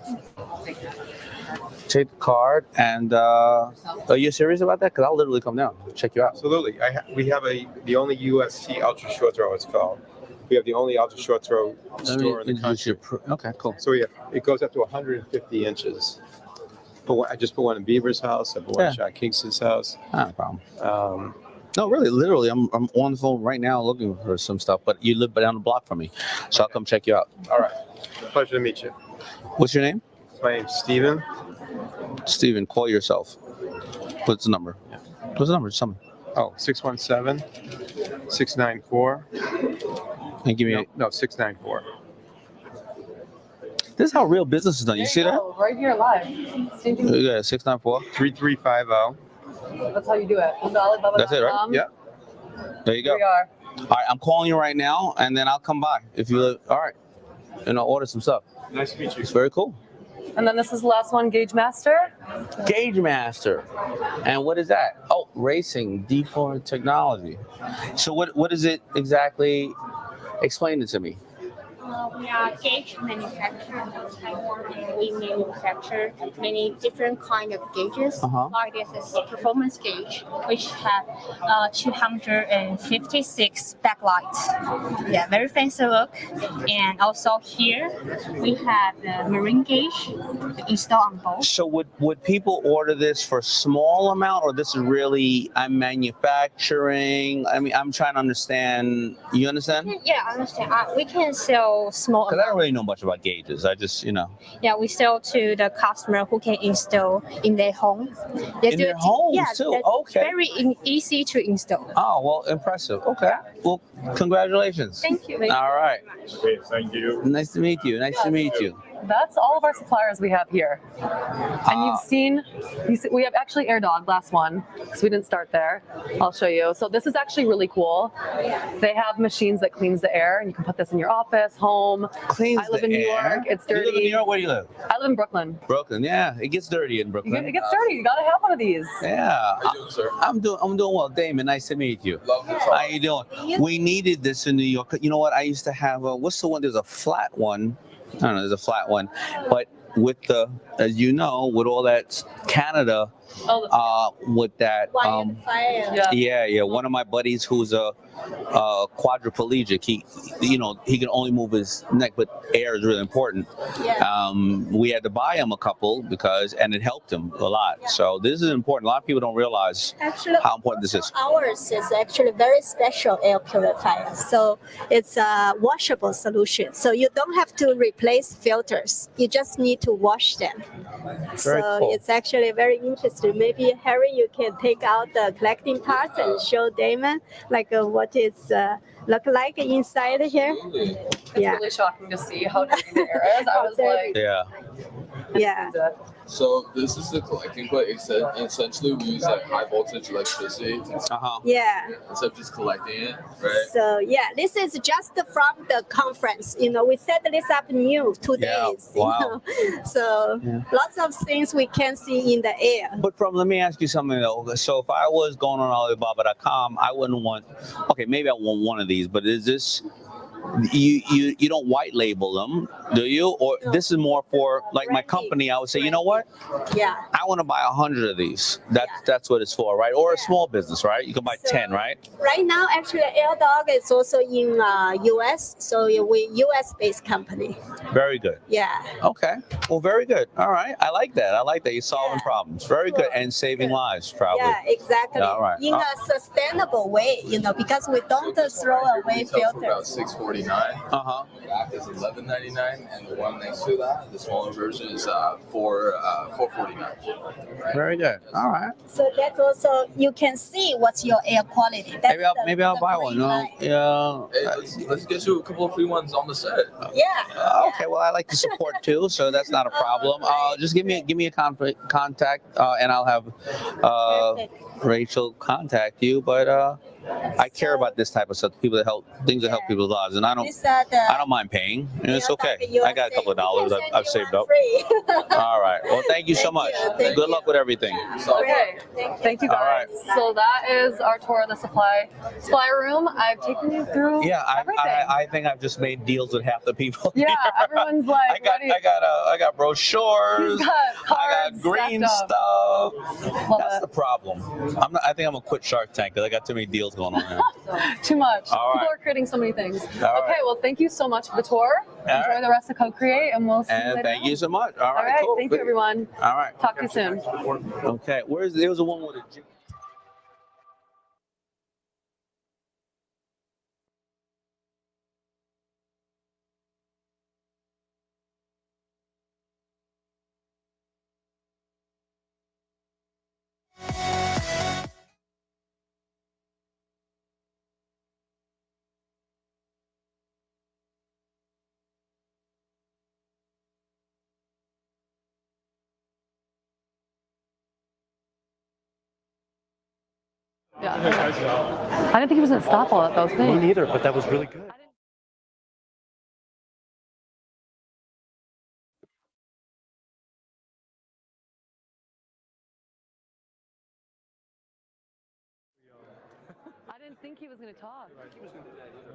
take the card and are you serious about that? Because I'll literally come down, check you out. Absolutely. We have the only UST ultra short throw. It's called. We have the only ultra short throw store in the country. Okay, cool. So it goes up to 150 inches. But I just put one in Beaver's house. I put one in Shaq Kingston's house. Not a problem. No, really, literally, I'm on the phone right now looking for some stuff. But you live down the block from me, so I'll come check you out. All right. Pleasure to meet you. What's your name? My name's Steven. Steven, call yourself. What's the number? Yeah. What's the number? Tell me. Oh, 617-694. And give me 694. This is how real business is done. You see that? Right here live. Yeah, 694 3350. That's how you do it. That's it, right? Yeah. There you go. Here we are. All right, I'm calling you right now, and then I'll come by if you live. All right, and I'll order some stuff. Nice to meet you. It's very cool. And then this is the last one, Gauge Master. Gauge Master. And what is that? Oh, racing, deformed technology. So what is it exactly? Explain it to me. We are gauge manufacturer in Taiwan, and we manufacture many different kind of gauges. Like this is performance gauge, which have 256 backlights. Yeah, very fancy look. And also here we have the marine gauge installed on both. So would people order this for small amount, or this is really I'm manufacturing? I mean, I'm trying to understand. You understand? Yeah, I understand. We can sell small. Because I don't really know much about gauges. I just, Yeah, we sell to the customer who can install in their home. In their homes too. Okay. Very easy to install. Oh, well, impressive. Okay. Well, congratulations. Thank you. All right. Okay, thank you. Nice to meet you. Nice to meet you. That's all of our suppliers we have here. And you've seen, we have actually Air Dog, last one, because we didn't start there. I'll show you. So this is actually really cool. They have machines that cleans the air, and you can put this in your office, home. Cleans I live in the New air? York. It's You dirty. live in New York? Where do you live? I live in Brooklyn. Brooklyn, yeah. It gets dirty in Brooklyn. It gets dirty. You gotta have one of these. Yeah. I'm doing well. Damon, nice to meet you. How you doing? We needed this in New York. You know what? I used to have what's the one? There's a flat one. I don't know, there's a flat one. But with the, as you know, with all that Canada, with that, yeah. One of my buddies who's a quadriplegic, he can only move his neck, but air is really important. We had to buy him a couple and it helped him a lot. So this is important. A lot of people don't realize how important this is. Ours is actually very special air purifier. So it's a washable solution. So you don't have to replace filters. You just need to wash them. Very cool. It's actually very interesting. Maybe Harry, you can take out the collecting parts and show Damon like what it's look like inside here. It's really shocking to see how dirty the air is. I was like, yeah. So this is the collecting plate. Essentially, we use like high voltage electricity Yeah. instead of just collecting it, right? So this is just from the conference. We set this up new 2 days. Wow. So lots of things we can see in the air. But let me ask you something though. So if I was going on Alibaba.com, I wouldn't want. Okay, maybe I want one of these. But is this? You don't white label them, do you? Or this is more for like my company. I would say, you know what? Yeah. I want to buy 100 of these. That's what it's for, right? Or a small business, right? You can buy 10, right? Right now, actually, AirDog is also in US. So we're US-based company. Very good. Yeah. Okay. Well, very good. All right. I like that. You're solving problems. Very good. And saving lives, probably. Yeah, exactly. All right. In a sustainable way, because we don't throw away filters. About $6.49. Back is $11.99, and the one next to that, the smaller version, is $4.49. Very good. All right. So that's also you can see what's your air quality. Maybe I'll buy one. Yeah. Hey, let's get you a couple of free ones on the set. Yeah. Okay. Well, I like to support too, so that's not a problem. Just give me a contact, and I'll have Rachel contact you. But I care about this type of stuff. Things that help people's lives, and I don't mind paying. It's okay. I got a couple of dollars I've saved up. All right. Well, thank you so much. Good luck with everything. okay. Thank you guys. All right. So that is our tour of the supply room. I've taken you through everything. I think I've just made deals with half the people. Yeah, everyone's like, I got brochures. He's got I got green stuff. That's the problem. I think I'm gonna quit Shark Tank because I got too many deals going on here. Too much. All People right. are creating so many things. All Okay, well, thank you so much for the tour. Enjoy the rest of Co-Create, and we'll see you And later. thank you so much. All All right. right, Cool. thank you, everyone. All right. Talk to you soon. Okay. There was a one with a G. Yeah. I didn't think he was going to stop all of those things. Me neither, but that was really good. I didn't think he was going to talk.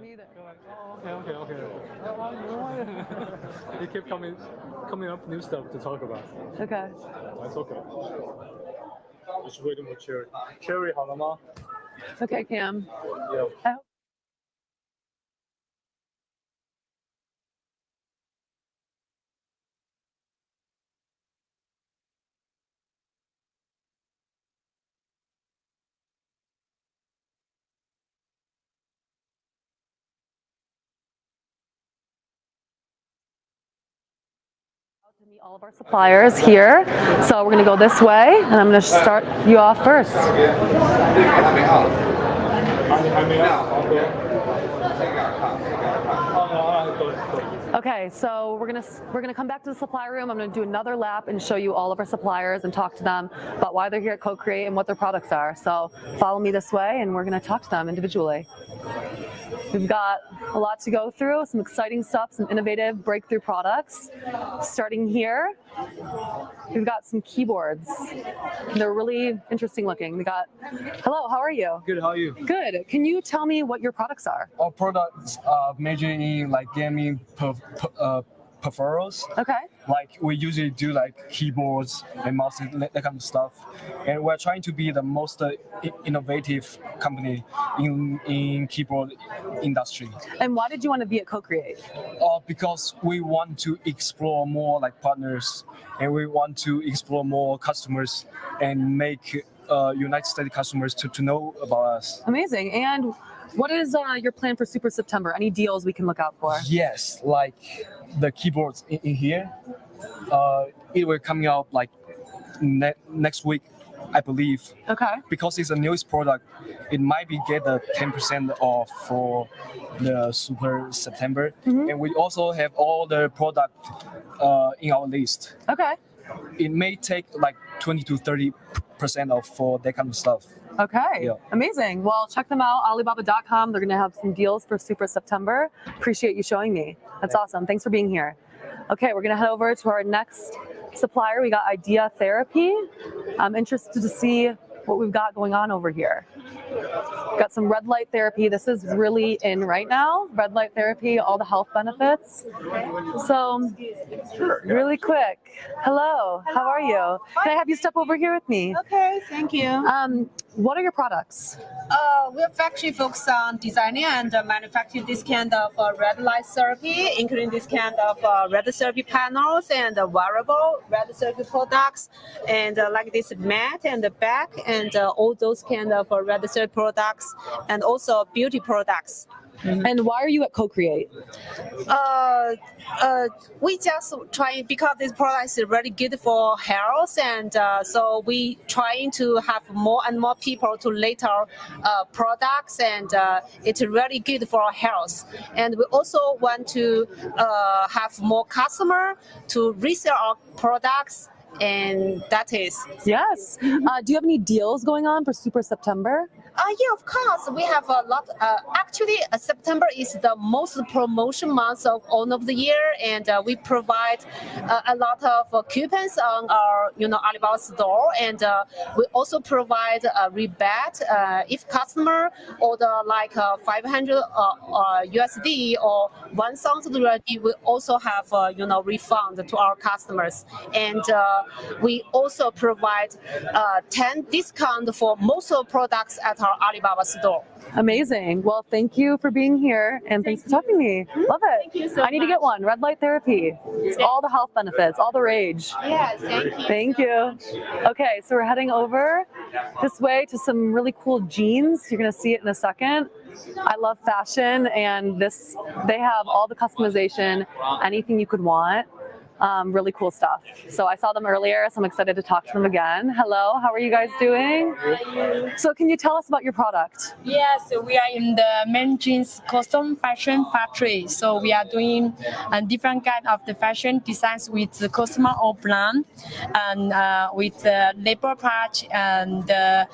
Me either. Okay. He kept coming up with new stuff to talk about. Okay. That's okay. Just waiting for Cherry. Cherry, 好了吗? Okay, Cam. Yeah. To meet all of our suppliers here. So we're going to go this way, and I'm going to start you off first. Okay, so we're gonna come back to the supply room. I'm gonna do another lap and show you all of our suppliers and talk to them about why they're here at Co-Create and what their products are. So follow me this way, and we're gonna talk to them individually. We've got a lot to go through, some exciting stuff, some innovative breakthrough products. Starting here, we've got some keyboards. They're really interesting looking. Hello, how are you? Good, how are you? Good. Can you tell me what your products are? Our products are majorly like gaming peripherals. Okay. Like we usually do like keyboards and mouses, that kind of stuff. And we're trying to be the most innovative company in keyboard industry. And why did you want to be at Co-Create? Because we want to explore more like partners, and we want to explore more customers and make United States customers to know about us. Amazing. And what is your plan for Super September? Any deals we can look out for? Yes, like the keyboards in here. It will coming out like next week, I believe. Okay. Because it's a newest product, it might be get a 10% off for the Super September. And we also have all the product in our list. Okay. It may take like 20 to 30% off for that kind of stuff. Okay. Yeah. Amazing. Well, check them out, Alibaba.com. They're going to have some deals for Super September. Appreciate you showing me. That's awesome. Thanks for being here. Okay, we're going to head over to our next supplier. We got Idea Therapy. I'm interested to see what we've got going on over here. Got some red light therapy. This is really in right now. Red light therapy, all the health benefits. So, really quick. Hello. How are you? Can I have you step over here with me? Okay, thank you. What are your products? We're factory focused on designing and manufacturing this kind of red light therapy, including this kind of red therapy panels and wearable red therapy products, and like this mat and the bag, and all those kind of red therapy products, and also beauty products. And why are you at Co-Create? We just trying, because this product is really good for health, and so we trying to have more and more people to rate our products, and it's really good for our health. And we also want to have more customer to resell our products, and that is. Yes. Do you have any deals going on for Super September? Yeah, of course. We have a lot. Actually, September is the most promotion month of all of the year, and we provide a lot of coupons on our, Alibaba store, and we also provide a rebate if customer order like 500 USD or 1,000 USD. We also have refund to our customers, and we also provide 10 discount for most of products at our Alibaba store. Amazing. Well, thank you for being here, and thanks for talking to me. Love it. Thank you so I need to get one. Red light therapy. It's all the health benefits, all the rage. Yes, thank you. Thank you. Okay, so we're heading over this way to some really cool jeans. You're going to see it in a second. I love fashion, and they have all the customization, anything you could want. Really cool stuff. So I saw them earlier, so I'm excited to talk to them again. Hello, how are you guys doing? So can you tell us about your product? Yes, we are in the men jeans custom fashion factory. So we are doing different kind of the fashion designs with the customer or brand, and with the label part and the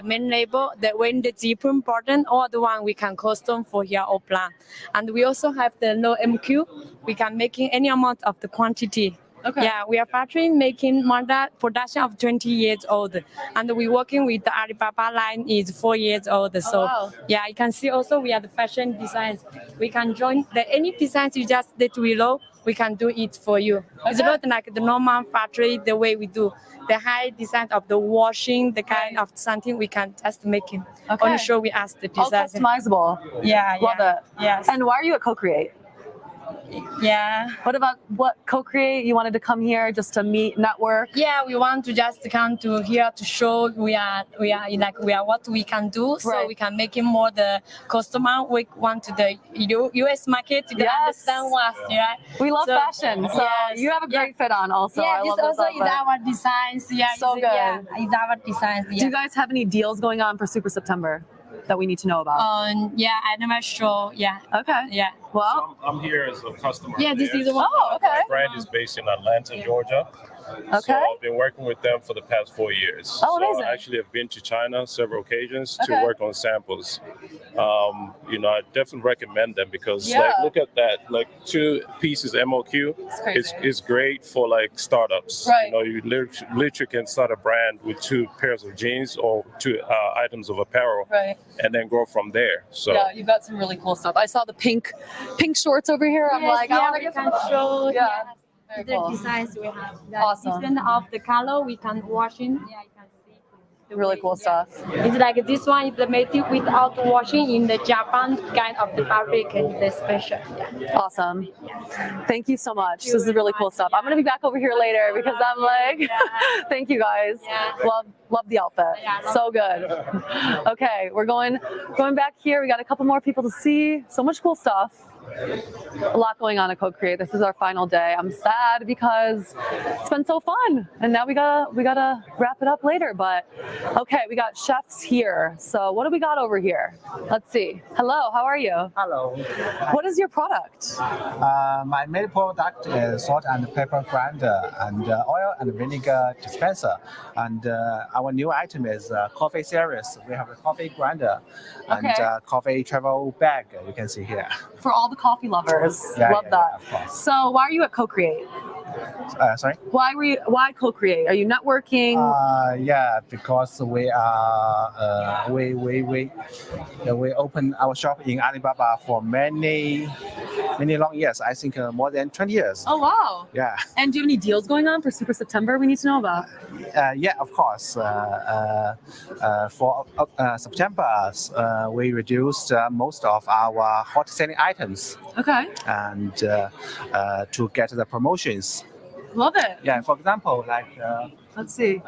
main label, that when the zipper button or the one we can custom for here or brand. And we also have the low MQ. We can making any amount of the quantity. Okay. Yeah, we are factory making production of 20 years old, and we working with the Alibaba line is 4 years old. So wow. Yeah, you can see also we have the fashion designs. We can join any designs you just did below. We can do it for you. Okay. It's not like the normal factory the way we do the high design of the washing, the kind of something we can just make it. Okay. Only show we ask the All design. customizable. Yeah, Love yeah. it. Yes. And why are you at Co-Create? Yeah. What about Co-Create? You wanted to come here just to meet, network? Yeah, we want to just come to here to show we are what we can do, so Right. we can make it more the customer. We want to the US market to understand what. Yeah. We love fashion, so yes, you have a great fit on also. Yeah, I this love also this is outfit. our designs. Yeah, So good. Yeah, it's our designs. Yeah. Do you guys have any deals going on for Super September that we need to know about? Yeah, I never show. Yeah. Okay. Yeah. Well, I'm here as a customer. Yeah, this there. is the one. Oh, okay. My brand is based in Atlanta, Georgia. Okay. So I've been working with them for the past 4 years. Oh, amazing. So I actually have been to China several occasions to Okay. work on samples. I definitely recommend them because Yeah. look at that, 2 pieces MOQ. It's crazy. It's great for startups. Right. You literally can start a brand with 2 pairs of jeans or 2 items of apparel, Right. and then grow from there. So Yeah, you've got some really cool stuff. I saw the pink shorts over here. I'm like, I want to we get can some. show Yeah. the Very cool. designs we have. The Awesome. different of the color we can wash in. Yeah, you can see. Really cool stuff. It's like this one is made without washing in the Japan kind of the fabric and the special. Yeah. Awesome. Thank you so much. This is really cool stuff. I'm gonna be back over here later because I'm like, thank you guys. Love the outfit. So good. Okay, we're going back here. We got a couple more people to see. So much cool stuff. A lot going on at Co-Create. This is our final day. I'm sad because it's been so fun, and now we gotta wrap it up later. But okay, we got chefs here. So what do we got over here? Let's see. Hello, how are you? Hello. What is your product? My main product is salt and pepper grinder and oil and vinegar dispenser. And our new item is coffee series. We have a coffee grinder and Okay. coffee travel bag. You can see here. For all the coffee lovers. Yeah, Love yeah, that. of course. So why are you at Co-Create? Sorry. Why Co-Create? Are you networking? Yeah, because we are we open our shop in Alibaba for many long years. I think more than 20 years. Oh wow. Yeah. And do you have any deals going on for Super September we need to know about? Yeah, of course. For September, we reduced most of our hot selling items. Okay. And to get the promotions. Love it. Yeah, for example, let's see.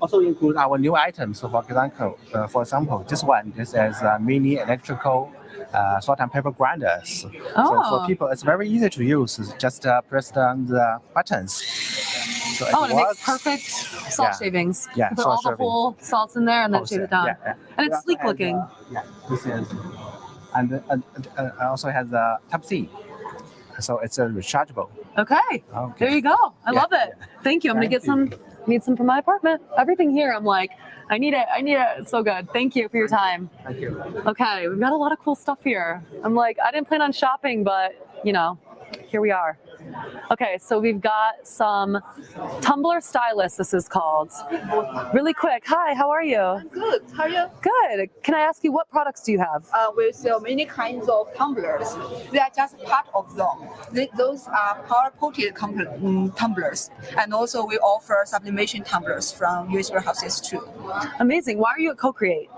Also include our new items. So for example, this is mini electrical salt and pepper grinders. Oh. So for people, it's very easy to use. It's just press down the buttons. So And it works. makes perfect salt Yeah. shavings. Yeah, You put salt all the shaving. whole salts in there and then Oh, shave it down. yeah. And We it's also sleek have, looking. This is, and also has a Type-C. So it's rechargeable. Okay. There you go. I love it. Thank you. I'm gonna get some. Need some for my apartment. Everything here, I'm like, I need it. It's so good. Thank you for your time. Thank you. Okay, we've got a lot of cool stuff here. I'm like, I didn't plan on shopping, but here we are. Okay, so we've got some tumbler stylus, this is called. Really quick, hi, how are you? Good. How are you? Good. Can I ask you, what products do you have? We sell many kinds of tumblers. They are just part of them. Those are power-coated tumblers. And also we offer sublimation tumblers from US warehouses too. Amazing. Why are you at Co-Create?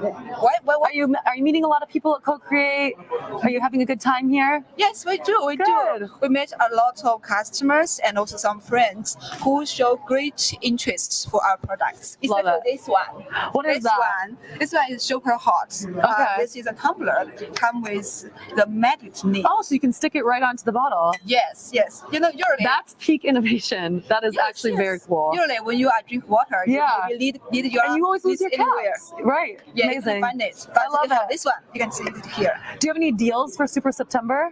What? Are you meeting a lot of people at Co-Create? Are you having a good time here? Yes, we do. We do. We met a lot of customers and also some friends who show great interest for our products. Love Especially it. this one. What is that? This one is super hot. Okay. This is a tumbler. Come with the magnet nib. Oh, so you can stick it right onto the bottle. Yes. Usually that's peak innovation. That is actually very cool. Usually when you are drink water, you need your and you always lose your anywhere. caps. Right. Yeah, Amazing. you can find it. But I love you have it. this one. You can see it here. Do you have any deals for Super September?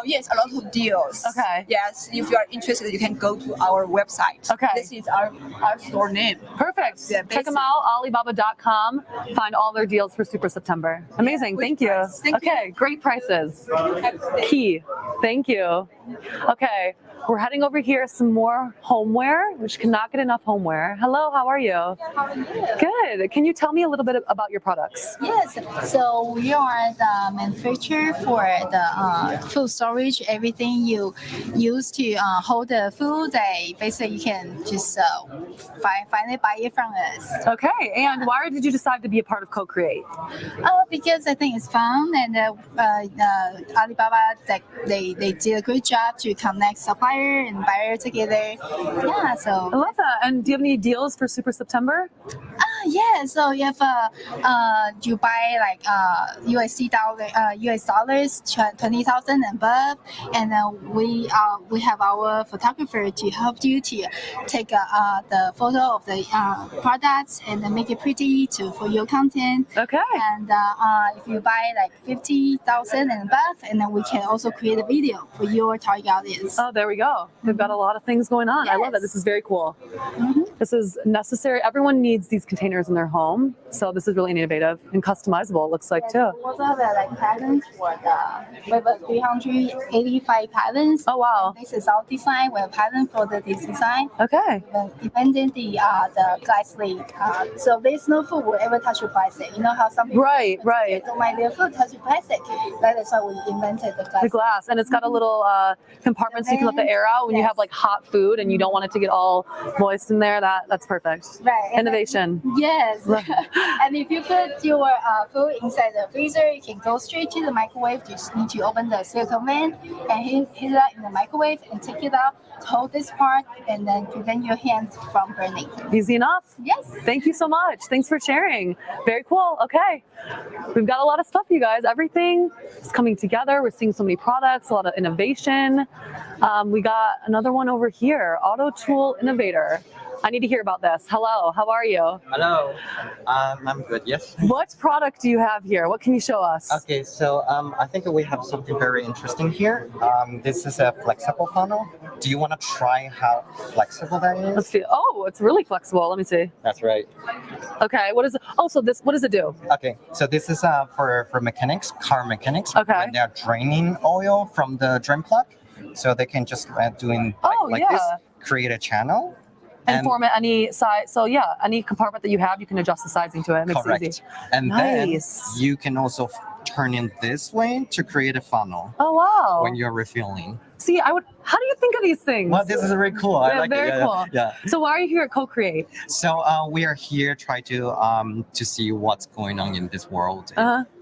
Yes, a lot of deals. Okay. Yes, if you are interested, you can go to our website. Okay. This is our store name. Perfect. Yeah, Check them out, alibaba.com. Find all their deals for Super September. Amazing. Thank you. Okay, great prices. Key. Thank you. Okay, we're heading over here, some more homeware, which cannot get enough homeware. Hello, how are you? How are you? Good. Can you tell me a little bit about your products? Yes, so we are the manufacturer for the food storage. Everything you use to hold the food, basically you can just finally buy it from us. Okay, and why did you decide to be a part of Co-Create? Because I think it's fun, and Alibaba, they did a great job to connect supplier and buyer together. Yeah, so I love that. And do you have any deals for Super September? Yeah. So if you buy like US dollars 20,000 and above, and we have our photographer to help you to take the photo of the products and then make it pretty for your content. Okay. And if you buy like 50,000 and above, and then we can also create a video for your target audience. Oh, there we go. We've got a lot of things going on. I love it. This is very cool. This is necessary. Everyone needs these containers in their home. So this is really innovative and customizable, it looks like, too. We also have like patents for we have 385 patents. Oh, wow. This is our design. We have patent for this design. Okay. Depending the glass lid. So there's no food will ever touch your plastic. You know how some people don't mind their food touch plastic. That is why we invented the glass. The glass, and it's got a little compartment so you can let the air out when you have like hot food and you don't want it to get all moist in there. That's perfect. Right. Innovation. Yes. And if you put your food inside the freezer, you can go straight to the microwave. You just need to open the silicone vent and heat it up in the microwave and take it out, hold this part, and then prevent your hands from burning. Easy enough. Yes. Thank you so much. Thanks for sharing. Very cool. Okay. We've got a lot of stuff, you guys. Everything is coming together. We're seeing so many products, a lot of innovation. We got another one over here, Auto Tool Innovator. I need to hear about this. Hello, how are you? Hello, I'm good, yes. What product do you have here? What can you show us? Okay, so I think we have something very interesting here. This is a flexible funnel. Do you want to try how flexible that is? Let's see. Oh, it's really flexible. Let me see. That's right. Okay, what is it? Oh, so this, what does it do? Okay, so this is for mechanics, car mechanics. Okay. When they're draining oil from the drain plug, so they can just doing like this, create a channel. And form it any size. So yeah, any compartment that you have, you can adjust the sizing to it. It makes it easy. And then you can also turn in this way to create a funnel. Oh, wow. When you're refilling. See, how do you think of these things? Well, this is very cool. I like very it. cool. Yeah. So why are you here at Co-Create? So we are here try to see what's going on in this world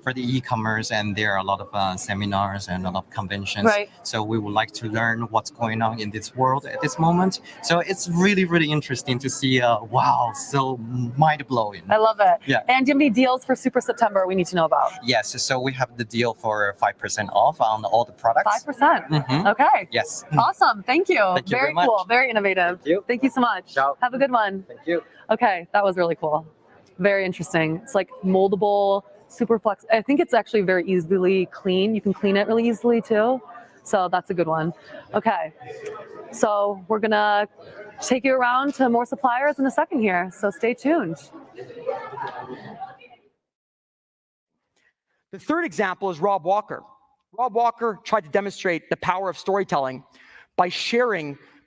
for the e-commerce, and there are a lot of seminars and a lot of conventions. Right. So we would like to learn what's going on in this world at this moment. So it's really, really interesting to see. Wow, so mind blowing. I love it. Yeah. And do you have any deals for Super September we need to know about? Yes. So we have the deal for 5% off on all the products. 5%. Mhm. Okay. Yes. Awesome. Thank you. Thank you very very much. cool. Very innovative. Thank you. Thank you so much. Ciao. Have a good one. Thank you. Okay, that was really cool. Very interesting. It's like moldable, super flex. I think it's actually very easily clean. You can clean it really easily too. So that's a good one. Okay. So we're gonna take you around to more suppliers in a second here. So stay tuned. The third example is Rob Walker. Rob Walker tried to demonstrate the power of storytelling by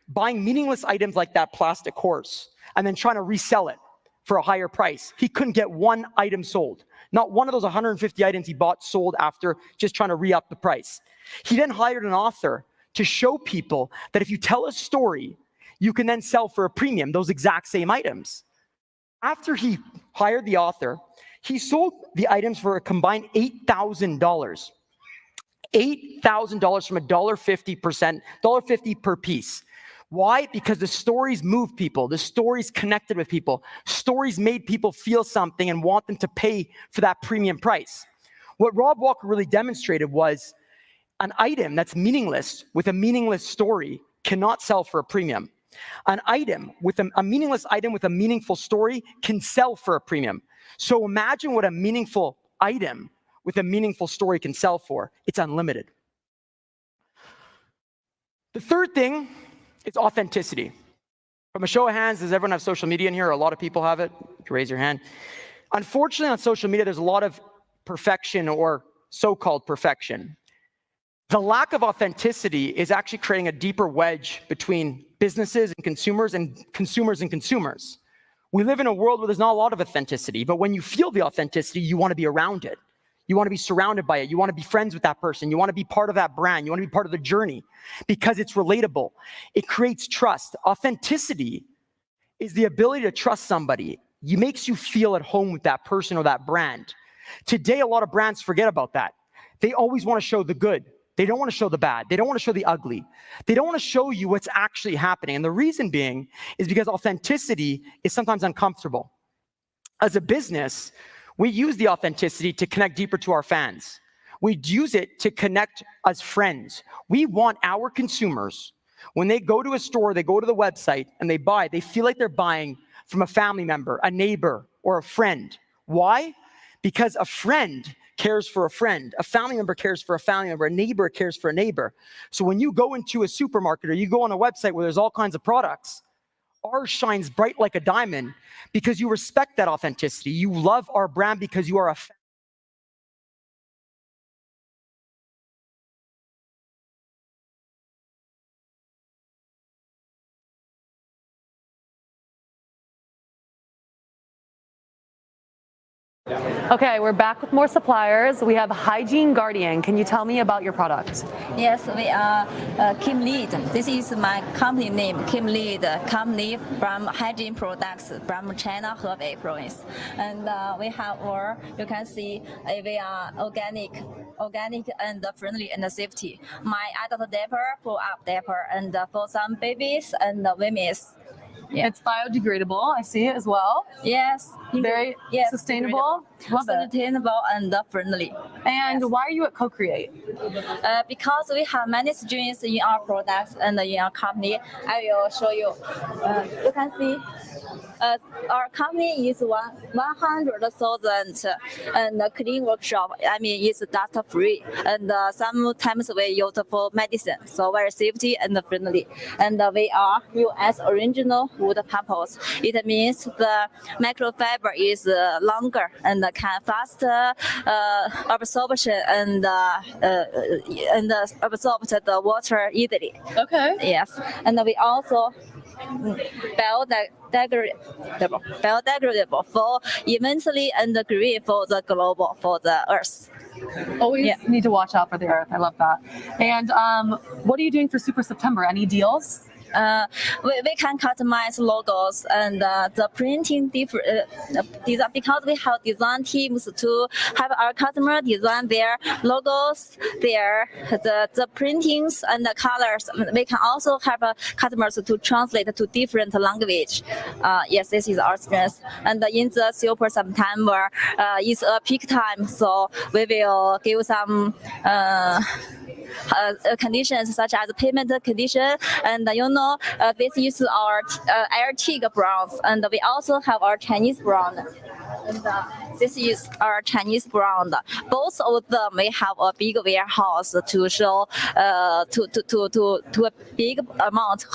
buying meaningless items like that plastic horse, and then trying to resell it for a higher price. He couldn't get one item sold. Not one of those 150 items he bought sold after just trying to re-up the price. He then hired an author to show people that if you tell a story, you can then sell for a premium those exact same items. After he hired the author, he sold the items for a combined $8,000. $8,000 from $1.50 per piece. Why? Because the stories moved people. The stories connected with people. Stories made people feel something and want them to pay for that premium price. What Rob Walker really demonstrated was an item that's meaningless with a meaningless story cannot sell for a premium. An item with a meaningless item with a meaningful story can sell for a premium. So imagine what a meaningful item with a meaningful story can sell for. It's unlimited. The third thing is authenticity. From a show of hands, does everyone have social media in here? A lot of people have it. You can raise your hand. Unfortunately, on social media, there's a lot of perfection or so-called perfection. The lack of authenticity is actually creating a deeper wedge between businesses and consumers and consumers and consumers. We live in a world where there's not a lot of authenticity, but when you feel the authenticity, you want to be around it. You want to be surrounded by it. You want to be friends with that person. You want to be part of that brand. You want to be part of the journey because it's relatable. It creates trust. Authenticity is the ability to trust somebody. It makes you feel at home with that person or that brand. Today, a lot of brands forget about that. They always want to show the good. They don't want to show the bad. They don't want to show the ugly. They don't want to show you what's actually happening. And the reason being is because authenticity is sometimes uncomfortable. as a business, we use the authenticity to connect deeper to our fans. We use it to connect as friends. We want our consumers, when they go to a store, they go to the website and they buy, they feel like they're buying from a family member, a neighbor, or a friend. Why? Because a friend cares for a friend, a family member cares for a family member, a neighbor cares for a neighbor. So when you go into a supermarket or you go on a website where there's all kinds of products, ours shines bright like a diamond because you respect that authenticity. You love our brand because you are a fan. Okay, we're back with more suppliers. We have Hygiene Guardian. Can you tell me about your product? Yes, we are Kim Lead. This is my company name, Kim Lead, company from hygiene products from China, Hebei province. And we have our, you can see, we are organic and friendly and safety. My adult diaper, pull-up diaper, and for some babies and women's. Yeah. It's biodegradable. I see it as well. Yes. Very sustainable. Love it. Sustainable and friendly. And why are you at Co-Create? Because we have many strains in our products and in our company. I will show you. You can see. Our company is 100,000 and clean workshop. I mean, it's dust free, and sometimes we use for medicine, so very safety and friendly. And we are U.S. original wood purpose. It means the microfiber is longer and can faster absorption and absorb the water easily. Okay. Yes, and we also biodegradable for immensely and green for the global, for the earth. Always need to watch out for the earth. I love that. And what are you doing for Super September? Any deals? We can customize logos and the printing different design, because we have design teams to have our customer design their logos, the printings and the colors. We can also have customers to translate to different language. Yes, this is our strength. And in the Super September is a peak time, so we will give some conditions such as payment condition, and this is our Airtig brand, and we also have our Chinese brand. And this is our Chinese brand. Both of them we have a big warehouse to show to a big amount,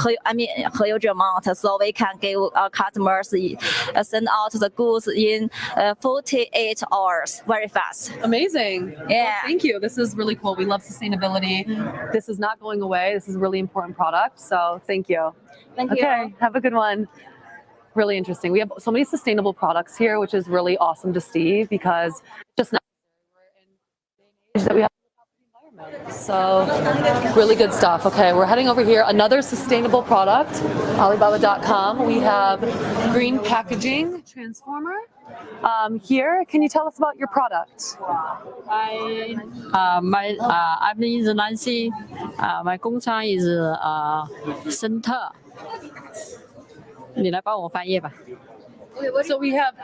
huge amount, so we can give our customers send out the goods in 48 hours, very fast. Amazing. Yeah. Well, thank you. This is really cool. We love sustainability. This is not going away. This is a really important product. So thank you. Thank you. Okay. Have a good one. Really interesting. We have so many sustainable products here, which is really awesome to see, because just not that we have the environment. So really good stuff. Okay, we're heading over here. Another sustainable product, Alibaba.com. We have green packaging transformer. Here, can you tell us about your product? My name is Nancy. My 工厂 is Center. 你来帮我翻页吧。 So we have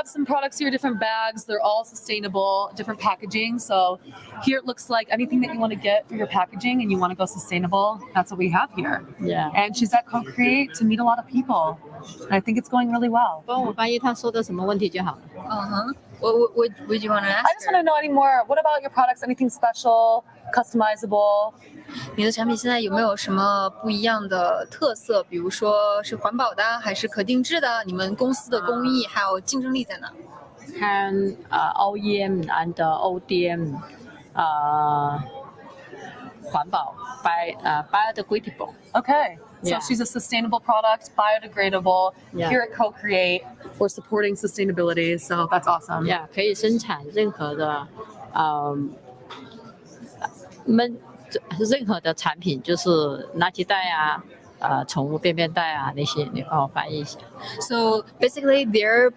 some products here, different bags. They're all sustainable, different packaging. So here it looks like anything that you want to get for your packaging and you want to go sustainable, that's what we have here. Yeah. And she's at Co-Create to meet a lot of people. And I think it's going really well. 帮我翻译他说的什么问题就好了。 What would you want to ask? I just want to know any more. What about your products? Anything special, customizable? 你的产品现在有没有什么不一样的特色？比如说是环保的，还是可定制的？你们公司的工艺还有竞争力在哪？ 看OEM and ODM 环保 biodegradable. Okay. So Yeah. she's a sustainable product, biodegradable. Yeah. Here at Co-Create, we're supporting sustainability. So that's awesome. Yeah, 可以生产任何的任何的产品，就是垃圾袋啊。宠物便便袋啊那些，你帮我翻译一下。 So basically, their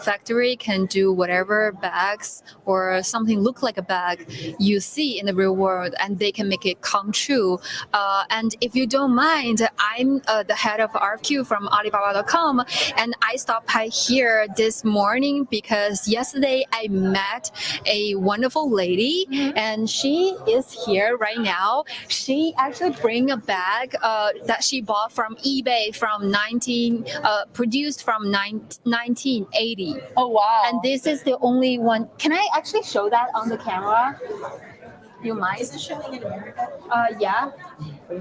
factory can do whatever bags or something look like a bag you see in the real world, and they can make it come true. And if you don't mind, I'm the head of RFQ from Alibaba.com, and I stopped by here this morning because yesterday I met a wonderful lady, and she is here right now. She actually bring a bag that she bought from eBay from produced from 1980. Oh wow! And this is the only one. Can I actually show that on the camera? You mind? Is it showing in America? Yeah.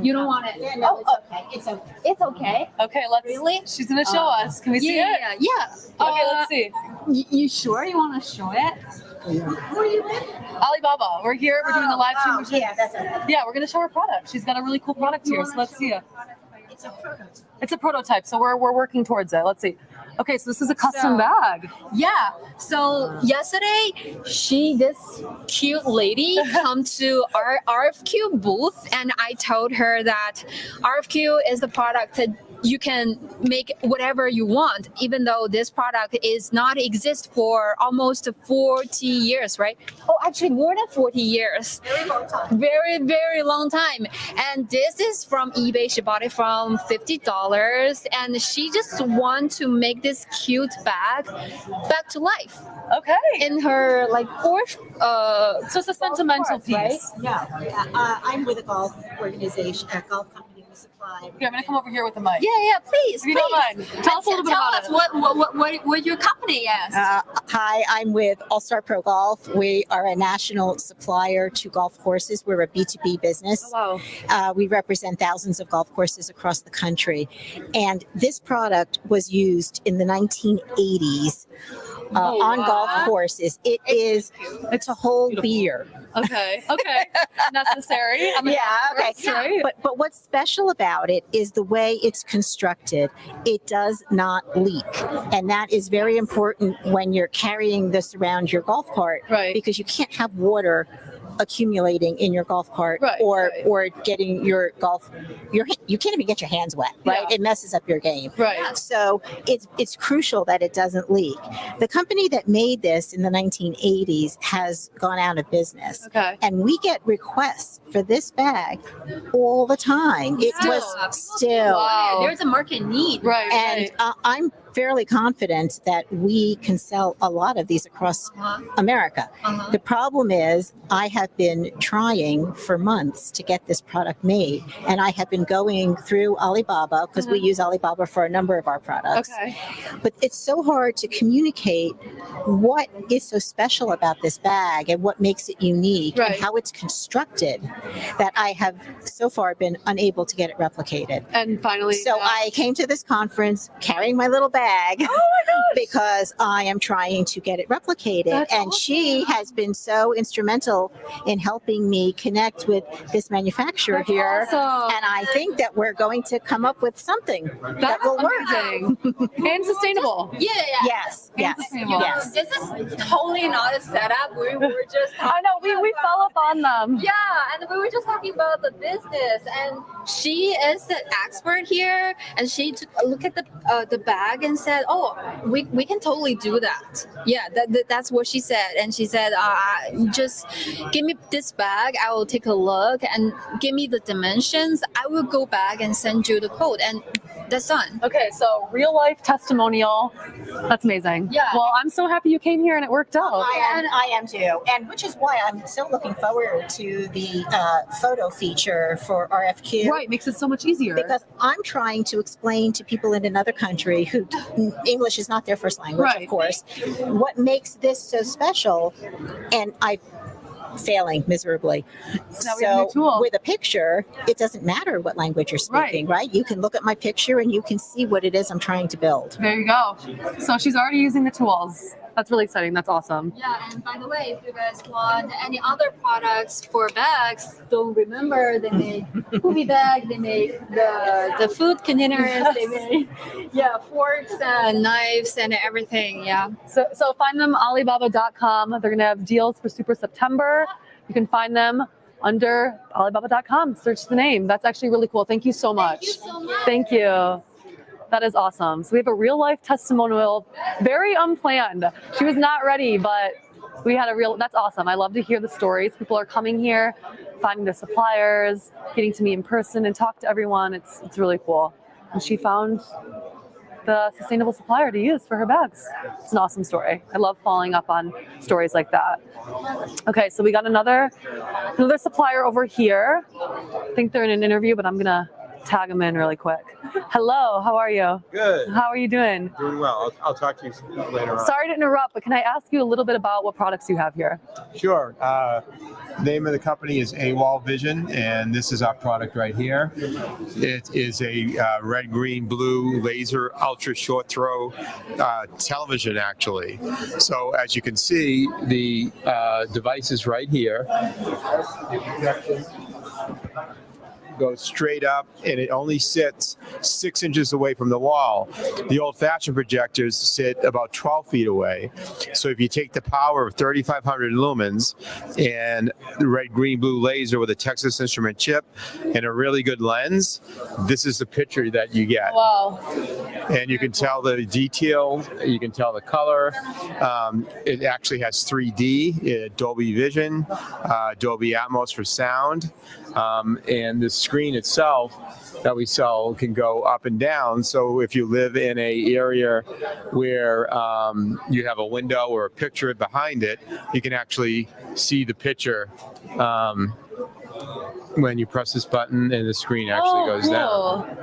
You don't want it? Yeah, no, it's okay. It's okay. It's okay. Okay, let's. Really? She's gonna show us. Can we see it? Yeah. Okay, let's see. You sure you want to show it? Who are you with? Alibaba. We're here. We're doing the live stream. Yeah, that's okay. Yeah, we're gonna show her product. She's got a really cool product here. So let's see it. It's a prototype. It's a prototype. So we're working towards it. Let's see. Okay, so this is a custom bag. Yeah. So yesterday, this cute lady come to our RFQ booth, and I told her that RFQ is the product that you can make whatever you want, even though this product is not exist for almost 40 years, right? Oh, actually more than 40 years. Very long time. Very, very long time. And this is from eBay. She bought it from $50, and she just want to make this cute bag back to life. Okay. In her like Porsche. So it's a sentimental piece. Right? Yeah. I'm with a golf organization, a golf company we supply. Yeah, I'm gonna come over here with the mic. Yeah, please. If you don't mind, tell us a little bit about it. What your company is. Hi, I'm with All Star Pro Golf. We are a national supplier to golf courses. We're a B2B business. Oh, wow. We represent thousands of golf courses across the country. And this product was used in the 1980s on golf courses. It's a whole beer. Okay. Necessary. Okay. But what's special about it is the way it's constructed. It does not leak. And that is very important when you're carrying this around your golf cart. Right. Because you can't have water accumulating in your golf cart or getting you can't even get your hands wet, right? Yeah. It messes up your game. Right. So it's crucial that it doesn't leak. The company that made this in the 1980s has gone out of business. Okay. And we get requests for this bag all the time. It was still. Wow. There's a market need. Right. And I'm fairly confident that we can sell a lot of these across America. The problem is I have been trying for months to get this product made, and I have been going through Alibaba because we use Alibaba for a number of our products. Okay. But it's so hard to communicate what is so special about this bag and what makes it unique and how it's constructed that I have so far been unable to get it replicated. And finally, so I came to this conference carrying my little bag because I am trying to get it replicated. That's and she has been so instrumental in helping me connect with this manufacturer here. Awesome. And I think that we're going to come up with something that will amazing. And sustainable. Yes. This is totally not a setup. We were just. I know we follow up on them. Yeah, and we were just talking about the business, and she is the expert here, and she took a look at the bag and said, "Oh, we can totally do that." Yeah, that's what she said, and she said, "Just give me this bag. I will take a look and give me the dimensions. I will go back and send you the quote." And that's done. Okay, so real life testimonial. That's amazing. Yeah. Well, I'm so happy you came here and it worked out. I am too, and which is why I'm so looking forward to the photo feature for RFQ. Right, makes it so much easier. Because I'm trying to explain to people in another country who English is not their first language, of course, what makes this so special, and I'm failing miserably. So with a picture, it doesn't matter what language you're speaking, right? You can look at my picture and you can see what it is I'm trying to build. There you go. So she's already using the tools. That's really exciting. That's awesome. Yeah, and by the way, if you guys want any other products for bags, don't remember they make Poopy bag, they make the food containers, they make forks and knives and everything. Yeah. So find them Alibaba.com. They're gonna have deals for Super September. You can find them under Alibaba.com. Search the name. That's actually really cool. Thank you so much. Thank you so much. Thank you. That is awesome. So we have a real life testimonial, very unplanned. She was not ready, but we had that's awesome. I love to hear the stories. People are coming here, finding their suppliers, getting to meet in person and talk to everyone. It's really cool. And she found the sustainable supplier to use for her bags. It's an awesome story. I love following up on stories like that. Okay, so we got another supplier over here. I think they're in an interview, but I'm gonna tag them in really quick. Hello, how are you? Good. How are you doing? Doing well. I'll talk to you later on. Sorry to interrupt, but can I ask you a little bit about what products you have here? Sure. Name of the company is AWOL Vision, and this is our product right here. It is a red, green, blue laser ultra short throw television, actually. So as you can see, the device is right here. Goes straight up, and it only sits 6 inches away from the wall. The old-fashioned projectors sit about 12 feet away. So if you take the power of 3,500 lumens and the red, green, blue laser with a Texas Instrument chip and a really good lens, this is the picture that you get. Wow. And you can tell the detail, you can tell the color. It actually has 3D, Dolby Vision, Dolby Atmos for sound, and the screen itself that we sell can go up and down. So if you live in an area where you have a window or a picture behind it, you can actually see the picture when you press this button and the screen actually goes down.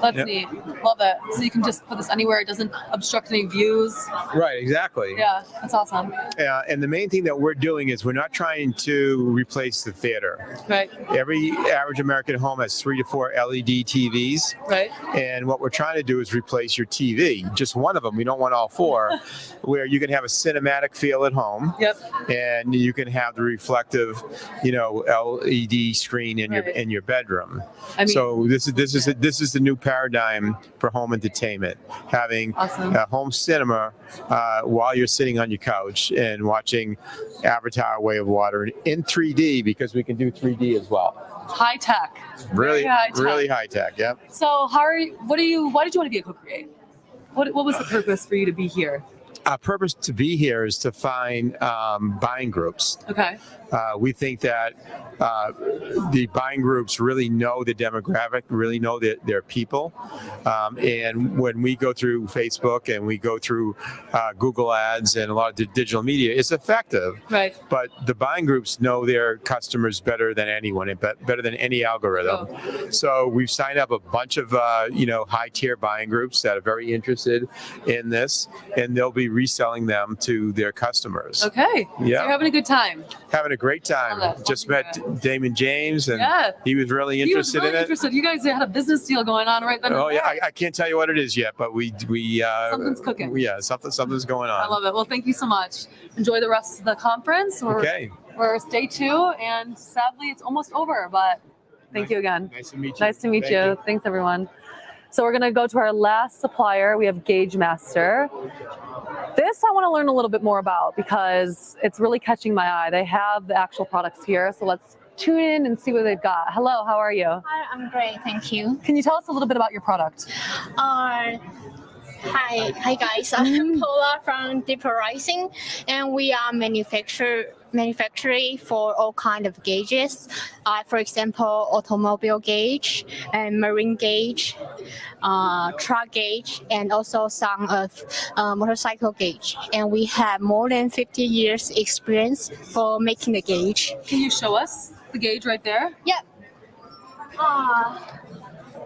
That's Yep. neat. Love it. So you can just put this anywhere. It doesn't obstruct any views. Right, exactly. Yeah, that's awesome. And the main thing that we're doing is we're not trying to replace the theater. Right. Every average American home has 3 to 4 LED TVs. Right. And what we're trying to do is replace your TV, just one of them. We don't want all 4, where you can have a cinematic feel at home. Yep. And you can have the reflective, LED screen in your bedroom. I mean, so this is the new paradigm for home entertainment, having Awesome. a home cinema while you're sitting on your couch and watching Avatar: Way of Water in 3D, because we can do 3D as well. High tech. Really, Very high tech. really high tech. Yep. So why did you want to be a co-create? What was the purpose for you to be here? Our purpose to be here is to find buying groups. Okay. We think that the buying groups really know the demographic, really know their people. And when we go through Facebook and we go through Google ads and a lot of the digital media, it's effective. Right. But the buying groups know their customers better than anyone, and better than any algorithm. Oh. So we've signed up a bunch of high-tier buying groups that are very interested in this, and they'll be reselling them to their customers. Okay. So Yeah. you're having a good time. Having a great time. Love it. Just met Damon James, and Yeah. he was really He was interested really in it. interested. You guys had a business deal going on right then. Oh and yeah, there. I can't tell you what it is yet, but we Something's cooking. Yeah, something's going on. I love it. Well, thank you so much. Enjoy the rest of the conference. Okay. We're day 2, and sadly it's almost over, but thank you again. Nice to meet you. Nice to meet Thank you. you. Thanks, everyone. So we're going to go to our last supplier. We have Gauge Master. This I want to learn a little bit more about because it's really catching my eye. They have the actual products here, so let's tune in and see what they've got. Hello, how are you? Hi, I'm great, thank you. Can you tell us a little bit about your product? Hi guys. I'm Paula from Deeper Rising, and we are manufacturing for all kind of gauges. For example, automobile gauge and marine gauge, truck gauge, and also some of motorcycle gauge. And we have more than 50 years experience for making the gauge. Can you show us the gauge right there? Yep.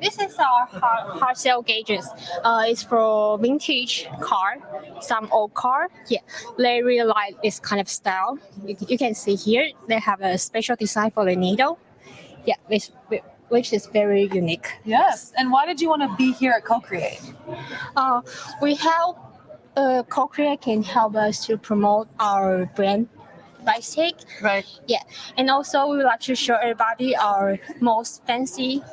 This is our hard sell gauges. It's for vintage car, some old car. Yeah, they really like this kind of style. You can see here they have a special design for the needle. Yeah, which is very unique. Yes. And why did you want to be here at Co-Create? We help Co-Create can help us to promote our brand. Right. Yeah, and also we would like to show everybody our most fancy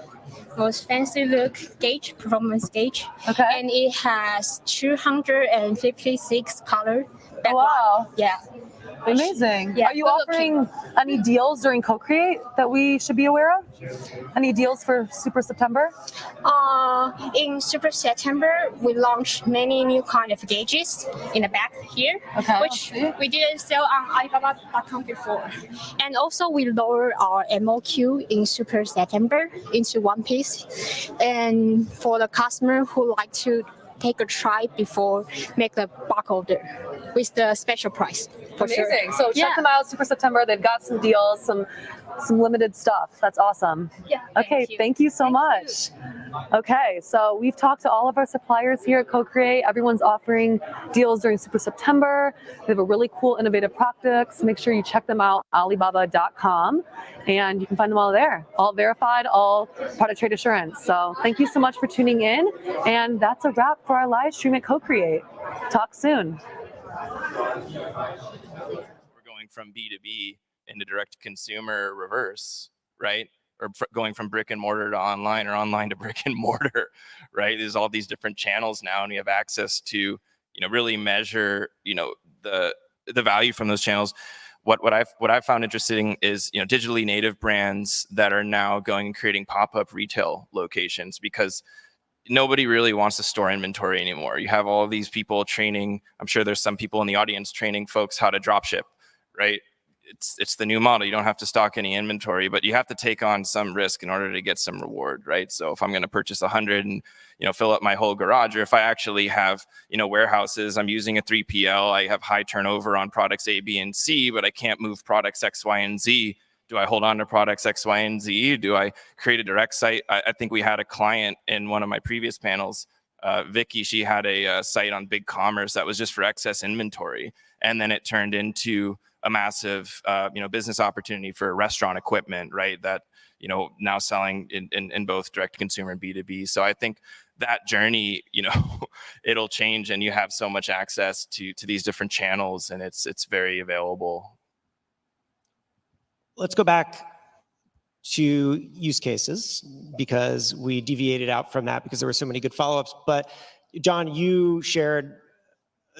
look gauge, performance gauge. Okay. And it has 256 color. Wow. Yeah. Amazing. Yeah, Are you good offering any deals during Co-Create that we should be aware of? Any deals for Super September? In Super September, we launched many new kind of gauges in the back here, which we didn't sell on Alibaba.com before. And also we lower our MOQ in Super September into one piece. And for the customer who like to take a try before make the bulk order with the special price. Amazing. So check them out, Super September. They've got some deals, some limited stuff. That's awesome. Yeah. Okay, thank you so much. Okay, so we've talked to all of our suppliers here at Co-Create. Everyone's offering deals during Super September. They have a really cool, innovative products. Make sure you check them out, Alibaba.com, and you can find them all there. All verified, all product trade assurance. So thank you so much for tuning in, and that's a wrap for our live stream at Co-Create. Talk soon. We're going from B2B into direct to consumer reverse, right? Or going from brick and mortar to online, or online to brick and mortar, right? There's all these different channels now, and we have access to, really measure, the value from those channels. What I've found interesting is, digitally native brands that are now going and creating pop-up retail locations, because nobody really wants to store inventory anymore. You have all of these people training. I'm sure there's some people in the audience training folks how to drop ship, right? It's the new model. You don't have to stock any inventory, but you have to take on some risk in order to get some reward, right? So if I'm going to purchase 100 and fill up my whole garage, or if I actually have warehouses, I'm using a 3PL, I have high turnover on products A, B, and C, but I can't move products X, Y, and Z. Do I hold on to products X, Y, and Z? Do I create a direct site? I think we had a client in one of my previous panels, Vicky. She had a site on BigCommerce that was just for excess inventory, and then it turned into a massive, business opportunity for restaurant equipment, right? That, now selling in both direct to consumer and B2B. So I think that journey, it'll change, and you have so much access to these different channels, and it's very available. Let's go back to use cases, because we deviated out from that because there were so many good follow-ups. But John, you shared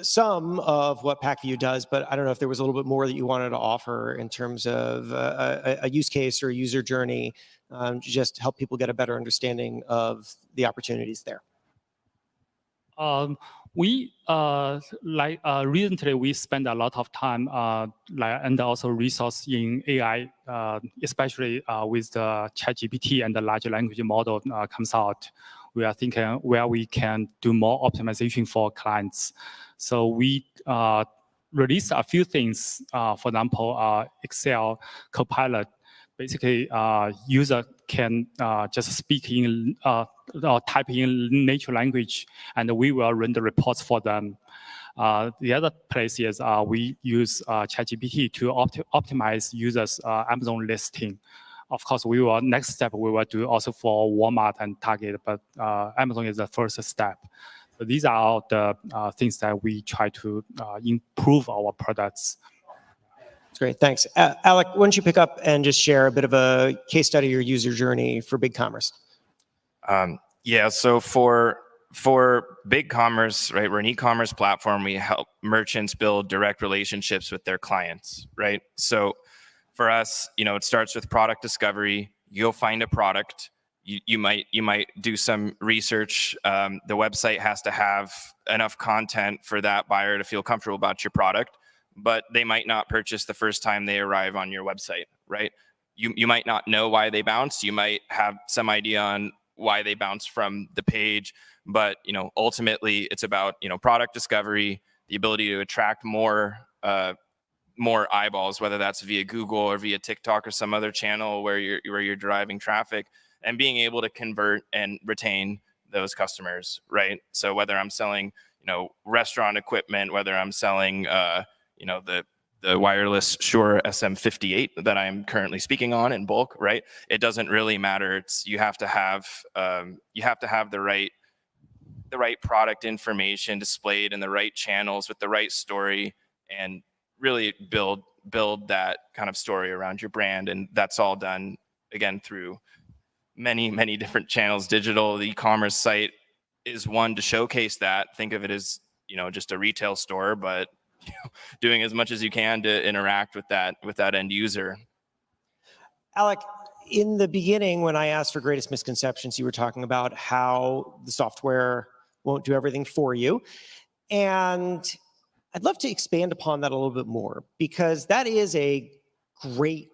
some of what PackView does, but I don't know if there was a little bit more that you wanted to offer in terms of a use case or a user journey, to just help people get a better understanding of the opportunities there. We recently we spend a lot of time and also resource in AI, especially with the ChatGPT and the large language model comes out. We are thinking where we can do more optimization for clients. So we released a few things. For example, Excel Copilot. Basically, user can just speak in or type in natural language, and we will run the reports for them. The other place is we use ChatGPT to optimize users' Amazon listing. Of course, next step we will do also for Walmart and Target, but Amazon is the first step. So these are all the things that we try to improve our products. That's great, thanks. Alec, why don't you pick up and just share a bit of a case study or user journey for BigCommerce? Yeah, so for BigCommerce, right, we're an e-commerce platform. We help merchants build direct relationships with their clients, right? So for us, it starts with product discovery. You'll find a product. You might do some research. The website has to have enough content for that buyer to feel comfortable about your product, but they might not purchase the first time they arrive on your website, right? You might not know why they bounced. You might have some idea on why they bounced from the page, but ultimately it's about product discovery, the ability to attract more eyeballs, whether that's via Google or via TikTok or some other channel where you're driving traffic, and being able to convert and retain those customers, right? So whether I'm selling restaurant equipment, whether I'm selling the wireless Shure SM58 that I'm currently speaking on in bulk, right? It doesn't really matter. You have to have the right product information displayed in the right channels with the right story, and really build that kind of story around your brand. And that's all done again through many different channels. Digital, the e-commerce site is one to showcase that. Think of it as just a retail store, but doing as much as you can to interact with that end user. Alec, in the beginning, when I asked for greatest misconceptions, you were talking about how the software won't do everything for you. And I'd love to expand upon that a little bit more, because that is a great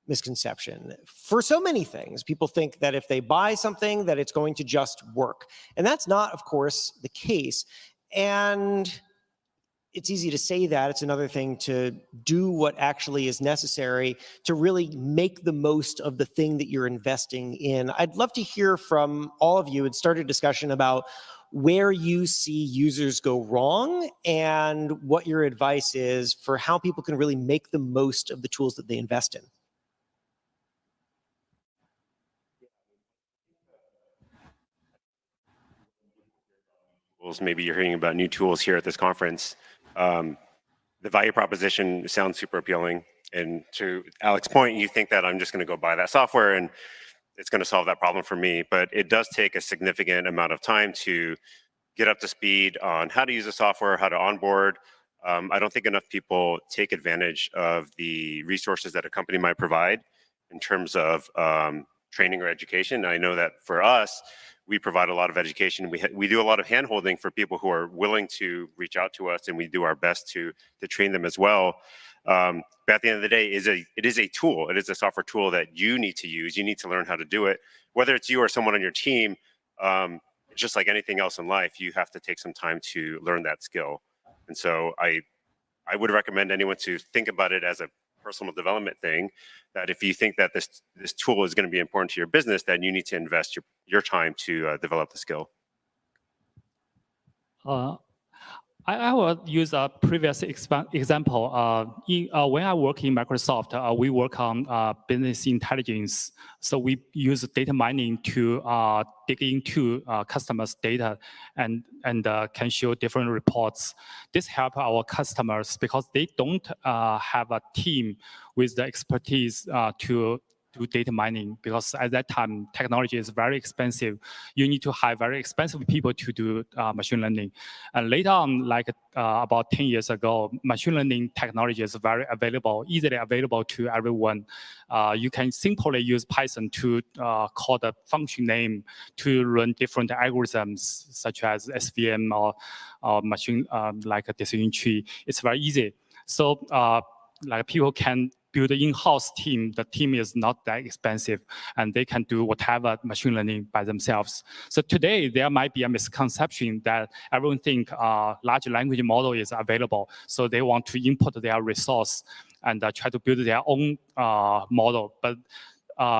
misconception for so many things. People think that if they buy something that it's going to just work. And that's not, of course, the case. And it's easy to say that. It's another thing to do what actually is necessary to really make the most of the thing that you're investing in. I'd love to hear from all of you and start a discussion about where you see users go wrong and what your advice is for how people can really make the most of the tools that they invest in. Maybe you're hearing about new tools here at this conference. The value proposition sounds super appealing. And to Alec's point, you think that I'm just going to go buy that software and it's going to solve that problem for me. But it does take a significant amount of time to get up to speed on how to use the software, how to onboard. I don't think enough people take advantage of the resources that a company might provide in terms of training or education. And I know that for us, we provide a lot of education. We do a lot of hand-holding for people who are willing to reach out to us, and we do our best to train them as well. But at the end of the day, it is a tool. It is a software tool that you need to use. You need to learn how to do it. Whether it's you or someone on your team, just like anything else in life, you have to take some time to learn that skill. And so I would recommend anyone to think about it as a personal development thing, that if you think that this tool is going to be important to your business, then you need to invest your time to develop the skill. I will use a previous example. When I work in Microsoft, we work on business intelligence. So we use data mining to dig into customers' data and can show different reports. This helps our customers because they don't have a team with the expertise to do data mining, because at that time, technology is very expensive. You need to hire very expensive people to do machine learning. And later on, like about 10 years ago, machine learning technology is very available, easily available to everyone. You can simply use Python to call the function name to run different algorithms, such as SVM or machine like a decision tree. It's very easy. So like people can build an in-house team. The team is not that expensive, and they can do whatever machine learning by themselves. So today, there might be a misconception that everyone think large language model is available, so they want to input their resource and try to build their own model. But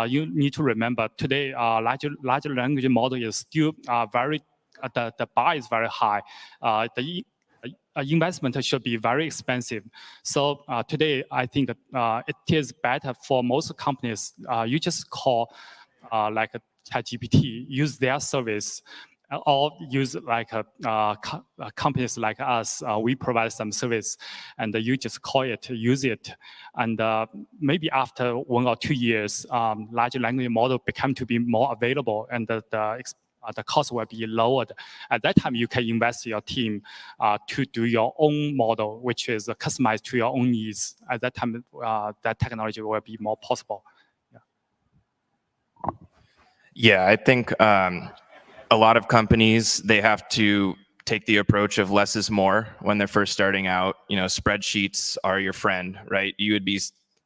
you need to remember today, large language model is still very, the bar is very high. The investment should be very expensive. So today, I think it is better for most companies. You just call like a ChatGPT, use their service, or use like companies like us. We provide some service, and you just call it, use it, and maybe after 1 or 2 years, large language model become to be more available, and the cost will be lowered. At that time, you can invest your team to do your own model, which is customized to your own needs. At that time, that technology will be more possible. Yeah, I think a lot of companies, they have to take the approach of less is more when they're first starting out. You know, spreadsheets are your friend, right?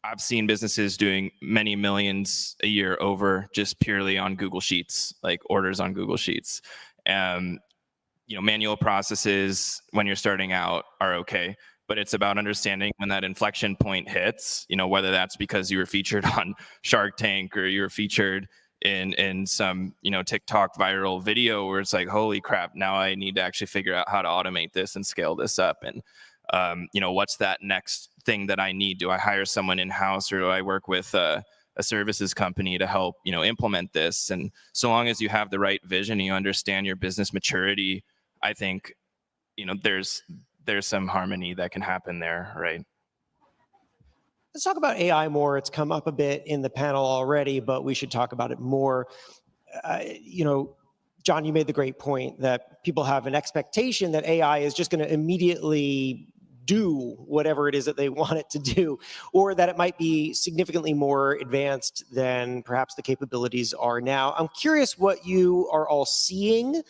I've seen businesses doing many millions a year over just purely on Google Sheets, like orders on Google Sheets. Manual processes when you're starting out are okay, but it's about understanding when that inflection point hits, whether that's because you were featured on Shark Tank or you were featured in some, TikTok viral video where it's like, holy crap, now I need to actually figure out how to automate this and scale this up. And, what's that next thing that I need? Do I hire someone in-house, or do I work with a services company to help, implement this? And so long as you have the right vision, you understand your business maturity, I think, there's some harmony that can happen there, right? Let's talk about AI more. It's come up a bit in the panel already, but we should talk about it more. John, you made the great point that people have an expectation that AI is just going to immediately do whatever it is that they want it to do, or that it might be significantly more advanced than perhaps the capabilities are now. I'm curious what you are all seeing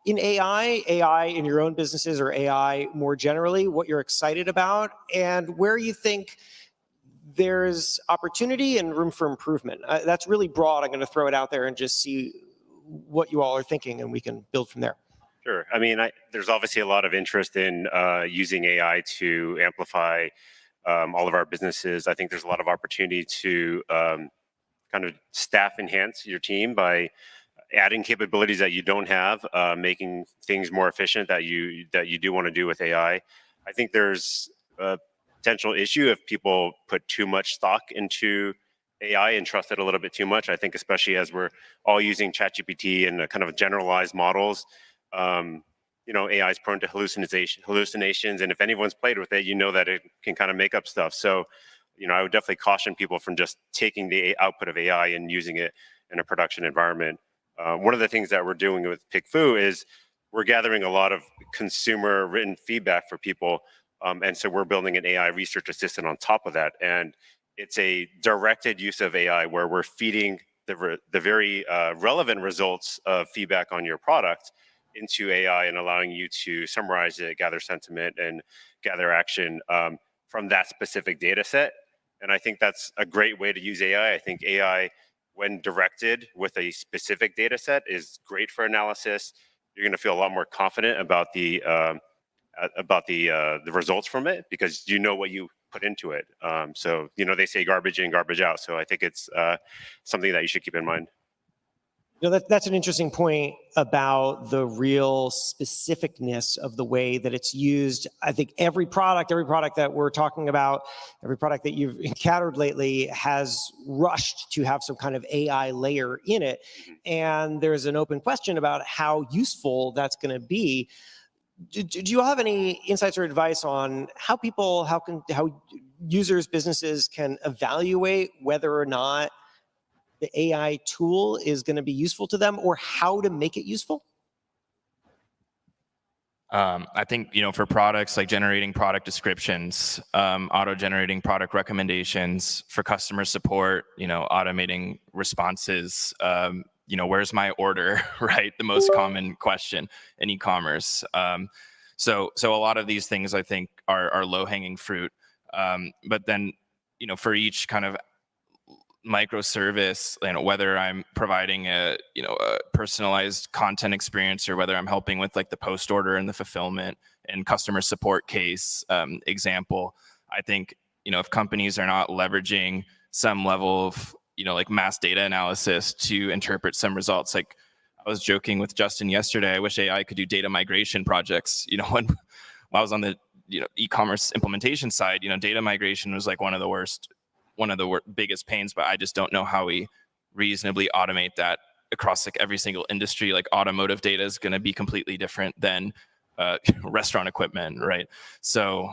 in AI in your own businesses, or AI more generally, what you're excited about, and where you think there's opportunity and room for improvement. That's really broad. I'm going to throw it out there and just see what you all are thinking, and we can build from there. Sure. I mean, there's obviously a lot of interest in using AI to amplify all of our businesses. I think there's a lot of opportunity to kind of staff enhance your team by adding capabilities that you don't have, making things more efficient that you do want to do with AI. I think there's a potential issue if people put too much stock into AI and trust it a little bit too much. I think especially as we're all using ChatGPT and kind of generalized models, AI is prone to hallucinations, and if anyone's played with it, that it can kind of make up stuff. So, I would definitely caution people from just taking the output of AI and using it in a production environment. One of the things that we're doing with PickFu is we're gathering a lot of consumer written feedback for people. And so we're building an AI research assistant on top of that. And it's a directed use of AI where we're feeding the very relevant results of feedback on your product into AI and allowing you to summarize it, gather sentiment, and gather action from that specific data set. And I think that's a great way to use AI. I think AI, when directed with a specific data set, is great for analysis. You're going to feel a lot more confident about the results from it because you know what you put into it. So they say garbage in, garbage out. So I think it's something that you should keep in mind. That's an interesting point about the real specificness of the way that it's used. I think every product that we're talking about, every product that you've encountered lately has rushed to have some kind of AI layer in it. And there's an open question about how useful that's going to be. Do you all have any insights or advice on how users, businesses can evaluate whether or not the AI tool is going to be useful to them, or how to make it useful? I think, for products like generating product descriptions, auto-generating product recommendations, for customer support, automating responses, where's my order, right? The most common question in e-commerce. So a lot of these things I think are low-hanging fruit. But then, for each kind of microservice, whether I'm providing a personalized content experience or whether I'm helping with like the post order and the fulfillment and customer support case example, I think if companies are not leveraging some level of like mass data analysis to interpret some results, like I was joking with Justin yesterday, I wish AI could do data migration projects. When I was on the e-commerce implementation side, data migration was like one of the biggest pains, but I just don't know how we reasonably automate that across like every single industry. Like automotive data is going to be completely different than restaurant equipment, right? So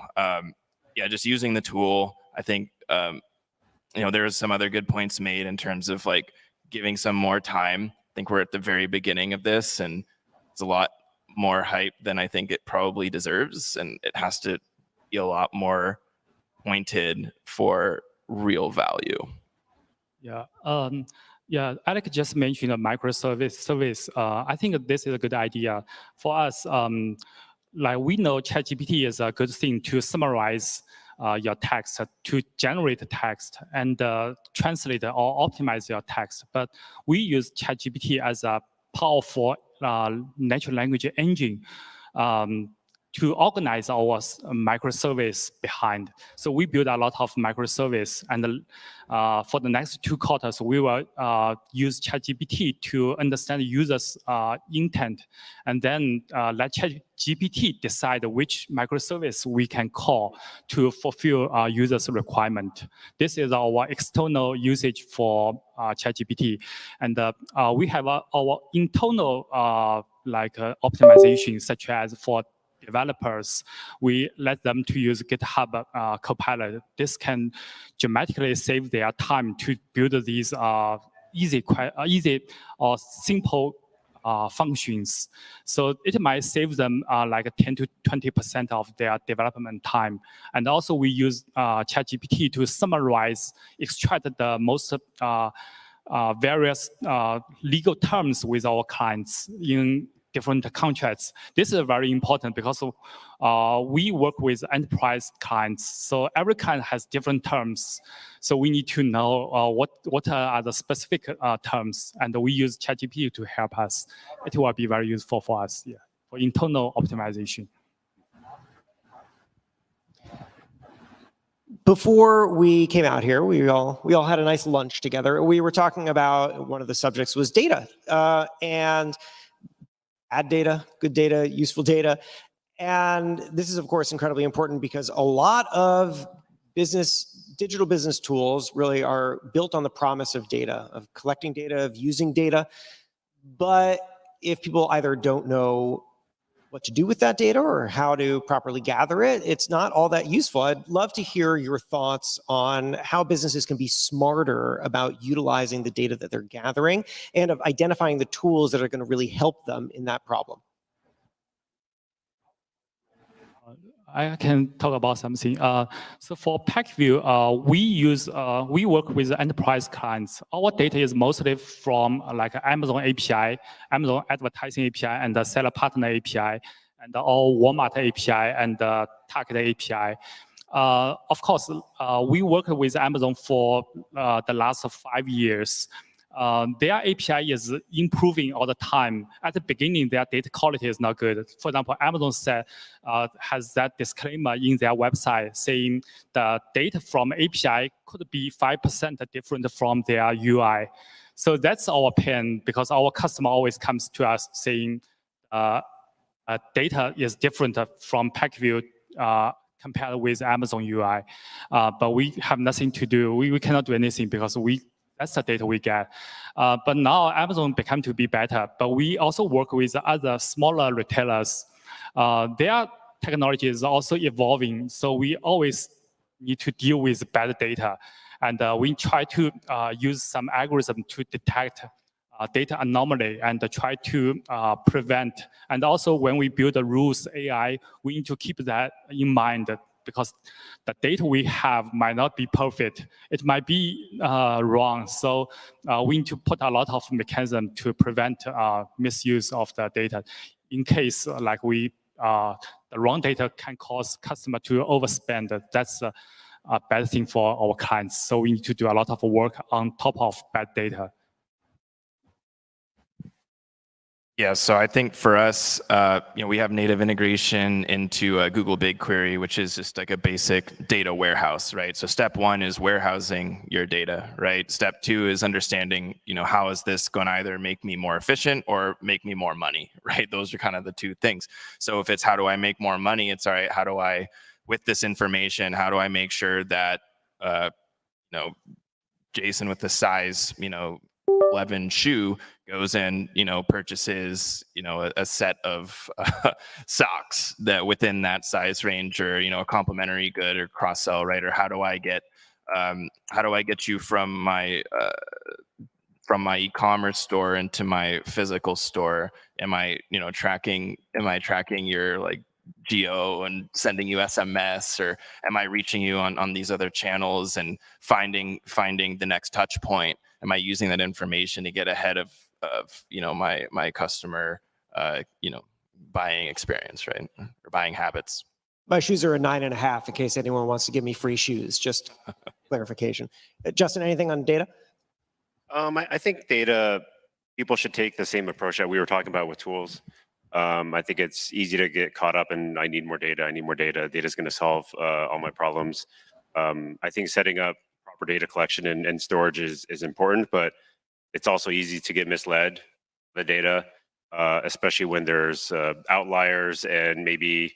just using the tool. I think there's some other good points made in terms of like giving some more time. I think we're at the very beginning of this, and it's a lot more hype than I think it probably deserves, and it has to be a lot more pointed for real value. Yeah. Alec just mentioned a microservice. I think this is a good idea for us. Like we know ChatGPT is a good thing to summarize your text, to generate text and translate or optimize your text. But we use ChatGPT as a powerful natural language engine to organize our microservice behind. So we build a lot of microservice, and for the next 2 quarters, we will use ChatGPT to understand the user's intent, and then let ChatGPT decide which microservice we can call to fulfill users' requirement. This is our external usage for ChatGPT, and we have our internal optimization, such as for developers, we let them to use GitHub Copilot. This can dramatically save their time to build these easy or simple functions. So it might save them like 10 to 20% of their development time. And also we use ChatGPT to summarize, extract the most various legal terms with our clients in different contracts. This is very important because we work with enterprise clients. So every client has different terms. So we need to know what are the specific terms, and we use ChatGPT to help us. It will be very useful for us, yeah, for internal optimization. Before we came out here, we all had a nice lunch together. We were talking about, one of the subjects was data, and bad data, good data, useful data. And this is, of course, incredibly important because a lot of digital business tools really are built on the promise of data, of collecting data, of using data. But if people either don't know what to do with that data or how to properly gather it, it's not all that useful. I'd love to hear your thoughts on how businesses can be smarter about utilizing the data that they're gathering and of identifying the tools that are going to really help them in that problem. I can talk about something. So for PackView, we work with enterprise clients. Our data is mostly from like Amazon API, Amazon advertising API, and the seller partner API, and all Walmart API and Target API. Of course, we work with Amazon for the last 5 years. Their API is improving all the time. At the beginning, their data quality is not good. For example, Amazon has that disclaimer in their website saying the data from API could be 5% different from their UI. So that's our pain because our customer always comes to us saying data is different from PackView compared with Amazon UI. But we have nothing to do. We cannot do anything because that's the data we get. But now Amazon become to be better. But we also work with other smaller retailers. Their technology is also evolving. So we always need to deal with bad data. And we try to use some algorithm to detect data anomaly and try to prevent. And also when we build the rules AI, we need to keep that in mind because the data we have might not be perfect. It might be wrong. So we need to put a lot of mechanism to prevent misuse of the data. In case like the wrong data can cause customer to overspend. That's a bad thing for our clients. So we need to do a lot of work on top of bad data. Yeah, so I think for us, we have native integration into Google BigQuery, which is just like a basic data warehouse, right? So step one is warehousing your data, right? Step two is understanding, how is this going to either make me more efficient or make me more money, right? Those are kind of the two things. So if it's how do I make more money, it's all right, how do I, with this information, how do I make sure that, Jason with the size, 11 shoe goes and purchases a set of socks that within that size range, or a complementary good or cross sell, right? Or how do I get you from my e-commerce store into my physical store? Am I tracking your like geo and sending you SMS, or am I reaching you on these other channels and finding the next touch point? Am I using that information to get ahead of my customer buying experience, right? Or buying habits? My shoes are a 9.5 in case anyone wants to give me free shoes, just clarification. Justin, anything on data? I think data, people should take the same approach that we were talking about with tools. I think it's easy to get caught up in I need more data. Data is going to solve all my problems. I think setting up proper data collection and storage is important, but it's also easy to get misled, the data, especially when there's outliers and maybe,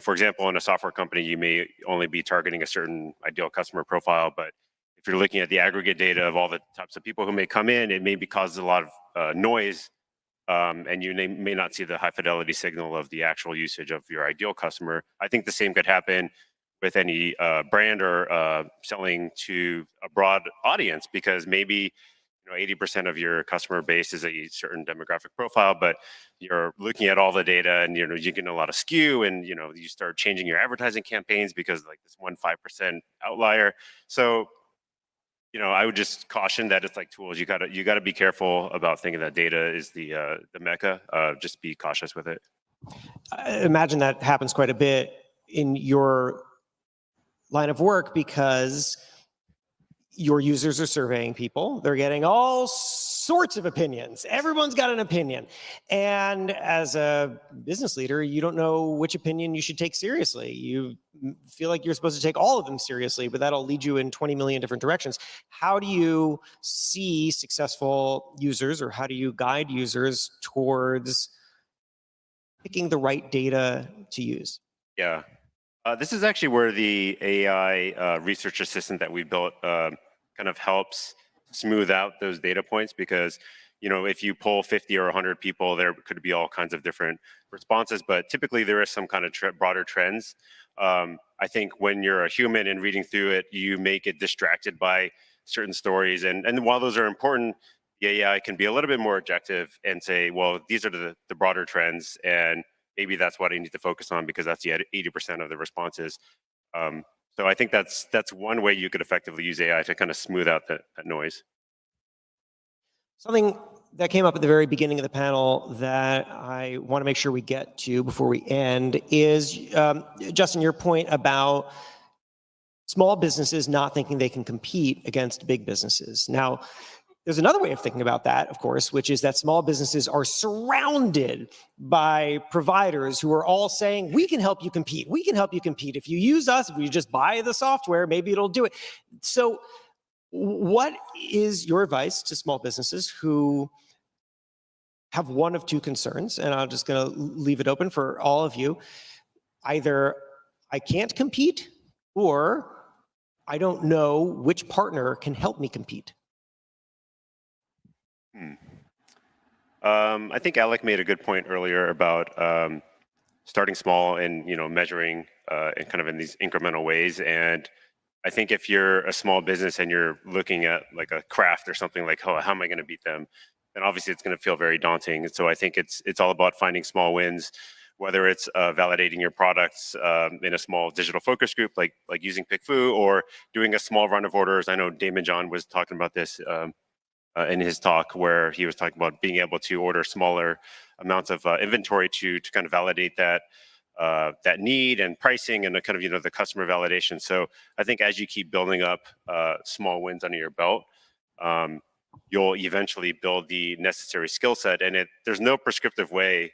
for example, in a software company, you may only be targeting a certain ideal customer profile, but if you're looking at the aggregate data of all the types of people who may come in, it maybe causes a lot of noise. And you may not see the high fidelity signal of the actual usage of your ideal customer. I think the same could happen with any brand or selling to a broad audience, because maybe 80% of your customer base is a certain demographic profile, but you're looking at all the data and, you get a lot of skew, and, you start changing your advertising campaigns because like this 5% outlier. So, I would just caution that it's like tools. You gotta be careful about thinking that data is the mecca. Just be cautious with it. I imagine that happens quite a bit in your line of work because your users are surveying people. They're getting all sorts of opinions. Everyone's got an opinion. And as a business leader, you don't know which opinion you should take seriously. You feel like you're supposed to take all of them seriously, but that'll lead you in 20 million different directions. How do you see successful users, or how do you guide users towards picking the right data to use? Yeah. This is actually where the AI research assistant that we built kind of helps smooth out those data points, because if you poll 50 or 100 people, there could be all kinds of different responses, but typically there is some kind of broader trends. I think when you're a human and reading through it, you may get distracted by certain stories, and while those are important, the AI can be a little bit more objective and say, well, these are the broader trends, and maybe that's what I need to focus on because that's the 80% of the responses. So I think that's one way you could effectively use AI to kind of smooth out that noise. Something that came up at the very beginning of the panel that I want to make sure we get to before we end is, Justin, your point about small businesses not thinking they can compete against big businesses. Now, there's another way of thinking about that, of course, which is that small businesses are surrounded by providers who are all saying, we can help you compete. We can help you compete. If you use us, if you just buy the software, maybe it'll do it. So what is your advice to small businesses who have one of two concerns? And I'm just going to leave it open for all of you. Either I can't compete, or I don't know which partner can help me compete. I think Alec made a good point earlier about starting small and measuring and kind of in these incremental ways. And I think if you're a small business and you're looking at like a craft or something like, oh, how am I going to beat them? Then obviously it's going to feel very daunting. And so I think it's all about finding small wins, whether it's validating your products in a small digital focus group, like using PickFu, or doing a small run of orders. I know Damon John was talking about this in his talk, where he was talking about being able to order smaller amounts of inventory to kind of validate that need and pricing and the kind of the customer validation. So I think as you keep building up small wins under your belt, you'll eventually build the necessary skill set. And there's no prescriptive way.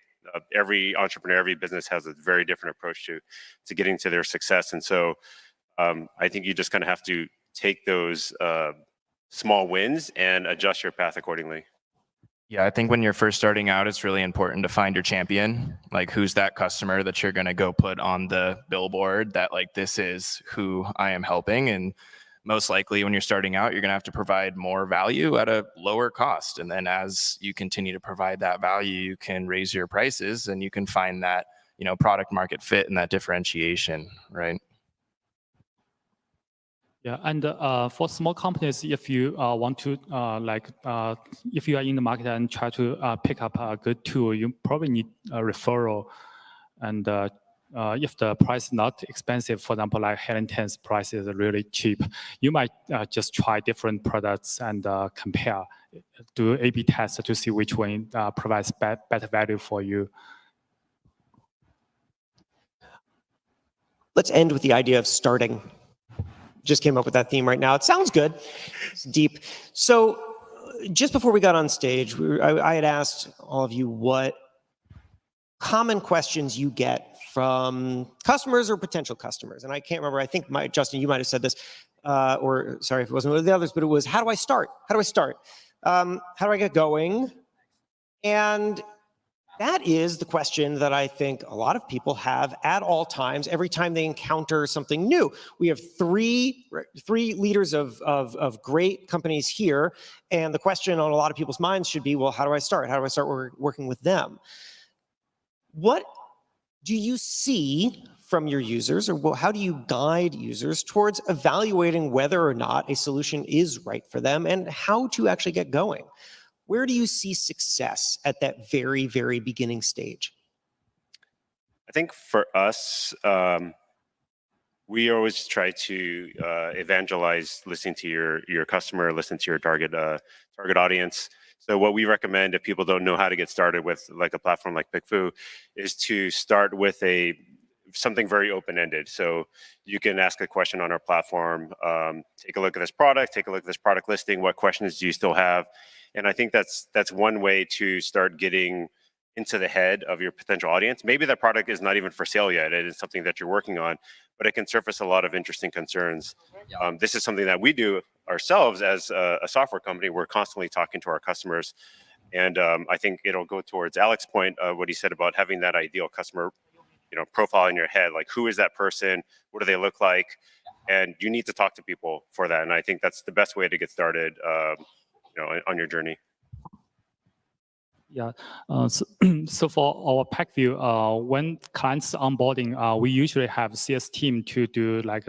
Every entrepreneur, every business has a very different approach to getting to their success. And so I think you just kind of have to take those small wins and adjust your path accordingly. Yeah, I think when you're first starting out, it's really important to find your champion. Like, who's that customer that you're going to go put on the billboard that, like, this is who I am helping. And most likely when you're starting out, you're going to have to provide more value at a lower cost. And then as you continue to provide that value, you can raise your prices and you can find that, product market fit and that differentiation, right? Yeah, and for small companies, if you want to, if you are in the market and try to pick up a good tool, you probably need a referral. And if the price is not expensive, for example, like Helen 10's price is really cheap, you might just try different products and compare, do A/B tests to see which one provides better value for you. Let's end with the idea of starting. Just came up with that theme right now. It sounds good. It's deep. So just before we got on stage, I had asked all of you what common questions you get from customers or potential customers. And I can't remember. I think, Justin, you might have said this, or sorry if it wasn't one of the others, but it was, how do I start? How do I start? How do I get going? And that is the question that I think a lot of people have at all times, every time they encounter something new. We have three leaders of great companies here, and the question on a lot of people's minds should be, well, how do I start? How do I start working with them? What do you see from your users, or how do you guide users towards evaluating whether or not a solution is right for them and how to actually get going? Where do you see success at that very, very beginning stage? I think for us, we always try to evangelize listening to your customer, listen to your target audience. So what we recommend if people don't know how to get started with like a platform like PickFu is to start with something very open-ended. So you can ask a question on our platform, take a look at this product, take a look at this product listing, what questions do you still have? And I think that's one way to start getting into the head of your potential audience. Maybe that product is not even for sale yet. It is something that you're working on, but it can surface a lot of interesting concerns. This is something that we do ourselves as a software company. We're constantly talking to our customers. And I think it'll go towards Alex's point, what he said about having that ideal customer profile in your head. Like, who is that person? What do they look like? And you need to talk to people for that. And I think that's the best way to get started on your journey. Yeah. So for our PackView, when clients onboarding, we usually have CS team to do like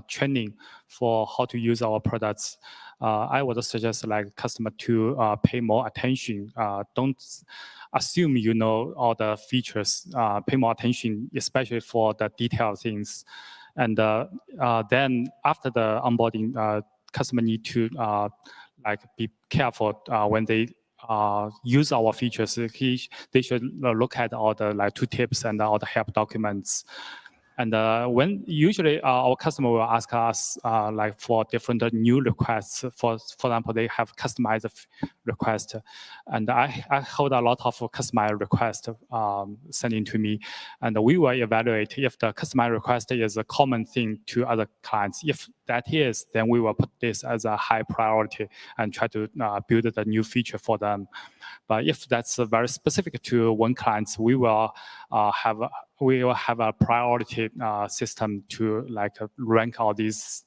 training for how to use our products. I would suggest like customer to pay more attention. Don't assume you know all the features. Pay more attention, especially for the detailed things. And then after the onboarding, customer need to like be careful when they use our features. They should look at all the like tooltips and all the help documents. And when usually our customer will ask us like for different new requests. For example, they have customized request, and I hold a lot of customized requests sending to me, and we will evaluate if the customized request is a common thing to other clients. If that is, then we will put this as a high priority and try to build a new feature for them. But if that's very specific to one client, we will have a priority system to like rank all these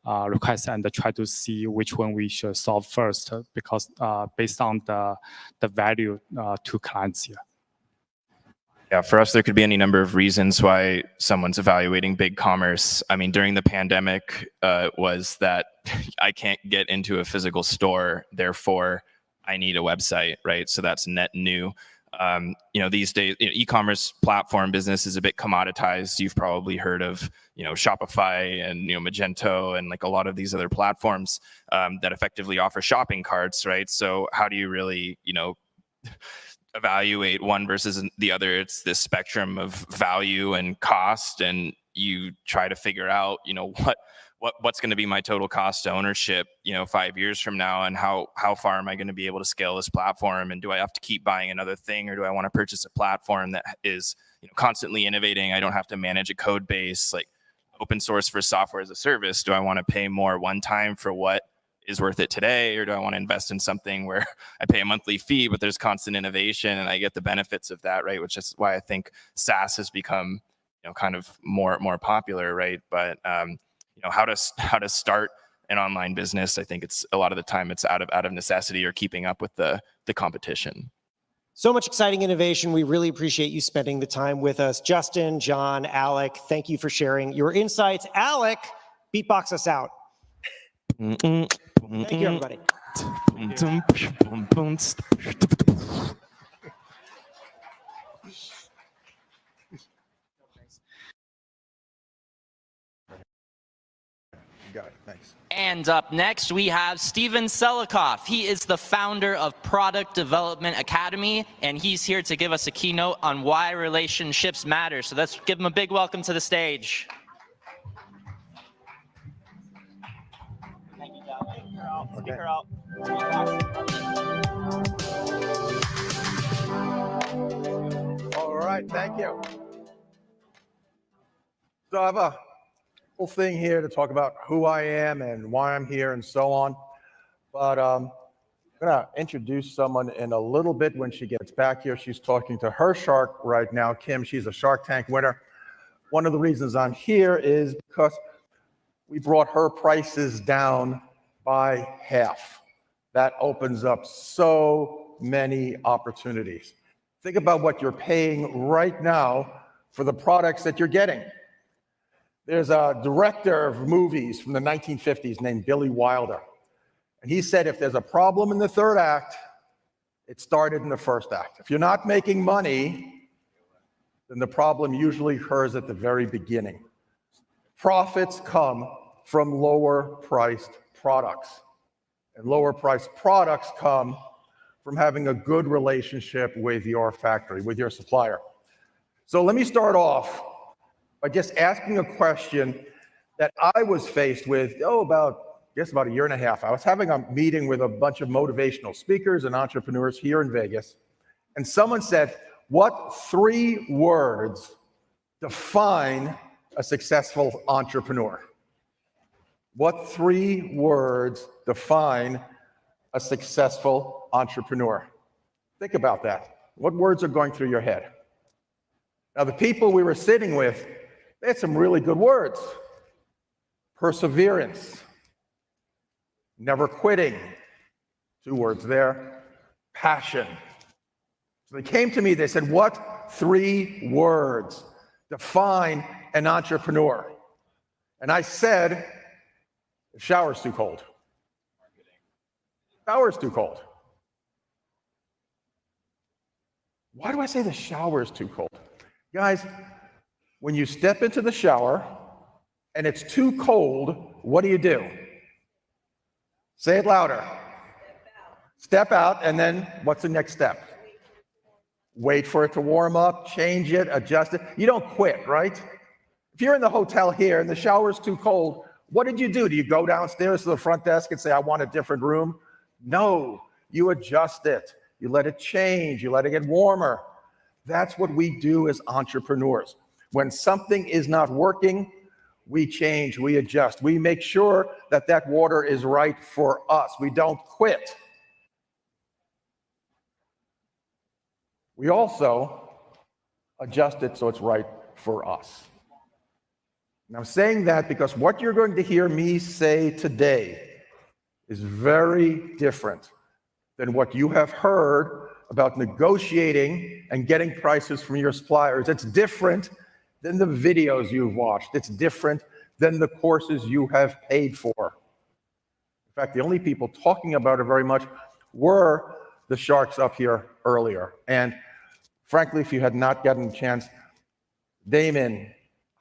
requests and try to see which one we should solve first, because based on the value to clients here. Yeah, for us, there could be any number of reasons why someone's evaluating BigCommerce. I mean, during the pandemic, was that I can't get into a physical store, therefore I need a website, right? So that's net new. These days, e-commerce platform business is a bit commoditized. You've probably heard of, Shopify and, Magento and like a lot of these other platforms that effectively offer shopping carts, right? So how do you really, evaluate one versus the other? It's this spectrum of value and cost, and you try to figure out, what's going to be my total cost to ownership, 5 years from now, and how far am I going to be able to scale this platform, and do I have to keep buying another thing, or do I want to purchase a platform that is constantly innovating? I don't have to manage a code base, like open source for software as a service. Do I want to pay more one time for what is worth it today, or do I want to invest in something where I pay a monthly fee, but there's constant innovation and I get the benefits of that, right? Which is why I think SaaS has become, kind of more popular, right? But how to start an online business, I think it's a lot of the time it's out of necessity or keeping up with the competition. So much exciting innovation. We really appreciate you spending the time with us. Justin, John, Alec, thank you for sharing your insights. Alec, beatbox us out. Thank you, everybody. Got it, thanks. And up next, we have Steven Selikoff. He is the founder of Product Development Academy, and he's here to give us a keynote on why relationships matter. So let's give him a big welcome to the stage. Thank you, John. Speaker out. All right, thank you. So I have a whole thing here to talk about who I am and why I'm here and so on. But I'm gonna introduce someone in a little bit when she gets back here. She's talking to her shark right now, Kim. She's a Shark Tank winner. One of the reasons I'm here is because we brought her prices down by half. That opens up so many opportunities. Think about what you're paying right now for the products that you're getting. There's a director of movies from the 1950s named Billy Wilder. And he said, if there's a problem in the third act, it started in the first act. If you're not making money, then the problem usually occurs at the very beginning. Profits come from lower priced products. And lower priced products come from having a good relationship with your factory, with your supplier. So let me start off by just asking a question that I was faced with, about a year and a half. I was having a meeting with a bunch of motivational speakers and entrepreneurs here in Vegas. And someone said, what 3 words define a successful entrepreneur? What 3 words define a successful entrepreneur? Think about that. What words are going through your head? Now, the people we were sitting with, they had some really good words. Perseverance, never quitting, 2 words there, passion. So they came to me, they said, what 3 words define an entrepreneur? And I said, the shower's too cold. Shower's too cold. Why do I say the shower is too cold? Guys, when you step into the shower and it's too cold, what do? Say it louder. Step out, and then what's the next step? Wait for it to warm up, change it, adjust it. You don't quit, right? If you're in the hotel here and the shower's too cold, what did you do? Do you go downstairs to the front desk and say, I want a different room? No, you adjust it. You let it change. You let it get warmer. That's what we do as entrepreneurs. When something is not working, we change, we adjust. We make sure that that water is right for us. We don't quit. We also adjust it so it's right for us. And I'm saying that because what you're going to hear me say today is very different than what you have heard about negotiating and getting prices from your suppliers. It's different than the videos you've watched. It's different than the courses you have paid for. In fact, the only people talking about it very much were the sharks up here earlier. And frankly, if you had not gotten a chance, Damon,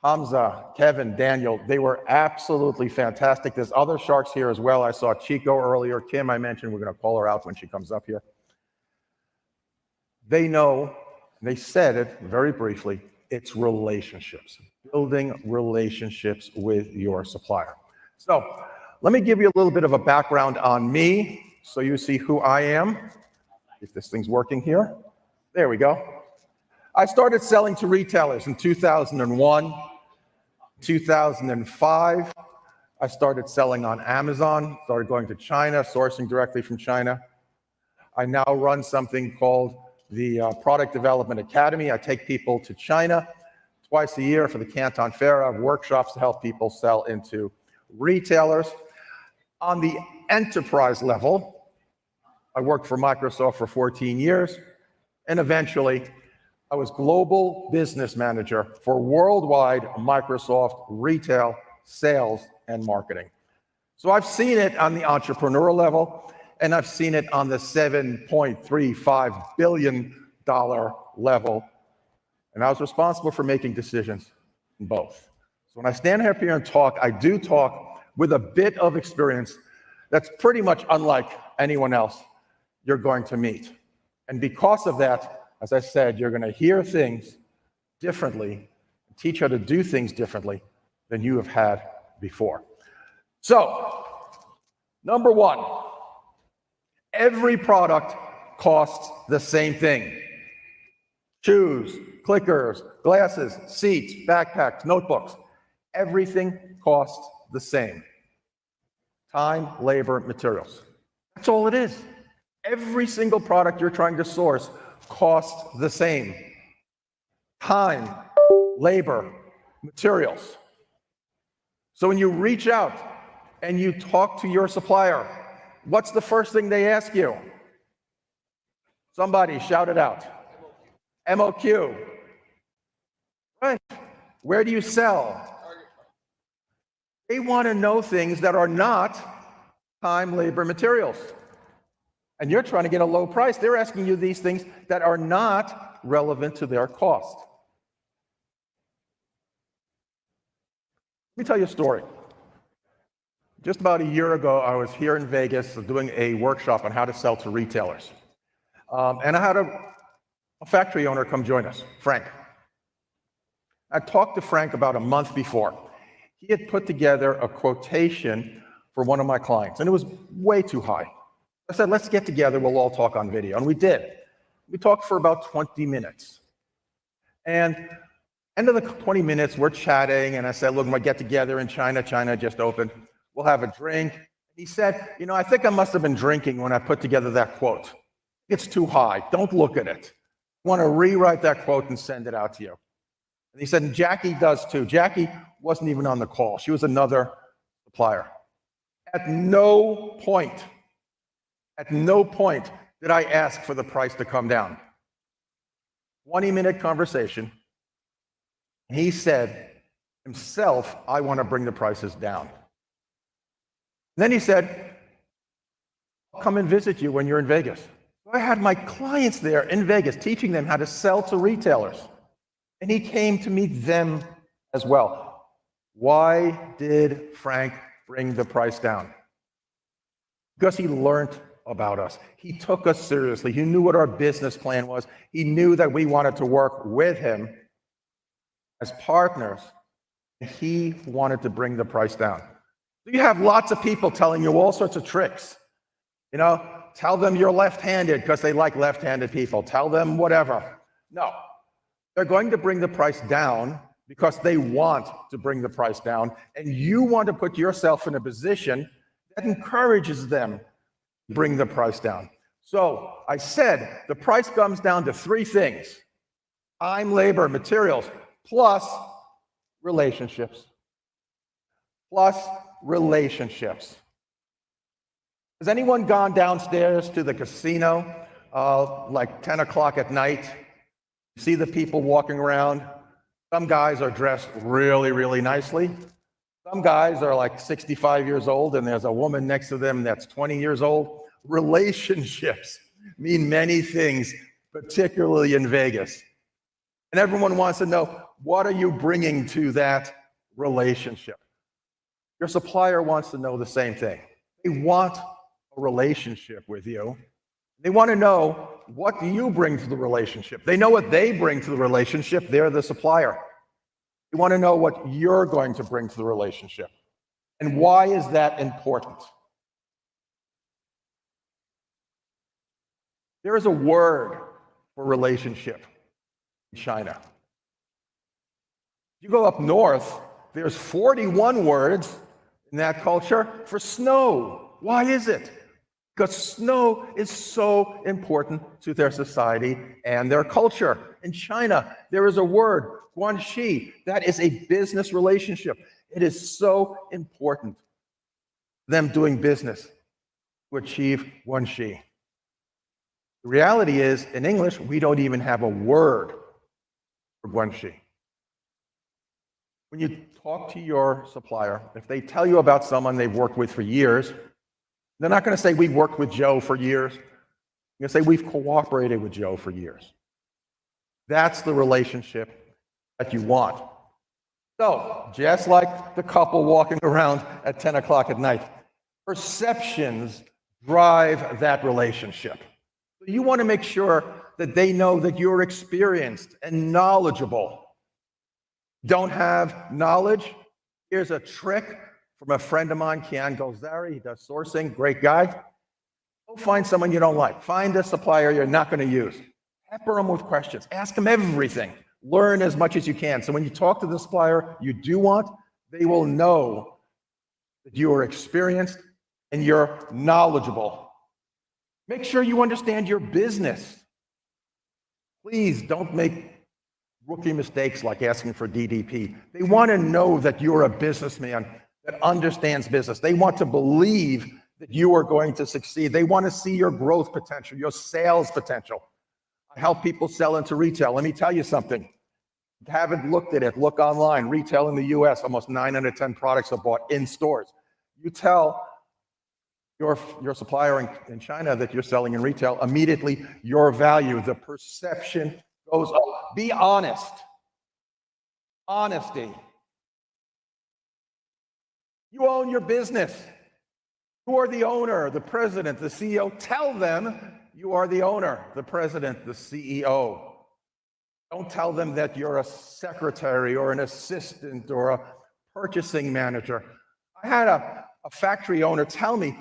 Hamza, Kevin, Daniel, they were absolutely fantastic. There's other sharks here as well. I saw Chico earlier. Kim, I mentioned, we're going to call her out when she comes up here. They know, they said it very briefly, it's relationships, building relationships with your supplier. So let me give you a little bit of a background on me so you see who I am. If this thing's working here. There we go. I started selling to retailers in 2001, 2005. I started selling on Amazon, started going to China, sourcing directly from China. I now run something called the Product Development Academy. I take people to China twice a year for the Canton Fair. I have workshops to help people sell into retailers. On the enterprise level, I worked for Microsoft for 14 years, and eventually I was global business manager for worldwide Microsoft retail sales and marketing. So I've seen it on the entrepreneurial level, and I've seen it on the $7.35 billion level. And I was responsible for making decisions in both. So when I stand up here and talk, I do talk with a bit of experience that's pretty much unlike anyone else you're going to meet. And because of that, as I said, you're going to hear things differently, teach how to do things differently than you have had before. So, number one, every product costs the same thing. Shoes, clickers, glasses, seats, backpacks, notebooks. Everything costs the same. Time, labor, materials. That's all it is. Every single product you're trying to source costs the same. Time, labor, materials. So when you reach out and you talk to your supplier, what's the first thing they ask you? Somebody shout it out. MOQ. Right. Where do you sell? They want to know things that are not time, labor, materials. And you're trying to get a low price. They're asking you these things that are not relevant to their cost. Let me tell you a story. Just about a year ago, I was here in Vegas doing a workshop on how to sell to retailers. And I had a factory owner come join us, Frank. I talked to Frank about a month before. He had put together a quotation for one of my clients, and it was way too high. I said, let's get together, we'll all talk on video. And we did. We talked for about 20 minutes. And end of the 20 minutes, we're chatting, and I said, look, when we get together in China, China just opened, we'll have a drink. He said, you know, I think I must have been drinking when I put together that quote. It's too high, don't look at it. I want to rewrite that quote and send it out to you. And he said, and Jackie does too. Jackie wasn't even on the call. She was another supplier. At no point did I ask for the price to come down. 20-minute conversation. He said himself, I want to bring the prices down. And then he said, I'll come and visit you when you're in Vegas. So I had my clients there in Vegas teaching them how to sell to retailers. And he came to meet them as well. Why did Frank bring the price down? Because he learned about us. He took us seriously. He knew what our business plan was. He knew that we wanted to work with him as partners. He wanted to bring the price down. You have lots of people telling you all sorts of tricks. You know, tell them you're left-handed because they like left-handed people. Tell them whatever. No, they're going to bring the price down because they want to bring the price down, and you want to put yourself in a position that encourages them to bring the price down. So I said the price comes down to three things: time, labor, materials, plus relationships. Plus relationships. Has anyone gone downstairs to the casino like 10 o'clock at night? You see the people walking around. Some guys are dressed really, really nicely. Some guys are like 65 years old and there's a woman next to them that's 20 years old. Relationships mean many things, particularly in Vegas. And everyone wants to know, what are you bringing to that relationship? Your supplier wants to know the same thing. They want a relationship with you. They want to know, what do you bring to the relationship? They know what they bring to the relationship. They're the supplier. They want to know what you're going to bring to the relationship. And why is that important? There is a word for relationship in China. You go up north, there's 41 words in that culture for snow. Why is it? Because snow is so important to their society and their culture. In China, there is a word, guanxi, that is a business relationship. It is so important, them doing business, to achieve guanxi. The reality is, in English, we don't even have a word for guanxi. When you talk to your supplier, if they tell you about someone they've worked with for years, they're not going to say, we worked with Joe for years. They're going to say, we've cooperated with Joe for years. That's the relationship that you want. So, just like the couple walking around at 10 o'clock at night, perceptions drive that relationship. So you want to make sure that they know that you're experienced and knowledgeable. Don't have knowledge? Here's a trick from a friend of mine, Kian Golzari. He does sourcing, great guy. Go find someone you don't like. Find a supplier you're not going to use. Pepper them with questions. Ask them everything. Learn as much as you can. So when you talk to the supplier you do want, they will know that you are experienced and you're knowledgeable. Make sure you understand your business. Please don't make rookie mistakes like asking for DDP. They want to know that you're a businessman that understands business. They want to believe that you are going to succeed. They want to see your growth potential, your sales potential. I help people sell into retail. Let me tell you something. Haven't looked at it, look online. Retail in the US, almost 9 out of 10 products are bought in stores. You tell your supplier in China that you're selling in retail, immediately your value, the perception goes up. Be honest. Honesty. You own your business. You are the owner, the president, the CEO. Tell them you are the owner, the president, the CEO. Don't tell them that you're a secretary or an assistant or a purchasing manager. I had a factory owner tell me,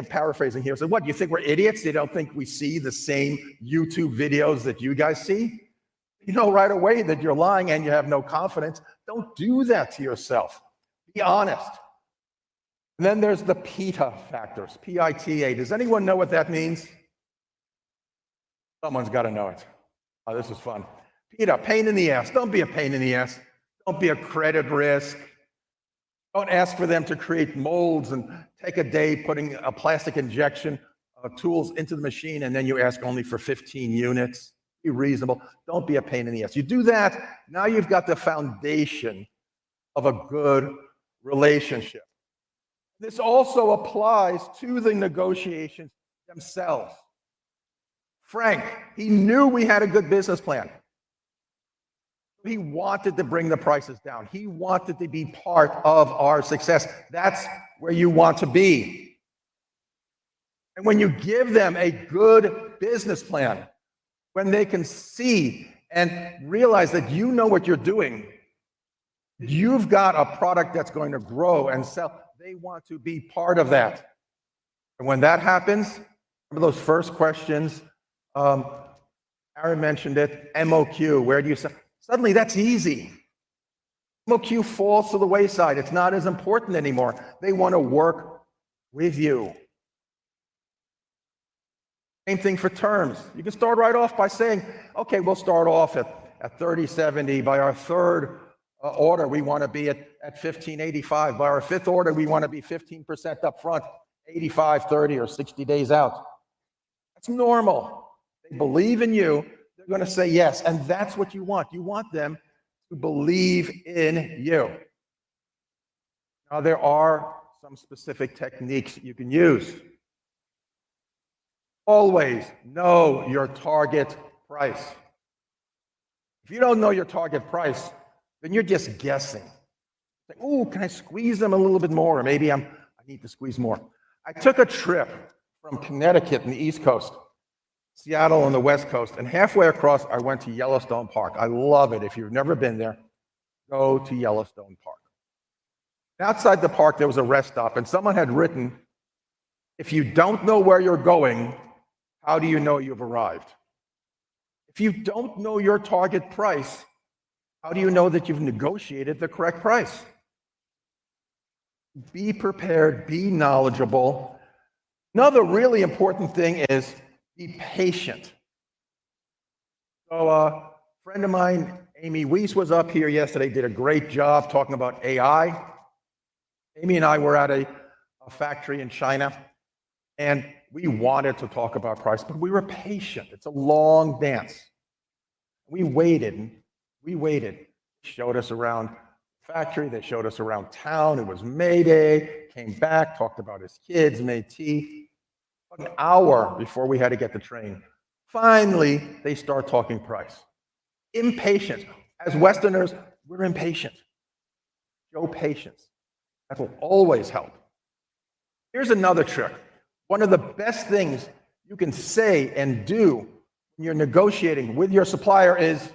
paraphrasing here, said, what, you think we're idiots? They don't think we see the same YouTube videos that you guys see? You know right away that you're lying and you have no confidence. Don't do that to yourself. Be honest. And then there's the PITA factors, P-I-T-A. Does anyone know what that means? Someone's got to know it. Oh, this is fun. PITA, pain in the ass. Don't be a pain in the ass. Don't be a credit risk. Don't ask for them to create molds and take a day putting a plastic injection tools into the machine, and then you ask only for 15 units. Be reasonable. Don't be a pain in the ass. You do that, now you've got the foundation of a good relationship. This also applies to the negotiations themselves. Frank, he knew we had a good business plan. He wanted to bring the prices down. He wanted to be part of our success. That's where you want to be. And when you give them a good business plan, when they can see and realize that you know what you're doing, you've got a product that's going to grow and sell, they want to be part of that. And when that happens, remember those first questions, Aaron mentioned it, MOQ, where do you sell? Suddenly that's easy. MOQ falls to the wayside. It's not as important anymore. They want to work with you. Same thing for terms. You can start right off by saying, okay, we'll start off at 3070. By our third order, we want to be at 1585. By our fifth order, we want to be 15% up front, 85, 30, or 60 days out. That's normal. They believe in you. They're going to say yes, and that's what you want. You want them to believe in you. Now, there are some specific techniques that you can use. Always know your target price. If you don't know your target price, then you're just guessing. Like, oh, can I squeeze them a little bit more? Or maybe I need to squeeze more. I took a trip from Connecticut in the East Coast, Seattle on the West Coast, and halfway across, I went to Yellowstone Park. I love it. If you've never been there, go to Yellowstone Park. Outside the park, there was a rest stop, and someone had written, if you don't know where you're going, how do you know you've arrived? If you don't know your target price, how do you know that you've negotiated the correct price? Be prepared, be knowledgeable. Another really important thing is be patient. So a friend of mine, Amy Weiss, was up here yesterday, did a great job talking about AI. Amy and I were at a factory in China, and we wanted to talk about price, but we were patient. It's a long dance. We waited. They showed us around the factory. They showed us around town. It was May Day. Came back, talked about his kids, made tea. About an hour before we had to get the train. Finally, they start talking price. Impatience. As Westerners, we're impatient. Show patience. That will always help. Here's another trick. One of the best things you can say and do when you're negotiating with your supplier is,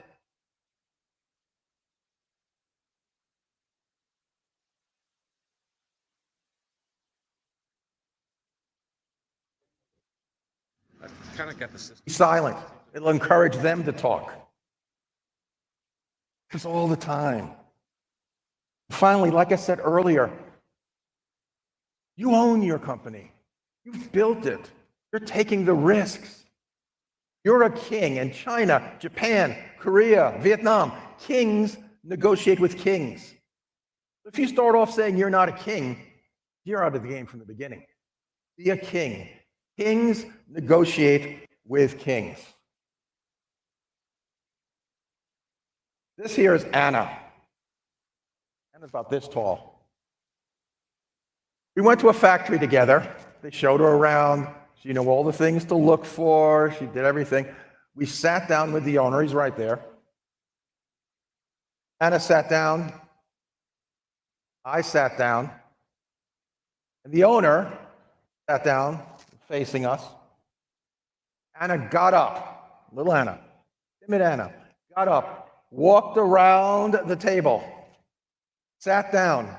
Kind of got the system. be silent. It'll encourage them to talk. It's all the time. Finally, like I said earlier, you own your company. You've built it. You're taking the risks. You're a king in China, Japan, Korea, Vietnam. Kings negotiate with kings. If you start off saying you're not a king, you're out of the game from the beginning. Be a king. Kings negotiate with kings. This here is Anna. Anna's about this tall. We went to a factory together. They showed her around. She knew all the things to look for. She did everything. We sat down with the owner. He's right there. Anna sat down. I sat down. And the owner sat down, facing us. Anna got up. Little Anna, timid Anna, got up, walked around the table, sat down,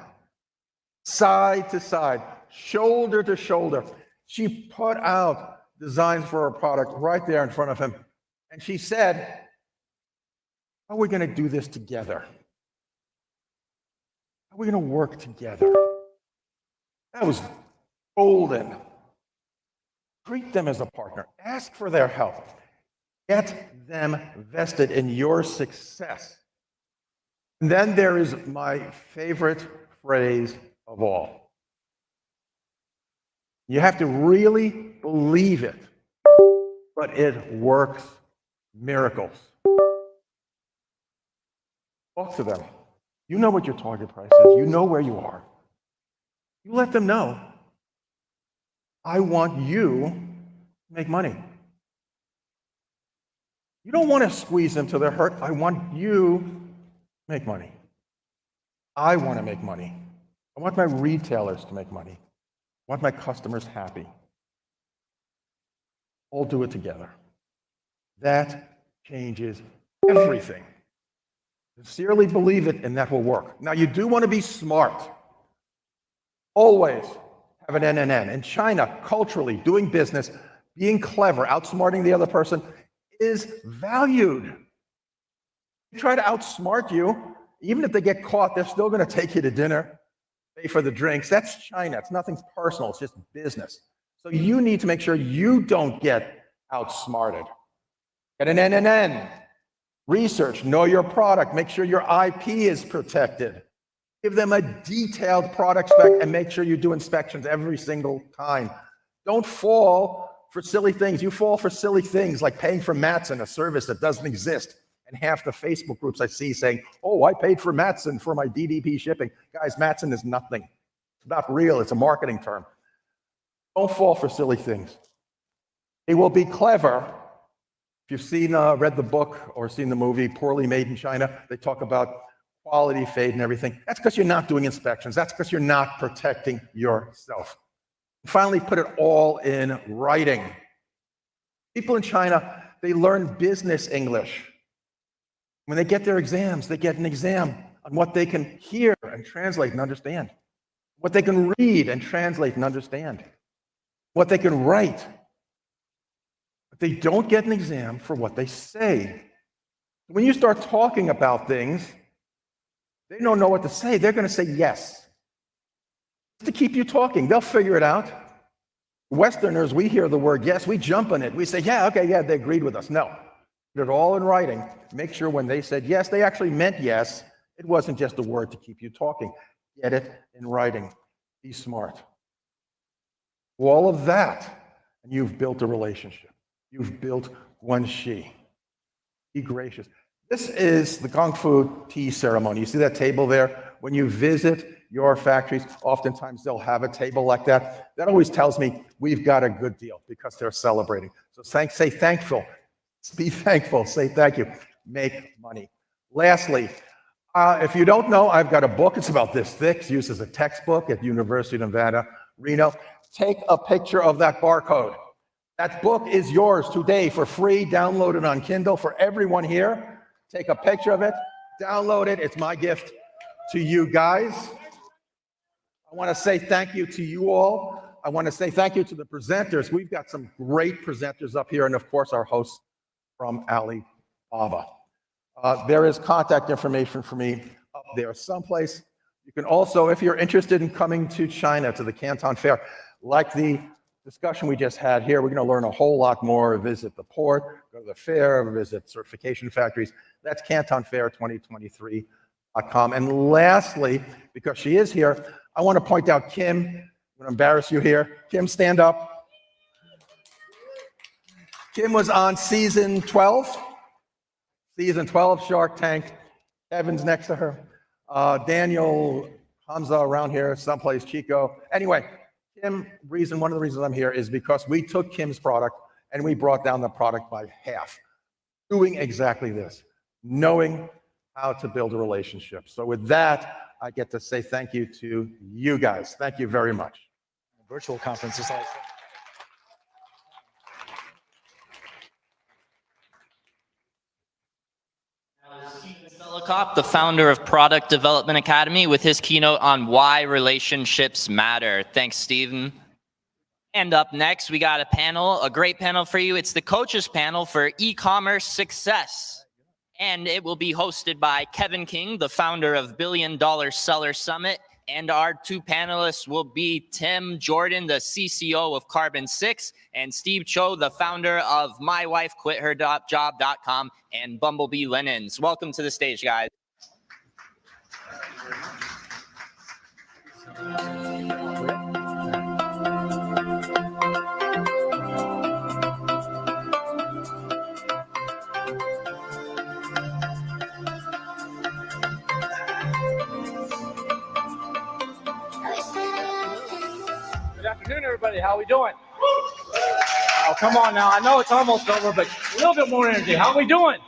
side to side, shoulder to shoulder. She put out designs for her product right there in front of him. And she said, how are we going to do this together? How are we going to work together? That was golden. Treat them as a partner. Ask for their help. Get them vested in your success. And then there is my favorite phrase of all. You have to really believe it, but it works miracles. Talk to them. You know what your target price is. You know where you are. You let them know, I want you to make money. You don't want to squeeze them till they're hurt. I want you to make money. I want to make money. I want my retailers to make money. I want my customers happy. All do it together. That changes everything. Sincerely believe it, and that will work. Now, you do want to be smart. Always have an NNN. In China, culturally, doing business, being clever, outsmarting the other person is valued. They try to outsmart you. Even if they get caught, they're still going to take you to dinner, pay for the drinks. That's China. It's nothing personal. It's just business. So you need to make sure you don't get outsmarted. Get an NNN. Research, know your product, make sure your IP is protected. Give them a detailed product spec and make sure you do inspections every single time. Don't fall for silly things. You fall for silly things like paying for Matson, a service that doesn't exist. And half the Facebook groups I see saying, oh, I paid for Matson for my DDP shipping. Guys, Matson is nothing. It's not real. It's a marketing term. Don't fall for silly things. They will be clever. If you've seen, read the book or seen the movie Poorly Made in China, they talk about quality fade and everything. That's because you're not doing inspections. That's because you're not protecting yourself. Finally, put it all in writing. People in China, they learn business English. When they get their exams, they get an exam on what they can hear and translate and understand, what they can read and translate and understand, what they can write. But they don't get an exam for what they say. When you start talking about things, they don't know what to say. They're going to say yes. Just to keep you talking. They'll figure it out. Westerners, we hear the word yes, we jump on it. We say, yeah, okay, yeah, they agreed with us. No. Put it all in writing. Make sure when they said yes, they actually meant yes. It wasn't just a word to keep you talking. Get it in writing. Be smart. All of that, and you've built a relationship. You've built guanxi. Be gracious. This is the Kung Fu tea ceremony. You see that table there? When you visit your factories, oftentimes they'll have a table like that. That always tells me we've got a good deal because they're celebrating. So say thankful. Be thankful. Say thank you. Make money. Lastly, if you don't know, I've got a book. It's about this thick. It's used as a textbook at University of Nevada, Reno. Take a picture of that barcode. That book is yours today for free. Download it on Kindle for everyone here. Take a picture of it. Download it. It's my gift to you guys. I want to say thank you to you all. I want to say thank you to the presenters. We've got some great presenters up here, and of course, our host from Alibaba. There is contact information for me up there someplace. You can also, if you're interested in coming to China, to the Canton Fair, like the discussion we just had here, we're going to learn a whole lot more, visit the port, go to the fair, visit certification factories. That's cantonfair2023.com. And lastly, because she is here, I want to point out Kim. I'm going to embarrass you here. Kim, stand up. Kim was on season 12 Shark Tank. Kevin's next to her. Daniel, Hamza around here, someplace, Chico. Anyway, Kim, one of the reasons I'm here is because we took Kim's product and we brought down the product by half, doing exactly this, knowing how to build a relationship. So with that, I get to say thank you to you guys. Thank you very much. Virtual conferences like Selikoff, the founder of Product Development Academy, with his keynote on why relationships matter. Thanks, Stephen. And up next, we got a great panel for you. It's the coaches panel for e-commerce success. And it will be hosted by Kevin King, the founder of $1 Billion Seller Summit. And our two panelists will be Tim Jordan, the CCO of Carbon 6, and Steve Cho, the founder of mywifequitherjob.com and Bumblebee Linens. Welcome to the stage, guys. Good afternoon, everybody. How are we doing? Oh, come on now. I know it's almost over, but a little bit more energy. How are we doing?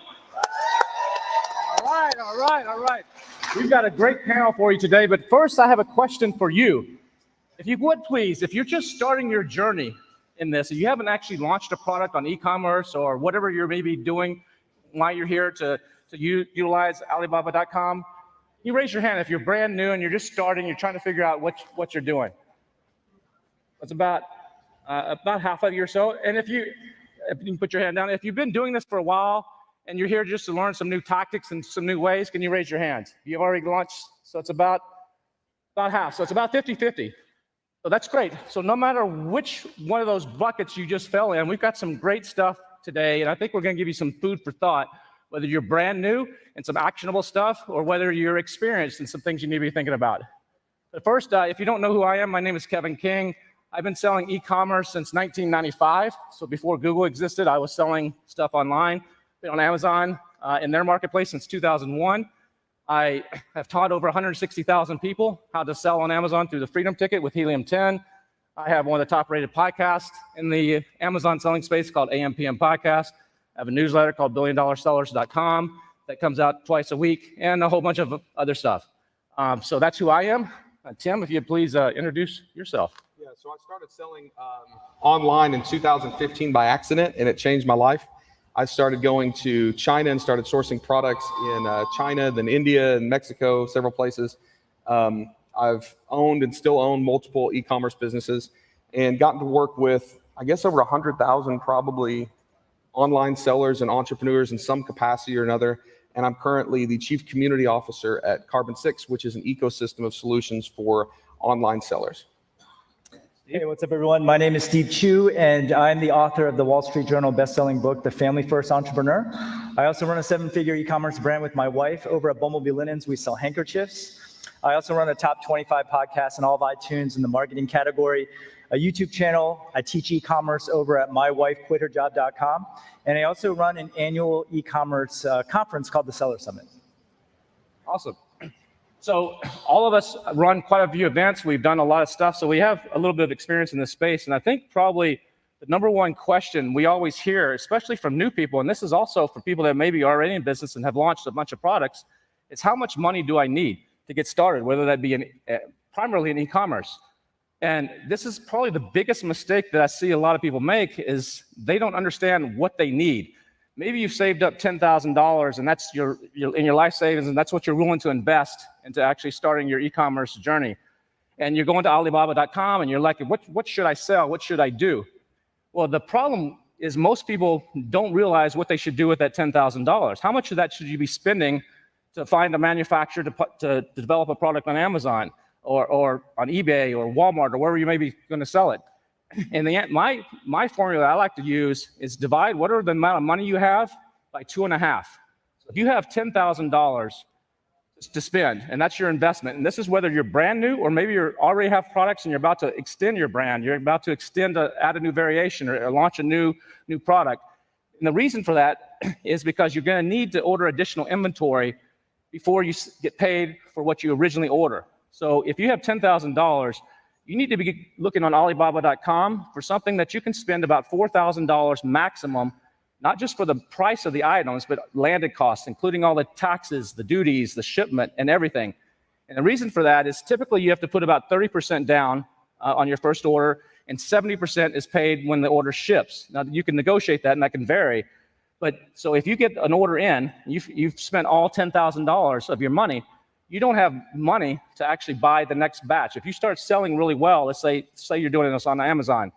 All right. We've got a great panel for you today, but first I have a question for you. If you would please, if you're just starting your journey in this, and you haven't actually launched a product on e-commerce or whatever you're maybe doing while you're here to utilize Alibaba.com, you raise your hand if you're brand new and you're just starting, you're trying to figure out what you're doing. It's about half of you or so. And if you can put your hand down, if you've been doing this for a while and you're here just to learn some new tactics and some new ways, can you raise your hands? You've already launched, so it's about half. So it's about 50-50. So that's great. So no matter which one of those buckets you just fell in, we've got some great stuff today, and I think we're going to give you some food for thought, whether you're brand new and some actionable stuff, or whether you're experienced and some things you need to be thinking about. But first, if you don't know who I am, my name is Kevin King. I've been selling e-commerce since 1995. So before Google existed, I was selling stuff online, been on Amazon in their marketplace since 2001. I have taught over 160,000 people how to sell on Amazon through the Freedom Ticket with Helium 10. I have one of the top-rated podcasts in the Amazon selling space called AMPM Podcast. I have a newsletter called BillionDollarSellers.com that comes out twice a week, and a whole bunch of other stuff. So that's who I am. Tim, if you'd please introduce yourself. Yeah, so I started selling online in 2015 by accident, and it changed my life. I started going to China and started sourcing products in China, then India and Mexico, several places. I've owned and still own multiple e-commerce businesses and gotten to work with, I guess, over 100,000 probably online sellers and entrepreneurs in some capacity or another. And I'm currently the Chief Community Officer at Carbon 6, which is an ecosystem of solutions for online sellers. Hey, what's up, everyone? My name is Steve Chu, and I'm the author of the Wall Street Journal best-selling book, The Family First Entrepreneur. I also run a 7-figure e-commerce brand with my wife. Over at Bumblebee Linens, we sell handkerchiefs. I also run a top 25 podcast in all of iTunes in the marketing category, a YouTube channel. I teach e-commerce over at mywifequitherjob.com. And I also run an annual e-commerce conference called the Seller Summit. Awesome. So all of us run quite a few events. We've done a lot of stuff. So we have a little bit of experience in this space. And I think probably the number one question we always hear, especially from new people, and this is also for people that may be already in business and have launched a bunch of products, is how much money do I need to get started, whether that be primarily in e-commerce. And this is probably the biggest mistake that I see a lot of people make, is they don't understand what they need. Maybe you've saved up $10,000 and that's in your life savings, and that's what you're willing to invest into actually starting your e-commerce journey. And you're going to Alibaba.com and you're like, what should I sell? What should I do? Well, the problem is most people don't realize what they should do with that $10,000. How much of that should you be spending to find a manufacturer to develop a product on Amazon or on eBay or Walmart or wherever you may be going to sell it? In the end, my formula I like to use is divide whatever the amount of money you have by 2.5. So if you have $10,000 to spend, and that's your investment, and this is whether you're brand new or maybe you already have products and you're about to extend your brand, you're about to add a new variation or launch a new product. And the reason for that is because you're going to need to order additional inventory before you get paid for what you originally order. So if you have $10,000, you need to be looking on Alibaba.com for something that you can spend about $4,000 maximum, not just for the price of the items, but landed costs, including all the taxes, the duties, the shipment, and everything. And the reason for that is typically you have to put about 30% down on your first order, and 70% is paid when the order ships. Now, you can negotiate that, and that can vary. But so if you get an order in, you've spent all $10,000 of your money, you don't have money to actually buy the next batch. If you start selling really well, let's say you're doing this on Amazon,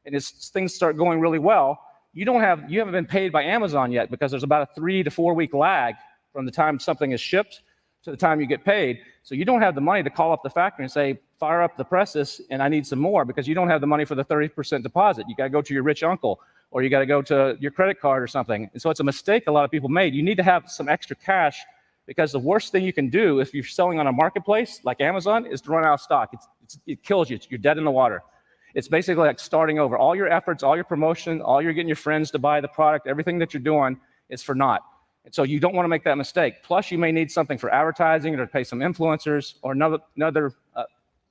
and things start going really well, you haven't been paid by Amazon yet, because there's about a 3 to 4 week lag from the time something is shipped to the time you get paid. So you don't have the money to call up the factory and say, fire up the presses and I need some more, because you don't have the money for the 30% deposit. You got to go to your rich uncle, or you got to go to your credit card or something. And so it's a mistake a lot of people made. You need to have some extra cash, because the worst thing you can do if you're selling on a marketplace like Amazon is to run out of stock. It kills you. You're dead in the water. It's basically like starting over. All your efforts, all your promotion, all you're getting your friends to buy the product, everything that you're doing is for naught. And so you don't want to make that mistake. Plus, you may need something for advertising, or to pay some influencers, or another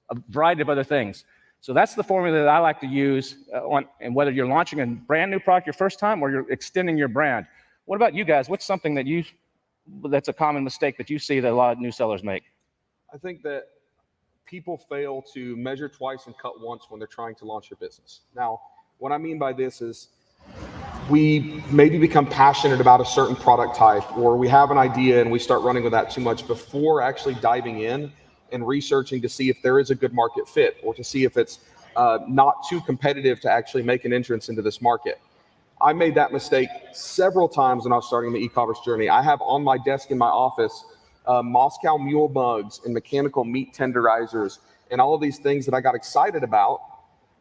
a variety of other things. So that's the formula that I like to use, and whether you're launching a brand new product your first time, or you're extending your brand. What about you guys? What's something that's a common mistake that you see that a lot of new sellers make? I think that people fail to measure twice and cut once when they're trying to launch your business. Now, what I mean by this is we maybe become passionate about a certain product type, or we have an idea and we start running with that too much before actually diving in and researching to see if there is a good market fit, or to see if it's not too competitive to actually make an entrance into this market. I made that mistake several times when I was starting the e-commerce journey. I have on my desk in my office Moscow Mule mugs and mechanical meat tenderizers and all of these things that I got excited about.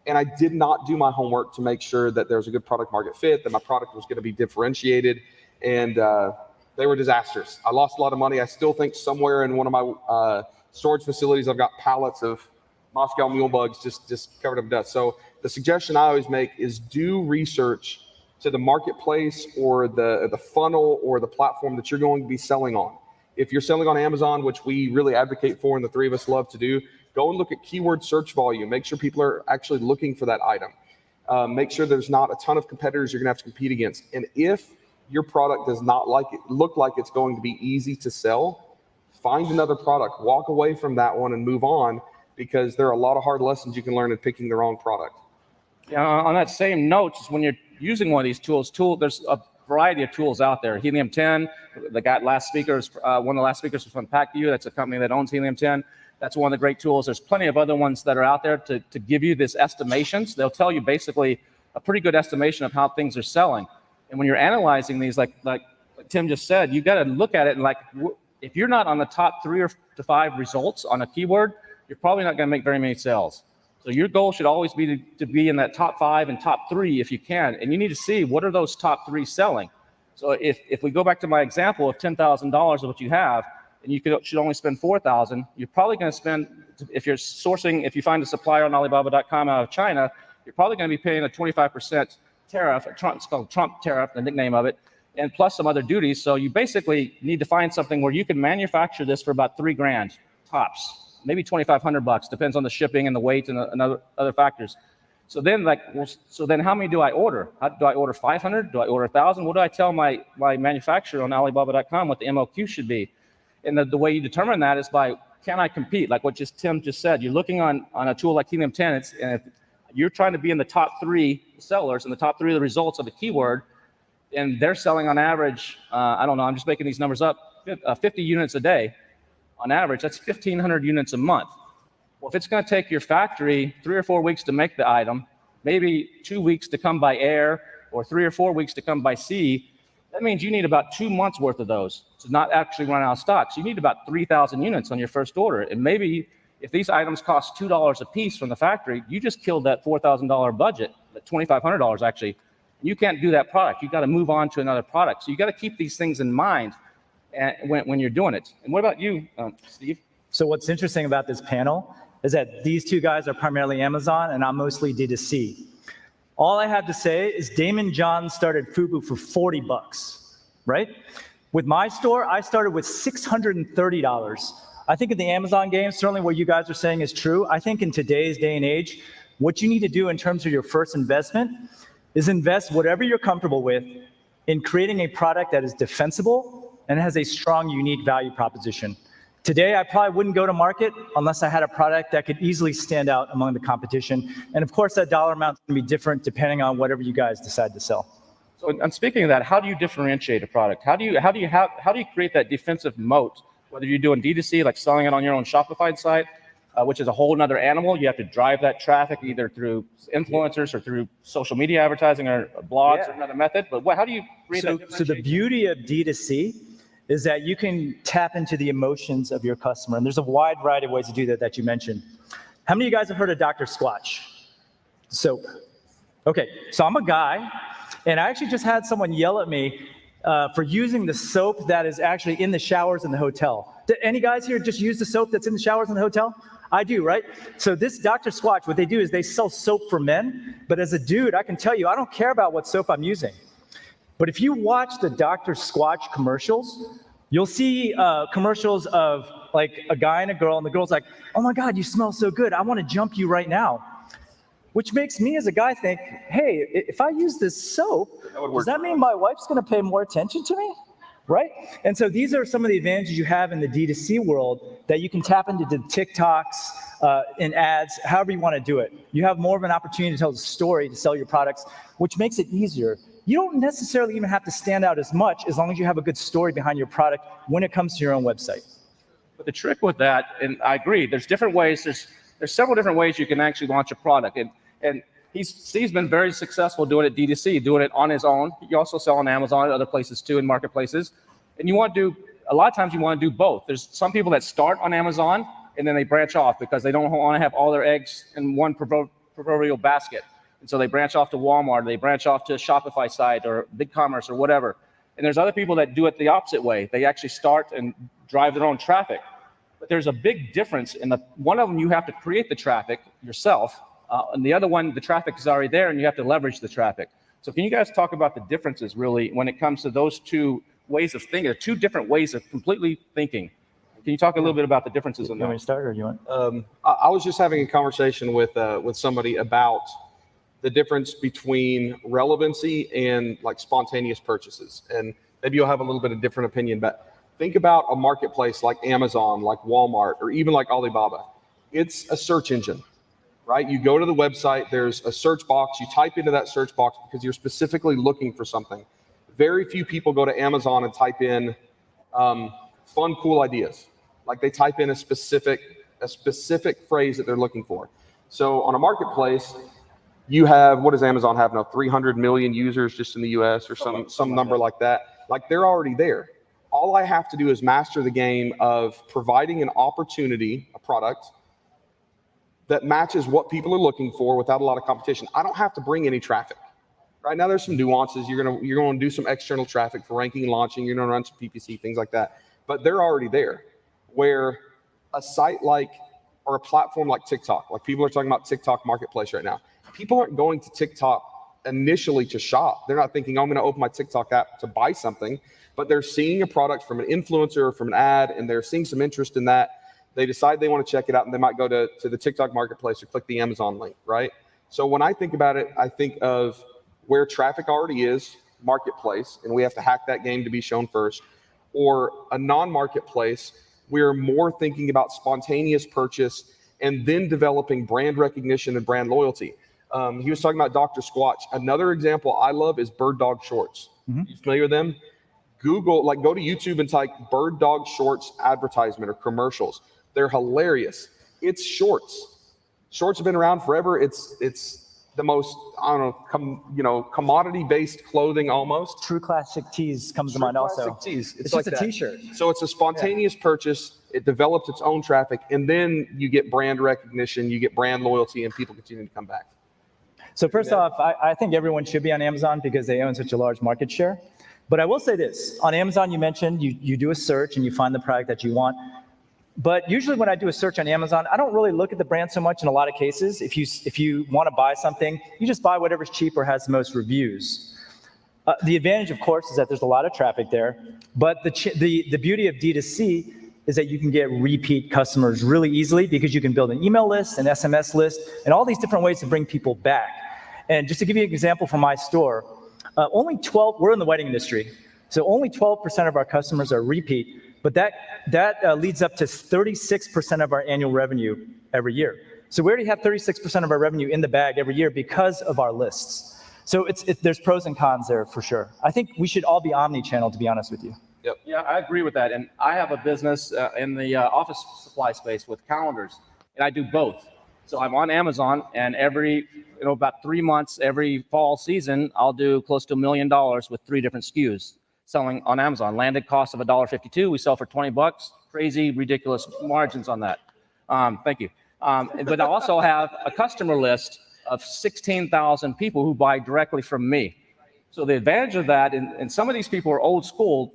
And I did not do my homework to make sure that there was a good product market fit, that my product was going to be differentiated. And they were disasters. I lost a lot of money. I still think somewhere in one of my storage facilities, I've got pallets of Moscow Mule bugs just covered up in dust. So the suggestion I always make is do research to the marketplace, or the funnel, or the platform that you're going to be selling on. If you're selling on Amazon, which we really advocate for and the three of us love to do, go and look at keyword search volume. Make sure people are actually looking for that item. Make sure there's not a ton of competitors you're going to have to compete against. And if your product does not look like it's going to be easy to sell, find another product. Walk away from that one and move on, because there are a lot of hard lessons you can learn in picking the wrong product. Yeah, on that same note, when you're using one of these tools, there's a variety of tools out there. Helium 10, one of the last speakers was from PackView. That's a company that owns Helium 10. That's one of the great tools. There's plenty of other ones that are out there to give you this estimations. They'll tell you basically a pretty good estimation of how things are selling. And when you're analyzing these, like Tim just said, you got to look at it and if you're not on the top 3 to 5 results on a keyword, you're probably not going to make very many sales. So your goal should always be to be in that top 5 and top 3 if you can. And you need to see what are those top 3 selling. So if we go back to my example of $10,000 of what you have, and you should only spend $4,000, you're probably going to spend, if you find a supplier on Alibaba.com out of China, you're probably going to be paying a 25% tariff. It's called Trump tariff, the nickname of it, and plus some other duties. So you basically need to find something where you can manufacture this for about $3,000 tops. Maybe $2,500, depends on the shipping and the weight and other factors. So then, how many do I order? Do I order 500? Do I order 1,000? What do I tell my manufacturer on Alibaba.com what the MOQ should be? And the way you determine that is by, can I compete? Like what Tim just said, you're looking on a tool like Helium 10, and if you're trying to be in the top 3 sellers and the top 3 of the results of the keyword, and they're selling on average, I don't know, I'm just making these numbers up, 50 units a day. On average, that's 1,500 units a month. Well, if it's going to take your factory 3 or 4 weeks to make the item, maybe 2 weeks to come by air, or 3 or 4 weeks to come by sea, that means you need about 2 months worth of those to not actually run out of stock. So you need about 3,000 units on your first order. And maybe if these items cost $2 a piece from the factory, you just killed that $4,000 budget, that $2,500 actually. You can't do that product. You got to move on to another product. So you got to keep these things in mind when you're doing it. And what about you, Steve? So what's interesting about this panel is that these two guys are primarily Amazon, and I'm mostly D2C. All I have to say is Damon John started Fubu for $40, right? With my store, I started with $630. I think in the Amazon game, certainly what you guys are saying is true. I think in today's day and age, what you need to do in terms of your first investment is invest whatever you're comfortable with in creating a product that is defensible and has a strong, unique value proposition. Today, I probably wouldn't go to market unless I had a product that could easily stand out among the competition. And of course, that dollar amount is going to be different depending on whatever you guys decide to sell. So, and speaking of that, how do you differentiate a product? How do you create that defensive moat? Whether you're doing D2C, like selling it on your own Shopify site, which is a whole nother animal. You have to drive that traffic either through influencers or through social media advertising or blogs or another method. But how do you create that? So the beauty of D2C is that you can tap into the emotions of your customer. And there's a wide variety of ways to do that you mentioned. How many of you guys have heard of Dr. Squatch soap? Okay, so I'm a guy, and I actually just had someone yell at me for using the soap that is actually in the showers in the hotel. Did any guys here just use the soap that's in the showers in the hotel? I do, right? So this Dr. Squatch, what they do is they sell soap for men, but as a dude, I can tell you, I don't care about what soap I'm using. But if you watch the Dr. Squatch commercials, you'll see commercials of like a guy and a girl, and the girl's like, oh my God, you smell so good. I want to jump you right now. Which makes me as a guy think, hey, if I use this soap, does that mean my wife's going to pay more attention to me? Right? And so these are some of the advantages you have in the D2C world that you can tap into the TikToks, in ads, however you want to do it. You have more of an opportunity to tell the story to sell your products, which makes it easier. You don't necessarily even have to stand out as much as long as you have a good story behind your product when it comes to your own website. But the trick with that, and I agree, there's different ways. There's several different ways you can actually launch a product. And Steve's been very successful doing it D2C, doing it on his own. You also sell on Amazon and other places too, in marketplaces. And you want to do, a lot of times you want to do both. There's some people that start on Amazon and then they branch off because they don't want to have all their eggs in one proverbial basket. And so they branch off to Walmart, they branch off to a Shopify site or BigCommerce or whatever. And there's other people that do it the opposite way. They actually start and drive their own traffic. But there's a big difference in one of them you have to create the traffic yourself. And the other one, the traffic is already there and you have to leverage the traffic. So can you guys talk about the differences really when it comes to those two ways of thinking, two different ways of completely thinking? Can you talk a little bit about the differences in that? You want me to start or do you want? I was just having a conversation with somebody about the difference between relevancy and like spontaneous purchases. And maybe you'll have a little bit of different opinion, but think about a marketplace like Amazon, like Walmart, or even like Alibaba. It's a search engine, right? You go to the website, there's a search box, you type into that search box because you're specifically looking for something. Very few people go to Amazon and type in fun, cool ideas. Like they type in a specific phrase that they're looking for. So on a marketplace, you have, what does Amazon have now? 300 million users just in the US or some number like that. Like they're already there. All I have to do is master the game of providing an opportunity, a product that matches what people are looking for without a lot of competition. I don't have to bring any traffic. Right now, there's some nuances. You're going to do some external traffic for ranking and launching. You're going to run some PPC, things like that. But they're already there. Where a site like, or a platform like TikTok, like people are talking about TikTok marketplace right now. People aren't going to TikTok initially to shop. They're not thinking, oh, I'm going to open my TikTok app to buy something. But they're seeing a product from an influencer or from an ad, and they're seeing some interest in that. They decide they want to check it out, and they might go to the TikTok marketplace or click the Amazon link, right? So when I think about it, I think of where traffic already is, marketplace, and we have to hack that game to be shown first, or a non-marketplace, we're more thinking about spontaneous purchase and then developing brand recognition and brand loyalty. He was talking about Dr. Squatch. Another example I love is Bird Dog Shorts. You familiar with them? Google, like go to YouTube and type Bird Dog Shorts advertisement or commercials. They're hilarious. It's shorts. Shorts have been around forever. It's the most, I don't know, commodity-based clothing almost. True Classic Tees comes to mind also. Classic Tees. It's like just a that. t-shirt. So it's a spontaneous purchase. It develops its own traffic, and then you get brand recognition, you get brand loyalty, and people continue to come back. So first off, I think everyone should be on Amazon because they own such a large market share. But I will say this, on Amazon, you mentioned you do a search and you find the product that you want. But usually when I do a search on Amazon, I don't really look at the brand so much in a lot of cases. If you want to buy something, you just buy whatever's cheap or has the most reviews. The advantage, of course, is that there's a lot of traffic there, but the beauty of D2C is that you can get repeat customers really easily because you can build an email list, an SMS list, and all these different ways to bring people back. And just to give you an example from my store, we're in the wedding industry, so only 12% of our customers are repeat, but that leads up to 36% of our annual revenue every year. So we already have 36% of our revenue in the bag every year because of our lists. So there's pros and cons there for sure. I think we should all be omni-channel, to be honest with you. Yep. Yeah, I agree with that. And I have a business in the office supply space with calendars, and I do both. So I'm on Amazon, and about 3 months, every fall season, I'll do close to $1 million with 3 different SKUs selling on Amazon. Landed cost of $1.52, we sell for $20. Crazy, ridiculous margins on that. Thank you. But I also have a customer list of 16,000 people who buy directly from me. So the advantage of that, and some of these people are old school.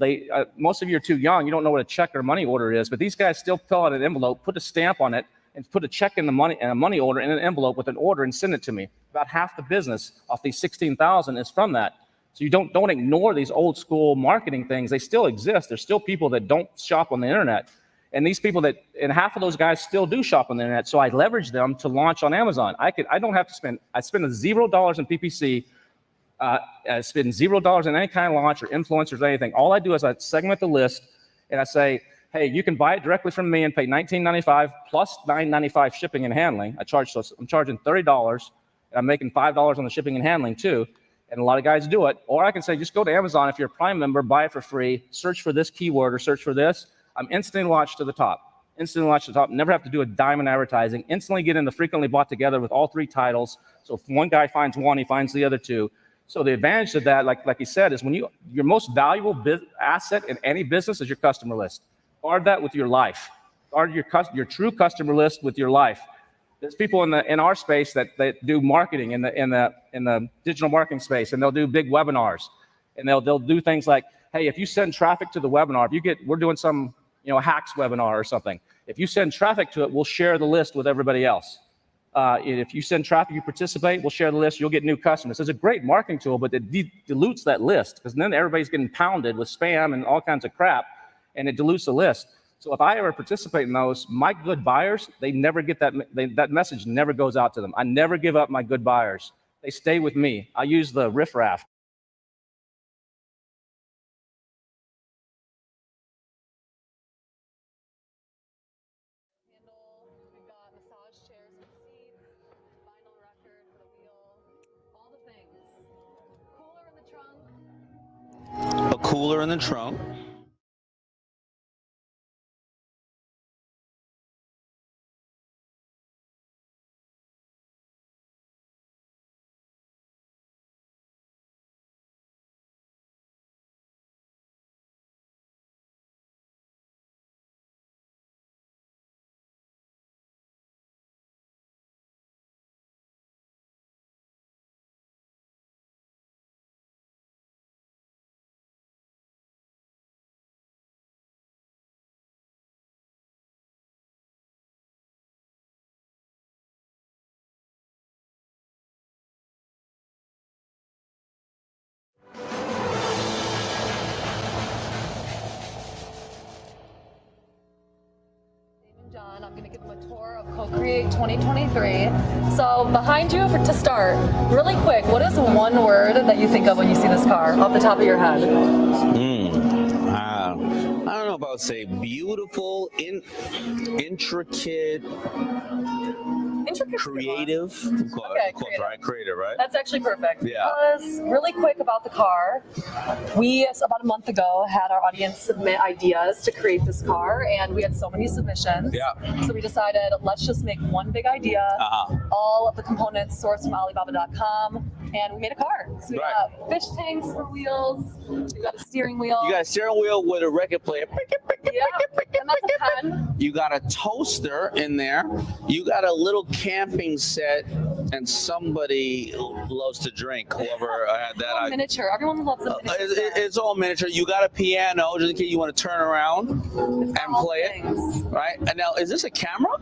Most of you are too young. You don't know what a check or money order is. But these guys still fill out an envelope, put a stamp on it, and put a check in a money order in an envelope with an order and send it to me. About half the business off these 16,000 is from that. So you don't ignore these old school marketing things. They still exist. There's still people that don't shop on the internet. And these people and half of those guys still do shop on the internet. So I leverage them to launch on Amazon. I don't have to spend $0 in PPC. I spend $0 in any kind of launch or influencers or anything. All I do is I segment the list and I say, hey, you can buy it directly from me and pay $19.95 plus $9.95 shipping and handling. I'm charging $30 and I'm making $5 on the shipping and handling too. And a lot of guys do it. Or I can say, just go to Amazon. If you're a Prime member, buy it for free, search for this keyword or search for this. I'm instantly launched to the top. Never have to do a dime in advertising. Instantly get in the frequently bought together with all 3 titles. So if one guy finds one, he finds the other 2. So the advantage of that, like you said, is when your most valuable asset in any business is your customer list. Guard that with your life. Guard your true customer list with your life. There's people in our space that do marketing in the digital marketing space, and they'll do big webinars, and they'll do things like, hey, if you send traffic to the webinar, we're doing some hacks webinar or something. If you send traffic to it, we'll share the list with everybody else. If you send traffic, you participate, we'll share the list, you'll get new customers. It's a great marketing tool, but it dilutes that list because then everybody's getting pounded with spam and all kinds of crap, and it dilutes the list. So if I ever participate in those, my good buyers, they never get that message never goes out to them. I never give up my good buyers. They stay with me. I use the riffraff. A cooler in the trunk. John, I'm going to give them a tour of Co-Create 2023. So behind you, to start, really quick, what is one word that you think of when you see this car off the top of your head? I don't know about say beautiful, intricate, creative. Okay, creative. Right? Creative, right? That's actually perfect. Yeah. Because really quick about the car, we about a month ago had our audience submit ideas to create this car, and we had so many submissions. Yeah. So we decided let's just make one big idea. All of the components sourced from Alibaba.com, and we made a car. So we got fish tanks for wheels. We got a steering wheel. You got a steering wheel with a record player. Yeah, and that's a pen. You got a toaster in there. You got a little camping set And somebody loves to drink. Whoever had that. Miniature. Everyone loves a miniature. It's all miniature. You got a piano, just in case you want to turn around and play it, right? And now, is this a camera?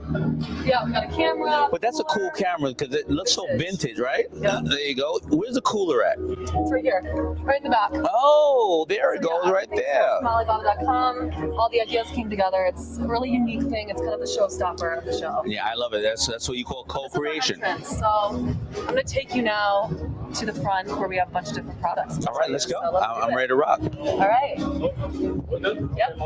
Yeah, we got a camera. But that's a cool camera because it looks so vintage, right? Yeah. There you go. Where's the cooler at? It's right here, right in the back. Oh, there it goes, right there. From Alibaba.com. All the ideas came together. It's a really unique thing. It's kind of the showstopper of the show. Yeah, I love it. That's what you call co-creation. So I'm going to take you now to the front where we have a bunch of different products. All right, let's go. So I'm ready to rock. All right. Yep.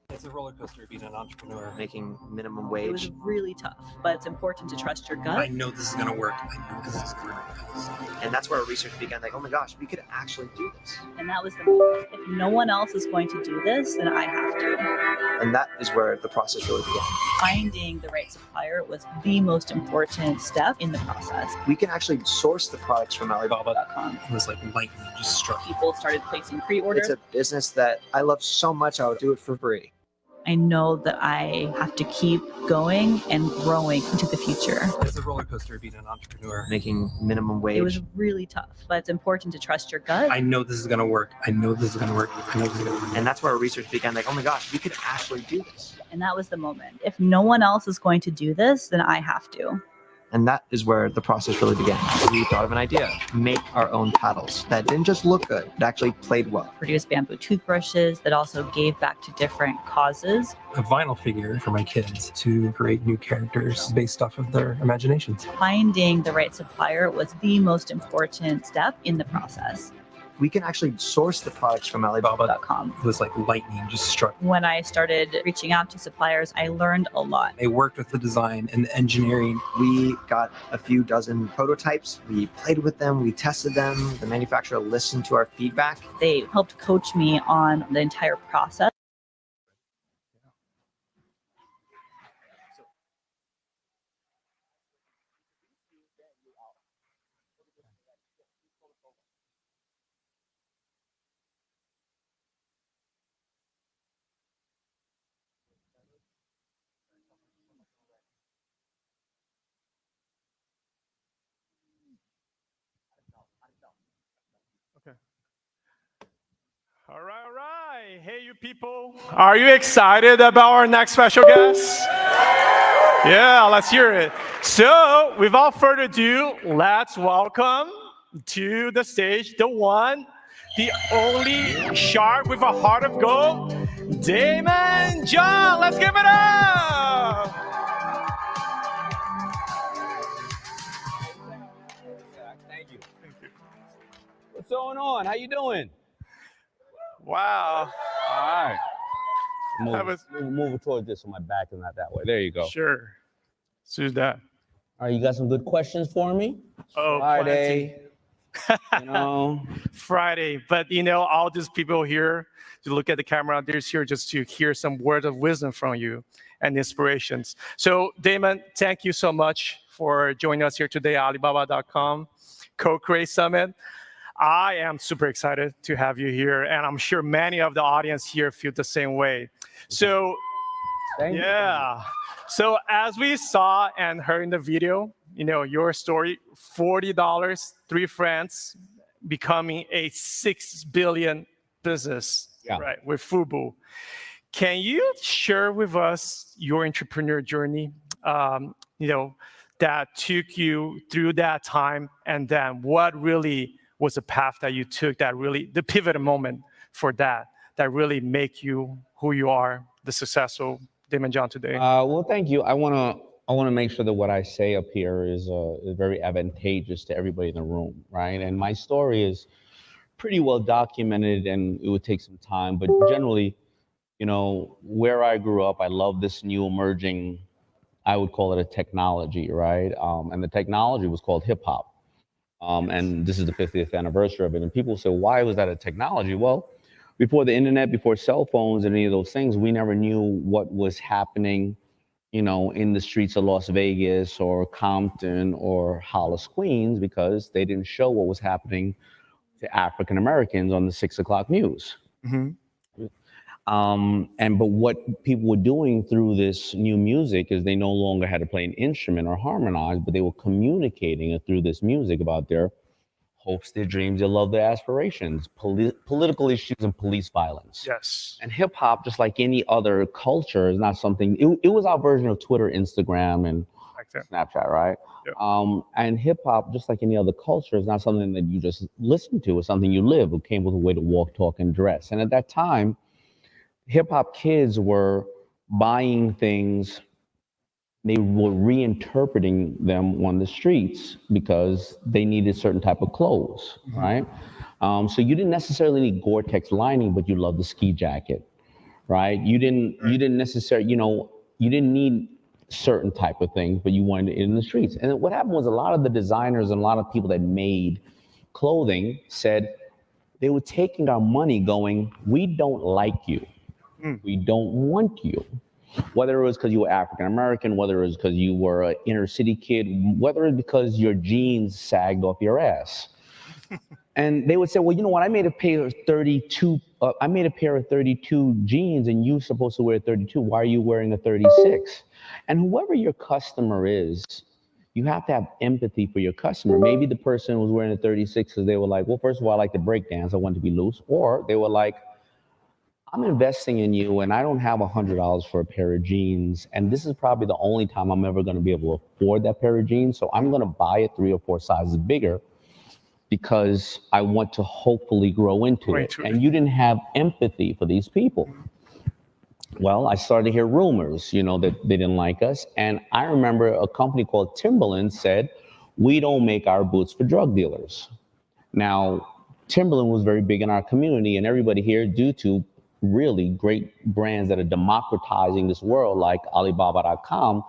It's a roller coaster being an entrepreneur. Making minimum wage. It was really tough, but it's important to trust your gut. I know this is going to work. I know this is going to work. And that's where our research began. Like, oh my gosh, we could actually do this. And that was the moment. If no one else is going to do this, then I have to. And that is where the process really began. Finding the right supplier was the most important step in the process. We can actually source the products from Alibaba.com. It was like lightning just struck. People started placing pre-orders. It's a business that I love so much, I would do it for free. I know that I have to keep going and growing into the future. It's a roller coaster being an entrepreneur. Making minimum wage. It was really tough, but it's important to trust your gut. I know this is going to work. I know this is going to work. I know this is going to work. And that's where our research began. Like, oh my gosh, we could actually do this. And that was the moment. If no one else is going to do this, then I have to. And that is where the process really began. We thought of an idea, make our own paddles that didn't just look good, it actually played well. Produce bamboo toothbrushes that also gave back to different causes. A vinyl figure for my kids to create new characters based off of their imaginations. Finding the right supplier was the most important step in the process. We can actually source the products from Alibaba.com. It was like lightning just struck. When I started reaching out to suppliers, I learned a lot. They worked with the design and the engineering. We got a few dozen prototypes. We played with them. We tested them. The manufacturer listened to our feedback. They helped coach me on the entire process. All right. Hey, you people. Are you excited about our next special guest? Yeah, let's hear it. So, without further ado, let's welcome to the stage the one, the only shark with a heart of gold, Damon John. Let's give it up. Thank you. What's going on? How you doing? Wow. All right. Move towards this so my back is not that way. There you go. Sure. Let's do that. All right, you got some good questions for me? Oh, Friday. You know. Friday. But, you know, all these people here to look at the camera, they're here just to hear some words of wisdom from you and inspirations. So, Damon, thank you so much for joining us here today at Alibaba.com Co-Create Summit. I am super excited to have you here, and I'm sure many of the audience here feel the same way. So, yeah. So as we saw and heard in the video, you know, your story, $40, 3 friends, becoming a 6 billion business, right, with Fubu. Can you share with us your entrepreneur journey, you know, that took you through that time, and then what really was the path that you took, that really, the pivotal moment for that really make you who you are, the successful Damon John today? Well, thank you. I want to make sure that what I say up here is very advantageous to everybody in the room, right? And my story is pretty well documented, and it would take some time, but generally, you know, where I grew up, I love this new emerging, I would call it a technology, right? And the technology was called hip hop. And this is the 50th anniversary of it. And people say, why was that a technology? Well, before the internet, before cell phones and any of those things, we never knew what was happening, you know, in the streets of Las Vegas or Compton or Hollis, Queens, because they didn't show what was happening to African Americans on the 6 o'clock news. Mm-hmm. But what people were doing through this new music is they no longer had to play an instrument or harmonize, but they were communicating it through this music about their hopes, their dreams, their love, their aspirations, political issues, and police violence. Yes. And hip hop, just like any other culture, is not something. It was our version of Twitter, Instagram, and Snapchat, right? Yep. And hip hop, just like any other culture, is not something that you just listen to. It's something you live. It came with a way to walk, talk, and dress. And at that time, hip hop kids were buying things. They were reinterpreting them on the streets because they needed certain type of clothes, right? So you didn't necessarily need Gore-Tex lining, but you loved the ski jacket, right? You didn't necessarily, you didn't need certain type of things, but you wanted it in the streets. And what happened was a lot of the designers and a lot of people that made clothing said they were taking our money going, we don't like you. We don't want you. Whether it was because you were African-American, whether it was because you were an inner city kid, whether it was because your jeans sagged off your ass. And they would say, well, you know what? I made a pair of 32 jeans and you're supposed to wear 32. Why are you wearing a 36? And whoever your customer is, you have to have empathy for your customer. Maybe the person was wearing a 36 because they were like, well, first of all, I like to break dance. I want to be loose. Or they were like, I'm investing in you and I don't have $100 for a pair of jeans. And this is probably the only time I'm ever going to be able to afford that pair of jeans. So I'm going to buy it 3 or 4 sizes bigger because I want to hopefully grow into it. And you didn't have empathy for these people. Well, I started to hear rumors, that they didn't like us. And I remember a company called Timberland said, we don't make our boots for drug dealers. Now, Timberland was very big in our community and everybody here, due to really great brands that are democratizing this world like Alibaba.com,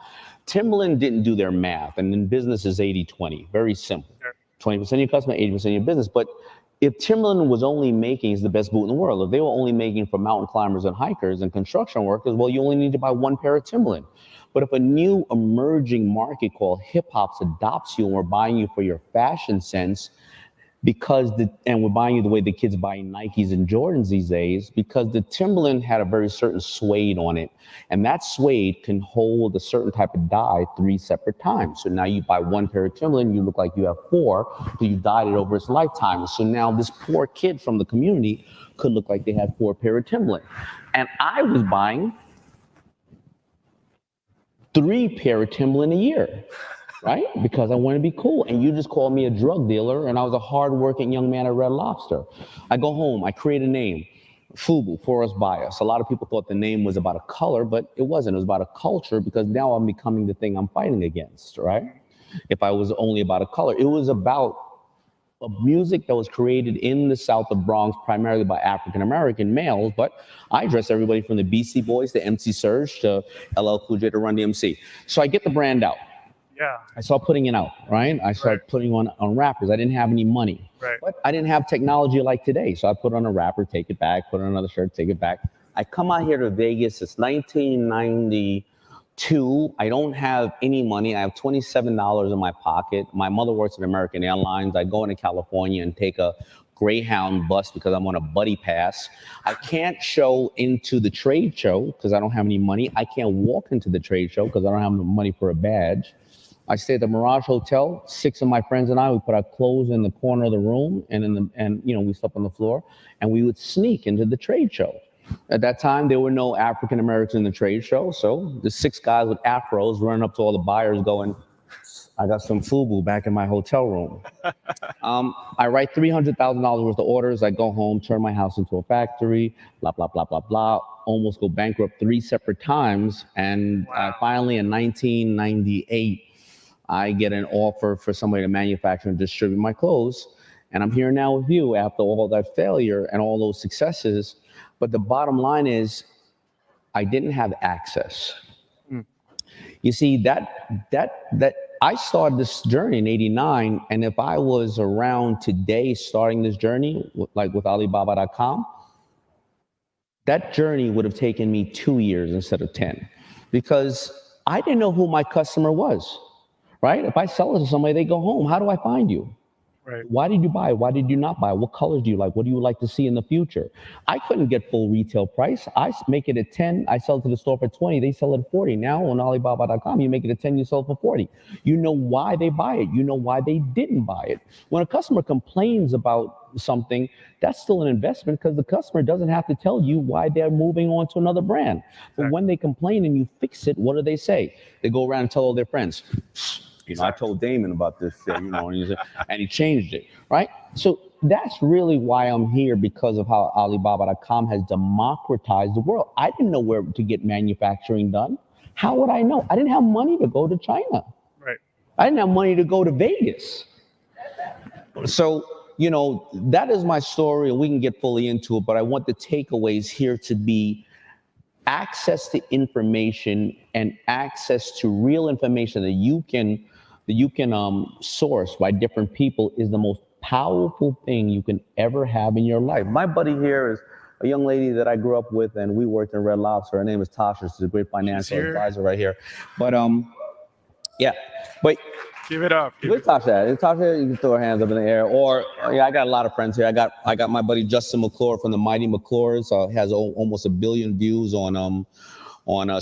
Timberland didn't do their math. And in business is 80-20, very simple. 20% of your customer, 80% of your business. But if Timberland was only making, it's the best boot in the world, if they were only making for mountain climbers and hikers and construction workers, well, you only need to buy 1 pair of Timberland. But if a new emerging market called hip hop adopts you and we're buying you for your fashion sense, and we're buying you the way the kids buy Nikes and Jordans these days, because the Timberland had a very certain suede on it. And that suede can hold a certain type of dye 3 separate times. So now you buy 1 pair of Timberland, you look like you have 4, so you dyed it over its lifetime. So now this poor kid from the community could look like they had 4 pair of Timberland. And I was buying 3 pair of Timberland a year. Right? Because I want to be cool. And you just called me a drug dealer, and I was a hardworking young man at Red Lobster. I go home, I create a name, FUBU, For Us, By Us. A lot of people thought the name was about a color, but it wasn't. It was about a culture, because now I'm becoming the thing I'm fighting against, right? If I was only about a color, it was about a music that was created in the South of Bronx, primarily by African-American males, but I dress everybody from the Beastie Boys to MC Surge to LL Cool J to Run DMC. So I get the brand out. Yeah. I started putting it out, right? I started putting on rappers. I didn't have any money, but I didn't have technology like today. So I put on a rapper, take it back, put on another shirt, take it back. I come out here to Vegas. It's 1992. I don't have any money. I have $27 in my pocket. My mother works at American Airlines. I go into California and take a Greyhound bus because I'm on a buddy pass. I can't show into the trade show because I don't have any money. I can't walk into the trade show because I don't have the money for a badge. I stayed at the Mirage Hotel. 6 of my friends and I, we put our clothes in the corner of the room, and we slept on the floor, and we would sneak into the trade show. At that time, there were no African Americans in the trade show, so the 6 guys with afros running up to all the buyers going, I got some FUBU back in my hotel room. I write $300,000 worth of orders. I go home, turn my house into a factory, blah, blah, blah, blah, blah. Almost go bankrupt 3 separate times. And finally, in 1998, I get an offer for somebody to manufacture and distribute my clothes. And I'm here now with you after all that failure and all those successes. But the bottom line is, I didn't have access. You see, that I started this journey in '89, and if I was around today starting this journey, like with Alibaba.com, that journey would have taken me 2 years instead of 10, because I didn't know who my customer was, right? If I sell it to somebody, they go home. How do I find you, Why did you buy? Why did you not buy? What colors do you like? What do you like to see in the future? I couldn't get full retail price. I make it at 10. I sell it to the store for 20. They sell it at 40. Now on Alibaba.com, you make it at 10, you sell it for 40. You know why they buy it. You know why they didn't buy it. When a customer complains about something, that's still an investment because the customer doesn't have to tell you why they're moving on to another brand. But when they complain and you fix it, what do they say? They go around and tell all their friends. You know, I told Damon about this, and he changed it, right? So that's really why I'm here, because of how Alibaba.com has democratized the world. I didn't know where to get manufacturing done. How would I know? I didn't have money to go to China. Right. I didn't have money to go to Vegas. So, you know, that is my story, and we can get fully into it, but I want the takeaways here to be access to information and access to real information that you can source by different people is the most powerful thing you can ever have in your life. My buddy here is a young lady that I grew up with, and we worked in Red Lobster. Her name is Tasha. She's a great financial advisor right here. But yeah, but give it up. Where's Tasha at? Tasha, you can throw her hands up in the air. Or yeah, I got a lot of friends here. I got my buddy Justin McClure from the Mighty McClures. Has almost 1 billion views on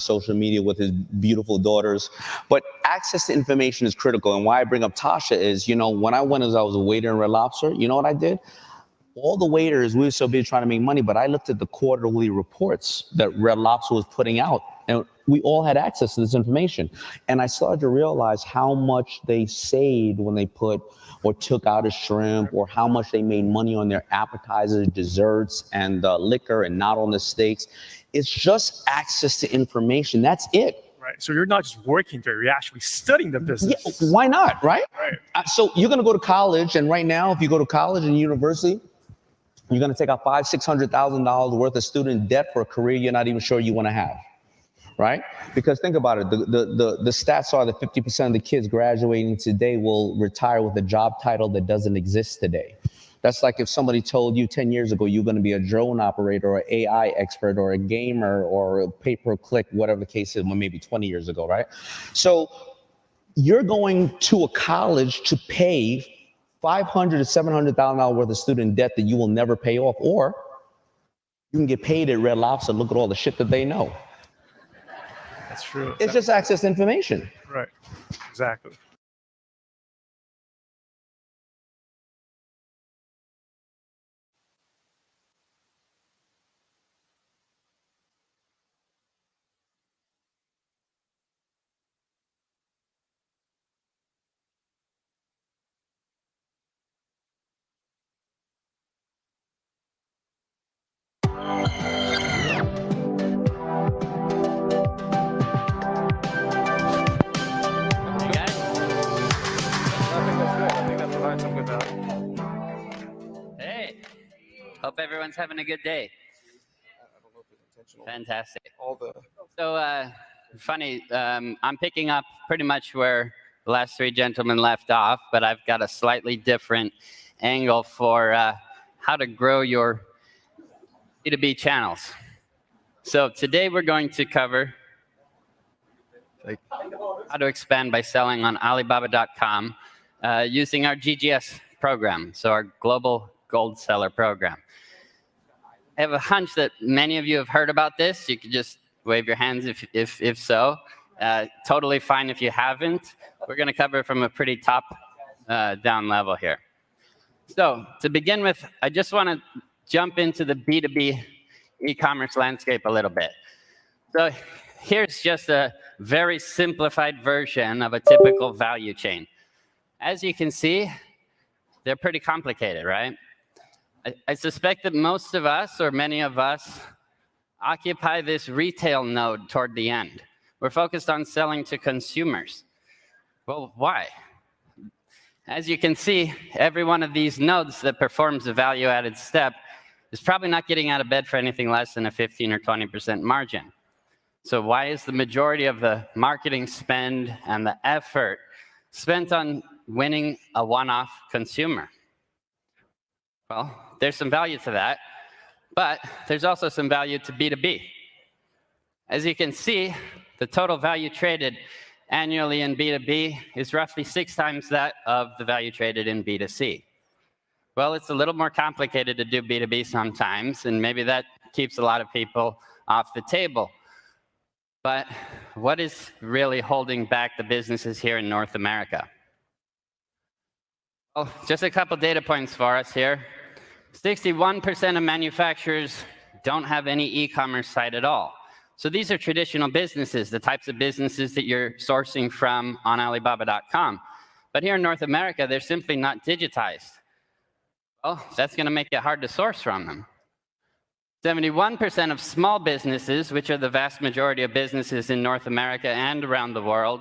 social media with his beautiful daughters. But access to information is critical. And why I bring up Tasha is, you know, when I was a waiter in Red Lobster, you know what I did? All the waiters, we were so busy trying to make money, but I looked at the quarterly reports that Red Lobster was putting out, and we all had access to this information. And I started to realize how much they saved when they put or took out a shrimp, or how much they made money on their appetizers, desserts, and liquor, and not on the steaks. It's just access to information. That's it. Right. So you're not just working there, you're actually studying the business. Yeah, why not, right? Right. So you're going to go to college, and right now, if you go to college and university, you're going to take out $500,000-$600,000 worth of student debt for a career you're not even sure you want to have, right? Because think about it, the stats are that 50% of the kids graduating today will retire with a job title that doesn't exist today. That's like if somebody told you 10 years ago you're going to be a drone operator or AI expert or a gamer or a pay-per-click, whatever the case is, well, maybe 20 years ago, right? So you're going to a college to pay $500,000 to $700,000 worth of student debt that you will never pay off, or you can get paid at Red Lobster. Look at all the shit that they know. That's true. It's just access to information. Right. Exactly. Hey, hope everyone's having a good day. Fantastic. So funny, I'm picking up pretty much where the last three gentlemen left off, but I've got a slightly different angle for how to grow your B2B channels. So today we're going to cover how to expand by selling on Alibaba.com using our GGS program, so our Global Gold Seller Program. I have a hunch that many of you have heard about this. You could just wave your hands if so. Totally fine if you haven't. We're going to cover it from a pretty top down level here. So to begin with, I just want to jump into the B2B e-commerce landscape a little bit. So here's just a very simplified version of a typical value chain. As you can see, they're pretty complicated, right? I suspect that most of us, or many of us, occupy this retail node toward the end. We're focused on selling to consumers. Well, why? As you can see, every one of these nodes that performs a value-added step is probably not getting out of bed for anything less than a 15 or 20% margin. So why is the majority of the marketing spend and the effort spent on winning a one-off consumer? Well, there's some value to that, but there's also some value to B2B. As you can see, the total value traded annually in B2B is roughly 6 times that of the value traded in B2C. Well, it's a little more complicated to do B2B sometimes, and maybe that keeps a lot of people off the table. But what is really holding back the businesses here in North America? Well, just a couple data points for us here. 61% of manufacturers don't have any e-commerce site at all. So these are traditional businesses, the types of businesses that you're sourcing from on Alibaba.com. But here in North America, they're simply not digitized. Well, that's going to make it hard to source from them. 71% of small businesses, which are the vast majority of businesses in North America and around the world,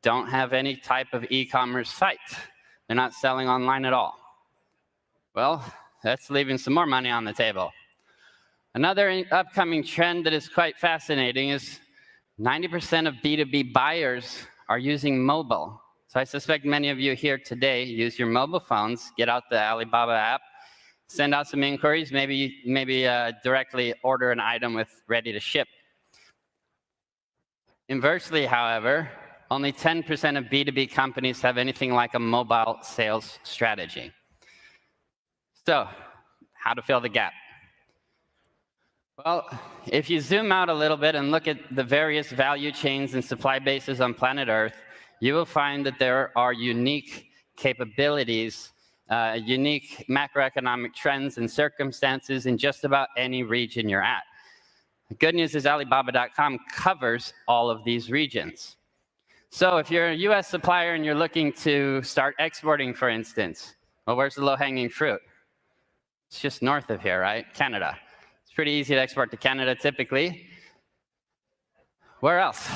don't have any type of e-commerce site. They're not selling online at all. Well, that's leaving some more money on the table. Another upcoming trend that is quite fascinating is 90% of B2B buyers are using mobile. So I suspect many of you here today use your mobile phones, get out the Alibaba app, send out some inquiries, maybe directly order an item with ready to ship. Inversely, however, only 10% of B2B companies have anything like a mobile sales strategy. So, how to fill the gap? Well, if you zoom out a little bit and look at the various value chains and supply bases on planet Earth, you will find that there are unique capabilities, unique macroeconomic trends and circumstances in just about any region you're at. The good news is Alibaba.com covers all of these regions. So if you're a US supplier and you're looking to start exporting, for instance, well, where's the low-hanging fruit? It's just north of here, right? Canada. It's pretty easy to export to Canada typically. Where else?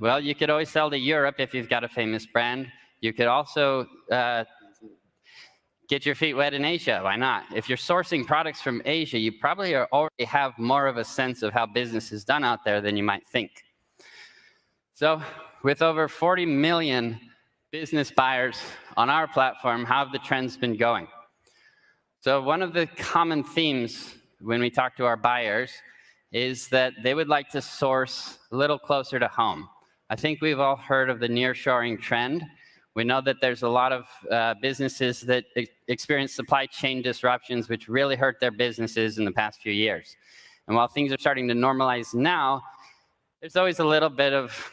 Well, you could always sell to Europe if you've got a famous brand. You could also get your feet wet in Asia. Why not? If you're sourcing products from Asia, you probably already have more of a sense of how business is done out there than you might think. So with over 40 million business buyers on our platform, how have the trends been going? So one of the common themes when we talk to our buyers is that they would like to source a little closer to home. I think we've all heard of the nearshoring trend. We know that there's a lot of businesses that experience supply chain disruptions, which really hurt their businesses in the past few years. And while things are starting to normalize now, there's always a little bit of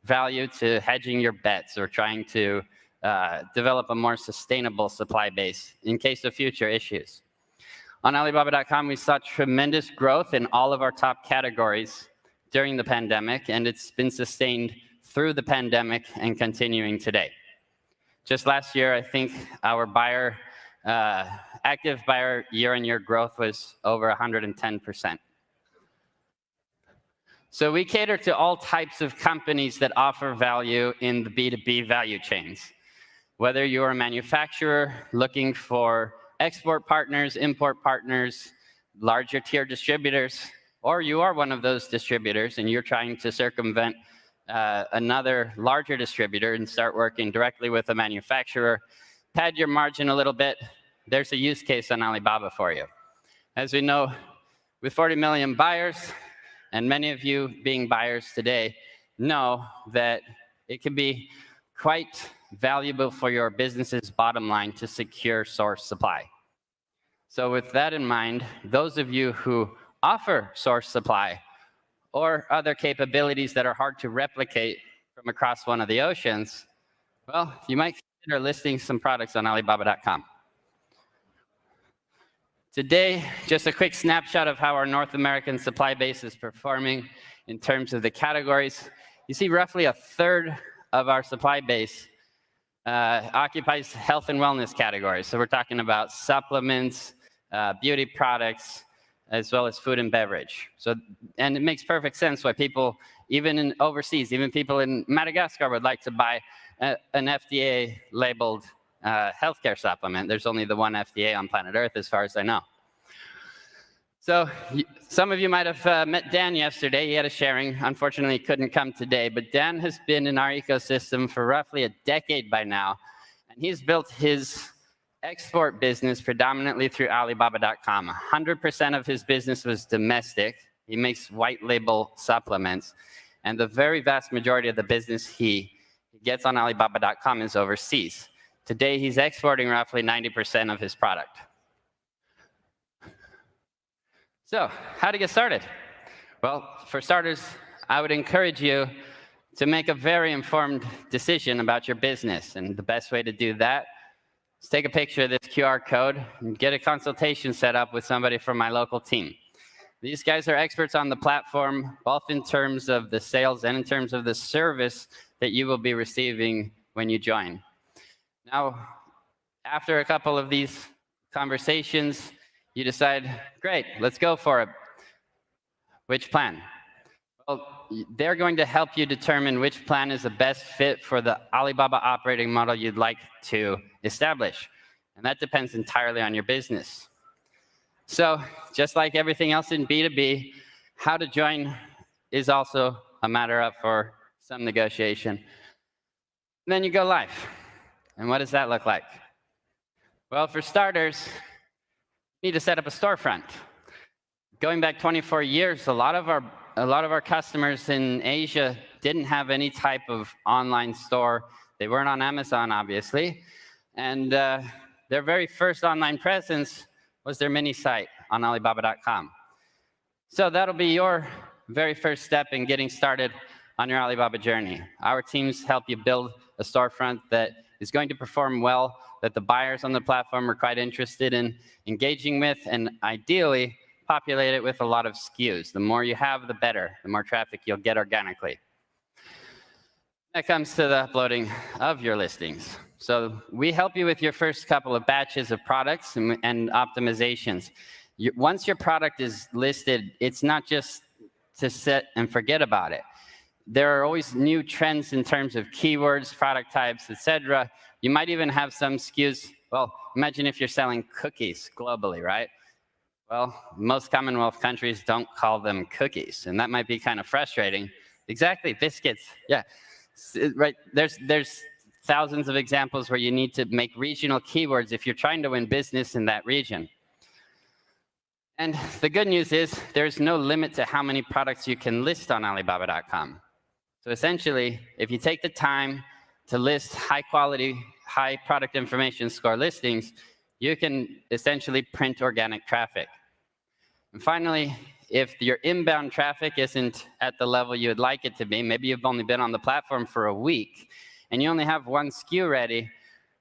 value to hedging your bets or trying to develop a more sustainable supply base in case of future issues. On Alibaba.com, we saw tremendous growth in all of our top categories during the pandemic, and it's been sustained through the pandemic and continuing today. Just last year, I think our active buyer year-on-year growth was over 110%. So we cater to all types of companies that offer value in the B2B value chains. Whether you're a manufacturer looking for export partners, import partners, larger tier distributors, or you are one of those distributors and you're trying to circumvent another larger distributor and start working directly with a manufacturer, pad your margin a little bit, there's a use case on Alibaba for you. As we know, with 40 million buyers, and many of you being buyers today know that it can be quite valuable for your business's bottom line to secure source supply. So with that in mind, those of you who offer source supply or other capabilities that are hard to replicate from across one of the oceans, well, you might consider listing some products on Alibaba.com. Today, just a quick snapshot of how our North American supply base is performing in terms of the categories. You see roughly a third of our supply base occupies health and wellness categories. So we're talking about supplements, beauty products, as well as food and beverage. So, and it makes perfect sense why people, even in overseas, even people in Madagascar would like to buy an FDA-labeled healthcare supplement. There's only the one FDA on planet Earth, as far as I know. So some of you might have met Dan yesterday. He had a sharing. Unfortunately, he couldn't come today. But Dan has been in our ecosystem for roughly a decade by now. And he's built his export business predominantly through Alibaba.com. 100% of his business was domestic. He makes white label supplements. And the very vast majority of the business he gets on Alibaba.com is overseas. Today, he's exporting roughly 90% of his product. So, how to get started? Well, for starters, I would encourage you to make a very informed decision about your business. And the best way to do that is take a picture of this QR code and get a consultation set up with somebody from my local team. These guys are experts on the platform, both in terms of the sales and in terms of the service that you will be receiving when you join. Now, after a couple of these conversations, you decide, great, let's go for it. Which plan? Well, they're going to help you determine which plan is the best fit for the Alibaba operating model you'd like to establish. And that depends entirely on your business. So just like everything else in B2B, how to join is also a matter up for some negotiation. And then you go live. And what does that look like? Well, for starters, you need to set up a storefront. Going back 24 years, a lot of our customers in Asia didn't have any type of online store. They weren't on Amazon, obviously. And their very first online presence was their mini site on Alibaba.com. So that'll be your very first step in getting started on your Alibaba journey. Our teams help you build a storefront that is going to perform well, that the buyers on the platform are quite interested in engaging with, and ideally, populate it with a lot of SKUs. The more you have, the better. The more traffic you'll get organically. That comes to the uploading of your listings. So we help you with your first couple of batches of products and optimizations. Once your product is listed, it's not just to sit and forget about it. There are always new trends in terms of keywords, product types, etc. You might even have some SKUs. Well, imagine if you're selling cookies globally, right? Well, most Commonwealth countries don't call them cookies, and that might be kind of frustrating. Exactly, biscuits, yeah. Right, there's thousands of examples where you need to make regional keywords if you're trying to win business in that region. And the good news is there's no limit to how many products you can list on Alibaba.com. So essentially, if you take the time to list high quality, high product information score listings, you can essentially print organic traffic. And finally, if your inbound traffic isn't at the level you would like it to be, maybe you've only been on the platform for a week, and you only have one SKU ready,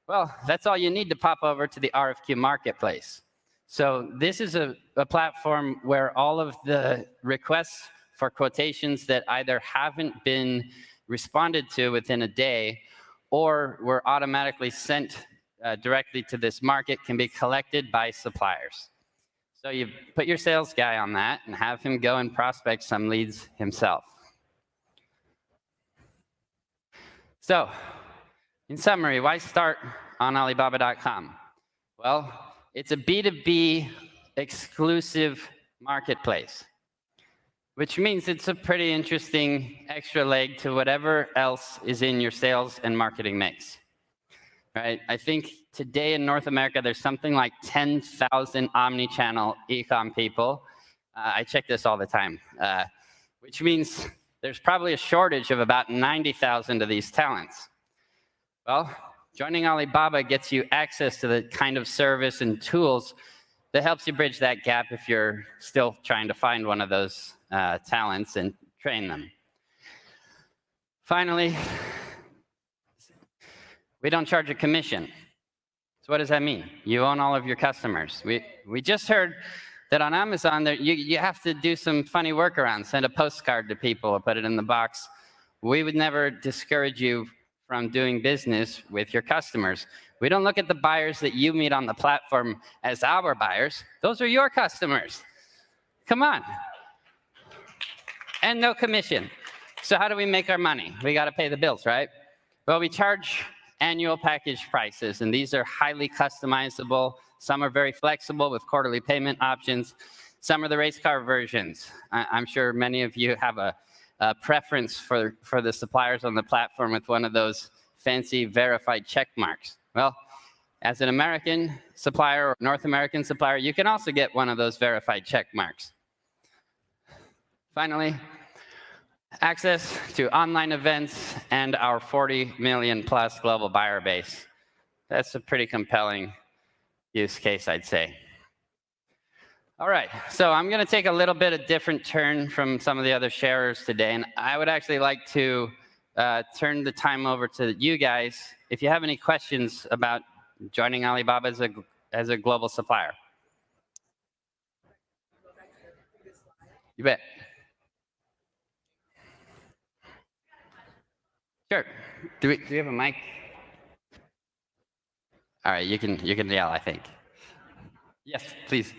well, that's all you need to pop over to the RFQ marketplace. So this is a platform where all of the requests for quotations that either haven't been responded to within a day or were automatically sent directly to this market can be collected by suppliers. So you put your sales guy on that and have him go and prospect some leads himself. So, in summary, why start on Alibaba.com? Well, it's a B2B exclusive marketplace, which means it's a pretty interesting extra leg to whatever else is in your sales and marketing mix. Right? I think today in North America, there's something like 10,000 omni-channel e-com people. I check this all the time, which means there's probably a shortage of about 90,000 of these talents. Well, joining Alibaba gets you access to the kind of service and tools that helps you bridge that gap if you're still trying to find one of those talents and train them. Finally, we don't charge a commission. So what does that mean? You own all of your customers. We just heard that on Amazon, you have to do some funny workarounds, send a postcard to people or put it in the box. We would never discourage you from doing business with your customers. We don't look at the buyers that you meet on the platform as our buyers. Those are your customers. Come on. And no commission. So how do we make our money? We got to pay the bills, right? Well, we charge annual package prices, and these are highly customizable. Some are very flexible with quarterly payment options. Some are the race car versions. I'm sure many of you have a preference for the suppliers on the platform with one of those fancy verified check marks. Well, as an American supplier or North American supplier, you can also get one of those verified check marks. Finally, access to online events and our 40 million plus global buyer base. That's a pretty compelling use case, I'd say. All right, so I'm going to take a little bit of different turn from some of the other sharers today, and I would actually like to turn the time over to you guys if you have any questions about joining Alibaba as a global supplier. You bet. Sure. Do we have a mic? All right, you can yell, I think. Yes, please.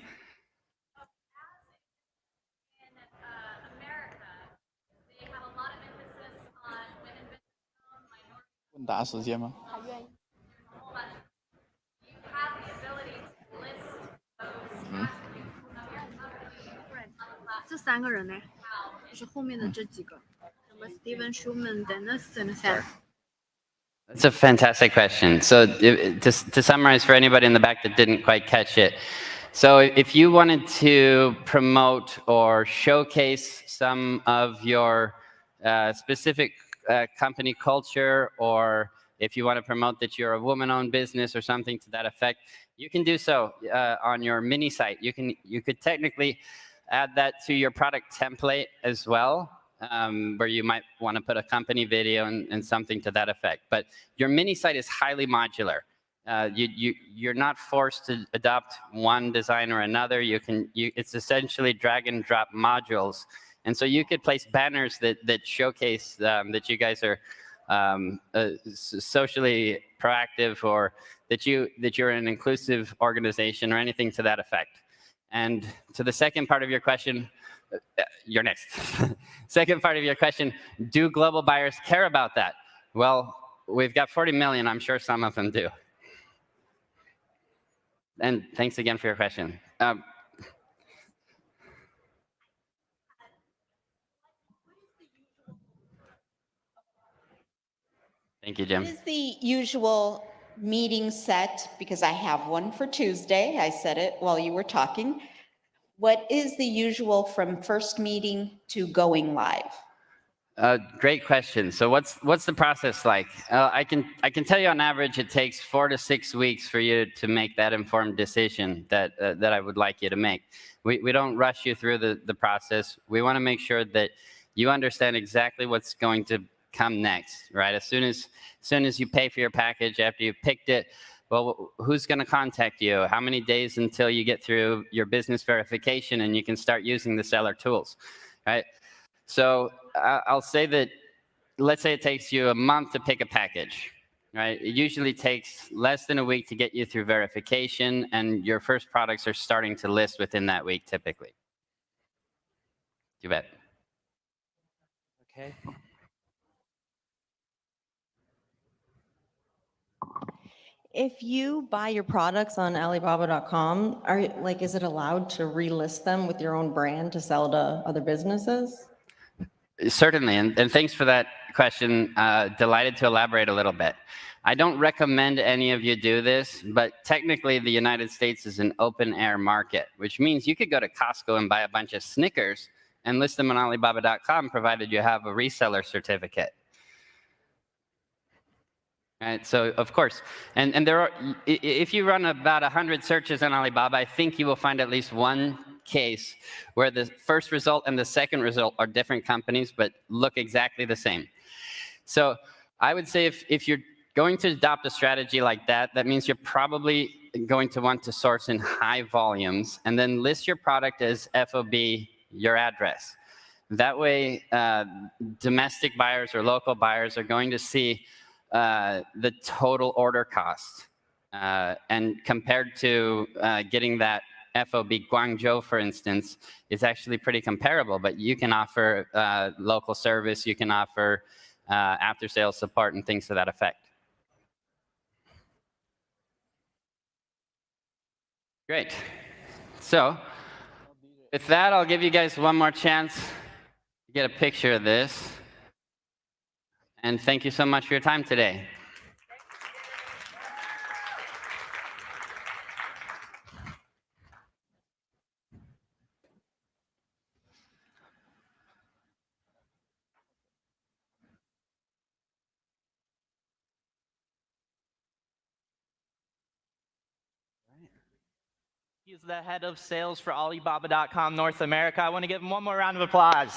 That's a fantastic question. So to summarize for anybody in the back that didn't quite catch it, so if you wanted to promote or showcase some of your specific company culture, or if you want to promote that you're a woman-owned business or something to that effect, you can do so on your mini site. You could technically add that to your product template as well, where you might want to put a company video and something to that effect. But your mini site is highly modular. You're not forced to adopt one design or another. It's essentially drag and drop modules. And so you could place banners that showcase that you guys are socially proactive, or that you're an inclusive organization, or anything to that effect. And to the second part of your question, you're next. Second part of your question, do global buyers care about that? Well, we've got 40 million. I'm sure some of them do. And thanks again for your question. Thank you, Jim. What is the usual meeting set? Because I have one for Tuesday. I said it while you were talking. What is the usual from first meeting to going live? Great question. So what's the process like? I can tell you on average it takes 4 to 6 weeks for you to make that informed decision that I would like you to make. We don't rush you through the process. We want to make sure that you understand exactly what's going to come next, right? As soon as you pay for your package, after you've picked it, well, who's going to contact you? How many days until you get through your business verification and you can start using the seller tools, right? So I'll say that, let's say it takes you a month to pick a package, right? It usually takes less than a week to get you through verification, and your first products are starting to list within that week, typically. You bet. Okay. If you buy your products on Alibaba.com, is it allowed to relist them with your own brand to sell to other businesses? Certainly, and thanks for that question. Delighted to elaborate a little bit. I don't recommend any of you do this, but technically the United States is an open air market, which means you could go to Costco and buy a bunch of Snickers and list them on Alibaba.com, provided you have a reseller certificate. Right, so of course, and there are, if you run about 100 searches on Alibaba, I think you will find at least one case where the first result and the second result are different companies, but look exactly the same. So I would say if you're going to adopt a strategy like that, that means you're probably going to want to source in high volumes and then list your product as FOB your address. That way, domestic buyers or local buyers are going to see the total order cost. And compared to getting that FOB Guangzhou, for instance, is actually pretty comparable, but you can offer local service, you can offer after-sales support and things to that effect. Great. So with that, I'll give you guys one more chance to get a picture of this. And thank you so much for your time today. He's the head of sales for Alibaba.com North America. I want to give him one more round of applause.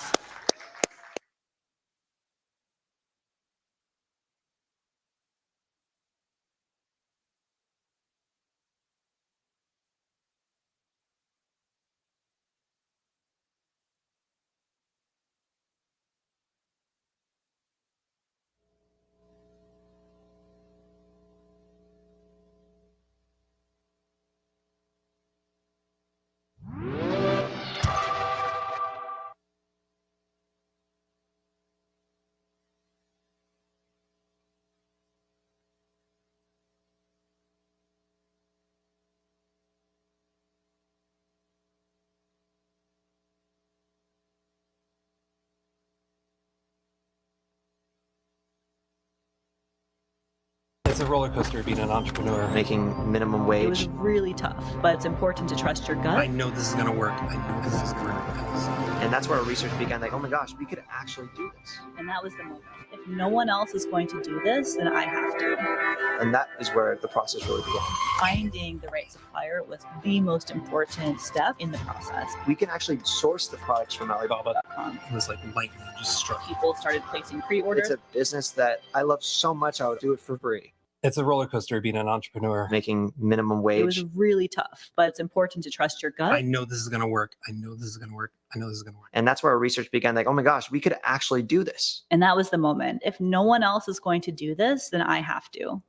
It's a roller coaster being an entrepreneur. Making minimum It wage. was really tough, but it's important to trust your gut. I know this is going to work. I know this is going to work. And that's where our research began. Like, oh my gosh, we could actually do this. And that was the moment. If no one else is going to do this, then I have to. And that is where the process really began. Finding the right supplier was the most important step in the process. We can actually source the products from Alibaba.com. It was like lightning just struck. People started placing pre-orders. It's a business that I love so much, I would do it for free. It's a roller coaster being an entrepreneur. Making minimum It wage. was really tough, but it's important to trust your gut. I know this is going to work. I know this is going to work. I know this is going to work. And that's where our research began. Like, oh my gosh, we could actually do this. And that was the moment. If no one else is going to do this, then I have to.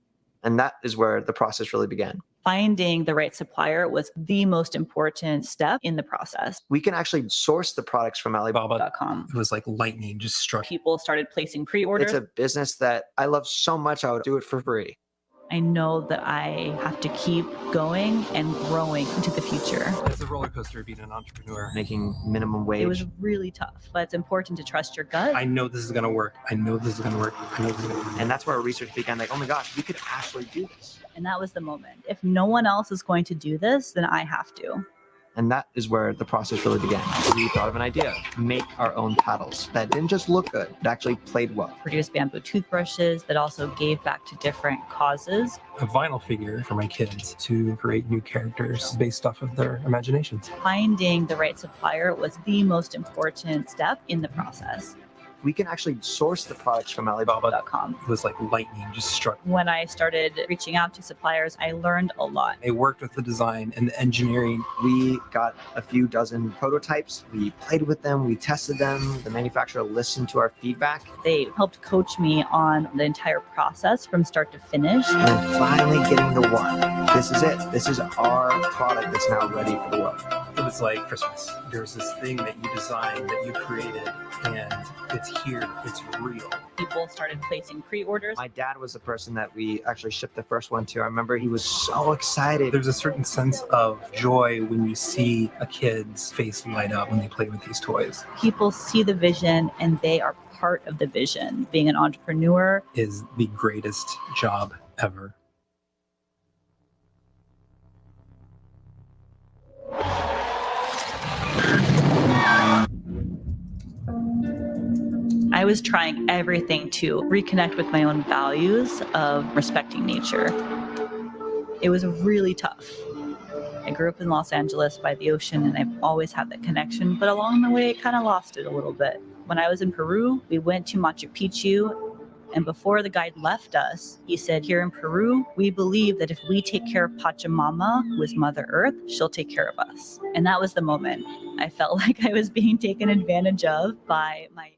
And that is where the process really began. Finding the right supplier was the most important step in the process. We can actually source the products from Alibaba.com. It was like lightning just struck. People started placing pre-orders. It's a business that I love so much, I would do it for free. I know that I have to keep going and growing into the future. It's a roller coaster being an entrepreneur. Making minimum wage. It was really tough, but it's important to trust your gut. I know this is going to work. I know this is going to work. I know this is going to work. And that's where our research began. Like, oh my gosh, we could actually do this. And that was the moment. If no one else is going to do this, then I have to. And that is where the process really began. We thought of an idea, make our own paddles that didn't just look good, it actually played well. Produced bamboo toothbrushes that also gave back to different causes. A vinyl figure for my kids to create new characters based off of their imaginations. Finding the right supplier was the most important step in the process. We can actually source the products from Alibaba.com. It was like lightning just struck. When I started reaching out to suppliers, I learned a lot. I worked with the design and the engineering. We got a few dozen prototypes. We played with them. We tested them. The manufacturer listened to our feedback. They helped coach me on the entire process from start to finish. And then finally getting the one. This is it. This is our product that's now ready for the world. It was like Christmas. There's this thing that you designed, that you created, and it's here. It's real. People started placing pre-orders. My dad was the person that we actually shipped the first one to. I remember he was so excited. There's a certain sense of joy when you see a kid's face light up when they play with these toys. People see the vision and they are part of the vision. Being an entrepreneur is the greatest job ever. I was trying everything to reconnect with my own values of respecting nature. It was really tough. I grew up in Los Angeles by the ocean and I've always had that connection, but along the way I kind of lost it a little bit. When I was in Peru, we went to Machu Picchu, and before the guide left us, he said, here in Peru, we believe that if we take care of Pachamama, who is Mother Earth, she'll take care of us. And that was the moment. I felt like I was being taken advantage of by my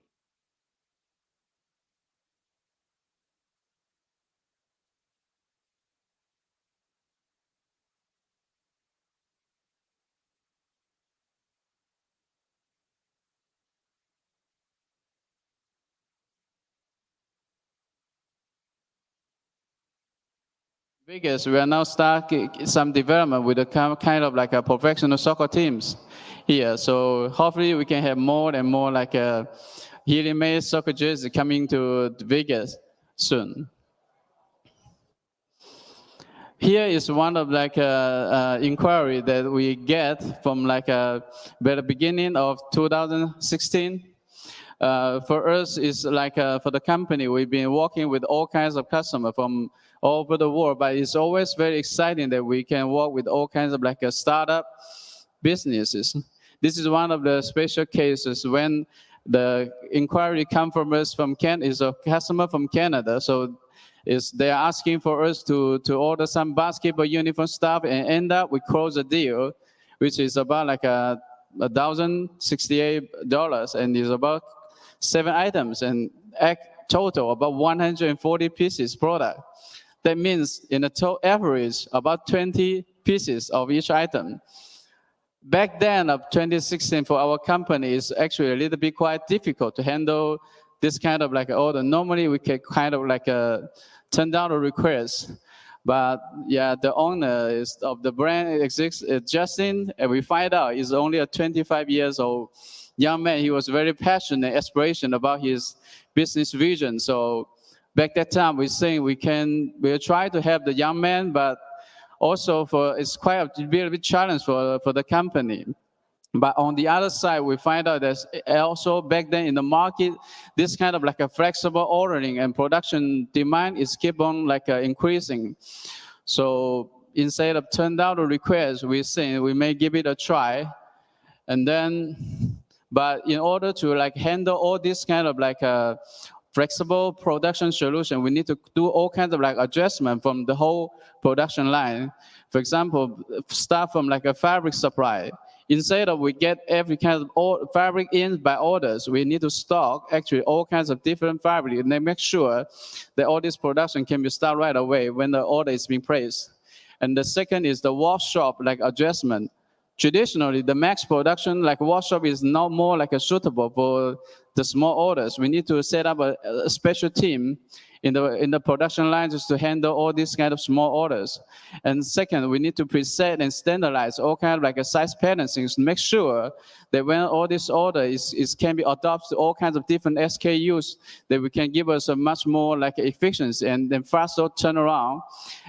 Vegas, we are now starting some development with a kind of like a professional soccer teams here. So hopefully we can have more and more like a hearing-made soccer jersey coming to Vegas soon. Here is one of like inquiry that we get from like very beginning of 2016. For us, it's like for the company, we've been working with all kinds of customers from all over the world, but it's always very exciting that we can work with all kinds of like startup businesses. This is one of the special cases when the inquiry comes from us from is a customer from Canada. So they're asking for us to order some basketball uniform stuff, and end up we close a deal, which is about like $1,068, and is about 7 items, and total about 140 pieces product. That means in a total average about 20 pieces of each item. Back then of 2016 for our company is actually a little bit quite difficult to handle this kind of like order. Normally we can kind of like turn down a request. But yeah, the owner of the brand exists, Justin, and we find out he's only a 25 years old young man. He was very passionate, aspiration about his business vision. So back that time, we think we'll try to help the young man, but also it's quite a big challenge for the company. But on the other side, we find out that also back then in the market, this kind of like a flexible ordering and production demand is keep on like increasing. So instead of turn down the request, we think we may give it a try. And then, but in order to like handle all this kind of like flexible production solution, we need to do all kinds of like adjustment from the whole production line. For example, start from like a fabric supply. Instead of we get every kind of fabric in by orders, we need to stock actually all kinds of different fabric, and then make sure that all this production can be started right away when the order is being placed. And the second is the workshop like adjustment. Traditionally, the max production like workshop is not more like a suitable for the small orders. We need to set up a special team in the production line just to handle all these kind of small orders. And second, we need to preset and standardize all kind of like a size patterns to make sure that when all this order can be adopted to all kinds of different SKUs, that we can give us a much more like efficiency and then faster turnaround.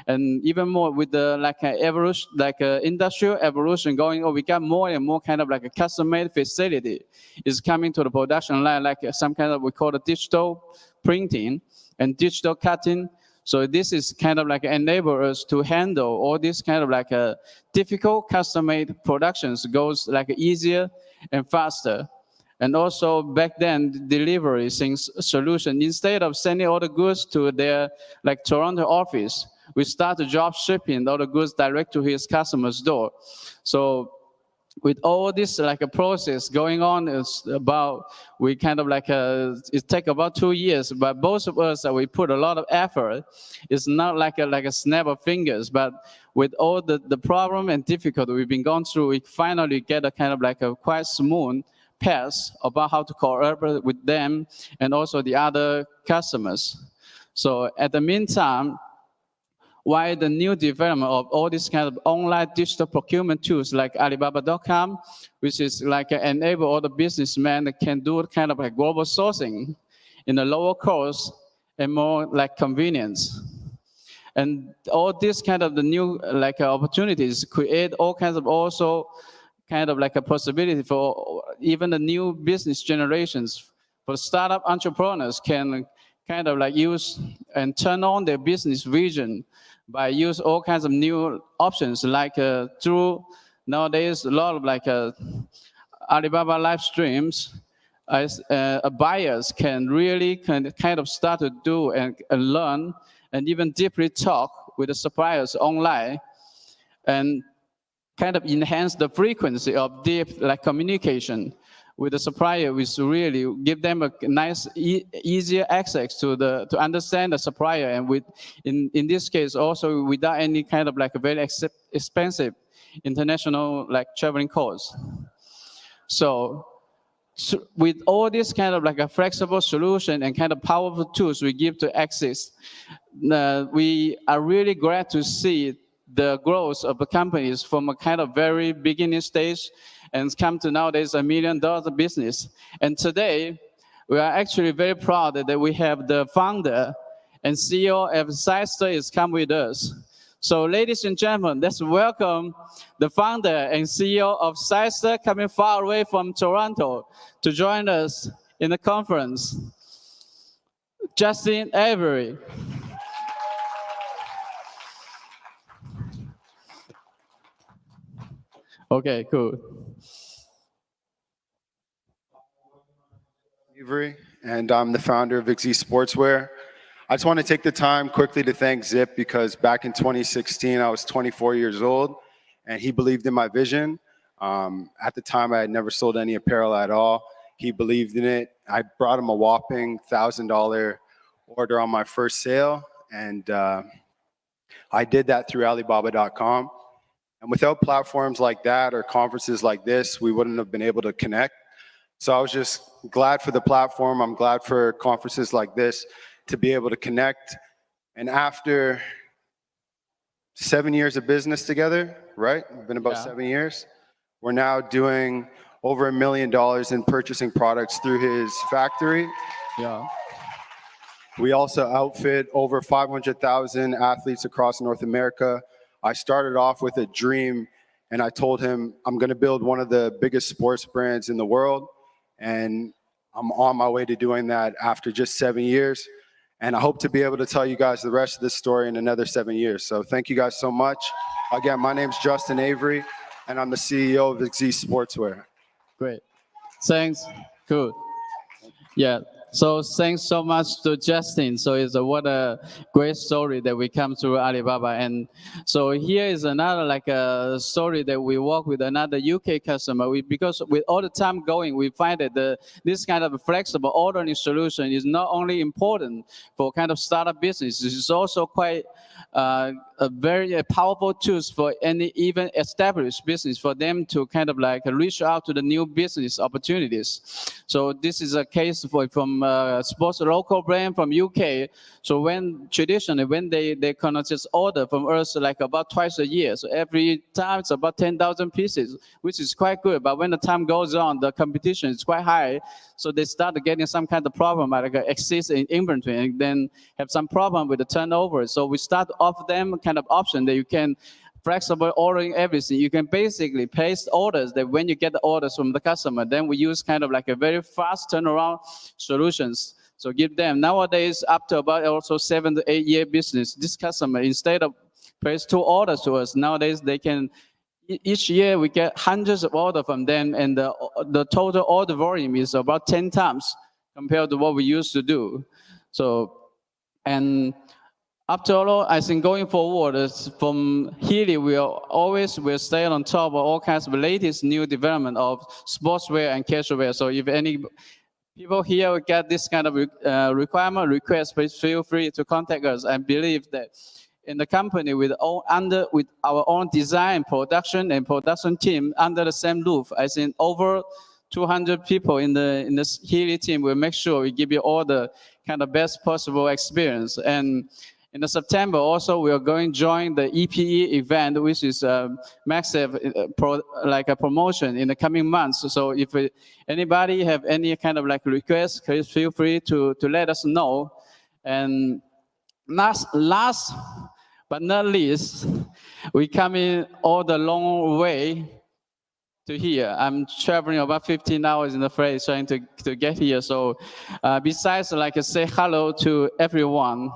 And even more with the like evolution, like industrial evolution going on, we got more and more kind of like a custom-made facility is coming to the production line, like some kind of, we call it digital printing and digital cutting. So this is kind of like enable us to handle all this kind of like difficult custom-made productions goes like easier and faster. And also back then, delivery solution, instead of sending all the goods to their like Toronto office, we start to drop shipping all the goods direct to his customer's door. So with all this like a process going on, it's about, we kind of like, it take about 2 years, but both of us, we put a lot of effort. It's not like a snap of fingers, but with all the problem and difficulty we've been going through, we finally get a kind of like a quite smooth path about how to collaborate with them and also the other customers. So at the meantime, while the new development of all these kind of online digital procurement tools like Alibaba.com, which is like enable all the businessmen that can do kind of like global sourcing in a lower cost and more like convenience. And all this kind of the new like opportunities create all kinds of also kind of like a possibility for even the new business generations. For startup entrepreneurs can kind of like use and turn on their business vision by use all kinds of new options, like through nowadays a lot of like Alibaba live streams, as buyers can really kind of start to do and learn and even deeply talk with the suppliers online, and kind of enhance the frequency of deep like communication with the supplier, which really give them a nice, easier access to understand the supplier, and with in this case also without any kind of like a very expensive international like traveling costs. So with all this kind of like a flexible solution and kind of powerful tools we give to access, we are really glad to see the growth of the companies from a kind of very beginning stage and come to nowadays $1 million business. And today, we are actually very proud that we have the founder and CEO of Sizester is come with us. So ladies and gentlemen, let's welcome the founder and CEO of Sizester coming far away from Toronto to join us in the conference, Justin Avery. Okay, cool. Avery, and I'm the founder of XZ Sportswear. I just want to take the time quickly to thank Zip because back in 2016, I was 24 years old, and he believed in my vision. At the time, I had never sold any apparel at all. He believed in it. I brought him a whopping $1,000 order on my first sale, and I did that through Alibaba.com. And without platforms like that or conferences like this, we wouldn't have been able to connect. So I was just glad for the platform. I'm glad for conferences like this to be able to connect. And after 7 years of business together, right? It's been about 7 years. We're now doing over $1 million in purchasing products through his factory. Yeah. We also outfit over 500,000 athletes across North America. I started off with a dream, and I told him I'm going to build one of the biggest sports brands in the world. And I'm on my way to doing that after just 7 years. And I hope to be able to tell you guys the rest of this story in another 7 years. So thank you guys so much. Again, my name's Justin Avery, and I'm the CEO of XZ Sportswear. Great. Thanks. Good. Yeah. So thanks so much to Justin. So it's what a great story that we come through Alibaba. And so here is another like a story that we work with another UK customer. Because with all the time going, we find that this kind of flexible ordering solution is not only important for kind of startup business, it's also quite a very powerful tools for any even established business for them to kind of like reach out to the new business opportunities. So this is a case from sports local brand from UK. So when traditionally when they cannot just order from us like about twice a year, so every time it's about 10,000 pieces, which is quite good. But when the time goes on, the competition is quite high. So they start getting some kind of problem like excess in inventory, and then have some problem with the turnover. So we start to offer them kind of option that you can flexible ordering everything. You can basically place orders that when you get the orders from the customer, then we use kind of like a very fast turnaround solutions. So give them nowadays up to about also 7 to 8 year business. This customer, instead of place 2 orders to us, nowadays they can, each year we get hundreds of orders from them, and the total order volume is about 10 times compared to what we used to do. So, and after all, I think going forward, from Healy, we'll stay on top of all kinds of latest new development of sportswear and casual wear. So if any people here get this kind of request, please feel free to contact us. I believe that in the company with our own design, production, and production team under the same roof, I think over 200 people in the Healy team will make sure we give you all the kind of best possible experience. And in September, also, we are going to join the EPE event, which is a massive like a promotion in the coming months. So if anybody have any kind of like request, please feel free to let us know. And last but not least, we come in all the long way to here. I'm traveling about 15 hours in the freight trying to get here. So besides like say hello to everyone,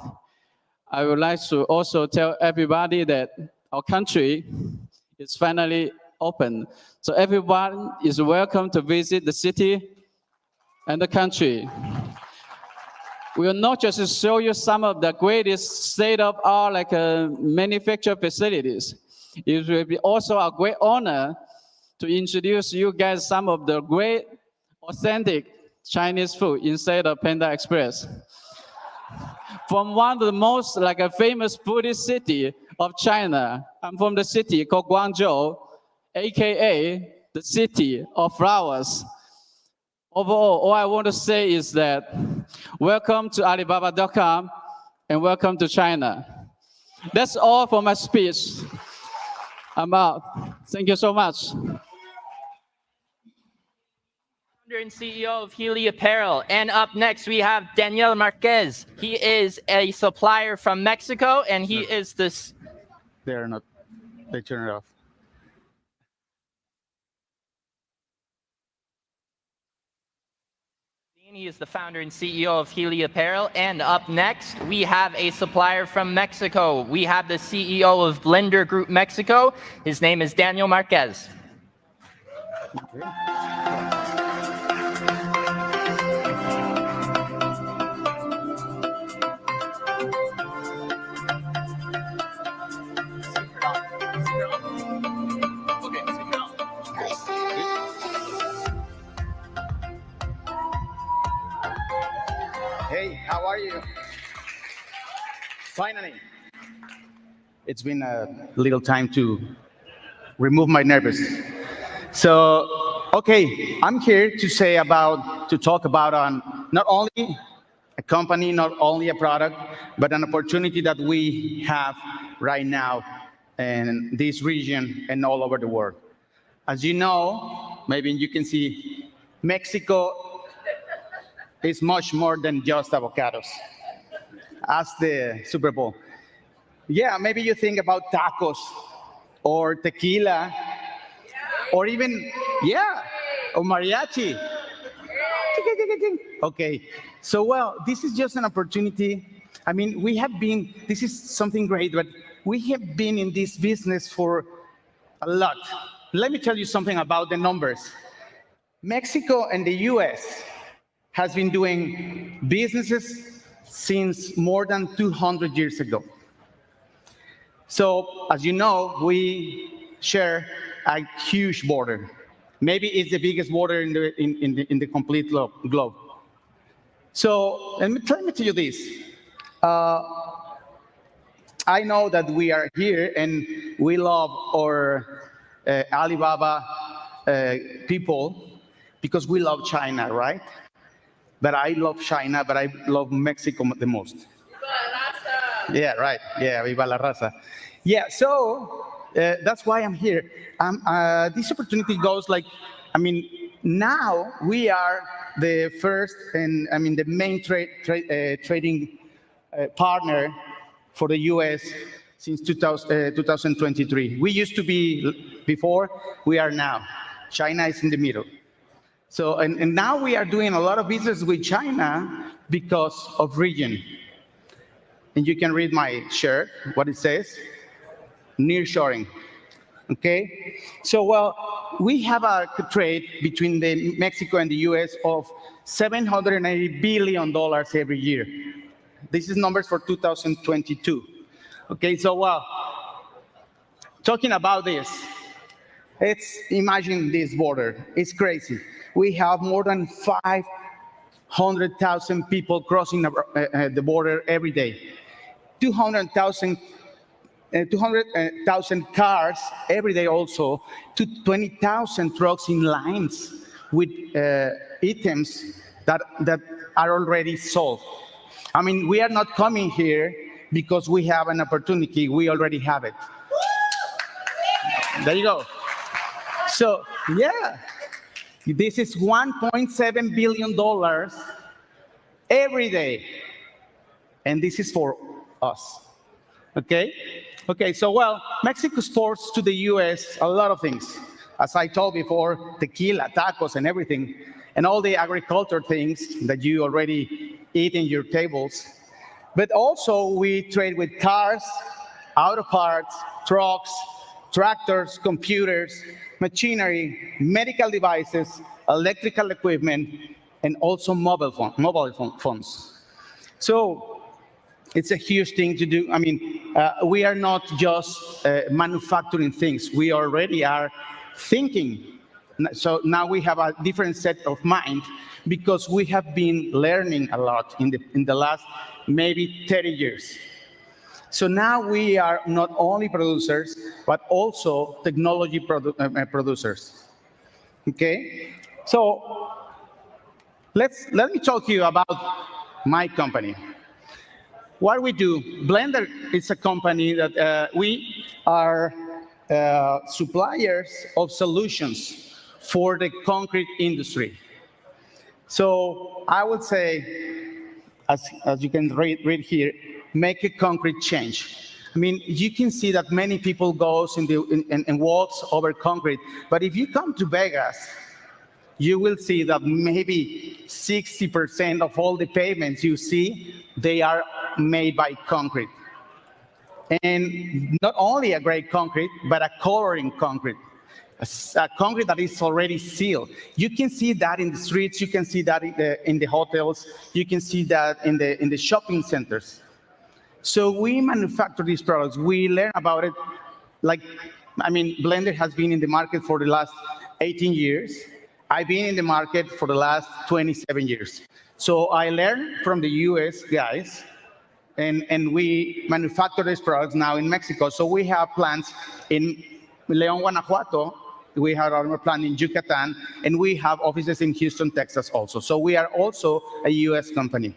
I would like to also tell everybody that our country is finally open. So everyone is welcome to visit the city and the country. We will not just show you some of the greatest state-of-art like manufacturing facilities. It will be also a great honor to introduce you guys some of the great authentic Chinese food inside of Panda Express. From one of the most like a famous foodie city of China. I'm from the city called Guangzhou, AKA the city of flowers. Overall, all I want to say is that welcome to Alibaba.com and welcome to China. That's all for my speech. I'm out. Thank you so much. Founder and CEO of Healy Apparel. And up next, we have Daniel Marquez. He is a supplier from Mexico, and he is this. They're not. They turn it off. He is the founder and CEO of Healy Apparel. And up next, we have a supplier from Mexico. We have the CEO of Blender Group Mexico. His name is Daniel Marquez. Hey, how are you? Finally. It's been a little time to remove my nervous. So, okay, I'm here to talk about not only a company, not only a product, but an opportunity that we have right now in this region and all over the world. As you know, maybe you can see Mexico is much more than just avocados. Ask the Super Bowl. Yeah, maybe you think about tacos or tequila or even, or mariachi. Okay, so well, this is just an opportunity. I mean, this is something great, but we have been in this business for a lot. Let me tell you something about the numbers. Mexico and the US has been doing businesses since more than 200 years ago. So, as you know, we share a huge border. Maybe it's the biggest border in the complete globe. So, let me tell you this. I know that we are here and we love our Alibaba people because we love China, right? But I love China, but I love Mexico the most. Yeah, right. Yeah, viva la raza. Yeah, so that's why I'm here. This opportunity goes like, now we are the first and the main trading partner for the US since 2023. We used to be before, we are now. China is in the middle. So, and now we are doing a lot of business with China because of region. And you can read my shirt, what it says, nearshoring. Okay? So, well, we have a trade between Mexico and the US of $780 billion every year. This is numbers for 2022. Okay, so, well, talking about this, imagine this border. It's crazy. We have more than 500,000 people crossing the border every day. 200,000 cars every day also, to 20,000 trucks in lines with items that are already sold. I mean, we are not coming here because we have an opportunity, we already have it. There you go. So, yeah. This is $1.7 billion every day. And this is for us. Okay? Okay, so well, Mexico exports to the US a lot of things. As I told before, tequila, tacos, and everything. And all the agriculture things that you already eat in your tables. But also we trade with cars, auto parts, trucks, tractors, computers, machinery, medical devices, electrical equipment, and also mobile phones. So it's a huge thing to do. I mean, we are not just manufacturing things. We already are thinking. So now we have a different set of mind because we have been learning a lot in the last maybe 30 years. So now we are not only producers, but also technology producers. Okay? So let me talk to you about my company. What we do, Blender is a company that we are suppliers of solutions for the concrete industry. So I would say, as you can read here, make a concrete change. I mean, you can see that many people goes and walks over concrete, but if you come to Vegas, you will see that maybe 60% of all the pavements you see, they are made by concrete. And not only a great concrete, but a coloring concrete. A concrete that is already sealed. You can see that in the streets, you can see that in the hotels, you can see that in the shopping centers. So we manufacture these products. We learn about it. Blender has been in the market for the last 18 years. I've been in the market for the last 27 years. So I learned from the US guys, and we manufacture these products now in Mexico. So we have plants in León, Guanajuato. We have our plant in Yucatan, and we have offices in Houston, Texas also. So we are also a US company.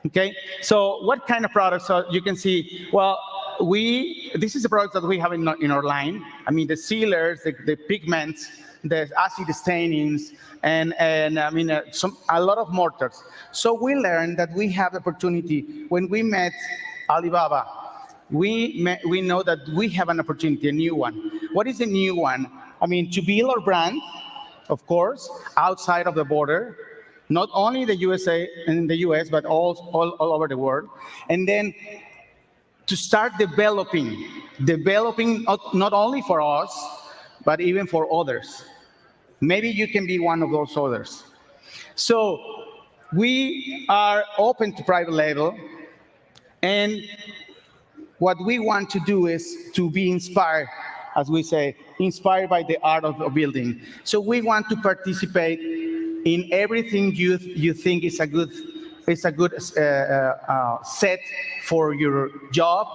Okay, so what kind of products? So you can see, well, this is the product that we have in our line. I mean, the sealers, the pigments, the acid stainings, and a lot of mortars. So we learned that we have the opportunity. When we met Alibaba, we know that we have an opportunity, a new one. What is the new one? I mean, to build our brand, of course, outside of the border, not only in the USA and in the US, but all over the world. And then to start developing not only for us, but even for others. Maybe you can be one of those others. So we are open to private label, and what we want to do is to be inspired, as we say, inspired by the art of building. So we want to participate in everything you think is a good set for your job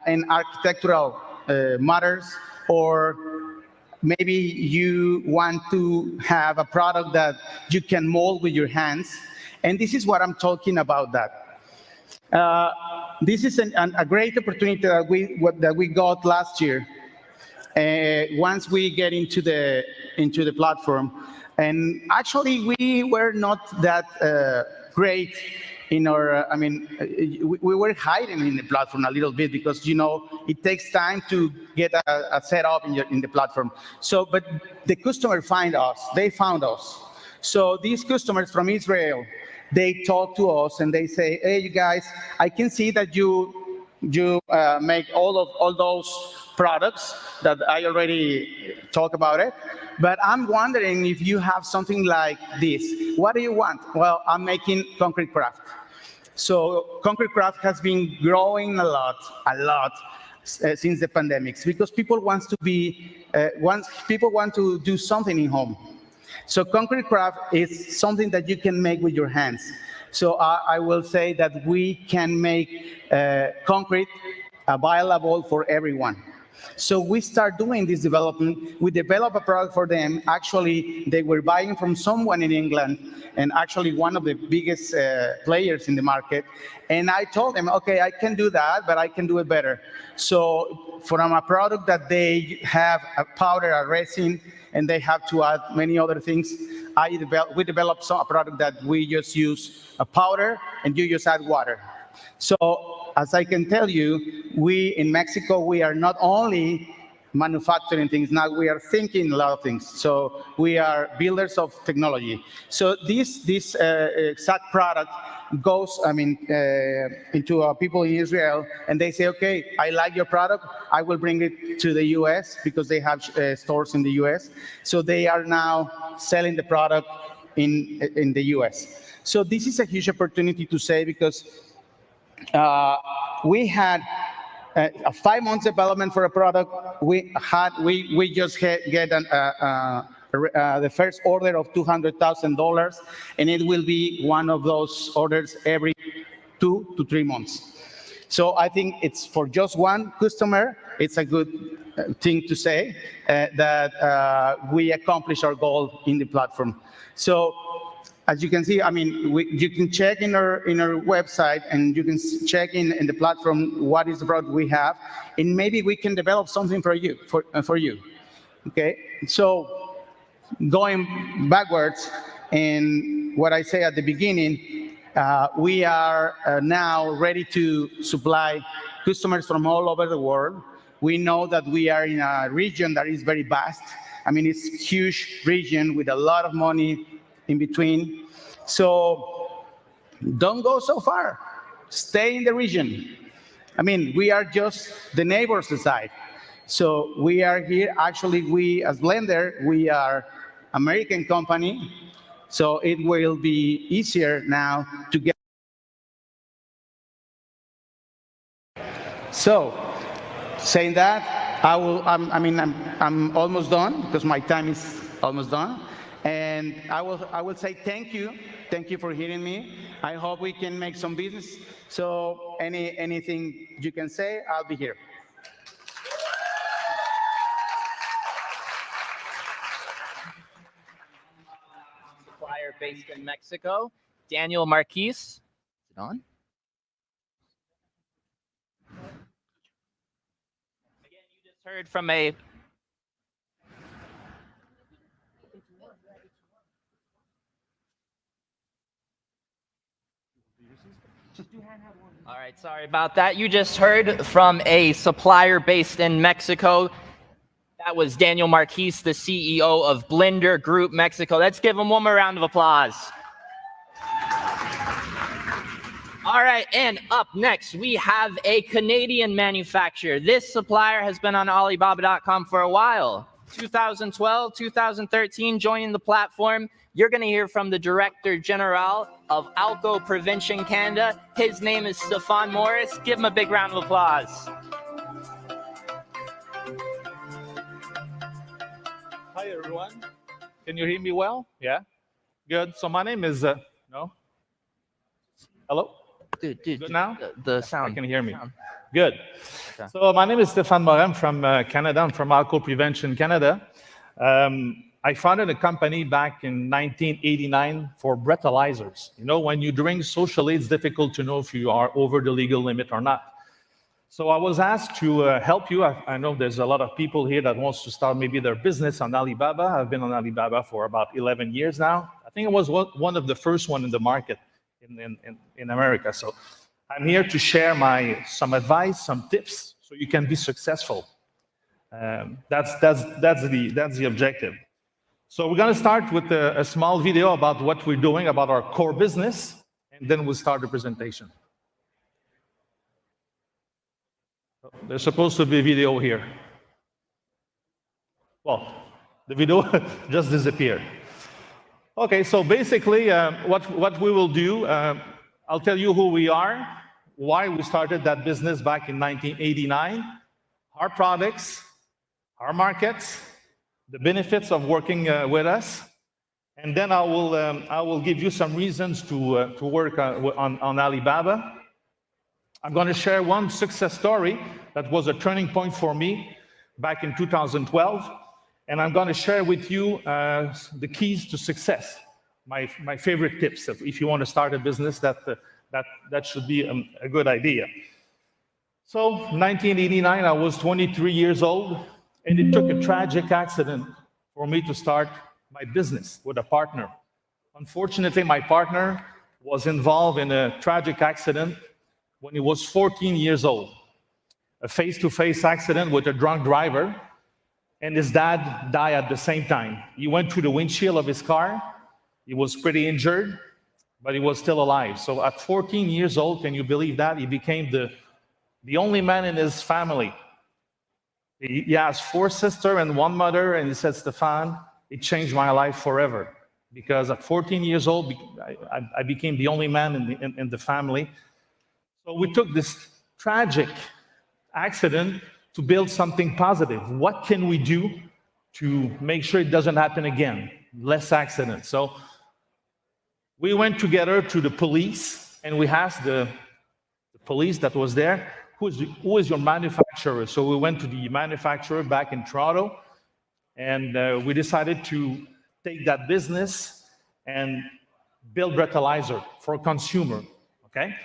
and architectural matters, or maybe you want to have a product that you can mold with your hands. And this is what I'm talking about that. This is a great opportunity that we got last year. Once we get into the platform. And actually, we were not that great in our, we were hiding in the platform a little bit because, it takes time to get a setup in the platform. So, but the customer found us. So these customers from Israel, they talk to us and they say, hey, you guys, I can see that you make all those products that I already talked about it. But I'm wondering if you have something like this. What do you want? Well, I'm making concrete craft. So concrete craft has been growing a lot since the pandemics because people want to do something in home. So concrete craft is something that you can make with your hands. So I will say that we can make concrete available for everyone. So we start doing this development. We develop a product for them. Actually, they were buying from someone in England, and actually one of the biggest players in the market. And I told them, okay, I can do that, but I can do it better. So from a product that they have a powder, a resin, and they have to add many other things, we developed a product that we just use a powder, and you just add water. So as I can tell you, in Mexico, we are not only manufacturing things, now we are thinking a lot of things. So we are builders of technology. So this exact product goes, into people in Israel, and they say, okay, I like your product. I will bring it to the US because they have stores in the US. So they are now selling the product in the US. So this is a huge opportunity to say because we had a 5 months development for a product. We just get the first order of $200,000, and it will be one of those orders every 2 to 3 months. So I think it's for just one customer. It's a good thing to say that we accomplish our goal in the platform. So as you can see, you can check in our website, and you can check in the platform what is the product we have, and maybe we can develop something for you. Okay, so going backwards, and what I say at the beginning, we are now ready to supply customers from all over the world. We know that we are in a region that is very vast. I mean, it's a huge region with a lot of money in between. So don't go so far. Stay in the region. I mean, we are just the neighbors side. So we are here. Actually, we as Blender, we are American company. So it will be easier now to get. So saying that, I'm almost done because my time is almost done. And I will say thank you. Thank you for hearing me. I hope we can make some business. So anything you can say, I'll be here. Supplier based in Mexico, Daniel Marquis. Is it on? Again, you just heard from a All right, sorry about that. You just heard from a supplier based in Mexico. That was Daniel Marquis, the CEO of Blender Group Mexico. Let's give him one more round of applause. All right, and up next, we have a Canadian manufacturer. This supplier has been on Alibaba.com for a while. 2012, 2013, joining the platform. You're going to hear from the Director General of Alco Prevention Canada. His name is Stefan Morris. Give him a big round of applause. Hi, everyone. Can you hear me well? Yeah? Good. So my name is, no? Hello? Dude, good now? The sound. I can hear me. Good. Okay. So my name is Stefan Morin from Canada. I'm from Alco Prevention Canada. I founded a company back in 1989 for breathalyzers. You know, when you drink socially, it's difficult to know if you are over the legal limit or not. So I was asked to help you. I know there's a lot of people here that wants to start maybe their business on Alibaba. I've been on Alibaba for about 11 years now. I think it was one of the first one in the market in America. So I'm here to share some advice, some tips, so you can be successful. That's the objective. So we're going to start with a small video about what we're doing, about our core business, and then we'll start the presentation. There's supposed to be a video here. Well, the video just disappeared. Okay, so basically what we will do, I'll tell you who we are, why we started that business back in 1989, our products, our markets, the benefits of working with us, and then I will give you some reasons to work on Alibaba. I'm going to share one success story that was a turning point for me back in 2012, and I'm going to share with you the keys to success, my favorite tips. If you want to start a business, that should be a good idea. So 1989, I was 23 years old, and it took a tragic accident for me to start my business with a partner. Unfortunately, my partner was involved in a tragic accident when he was 14 years old, a face-to-face accident with a drunk driver, and his dad died at the same time. He went through the windshield of his car. He was pretty injured, but he was still alive. So at 14 years old, can you believe that? He became the only man in his family. He has 4 sisters and 1 mother, and he said, Stefan, it changed my life forever. Because at 14 years old, I became the only man in the family. So we took this tragic accident to build something positive. What can we do to make sure it doesn't happen again? Less accidents. So we went together to the police, and we asked the police that was there, who is your manufacturer? So we went to the manufacturer back in Toronto, and we decided to take that business and build breathalyzer for a consumer, okay?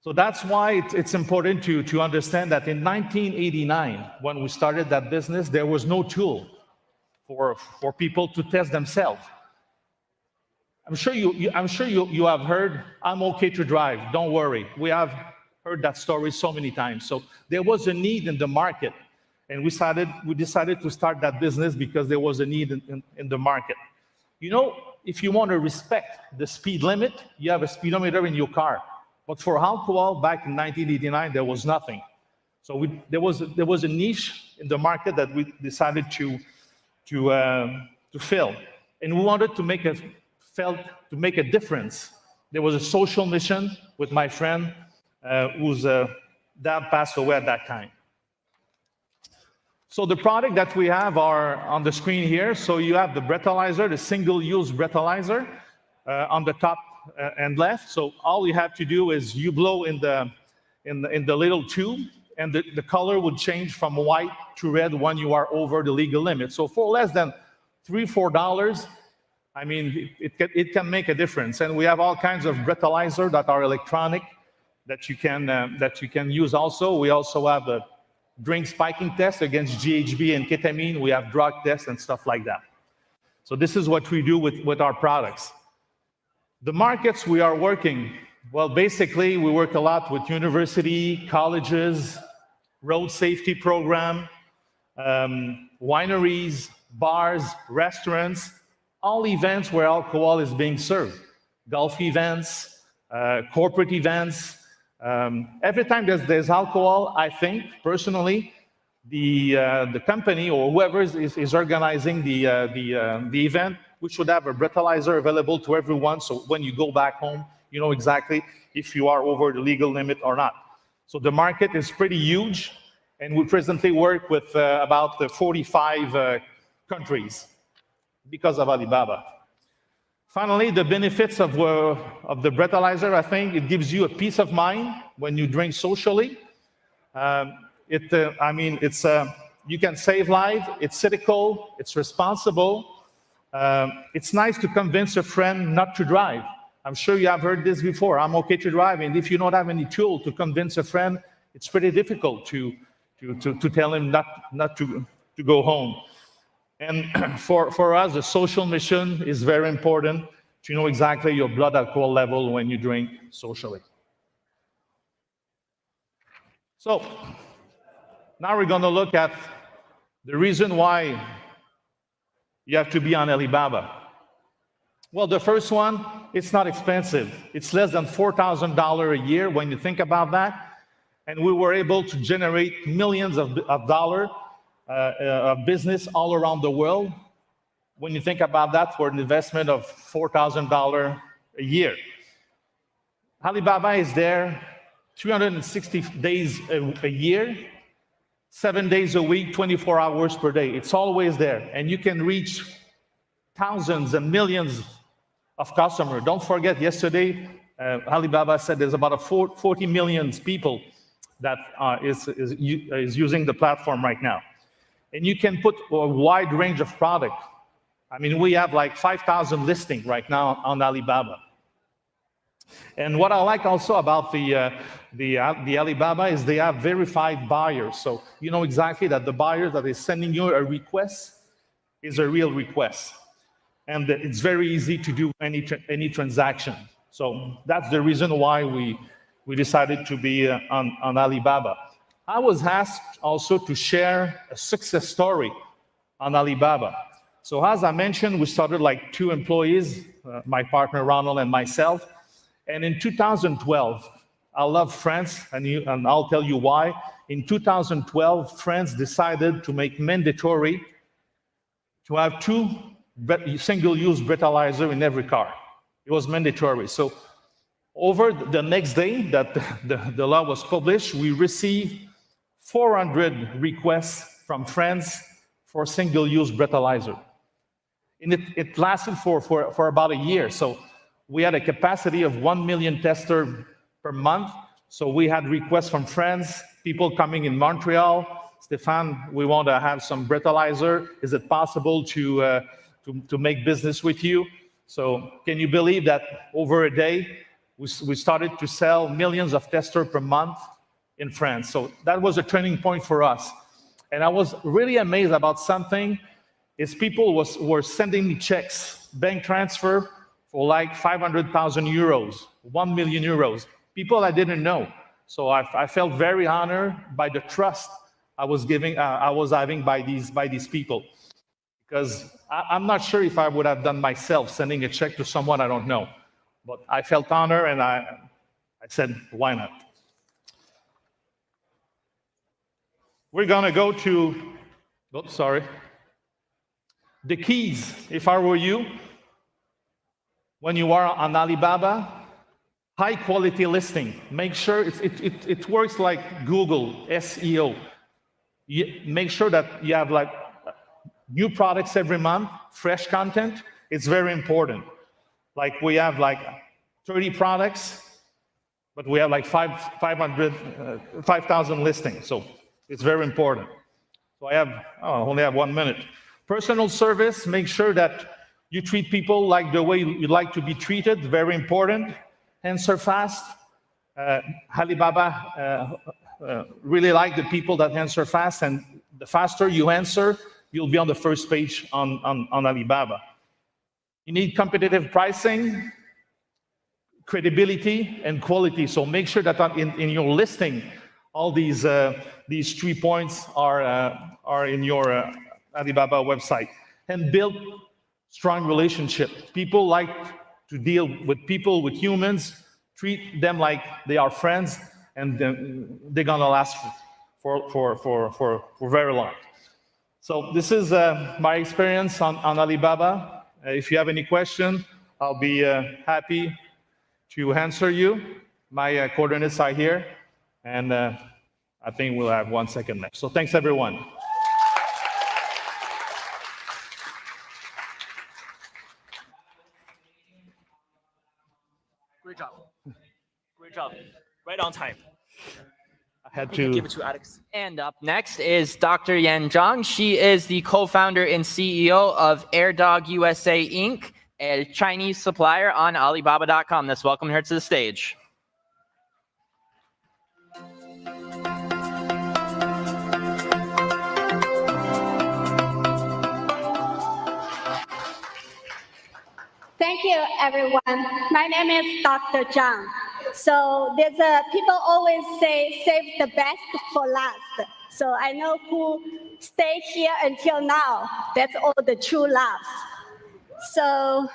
So that's why it's important to understand that in 1989, when we started that business, there was no tool for people to test themselves. I'm sure you have heard, I'm okay to drive, don't worry. We have heard that story so many times. So there was a need in the market. And we decided to start that business because there was a need in the market. You know, if you want to respect the speed limit, you have a speedometer in your car. But for alcohol, back in 1989, there was nothing. So there was a niche in the market that we decided to fill, and we wanted to make a difference. There was a social mission with my friend whose dad passed away at that time. So the product that we have are on the screen here. So you have the breathalyzer, the single-use breathalyzer on the top and left. So all you have to do is you blow in the little tube, and the color would change from white to red when you are over the legal limit. So for less than $3-4, I mean, it can make a difference. And we have all kinds of breathalyzer that are electronic that you can use also. We also have a drink spiking test against GHB and ketamine. We have drug tests and stuff like that. So this is what we do with our products. The markets we are working, well, basically, we work a lot with university, colleges, road safety program, wineries, bars, restaurants, all events where alcohol is being served. Golf events, corporate events. Every time there's alcohol, I think, personally, the company or whoever is organizing the event, we should have a breathalyzer available to everyone, so when you go back home, you know exactly if you are over the legal limit or not. So the market is pretty huge, and we presently work with about 45 countries because of Alibaba. Finally, the benefits of the breathalyzer, I think it gives you a peace of mind when you drink socially. You can save lives, it's ethical, it's responsible. It's nice to convince a friend not to drive. I'm sure you have heard this before. I'm okay to drive, and if you don't have any tool to convince a friend, it's pretty difficult to tell him not to go home. And for us, the social mission is very important to know exactly your blood alcohol level when you drink socially. So now we're going to look at the reason why you have to be on Alibaba. Well, the first one, it's not expensive. It's less than $4,000 a year when you think about that. And we were able to generate millions of dollars of business all around the world. When you think about that, for an investment of $4,000 a year. Alibaba is there 360 days a year, 7 days a week, 24 hours per day. It's always there. And you can reach thousands and millions of customers. Don't forget, yesterday, Alibaba said there's about 40 million people that is using the platform right now. And you can put a wide range of product. I mean, we have like 5,000 listings right now on Alibaba. And what I like also about the Alibaba is they have verified buyers. So you know exactly that the buyer that is sending you a request is a real request. And it's very easy to do any transaction. So that's the reason why we decided to be on Alibaba. I was asked also to share a success story on Alibaba. So as I mentioned, we started like 2 employees, my partner Ronald and myself. And in 2012, I love France, and I'll tell you why. In 2012, France decided to make mandatory to have 2 single-use breathalyzer in every car. It was mandatory. So over the next day that the law was published, we received 400 requests from France for single-use breathalyzer. And it lasted for about a year. So we had a capacity of 1 million testers per month. So we had requests from France, people coming in Montreal. Stéphane, we want to have some breathalyzer. Is it possible to make business with you? So can you believe that over a day, we started to sell millions of testers per month in France. So that was a turning point for us. And I was really amazed about something, is people were sending me checks, bank transfer for like 500,000 euros, 1 million euros. People I didn't know. So I felt very honored by the trust I was having by these people, because I'm not sure if I would have done myself, sending a check to someone I don't know. But I felt honored, and I said, why not? We're gonna go to, oops, sorry. The keys, if I were you, when you are on Alibaba, high quality listing. Make sure it works like Google, SEO. Make sure that you have like new products every month, fresh content. It's very important. Like we have like 30 products, but we have like 5,000 listings. So it's very important. So I only have 1 minute. Personal service, make sure that you treat people like the way you like to be treated, very important. Answer fast. Alibaba really like the people that answer fast, and the faster you answer, you'll be on the first page on Alibaba. You need competitive pricing, credibility, and quality. So make sure that in your listing, all these 3 points are in your Alibaba website. And build strong relationships. People like to deal with people, with humans. Treat them like they are friends, and they're gonna last for very long. So this is my experience on Alibaba. If you have any question, I'll be happy to answer you. My coordinates are here, and I think we'll have 1 second left. So thanks, everyone. Great job. Great job. Right on time. I had You can to give it to Alex. And up next is Dr. Yan Zhang. She is the co-founder and CEO of AirDog USA Inc., a Chinese supplier on Alibaba.com. Let's welcome her to the stage. Thank you, everyone. My name is Dr. Zhang. So people always say, save the best for last. So I know who stayed here until now. That's all the true loves. So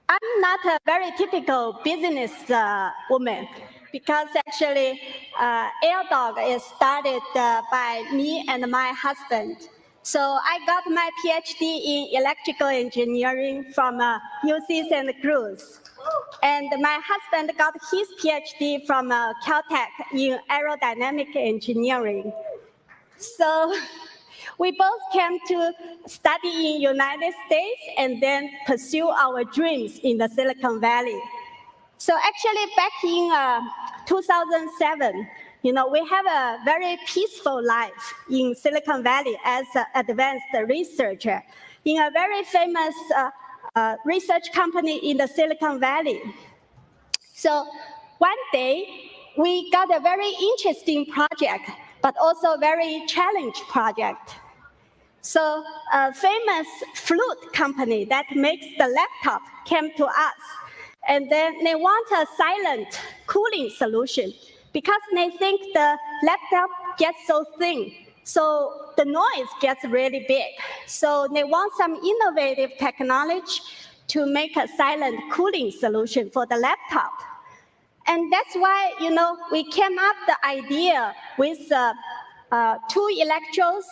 I'm not a very typical business woman, because actually AirDog is started by me and my husband. So I got my PhD in electrical engineering from UC Santa Cruz. And my husband got his PhD from Caltech in aerodynamic engineering. So we both came to study in United States and then pursue our dreams in the Silicon Valley. So actually back in 2007, we have a very peaceful life in Silicon Valley as an advanced researcher in a very famous research company in the Silicon Valley. So one day, we got a very interesting project, but also very challenging project. So a famous flute company that makes the laptop came to us, and then they want a silent cooling solution because they think the laptop gets so thin, so the noise gets really big. So they want some innovative technology to make a silent cooling solution for the laptop. And that's why, we came up the idea with 2 electrodes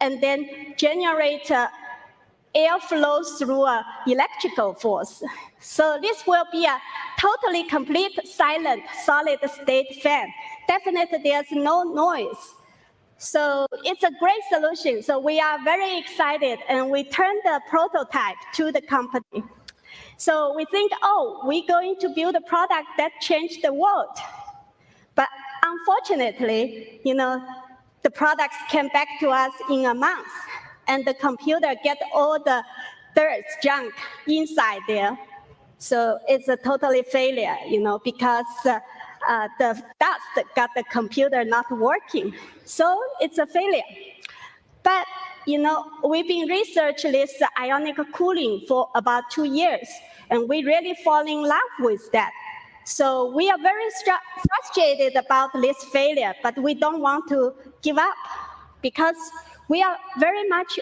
and then generate air flows through electrical force. So this will be a totally complete silent solid state fan. Definitely there's no noise. So it's a great solution. So we are very excited, and we turned the prototype to the company. So we think, we're going to build a product that changed the world. But unfortunately, the products came back to us in a month, and the computer get all the dirt, junk inside there. So it's a totally failure, because the dust got the computer not working. So it's a failure. But, we've been researching this ionic cooling for about 2 years, and we really fall in love with that. So we are very frustrated about this failure, but we don't want to give up because we are very much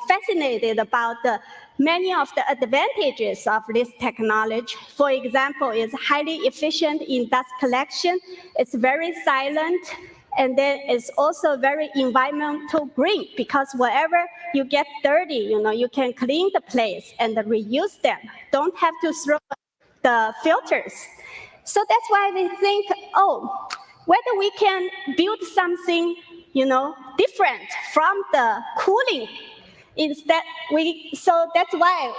fascinated about many of the advantages of this technology. For example, it's highly efficient in dust collection, it's very silent, and then it's also very environmental green because wherever you get dirty, you can clean the place and reuse them. Don't have to throw the filters. So that's why we think, whether we can build something, different from the cooling. So that's why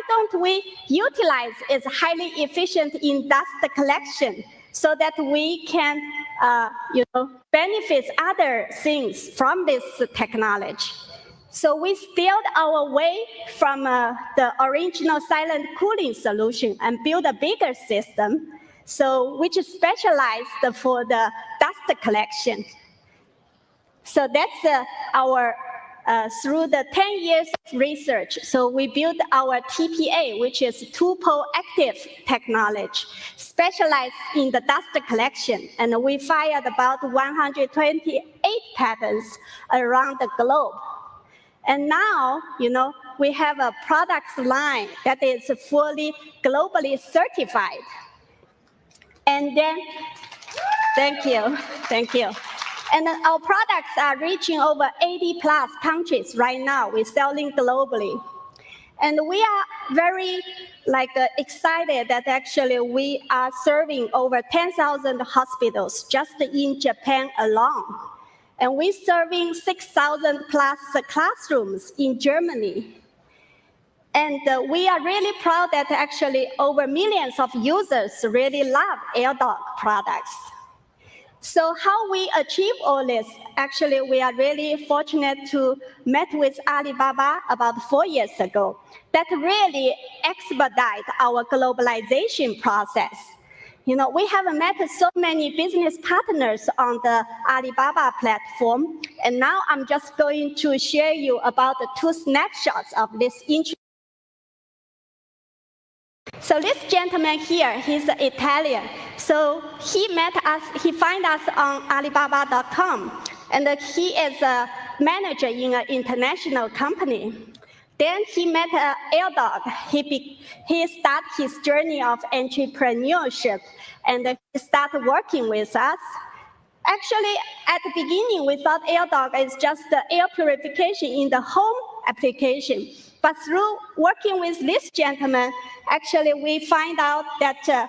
don't we utilize its highly efficient in dust collection so that we can, benefit other things from this technology. So we steered our way from the original silent cooling solution and built a bigger system, which is specialized for the dust collection. So that's our through the 10 years of research. So we built our TPA, which is two-pole active technology, specialized in the dust collection. And we filed about 128 patents around the globe. And now, we have a product line that is fully globally certified. And then, thank you. And then our products are reaching over 80 plus countries right now. We're selling globally. And we are very excited that actually we are serving over 10,000 hospitals just in Japan alone. And we're serving 6,000 plus classrooms in Germany. And we are really proud that actually over millions of users really love AirDog products. So how we achieve all this? Actually, we are really fortunate to meet with Alibaba about 4 years ago. That really expedite our globalization process. We have met so many business partners on the Alibaba platform, and now I'm just going to share you about the 2 snapshots of this interesting. So this gentleman here, he's Italian. So he found us on Alibaba.com, and he is a manager in an international company. Then he met AirDog. He started his journey of entrepreneurship, and he started working with us. Actually, at the beginning, we thought AirDog is just the air purification in the home application. But through working with this gentleman, actually, we find out that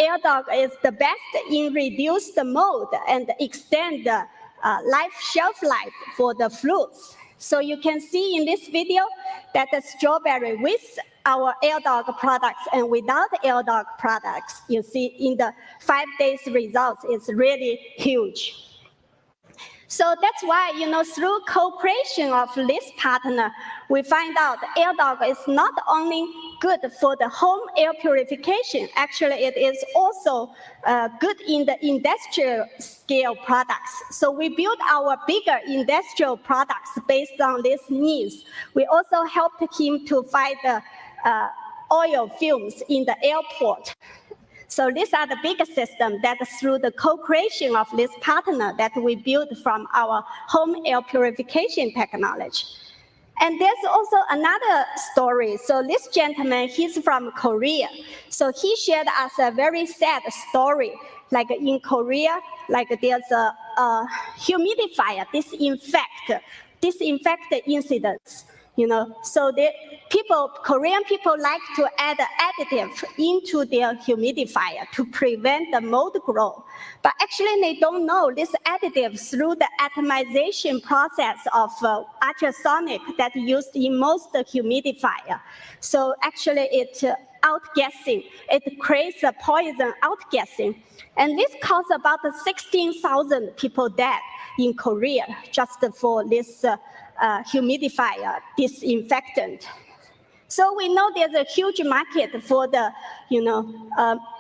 AirDog is the best in reduce the mold and extend the shelf life for the fruits. So you can see in this video that the strawberry with our AirDog products and without AirDog products, you see in the 5 days results, it's really huge. So that's why, through cooperation of this partner, we find out AirDog is not only good for the home air purification, actually it is also good in the industrial scale products. So we built our bigger industrial products based on these needs. We also helped him to find the oil fumes in the airport. So these are the biggest systems that through the co-creation of this partner that we built from our home air purification technology. And there's also another story. So this gentleman, he's from Korea. So he shared us a very sad story. Like in Korea, there's a humidifier disinfect incidents. So Korean people like to add additive into their humidifier to prevent the mold growth. But actually, they don't know this additive through the atomization process of ultrasonic that used in most humidifier. So actually, it outgassing. It creates a poison outgassing. And this caused about 16,000 people dead in Korea just for this humidifier disinfectant. So we know there's a huge market for the,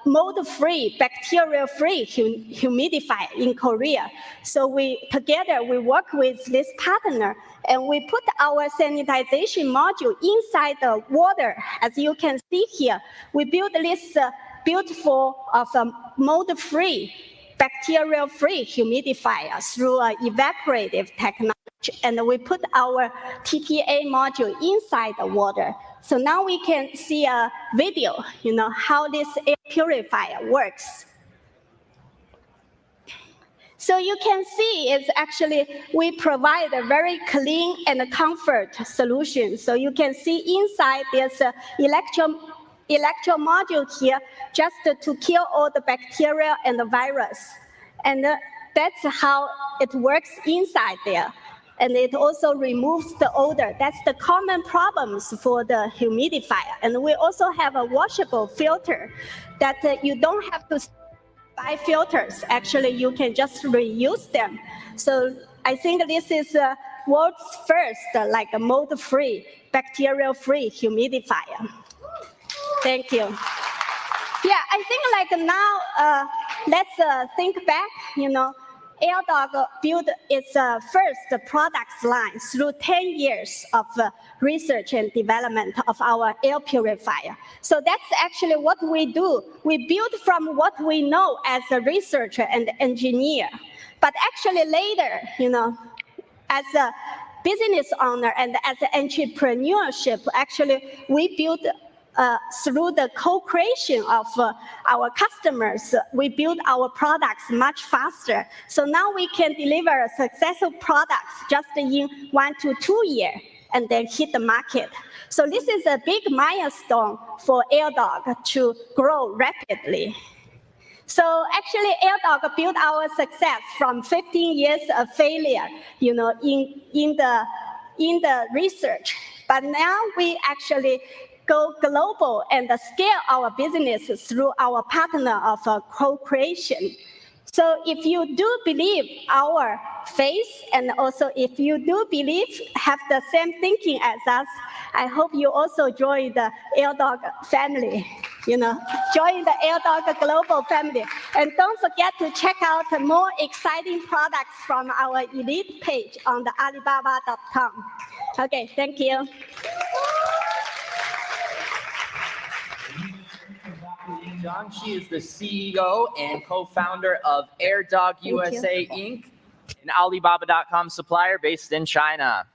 mold-free, bacteria-free humidifier in Korea. So together we work with this partner, and we put our sanitization module inside the water. As you can see here, we built this beautiful of a mold-free, bacterial-free humidifier through an evaporative technology. And we put our TPA module inside the water. So now we can see a video, how this air purifier works. So you can see it's actually, we provide a very clean and comfort solution. So you can see inside there's a electro module here just to kill all the bacteria and the virus. And that's how it works inside there. And it also removes the odor. That's the common problems for the humidifier. And we also have a washable filter that you don't have to buy filters. Actually, you can just reuse them. So I think this is world's first, like a mold-free, bacterial-free humidifier. Thank you. Yeah, I think like now, let's think back, AirDog built its first products line through 10 years of research and development of our air purifier. So that's actually what we do. We build from what we know as a researcher and engineer. But actually later, as a business owner and as an entrepreneurship, actually we build through the co-creation of our customers, we build our products much faster. So now we can deliver successful products just in 1 to 2 years and then hit the market. So this is a big milestone for AirDog to grow rapidly. So actually, AirDog built our success from 15 years of failure, in the research. But now we actually go global and scale our business through our partner of co-creation. So if you do believe our faith, and also if you do believe, have the same thinking as us, I hope you also join the AirDog family, join the AirDog global family. And don't forget to check out more exciting products from our elite page on the Alibaba.com. Okay, thank you. Zhang. She is the CEO and co-founder of AirDog USA Inc., an Alibaba.com supplier based in China.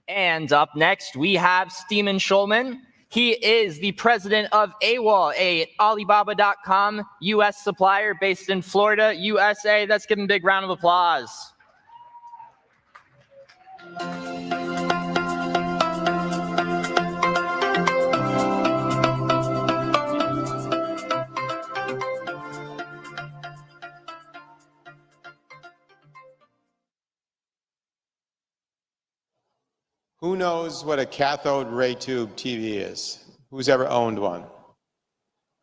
And up next, we have Steven Schulman. He is the president of AWOL, a Alibaba.com US supplier based in Florida, USA. Let's give him a big round of applause. Who knows what a cathode ray tube TV is? Who's ever owned one?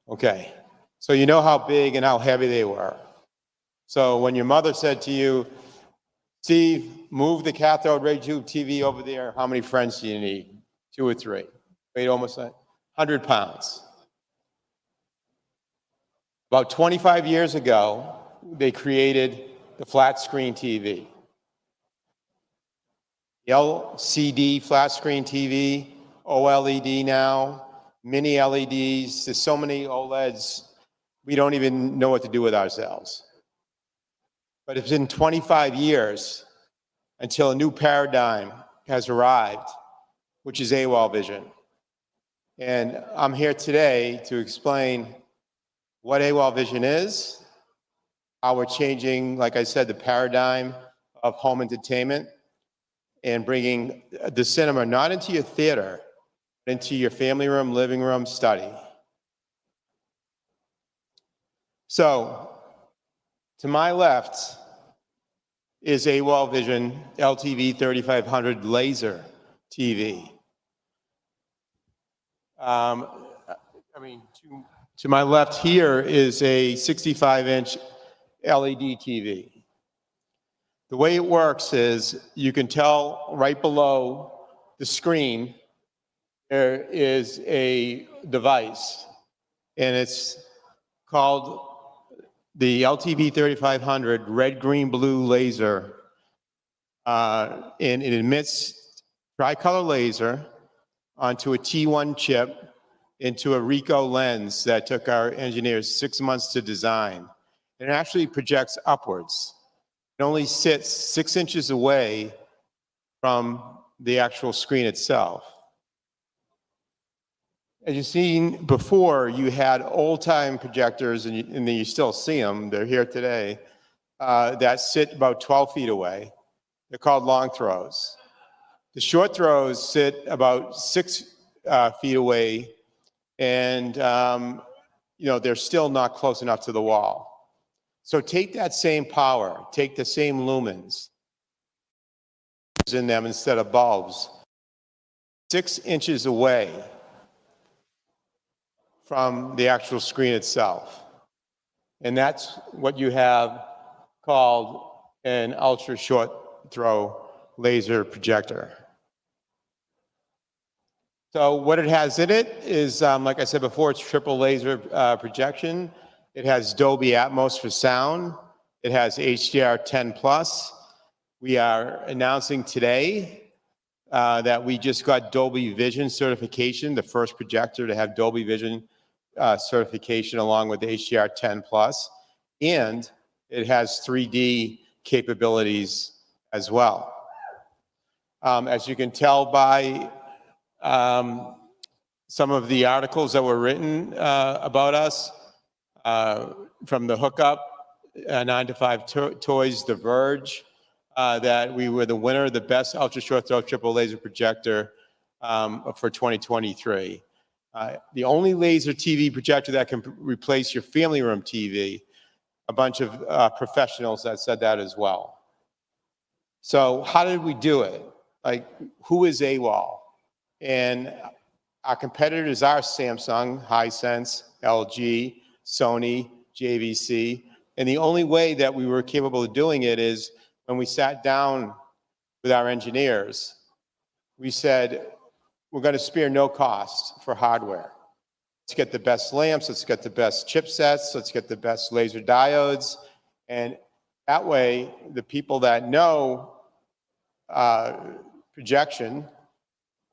Okay, so you know how big and how heavy they were. So when your mother said to you, Steve, move the cathode ray tube TV over there, how many friends do you need? 2 or 3. Weighed almost 100 pounds. About 25 years ago, they created the flat screen TV. LCD flat screen TV, OLED now, mini LEDs. There's so many OLEDs, we don't even know what to do with ourselves. But it's been 25 years until a new paradigm has arrived, which is AWOL vision. And I'm here today to explain what AWOL vision is, how we're changing, like I said, the paradigm of home entertainment, and bringing the cinema not into your theater, but into your family room, living room, study. So, to my left is AWOL Vision LTV 3500 laser TV. To my left here is a 65-inch LED TV. The way it works is you can tell right below the screen there is a device, and it's called the LTV 3500 red, green, blue laser, and it emits tricolor laser onto a T1 chip into a Ricoh lens that took our engineers 6 months to design. It actually projects upwards. It only sits 6 inches away from the actual screen itself. As you've seen before, you had old-time projectors, and you still see them, they're here today, that sit about 12 feet away. They're called long throws. The short throws sit about 6 feet away, and they're still not close enough to the wall. So take that same power, take the same lumens in them instead of bulbs, 6 inches away from the actual screen itself. And that's what you have called an ultra short throw laser projector. So what it has in it is, like I said before, it's triple laser projection. It has Dolby Atmos for sound. It has HDR10+. We are announcing today that we just got Dolby Vision certification, the first projector to have Dolby Vision certification along with HDR10+. And it has 3D capabilities as well. As you can tell by some of the articles that were written about us, from the Hookup, 9 to 5 Toys, The Verge, that we were the winner of the best ultra short throw triple laser projector for 2023. The only laser TV projector that can replace your family room TV. A bunch of professionals that said that as well. So how did we do it? Like, who is AWOL? And our competitors are Samsung, Hisense, LG, Sony, JVC. And the only way that we were capable of doing it is when we sat down with our engineers, we said, we're going to spare no cost for hardware. Let's get the best lamps, let's get the best chipsets, let's get the best laser diodes. And that way, the people that know projection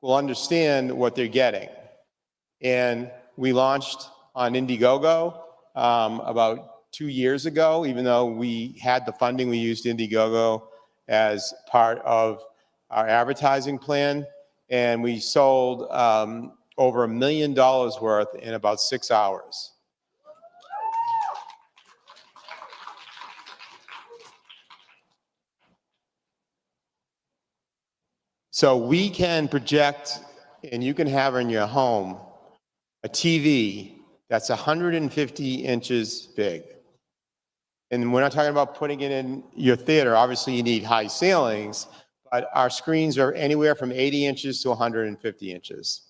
will understand what they're getting. And we launched on Indiegogo about 2 years ago. Even though we had the funding, we used Indiegogo as part of our advertising plan. And we sold over $1 million worth in about 6 hours. So we can project, and you can have in your home, a TV that's 150 inches big. And we're not talking about putting it in your theater. Obviously, you need high ceilings, but our screens are anywhere from 80 inches to 150 inches.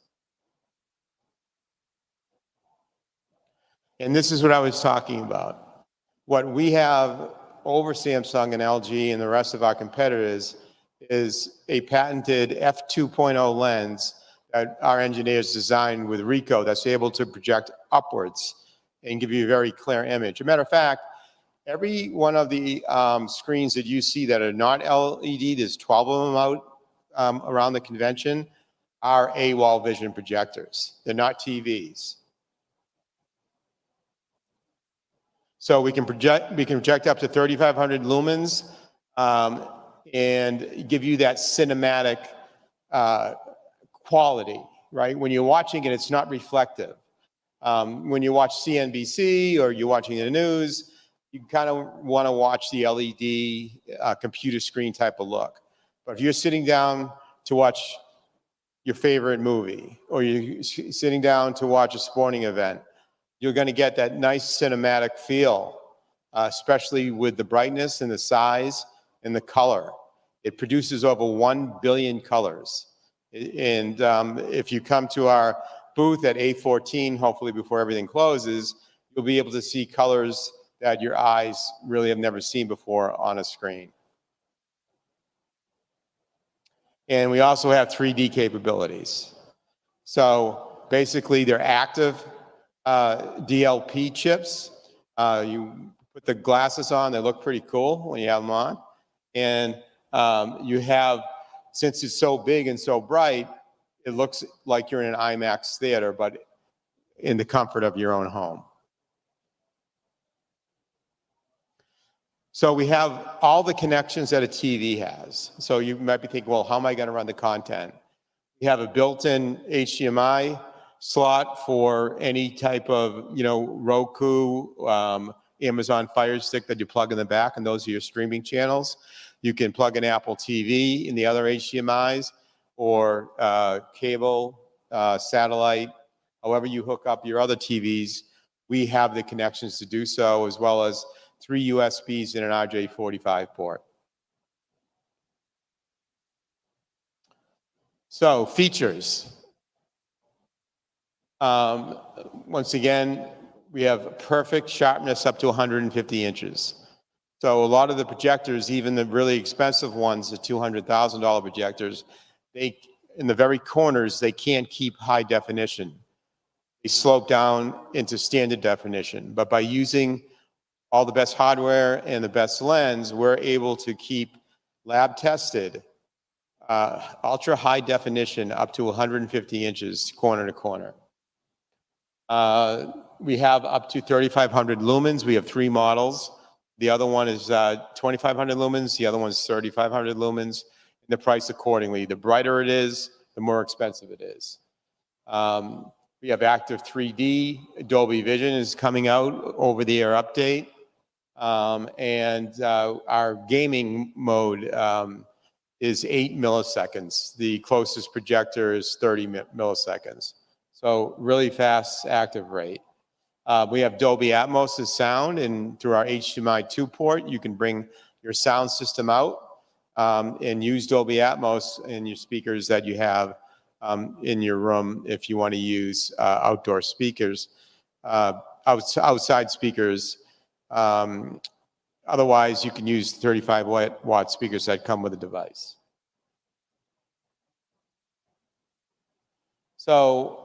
And this is what I was talking about. What we have over Samsung and LG and the rest of our competitors is a patented f2.0 lens that our engineers designed with Ricoh that's able to project upwards and give you a very clear image. As a matter of fact, every one of the screens that you see that are not LED, there's 12 of them out around the convention, are AWOL vision projectors. They're not TVs. So we can project up to 3,500 lumens and give you that cinematic quality, right? When you're watching it, it's not reflective. When you watch CNBC or you're watching the news, you kind of want to watch the LED computer screen type of look. But if you're sitting down to watch your favorite movie, or you're sitting down to watch a sporting event, you're going to get that nice cinematic feel, especially with the brightness and the size and the color. It produces over 1 billion colors. And if you come to our booth at A14, hopefully before everything closes, you'll be able to see colors that your eyes really have never seen before on a screen. And we also have 3D capabilities. So basically, they're active DLP chips. You put the glasses on, they look pretty cool when you have them on. And you have, since it's so big and so bright, it looks like you're in an IMAX theater, but in the comfort of your own home. So we have all the connections that a TV has. So you might be thinking, well, how am I going to run the content? We have a built-in HDMI slot for any type of, Roku, Amazon Fire Stick that you plug in the back, and those are your streaming channels. You can plug in Apple TV in the other HDMIs, or cable, satellite, however you hook up your other TVs. We have the connections to do so, as well as 3 USBs and an RJ45 port. So features. Once again, we have perfect sharpness up to 150 inches. So a lot of the projectors, even the really expensive ones, the $200,000 projectors, they, in the very corners, they can't keep high definition. They slope down into standard definition. But by using all the best hardware and the best lens, we're able to keep lab tested ultra high definition up to 150 inches corner to corner. We have up to 3,500 lumens. We have 3 models. The other one is 2,500 lumens. The other one is 3,500 lumens. And the price accordingly. The brighter it is, the more expensive it is. We have active 3D. Dolby Vision is coming out, over-the-air update. And our gaming mode is 8 milliseconds. The closest projector is 30 milliseconds. So really fast active rate. We have Dolby Atmos as sound, and through our HDMI 2 port, you can bring your sound system out and use Dolby Atmos in your speakers that you have in your room if you want to use outdoor speakers, outside speakers. Otherwise, you can use 35-watt speakers that come with the device. So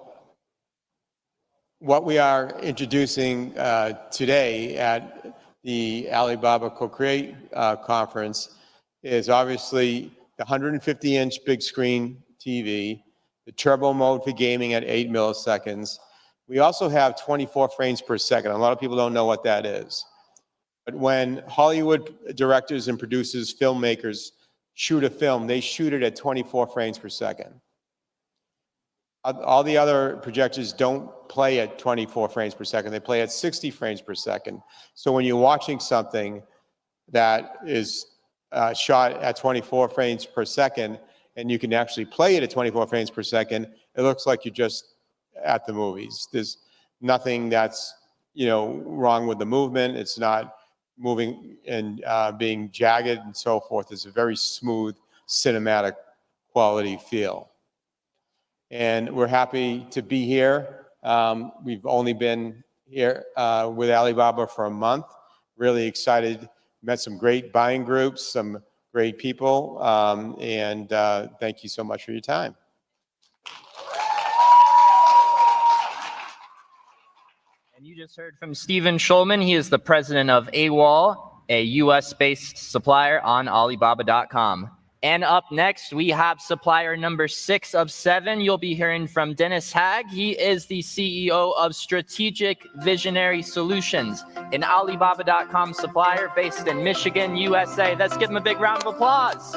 what we are introducing today at the Alibaba Co-Create conference is obviously the 150-inch big screen TV, the turbo mode for gaming at 8 milliseconds. We also have 24 frames per second. A lot of people don't know what that is. But when Hollywood directors and producers, filmmakers shoot a film, they shoot it at 24 frames per second. All the other projectors don't play at 24 frames per second. They play at 60 frames per second. So when you're watching something that is shot at 24 frames per second, and you can actually play it at 24 frames per second, it looks like you're just at the movies. There's nothing that's wrong with the movement. It's not moving and being jagged and so forth. It's a very smooth cinematic quality feel. And we're happy to be here. We've only been here with Alibaba for a month. Really excited. Met some great buying groups, some great people, and thank you so much for your time. And you just heard from Steven Schulman. He is the president of AWOL, a US-based supplier on Alibaba.com. And up next, we have supplier number 6 of 7. You'll be hearing from Dennis Hag. He is the CEO of Strategic Visionary Solutions, an Alibaba.com supplier based in Michigan, USA. Let's give him a big round of applause.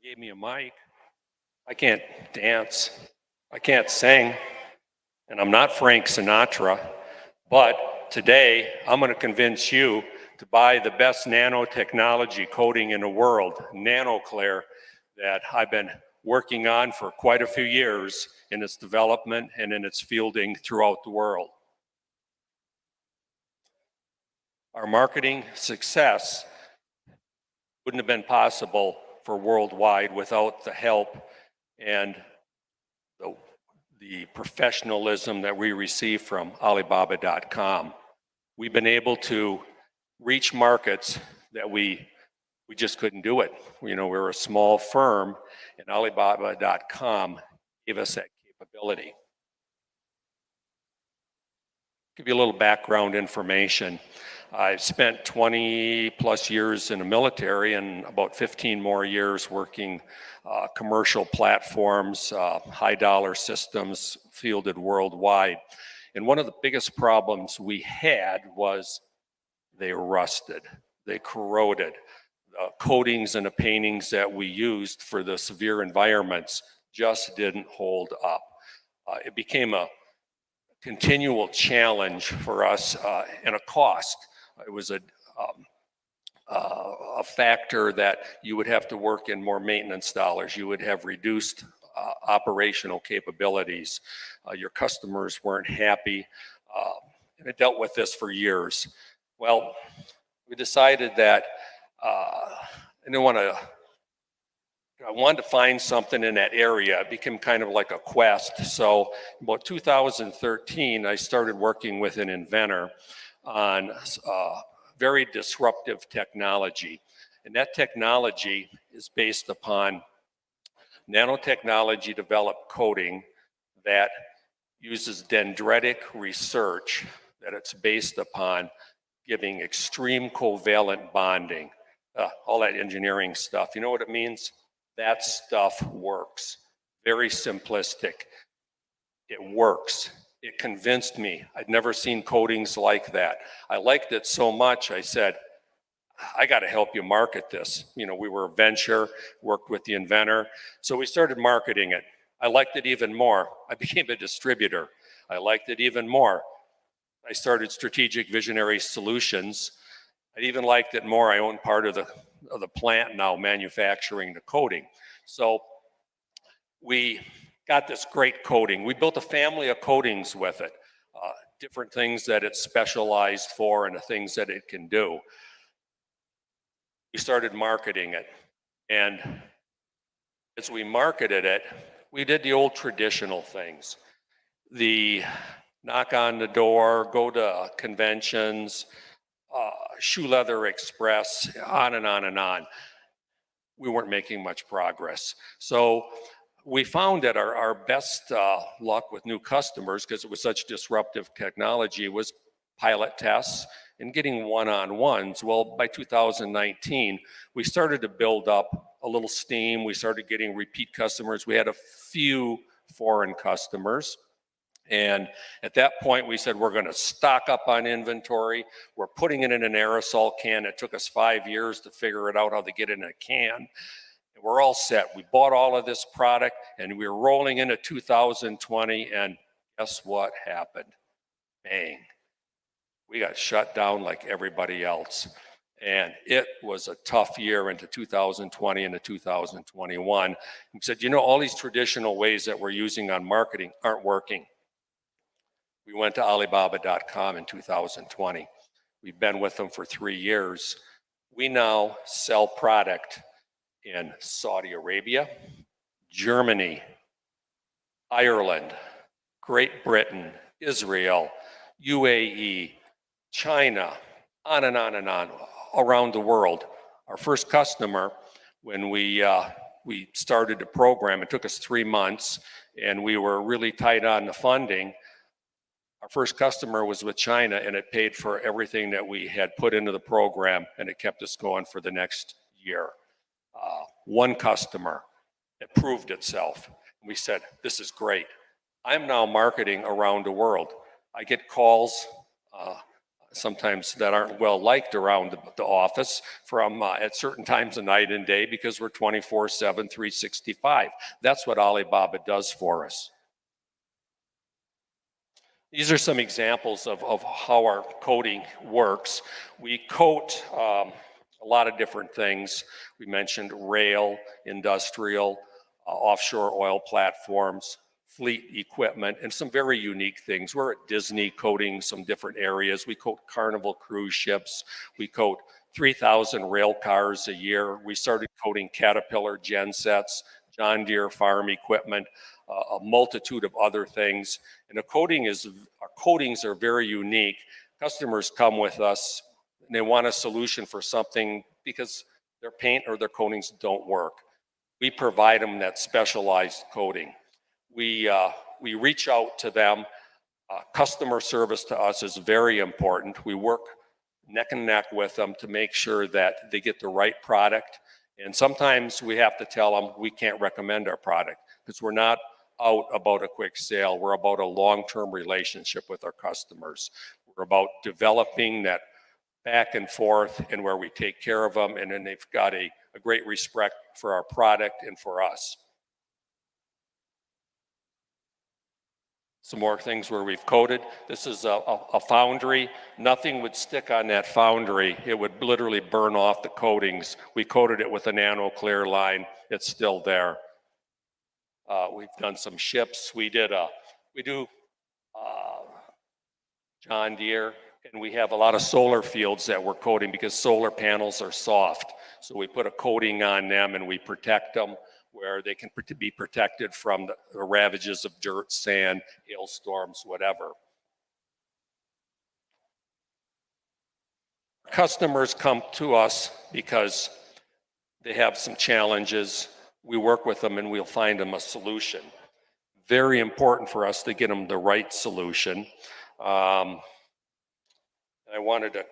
Gave me a mic. I can't dance. I can't sing. And I'm not Frank Sinatra. But today, I'm going to convince you to buy the best nanotechnology coating in the world, NanoClear, that I've been working on for quite a few years in its development and in its fielding throughout the world. Our marketing success wouldn't have been possible for worldwide without the help and the professionalism that we receive from Alibaba.com. We've been able to reach markets that we just couldn't do it. We're a small firm, and Alibaba.com gave us that capability. give you a little background information. I've spent 20 plus years in the military and about 15 more years working commercial platforms, high dollar systems fielded worldwide. And one of the biggest problems we had was they rusted, they corroded. The coatings and the paintings that we used for the severe environments just didn't hold up. It became a continual challenge for us and a cost. It was a factor that you would have to work in more maintenance dollars. You would have reduced operational capabilities. Your customers weren't happy. And it dealt with this for years. Well, we decided that I wanted to find something in that area. It became kind of like a quest. So about 2013, I started working with an inventor on very disruptive technology. And that technology is based upon nanotechnology developed coating that uses dendritic research that it's based upon giving extreme covalent bonding. All that engineering stuff. You know what it means? That stuff works. Very simplistic. It works. It convinced me. I'd never seen coatings like that. I liked it so much, I said, I got to help you market this. You know, we were a venture, worked with the inventor. So we started marketing it. I liked it even more. I became a distributor. I liked it even more. I started Strategic Visionary Solutions. I even liked it more. I own part of the plant now manufacturing the coating. So we got this great coating. We built a family of coatings with it, different things that it's specialized for and the things that it can do. We started marketing it. And as we marketed it, we did the old traditional things. The knock on the door, go to conventions, Shoe Leather Express, on and on and on. We weren't making much progress. So we found that our best luck with new customers, because it was such disruptive technology, was pilot tests and getting one-on-ones. Well, by 2019, we started to build up a little steam. We started getting repeat customers. We had a few foreign customers. And at that point, we said, we're going to stock up on inventory. We're putting it in an aerosol can. It took us 5 years to figure it out how to get it in a can. And we're all set. We bought all of this product, and we were rolling into 2020, and guess what happened? Bang. We got shut down like everybody else. And it was a tough year into 2020 and 2021. We said, you know, all these traditional ways that we're using on marketing aren't working. We went to Alibaba.com in 2020. We've been with them for 3 years. We now sell product in Saudi Arabia, Germany, Ireland, Great Britain, Israel, UAE, China, on and on and on, around the world. Our first customer, when we started the program, it took us 3 months, and we were really tight on the funding. Our first customer was with China, and it paid for everything that we had put into the program, and it kept us going for the next year. One customer, it proved itself. We said, this is great. I'm now marketing around the world. I get calls sometimes that aren't well liked around the office from at certain times of night and day, because we're 24/7, 365. That's what Alibaba does for us. These are some examples of how our coating works. We coat a lot of different things. We mentioned rail, industrial, offshore oil platforms, fleet equipment, and some very unique things. We're at Disney coating some different areas. We coat Carnival cruise ships. We coat 3,000 rail cars a year. We started coating Caterpillar gensets, John Deere farm equipment, a multitude of other things. And our coatings are very unique. Customers come with us and they want a solution for something because their paint or their coatings don't work. We provide them that specialized coating. We reach out to them Customer service to us is very important. We work neck and neck with them to make sure that they get the right product. And sometimes we have to tell them we can't recommend our product because we're not out about a quick sale. We're about a long-term relationship with our customers. We're about developing that back and forth and where we take care of them, and then they've got a great respect for our product and for us. Some more things where we've coated. This is a foundry. Nothing would stick on that foundry. It would literally burn off the coatings. We coated it with a nano clear line. It's still there. We've done some ships. We do John Deere, and we have a lot of solar fields that we're coating because solar panels are soft. So we put a coating on them and we protect them where they can be protected from the ravages of dirt, sand, hailstorms, whatever. Customers come to us because they have some challenges. We work with them and we'll find them a solution. Very important for us to get them the right solution. I wanted to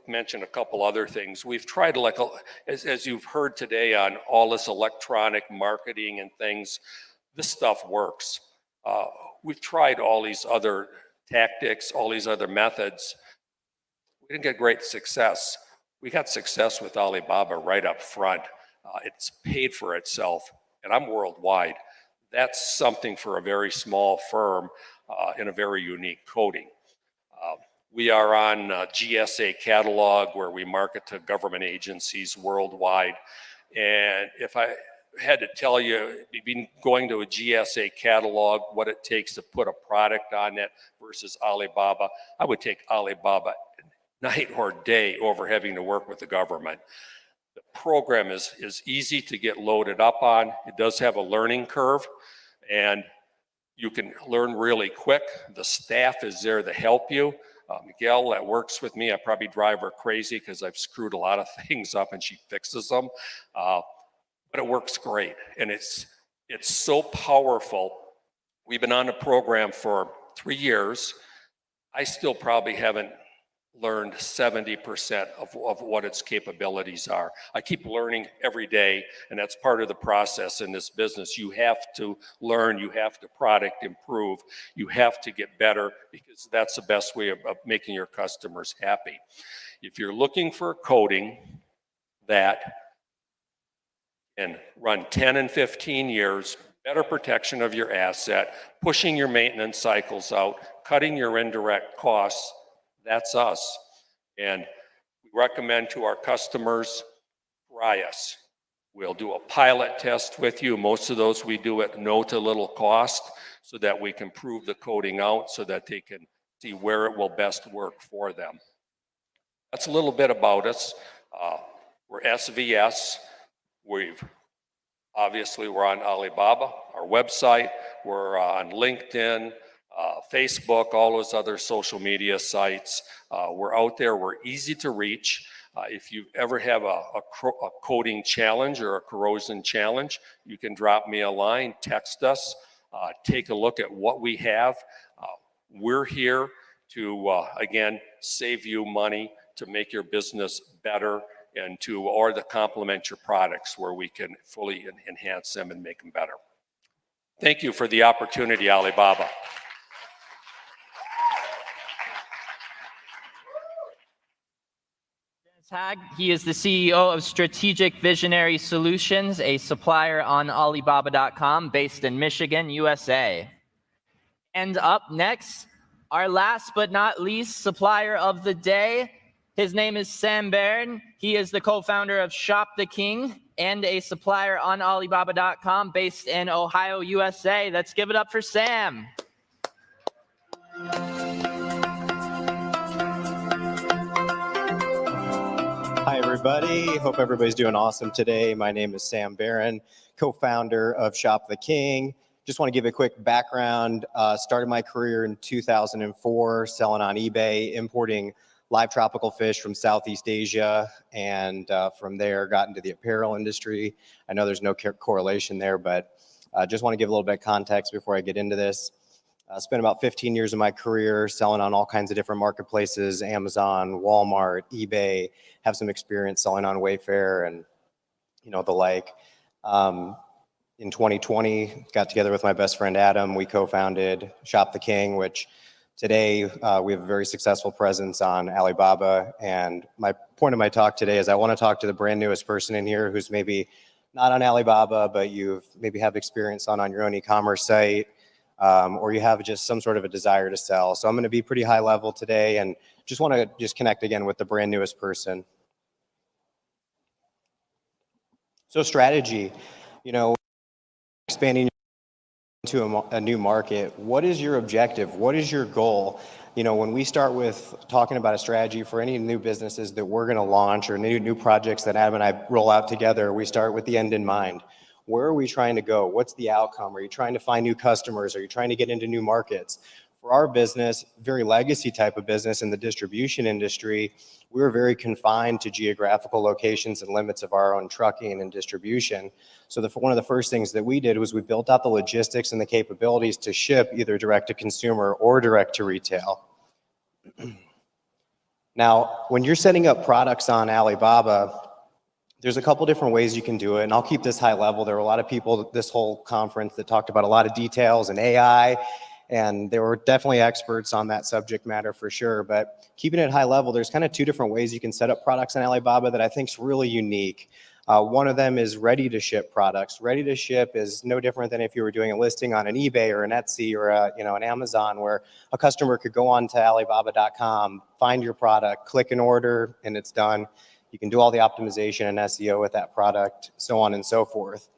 mention a couple other things. We've tried, as you've heard today on all this electronic marketing and things, this stuff works. We've tried all these other tactics, all these other methods. We didn't get great success. We got success with Alibaba right up front. It's paid for itself, and I'm worldwide. That's something for a very small firm in a very unique coating. We are on GSA catalog where we market to government agencies worldwide. And if I had to tell you, going to a GSA catalog, what it takes to put a product on it versus Alibaba, I would take Alibaba night or day over having to work with the government. The program is easy to get loaded up on. It does have a learning curve, and you can learn really quick. The staff is there to help you. Miguel, that works with me. I probably drive her crazy because I've screwed a lot of things up and she fixes them. But it works great, and it's so powerful. We've been on the program for 3 years. I still probably haven't learned 70% of what its capabilities are. I keep learning every day, and that's part of the process in this business. You have to learn, you have to product improve, you have to get better because that's the best way of making your customers happy. If you're looking for a coating that can run 10 and 15 years, better protection of your asset, pushing your maintenance cycles out, cutting your indirect costs, that's us. And we recommend to our customers, try us. We'll do a pilot test with you. Most of those we do at no to little cost so that we can prove the coating out so that they can see where it will best work for them. That's a little bit about us. We're SVS. Obviously, we're on Alibaba, our website. We're on LinkedIn, Facebook, all those other social media sites. We're out there. We're easy to reach. If you ever have a coating challenge or a corrosion challenge, you can drop me a line, text us, take a look at what we have. We're here to, again, save you money, to make your business better, and or to complement your products where we can fully enhance them and make them better. Thank you for the opportunity, Alibaba. He is the CEO of Strategic Visionary Solutions, a supplier on Alibaba.com based in Michigan, USA. And up next, our last but not least supplier of the day. His name is Sam Barron. He is the co-founder of Shop the King and a supplier on Alibaba.com based in Ohio, USA. Let's give it up for Sam. Hi, everybody. Hope everybody's doing awesome today. My name is Sam Barron, co-founder of Shop the King. Just want to give a quick background. Started my career in 2004 selling on eBay, importing live tropical fish from Southeast Asia, and from there got into the apparel industry. I know there's no correlation there, but just want to give a little bit of context before I get into this. Spent about 15 years of my career selling on all kinds of different marketplaces, Amazon, Walmart, eBay, have some experience selling on Wayfair and, the like. In 2020, got together with my best friend Adam. We co-founded Shop the King, which today we have a very successful presence on Alibaba. And my point of my talk today is I want to talk to the brand newest person in here who's maybe not on Alibaba, but you've maybe have experience on your own e-commerce site, or you have just some sort of a desire to sell. So I'm going to be pretty high level today and just want to connect again with the brand newest person. So strategy, expanding into a new market, what is your objective? What is your goal? When we start with talking about a strategy for any new businesses that we're going to launch or new projects that Adam and I roll out together, we start with the end in mind. Where are we trying to go? What's the outcome? Are you trying to find new customers? Are you trying to get into new markets? For our business, very legacy type of business in the distribution industry, we were very confined to geographical locations and limits of our own trucking and distribution. So one of the first things that we did was we built out the logistics and the capabilities to ship either direct to consumer or direct to retail. Now, when you're setting up products on Alibaba, there's a couple different ways you can do it, and I'll keep this high level. There were a lot of people this whole conference that talked about a lot of details and AI, and there were definitely experts on that subject matter for sure. But keeping it high level, there's kind of two different ways you can set up products on Alibaba that I think is really unique. One of them is ready to ship products. Ready to ship is no different than if you were doing a listing on an eBay or an Etsy or an Amazon, where a customer could go on to Alibaba.com, find your product, click an order, and it's done. You can do all the optimization and SEO with that product, so on and so forth.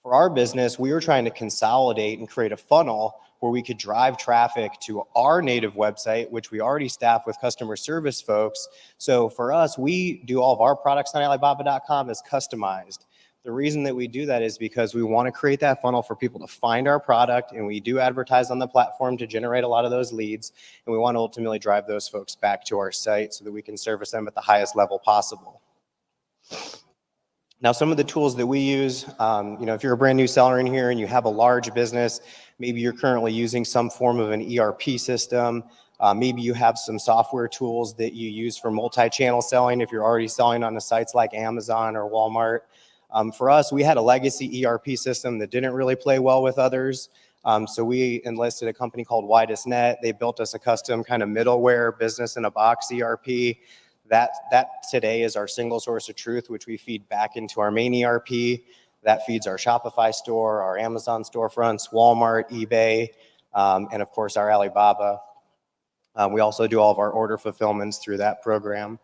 For our business, we were trying to consolidate and create a funnel where we could drive traffic to our native website, which we already staff with customer service folks. So for us, we do all of our products on Alibaba.com as customized. The reason that we do that is because we want to create that funnel for people to find our product, and we do advertise on the platform to generate a lot of those leads, and we want to ultimately drive those folks back to our site so that we can service them at the highest level possible. Now, some of the tools that we use, if you're a brand new seller in here and you have a large business, maybe you're currently using some form of an ERP system. Maybe you have some software tools that you use for multi-channel selling if you're already selling on the sites like Amazon or Walmart. For us, we had a legacy ERP system that didn't really play well with others. So we enlisted a company called WidestNet. They built us a custom kind of middleware business in a box ERP. That today is our single source of truth, which we feed back into our main ERP. That feeds our Shopify store, our Amazon storefronts, Walmart, eBay, and of course our Alibaba. We also do all of our order fulfillments through that program.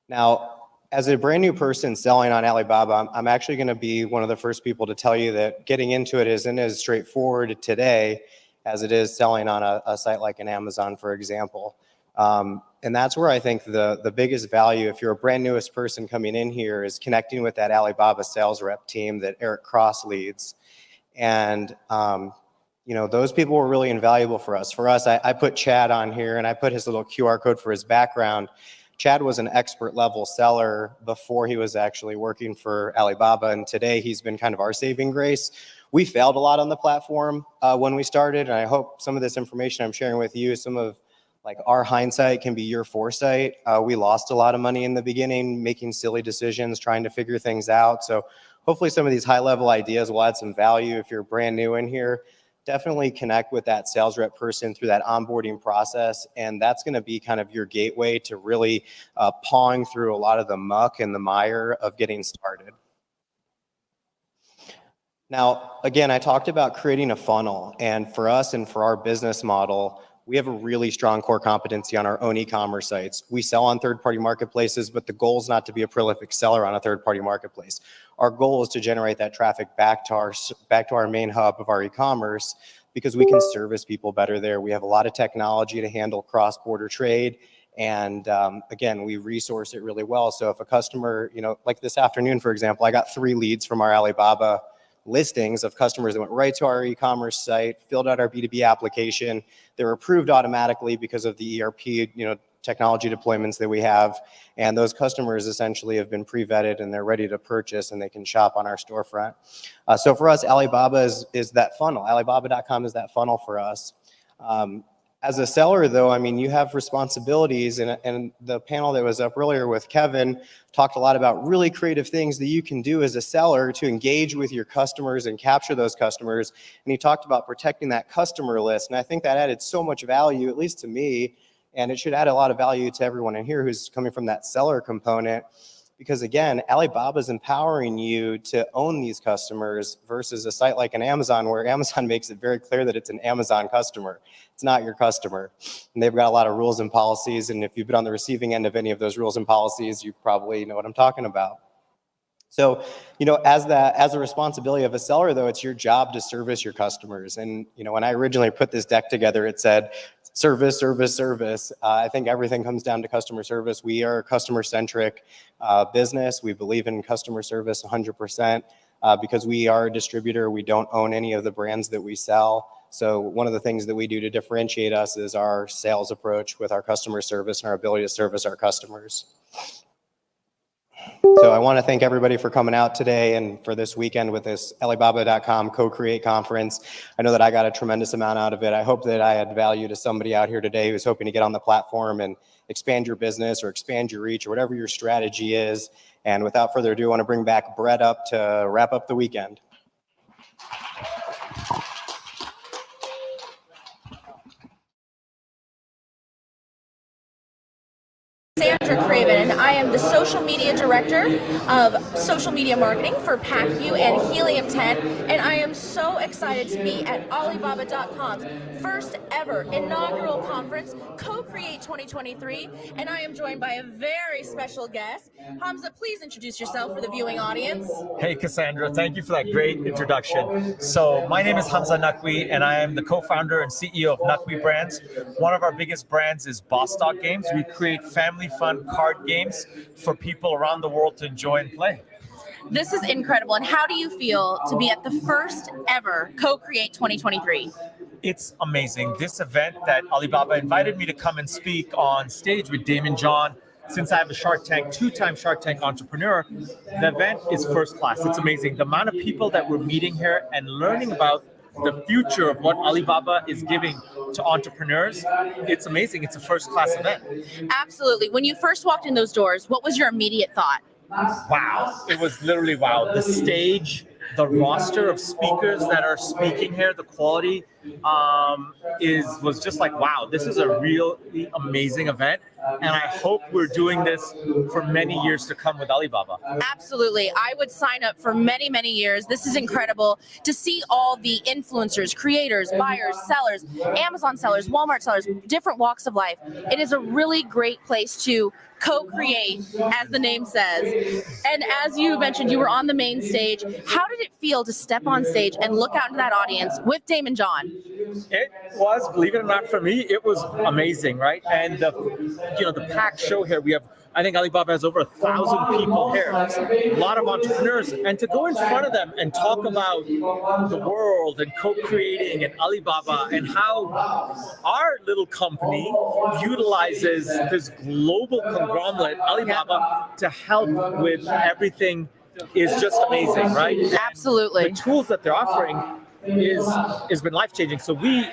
Now, as a brand new person selling on Alibaba, I'm actually going to be one of the first people to tell you that getting into it isn't as straightforward today as it is selling on a site like an Amazon, for example. And that's where I think the biggest value, if you're a brand newest person coming in here, is connecting with that Alibaba sales rep team that Eric Cross leads. And, those people were really invaluable for us. For us, I put Chad on here, and I put his little QR code for his background. Chad was an expert level seller before he was actually working for Alibaba, and today he's been kind of our saving grace. We failed a lot on the platform when we started, and I hope some of this information I'm sharing with you, some of our hindsight can be your foresight. We lost a lot of money in the beginning, making silly decisions, trying to figure things out. So hopefully some of these high level ideas will add some value. If you're brand new in here, definitely connect with that sales rep person through that onboarding process. And that's going to be kind of your gateway to really pawing through a lot of the muck and the mire of getting started. Now, again, I talked about creating a funnel. And for us and for our business model, we have a really strong core competency on our own e-commerce sites. We sell on third-party marketplaces, but the goal is not to be a prolific seller on a third-party marketplace. Our goal is to generate that traffic back to our main hub of our e-commerce, because we can service people better there. We have a lot of technology to handle cross-border trade, and again, we resource it really well. So if a customer, like this afternoon, for example, I got 3 leads from our Alibaba listings of customers that went right to our e-commerce site, filled out our B2B application. They were approved automatically because of the ERP, technology deployments that we have. And those customers essentially have been pre-vetted and they're ready to purchase and they can shop on our storefront. So for us, Alibaba is that funnel. Alibaba.com is that funnel for us. As a seller, though, I mean, you have responsibilities, and the panel that was up earlier with Kevin talked a lot about really creative things that you can do as a seller to engage with your customers and capture those customers. And he talked about protecting that customer list, and I think that added so much value, at least to me, and it should add a lot of value to everyone in here who's coming from that seller component. Because again, Alibaba is empowering you to own these customers versus a site like an Amazon, where Amazon makes it very clear that it's an Amazon customer. It's not your customer. And they've got a lot of rules and policies. And if you've been on the receiving end of any of those rules and policies, you probably know what I'm talking about. So, you know, as a responsibility of a seller, though, it's your job to service your customers. And, you know, when I originally put this deck together, it said service, service, service. I think everything comes down to customer service. We are a customer-centric business. We believe in customer service 100% because we are a distributor. We don't own any of the brands that we sell. So one of the things that we do to differentiate us is our sales approach with our customer service and our ability to service our customers. So I want to thank everybody for coming out today and for this weekend with this Alibaba.com Co-Create Conference. I know that I got a tremendous amount out of it. I hope that I had value to somebody out here today who's hoping to get on the platform and expand your business or expand your reach or whatever your strategy is. And without further ado, I want to bring back Brett up to wrap up the weekend. Sandra Craven, and I am the social media director of social media marketing for PackU and Helium 10, and I am so excited to be at Alibaba.com's first ever inaugural conference, Co-Create 2023, and I am joined by a very special guest. Hamza, please introduce yourself for the viewing audience. Hey Cassandra, thank you for that great introduction. So my name is Hamza Naqvi, and I am the co-founder and CEO of Naqvi Brands. One of our biggest brands is Bostock Games. We create family fun card games for people around the world to enjoy and play. This is incredible, and how do you feel to be at the first ever Co-Create 2023? It's amazing. This event that Alibaba invited me to come and speak on stage with Damon John, since I have a Shark Tank, two-time Shark Tank entrepreneur, the event is first class. It's amazing. The amount of people that we're meeting here and learning about the future of what Alibaba is giving to entrepreneurs, it's amazing. It's a first-class event. Absolutely. When you first walked in those doors, what was your immediate thought? Wow. It was literally wow. The stage, the roster of speakers that are speaking here, the quality was just like, wow, this is a really amazing event. And I hope we're doing this for many years to come with Alibaba. Absolutely. I would sign up for many, many years. This is incredible to see all the influencers, creators, buyers, sellers, Amazon sellers, Walmart sellers, different walks of life. It is a really great place to co-create, as the name says. And as you mentioned, you were on the main stage. How did it feel to step on stage and look out into that audience with Damon John? It was, believe it or not, for me, it was amazing, right? And the packed show here, I think Alibaba has over 1,000 people here, a lot of entrepreneurs, and to go in front of them and talk about the world and co-creating and Alibaba and how our little company utilizes this global conglomerate, Alibaba, to help with everything is just amazing, right? Absolutely. And the tools that they're offering has been life-changing. So we,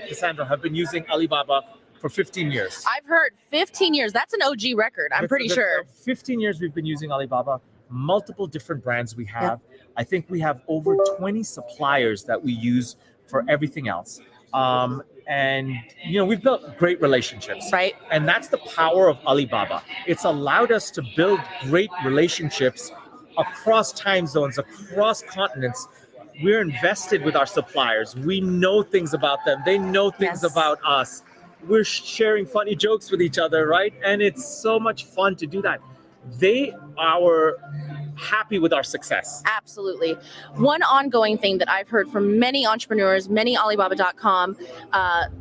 Cassandra, have been using Alibaba for 15 years. I've heard 15 years. That's an OG record, I'm pretty sure. 15 years we've been using Alibaba, multiple different brands we have. Yeah. I think we have over 20 suppliers that we use for everything else. And, we've built great relationships. Right. And that's the power of Alibaba. It's allowed us to build great relationships across time zones, across continents. We're invested with our suppliers. We know things about them. They know things about us. We're sharing funny jokes with each other, right? And it's so much fun to do that. They are happy with our success. Absolutely. One ongoing thing that I've heard from many entrepreneurs, many Alibaba.com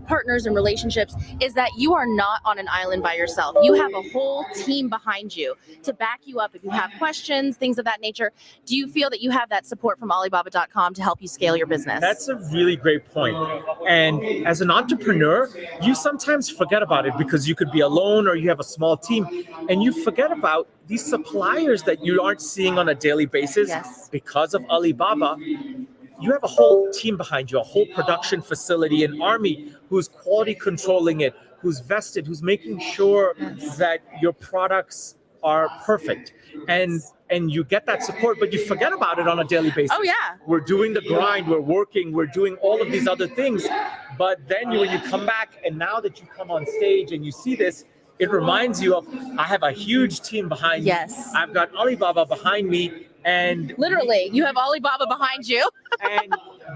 partners and relationships is that you are not on an island by yourself. You have a whole team behind you to back you up if you have questions, things of that nature. Do you feel that you have that support from Alibaba.com to help you scale your business? That's a really great point. And as an entrepreneur, you sometimes forget about it because you could be alone or you have a small team and you forget about these suppliers that you aren't seeing on a daily basis. Because of Alibaba, you have a whole team behind you, a whole production facility, an army who's quality controlling it, who's vested, who's making sure that your products are perfect. And you get that support, but you forget about it on a daily basis. Oh, yeah. We're doing the grind, we're working, we're doing all of these other things. But then when you come back, and now that you come on stage and you see this, it reminds you of, I have a huge team behind me. Yes. I've got Alibaba behind me, and literally, you have Alibaba behind you. and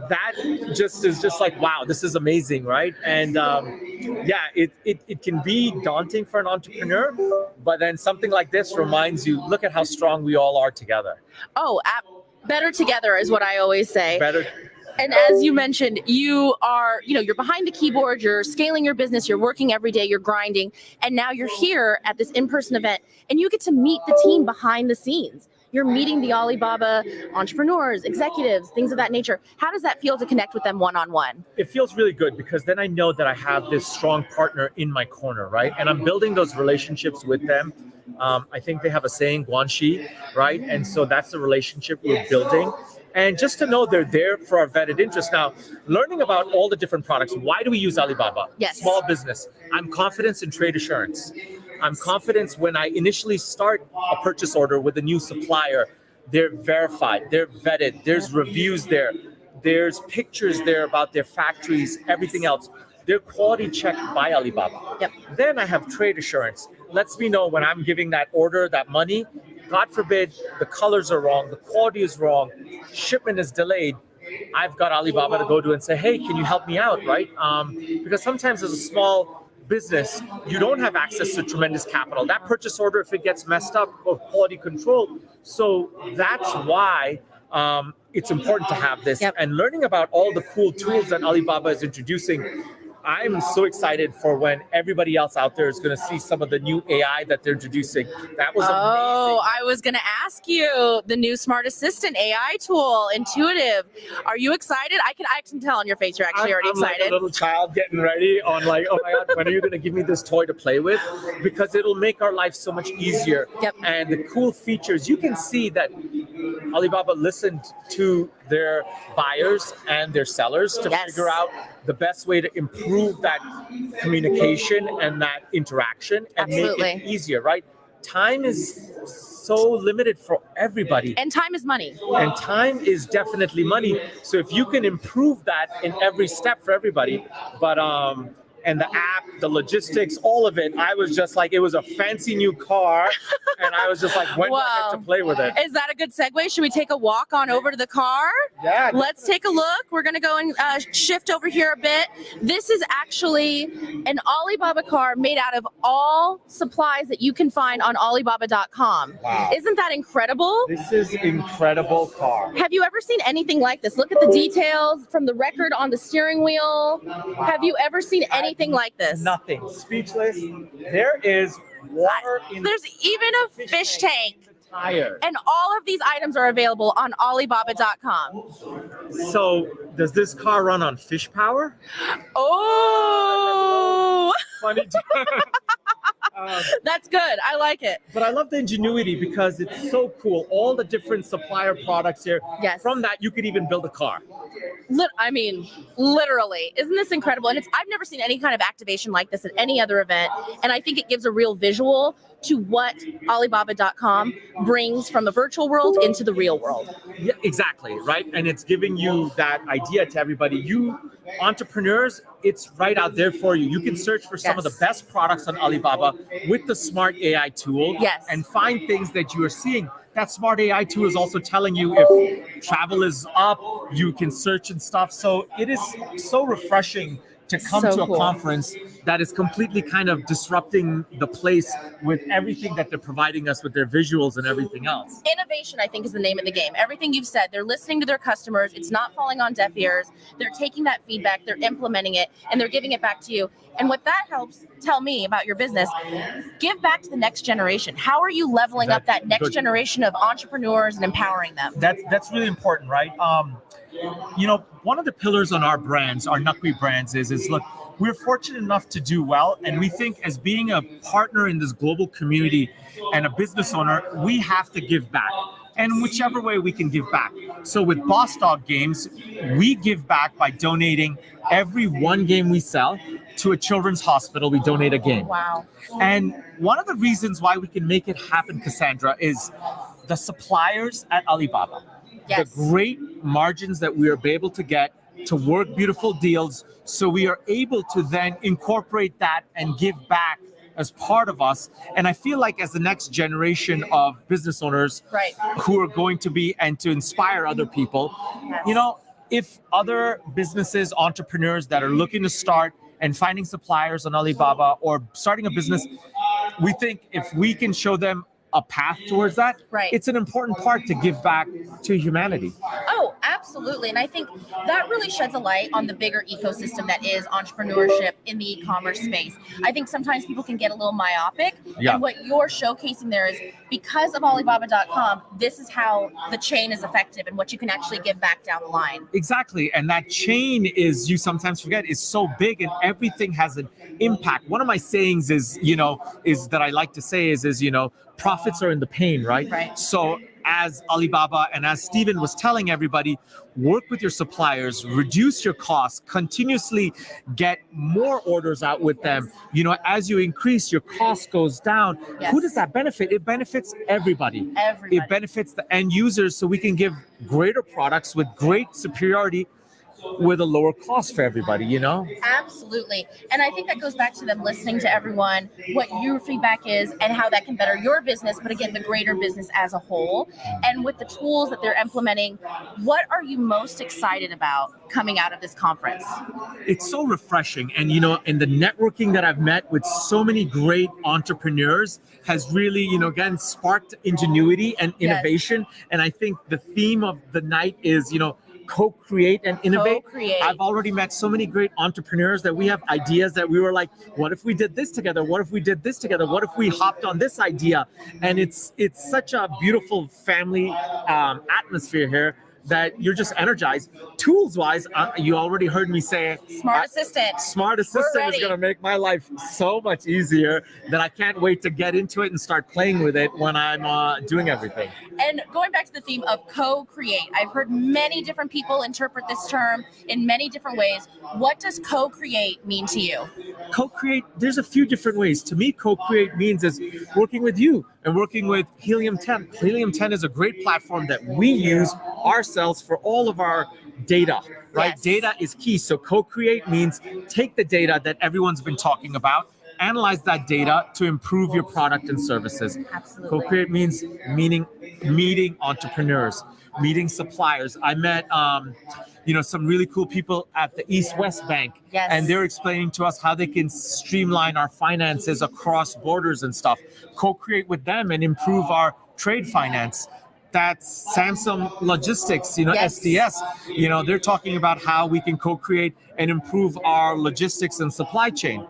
that just is just like, wow, this is amazing, right? And yeah, it can be daunting for an entrepreneur, but then something like this reminds you, look at how strong we all are together. Oh, better together is what I always say. Better. And as you mentioned, you are, you're behind the keyboard, you're scaling your business, you're working every day, you're grinding, and now you're here at this in-person event, and you get to meet the team behind the scenes. You're meeting the Alibaba entrepreneurs, executives, things of that nature. How does that feel to connect with them one-on-one? It feels really good because then I know that I have this strong partner in my corner, right? And I'm building those relationships with them. I think they have a saying, guanxi, right? And so that's the relationship we're building. And just to know they're there for our vetted interest. Now, learning about all the different products, why do we use Alibaba? Yes. Small business. I'm confident in trade assurance. I'm confident when I initially start a purchase order with a new supplier, they're verified, they're vetted, there's reviews there, there's pictures there about their factories, everything else. They're quality checked by Alibaba. Yep. Then I have trade assurance. Lets me know when I'm giving that order, that money, God forbid, the colors are wrong, the quality is wrong, shipment is delayed. I've got Alibaba to go to and say, hey, can you help me out, right? Because sometimes as a small business, you don't have access to tremendous capital. That purchase order, if it gets messed up, of quality control. So that's why it's important to have this. Yep. And learning about all the cool tools that Alibaba is introducing, I'm so excited for when everybody else out there is going to see some of the new AI that they're introducing. That was amazing. Oh, I was going to ask you, the new Smart Assistant AI tool, intuitive. Are you excited? I can tell on your face you're actually already excited. I'm like a little child getting ready on like, oh my God, when are you going to give me this toy to play with? Because it'll make our life so much easier. Yep. And the cool features, you can see that Alibaba listened to their buyers and their sellers to figure out the best way to improve that communication and that interaction and make it easier, right? Time is so limited for everybody. And time is money. And time is definitely money. So if you can improve that in every step for everybody, but and the app, the logistics, all of it, I was just like, it was a fancy new car. And I was just like, when do I get to play with it? Is that a good segue? Should we take a walk on over to the car? Yeah. Let's take a look. We're going to go and shift over here a bit. This is actually an Alibaba car made out of all supplies that you can find on Alibaba.com. Wow. Isn't that incredible? This is incredible car. Have you ever seen anything like this? Look at the details from the record on the steering wheel. Wow. Have you ever seen anything like this? Nothing. Speechless. There is water in. There's even a fish tank. Tire. And all of these items are available on Alibaba.com. So, does this car run on fish power? Oh! Funny. That's good. I like it. But I love the ingenuity because it's so cool. All the different supplier products here. Yes. From that, you could even build a car. I mean, literally. Isn't this incredible? And I've never seen any kind of activation like this at any other event. And I think it gives a real visual to what Alibaba.com brings from the virtual world into the real world. Yeah, exactly, right? And it's giving you that idea to everybody. You entrepreneurs, it's right out there for you. You can search for some of the best products on Alibaba with the Smart AI tool and find things that you are seeing. That Smart AI tool is also telling you if travel is up, you can search and stuff. So it is so refreshing to come to a conference that is completely kind of disrupting the place with everything that they're providing us with their visuals and everything else. Innovation, I think, is the name of the game. Everything you've said, they're listening to their customers. It's not falling on deaf ears. They're taking that feedback, they're implementing it, and they're giving it back to you. And what that helps tell me about your business, give back to the next generation. How are you leveling up that next generation of entrepreneurs and empowering them? That's really important, right? You know, one of the pillars on our brands, our Nakwi brands is look, we're fortunate enough to do well. And we think as being a partner in this global community and a business owner, we have to give back. And whichever way we can give back. So with Boss Dog Games, we give back by donating every one game we sell to a children's hospital. We donate a game. Wow. And one of the reasons why we can make it happen, Cassandra, is the suppliers at Alibaba. Yes. The great margins that we are able to get to work beautiful deals. So we are able to then incorporate that and give back as part of us. And I feel like as the next generation of business owners Right. who are going to be and to inspire other people, you know, if other businesses, entrepreneurs that are looking to start and finding suppliers on Alibaba or starting a business, we think if we can show them a path towards that, Right. it's an important part to give back to humanity. Oh, absolutely. And I think that really sheds a light on the bigger ecosystem that is entrepreneurship in the e-commerce space. I think sometimes people can get a little myopic. Yeah. And what you're showcasing there is because of Alibaba.com, this is how the chain is effective and what you can actually give back down the line. Exactly. And that chain is, you sometimes forget, is so big and everything has an impact. One of my sayings is, is that I like to say is, profits are in the pain, right? Right. So as Alibaba and as Stephen was telling everybody, work with your suppliers, reduce your costs, continuously get more orders out with them. As you increase, your cost goes down. Yes. Who does that benefit? It benefits everybody. Everybody. It benefits the end users so we can give greater products with great superiority with a lower cost for everybody, Absolutely. And I think that goes back to them listening to everyone, what your feedback is and how that can better your business, but again, the greater business as a whole. And with the tools that they're implementing, what are you most excited about coming out of this conference? It's so refreshing. And, in the networking that I've met with so many great entrepreneurs has really, again, sparked ingenuity and innovation. And I think the theme of the night is, co-create and innovate. Co-create. I've already met so many great entrepreneurs that we have ideas that we were like, what if we did this together? What if we did this together? What if we hopped on this idea? And it's such a beautiful family atmosphere here that you're just energized. Tools-wise, you already heard me say, Smart Assistant. Smart Assistant is going to make my life so much easier that I can't wait to get into it and start playing with it when I'm doing everything. And going back to the theme of co-create, I've heard many different people interpret this term in many different ways. What does co-create mean to you? Co-create, there's a few different ways. To me, co-create means is working with you and working with Helium 10. Helium 10 is a great platform that we use ourselves for all of our data, right? Yes. Data is key. So co-create means take the data that everyone's been talking about, analyze that data to improve your product and services. Absolutely. Co-create means meeting entrepreneurs, meeting suppliers. I met some really cool people at the East-West Bank. Yes. And they're explaining to us how they can streamline our finances across borders and stuff. Co-create with them and improve our trade finance. That's Samsung Logistics, Yes. SDS. They're talking about how we can co-create and improve our logistics and supply chain.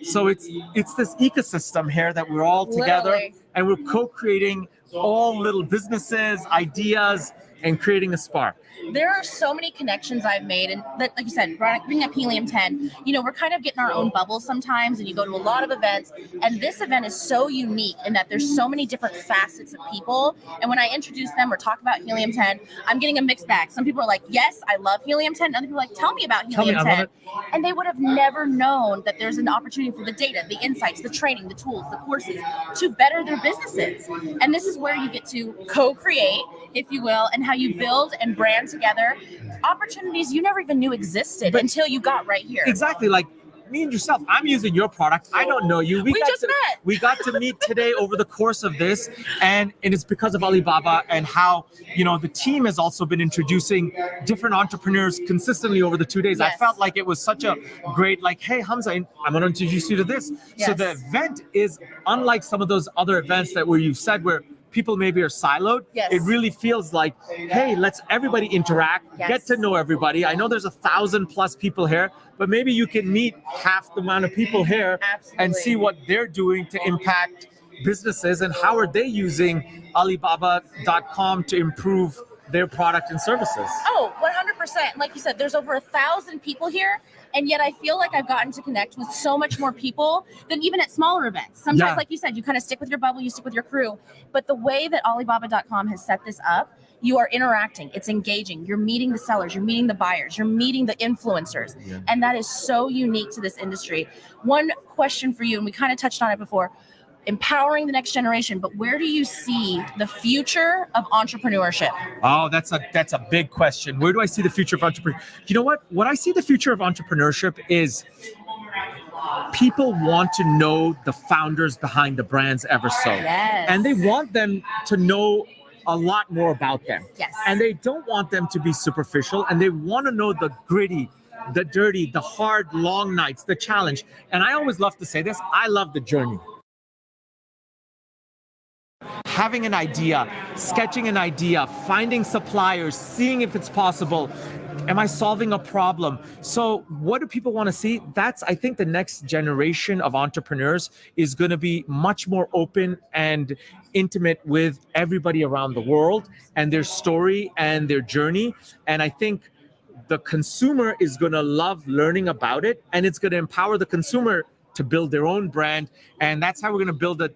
So it's this ecosystem here that we're all together. Literally. And we're co-creating all little businesses, ideas, and creating a spark. There are so many connections I've made, and like you said, bringing up Helium 10, we're kind of getting our own bubbles sometimes, and you go to a lot of events, and this event is so unique in that there's so many different facets of people, and when I introduce them or talk about Helium 10, I'm getting a mixed bag. Some people are like, yes, I love Helium 10, and other people are like, tell me about Helium I love 10, it. and they would have never known that there's an opportunity for the data, the insights, the training, the tools, the courses to better their businesses, and this is where you get to co-create, if you will, and how you build and brand together opportunities you never even knew existed until you got right here. Exactly. Like me and yourself, I'm using your product. I don't know you. We just met. We got to meet today over the course of this. And it's because of Alibaba and how, the team has also been introducing different entrepreneurs consistently over the 2 days. Yes. I felt like it was such a great, hey, Hamza, I'm going to introduce you to this. So Yes. the event is unlike some of those other events where you've said where people maybe are siloed. Yes. It really feels like, hey, let's everybody interact, Yes. get to know everybody. I know there's 1,000+ people here, but maybe you can meet half the amount of people here and see what they're doing to impact businesses and how are they using Alibaba.com to improve their product and services. Oh, 100%. Like you said, there's over 1,000 people here, and yet I feel like I've gotten to connect with so much more people than even at smaller events. Sometimes, like you said, you kind of stick with your bubble, you stick with your crew. But the way that Alibaba.com has set this up, you are interacting, it's engaging, you're meeting the sellers, you're meeting the buyers, you're meeting the influencers. And that is so unique to this industry. One question for you, and we kind of touched on it before, empowering the next generation, but where do you see the future of entrepreneurship? Oh, that's a big question. Where do I see the future of entrepreneurship? You know what? What I see the future of entrepreneurship is people want to know the founders behind the brands ever so. Yes. And they want them to know a lot more about them. Yes. And they don't want them to be superficial, and they want to know the gritty, the dirty, the hard, long nights, the challenge. And I always love to say this, I love the journey. Having an idea, sketching an idea, finding suppliers, seeing if it's possible. Am I solving a problem? So what do people want to see? That's, I think, the next generation of entrepreneurs is going to be much more open and intimate with everybody around the world and their story and their journey. And I think the consumer is going to love learning about it, and it's going to empower the consumer to build their own brand. And that's how we're going to build the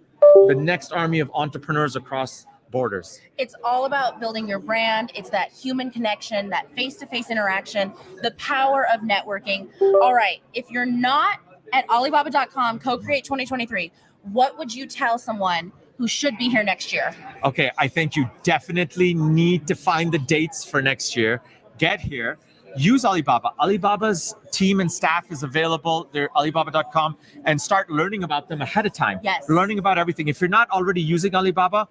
next army of entrepreneurs across borders. It's all about building your brand. It's that human connection, that face-to-face interaction, the power of networking. All right, if you're not at Alibaba.com Co-Create 2023, what would you tell someone who should be here next year? Okay, I think you definitely need to find the dates for next year. Get here. Use Alibaba. Alibaba's team and staff is available. They're Alibaba.com, and start learning about them ahead of time. Yes. Learning about everything. If you're not already using Alibaba,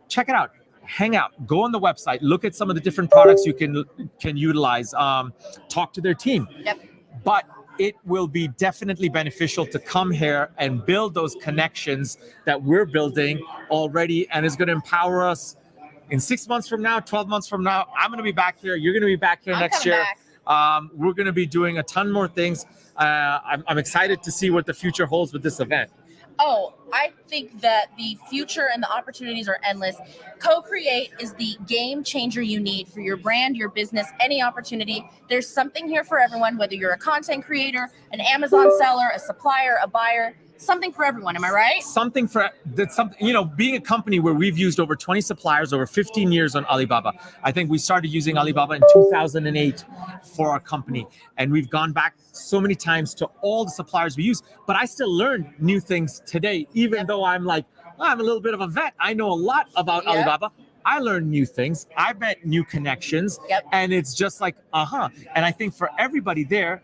check it out. Hang out. Go on the website. Look at some of the different products you can utilize. Talk to their team. Yep. But it will be definitely beneficial to come here and build those connections that we're building already, and is going to empower us. In 6 months from now, 12 months from now, I'm going to be back here. You're going to be back here next year. Back. We're going to be doing a ton more things. I'm excited to see what the future holds with this event. Oh, I think that the future and the opportunities are endless. Co-Create is the game changer you need for your brand, your business, any opportunity. There's something here for everyone, whether you're a content creator, an Amazon seller, a supplier, a buyer. Something for everyone, am I right? Something for that's something, you know, being a company where we've used over 20 suppliers over 15 years on Alibaba. I think we started using Alibaba in 2008 for our company, and we've gone back so many times to all the suppliers we use, but I still learn new things today, even though I'm like, I'm a little bit of a vet. I know a lot about Alibaba. I learn new things. I met new connections, and it's just like, And I think for everybody there,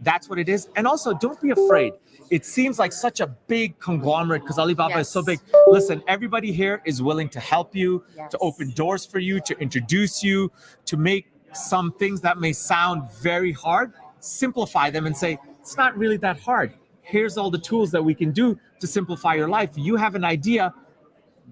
that's what it is. And also, don't be afraid. It seems like such a big conglomerate because Alibaba is so big. Listen, everybody here is willing to help you, to open doors for you, to introduce you, to make some things that may sound very hard, simplify them and say, it's not really that hard. Here's all the tools that we can do to simplify your life. You have an idea,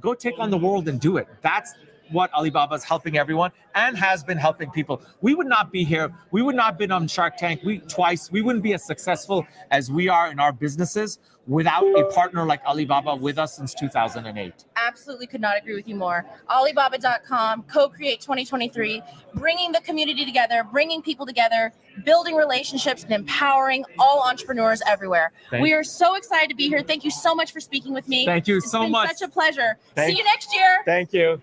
go take on the world and do it. That's what Alibaba is helping everyone and has been helping people. We would not be here. We would not have been on Shark Tank twice. We wouldn't be as successful as we are in our businesses without a partner like Alibaba with us since 2008. Absolutely could not agree with you more. Alibaba.com, Co-Create 2023, bringing the community together, bringing people together, building relationships, and empowering all entrepreneurs everywhere. We are so excited to be here. Thank you so much for speaking with me. Thank you so much. It's been such a pleasure. See you next year. Thank you.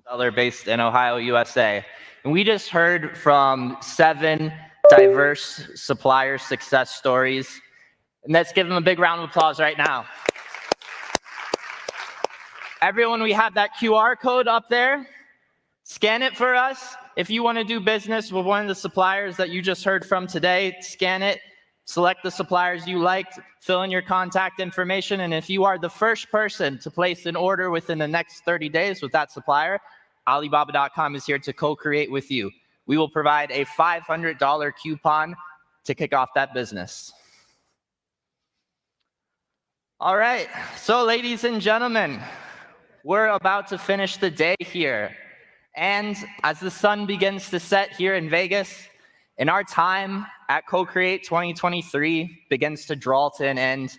Seller based in Ohio, USA. And we just heard from 7 diverse supplier success stories. And let's give them a big round of applause right now. Everyone, we have that QR code up there. Scan it for us. If you want to do business with one of the suppliers that you just heard from today, scan it. Select the suppliers you liked, fill in your contact information, and if you are the first person to place an order within the next 30 days with that supplier, Alibaba.com is here to co-create with you. We will provide a $500 coupon to kick off that business. All right, so ladies and gentlemen, we're about to finish the day here. And as the sun begins to set here in Vegas, and our time at Co-Create 2023 begins to draw to an end,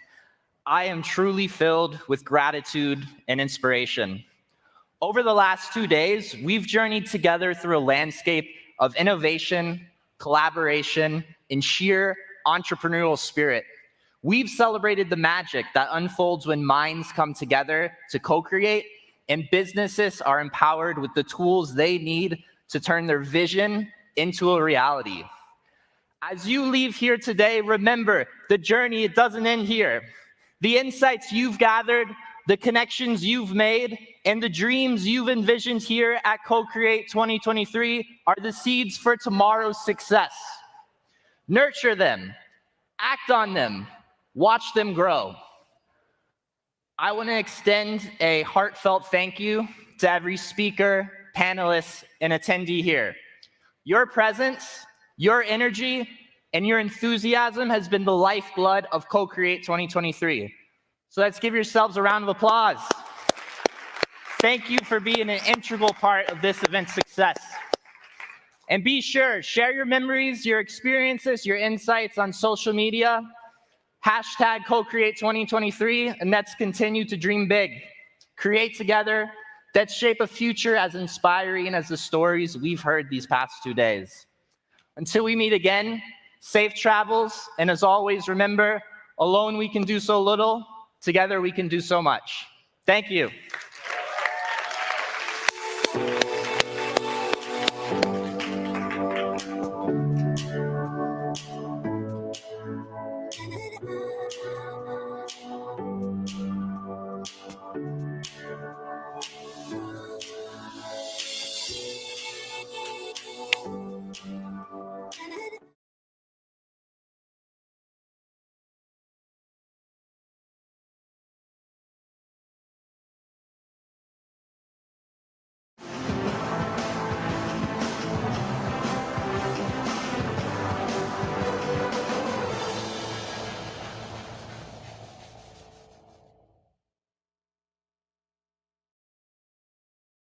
I am truly filled with gratitude and inspiration. Over the last 2 days, we've journeyed together through a landscape of innovation, collaboration, and sheer entrepreneurial spirit. We've celebrated the magic that unfolds when minds come together to co-create, and businesses are empowered with the tools they need to turn their vision into a reality. As you leave here today, remember, the journey, it doesn't end here. The insights you've gathered, the connections you've made, and the dreams you've envisioned here at Co-Create 2023 are the seeds for tomorrow's success. Nurture them, act on them, watch them grow. I want to extend a heartfelt thank you to every speaker, panelist, and attendee here. Your presence, your energy, and your enthusiasm has been the lifeblood of Co-Create 2023. So let's give yourselves a round of applause. Thank you for being an integral part of this event's success. And be sure, share your memories, your experiences, your insights on social media. Hashtag Co-Create 2023, and let's continue to dream big. Create together. Let's shape a future as inspiring as the stories we've heard these past 2 days. Until we meet again, safe travels, and as always, remember, alone we can do so little, together we can do so much. Thank you.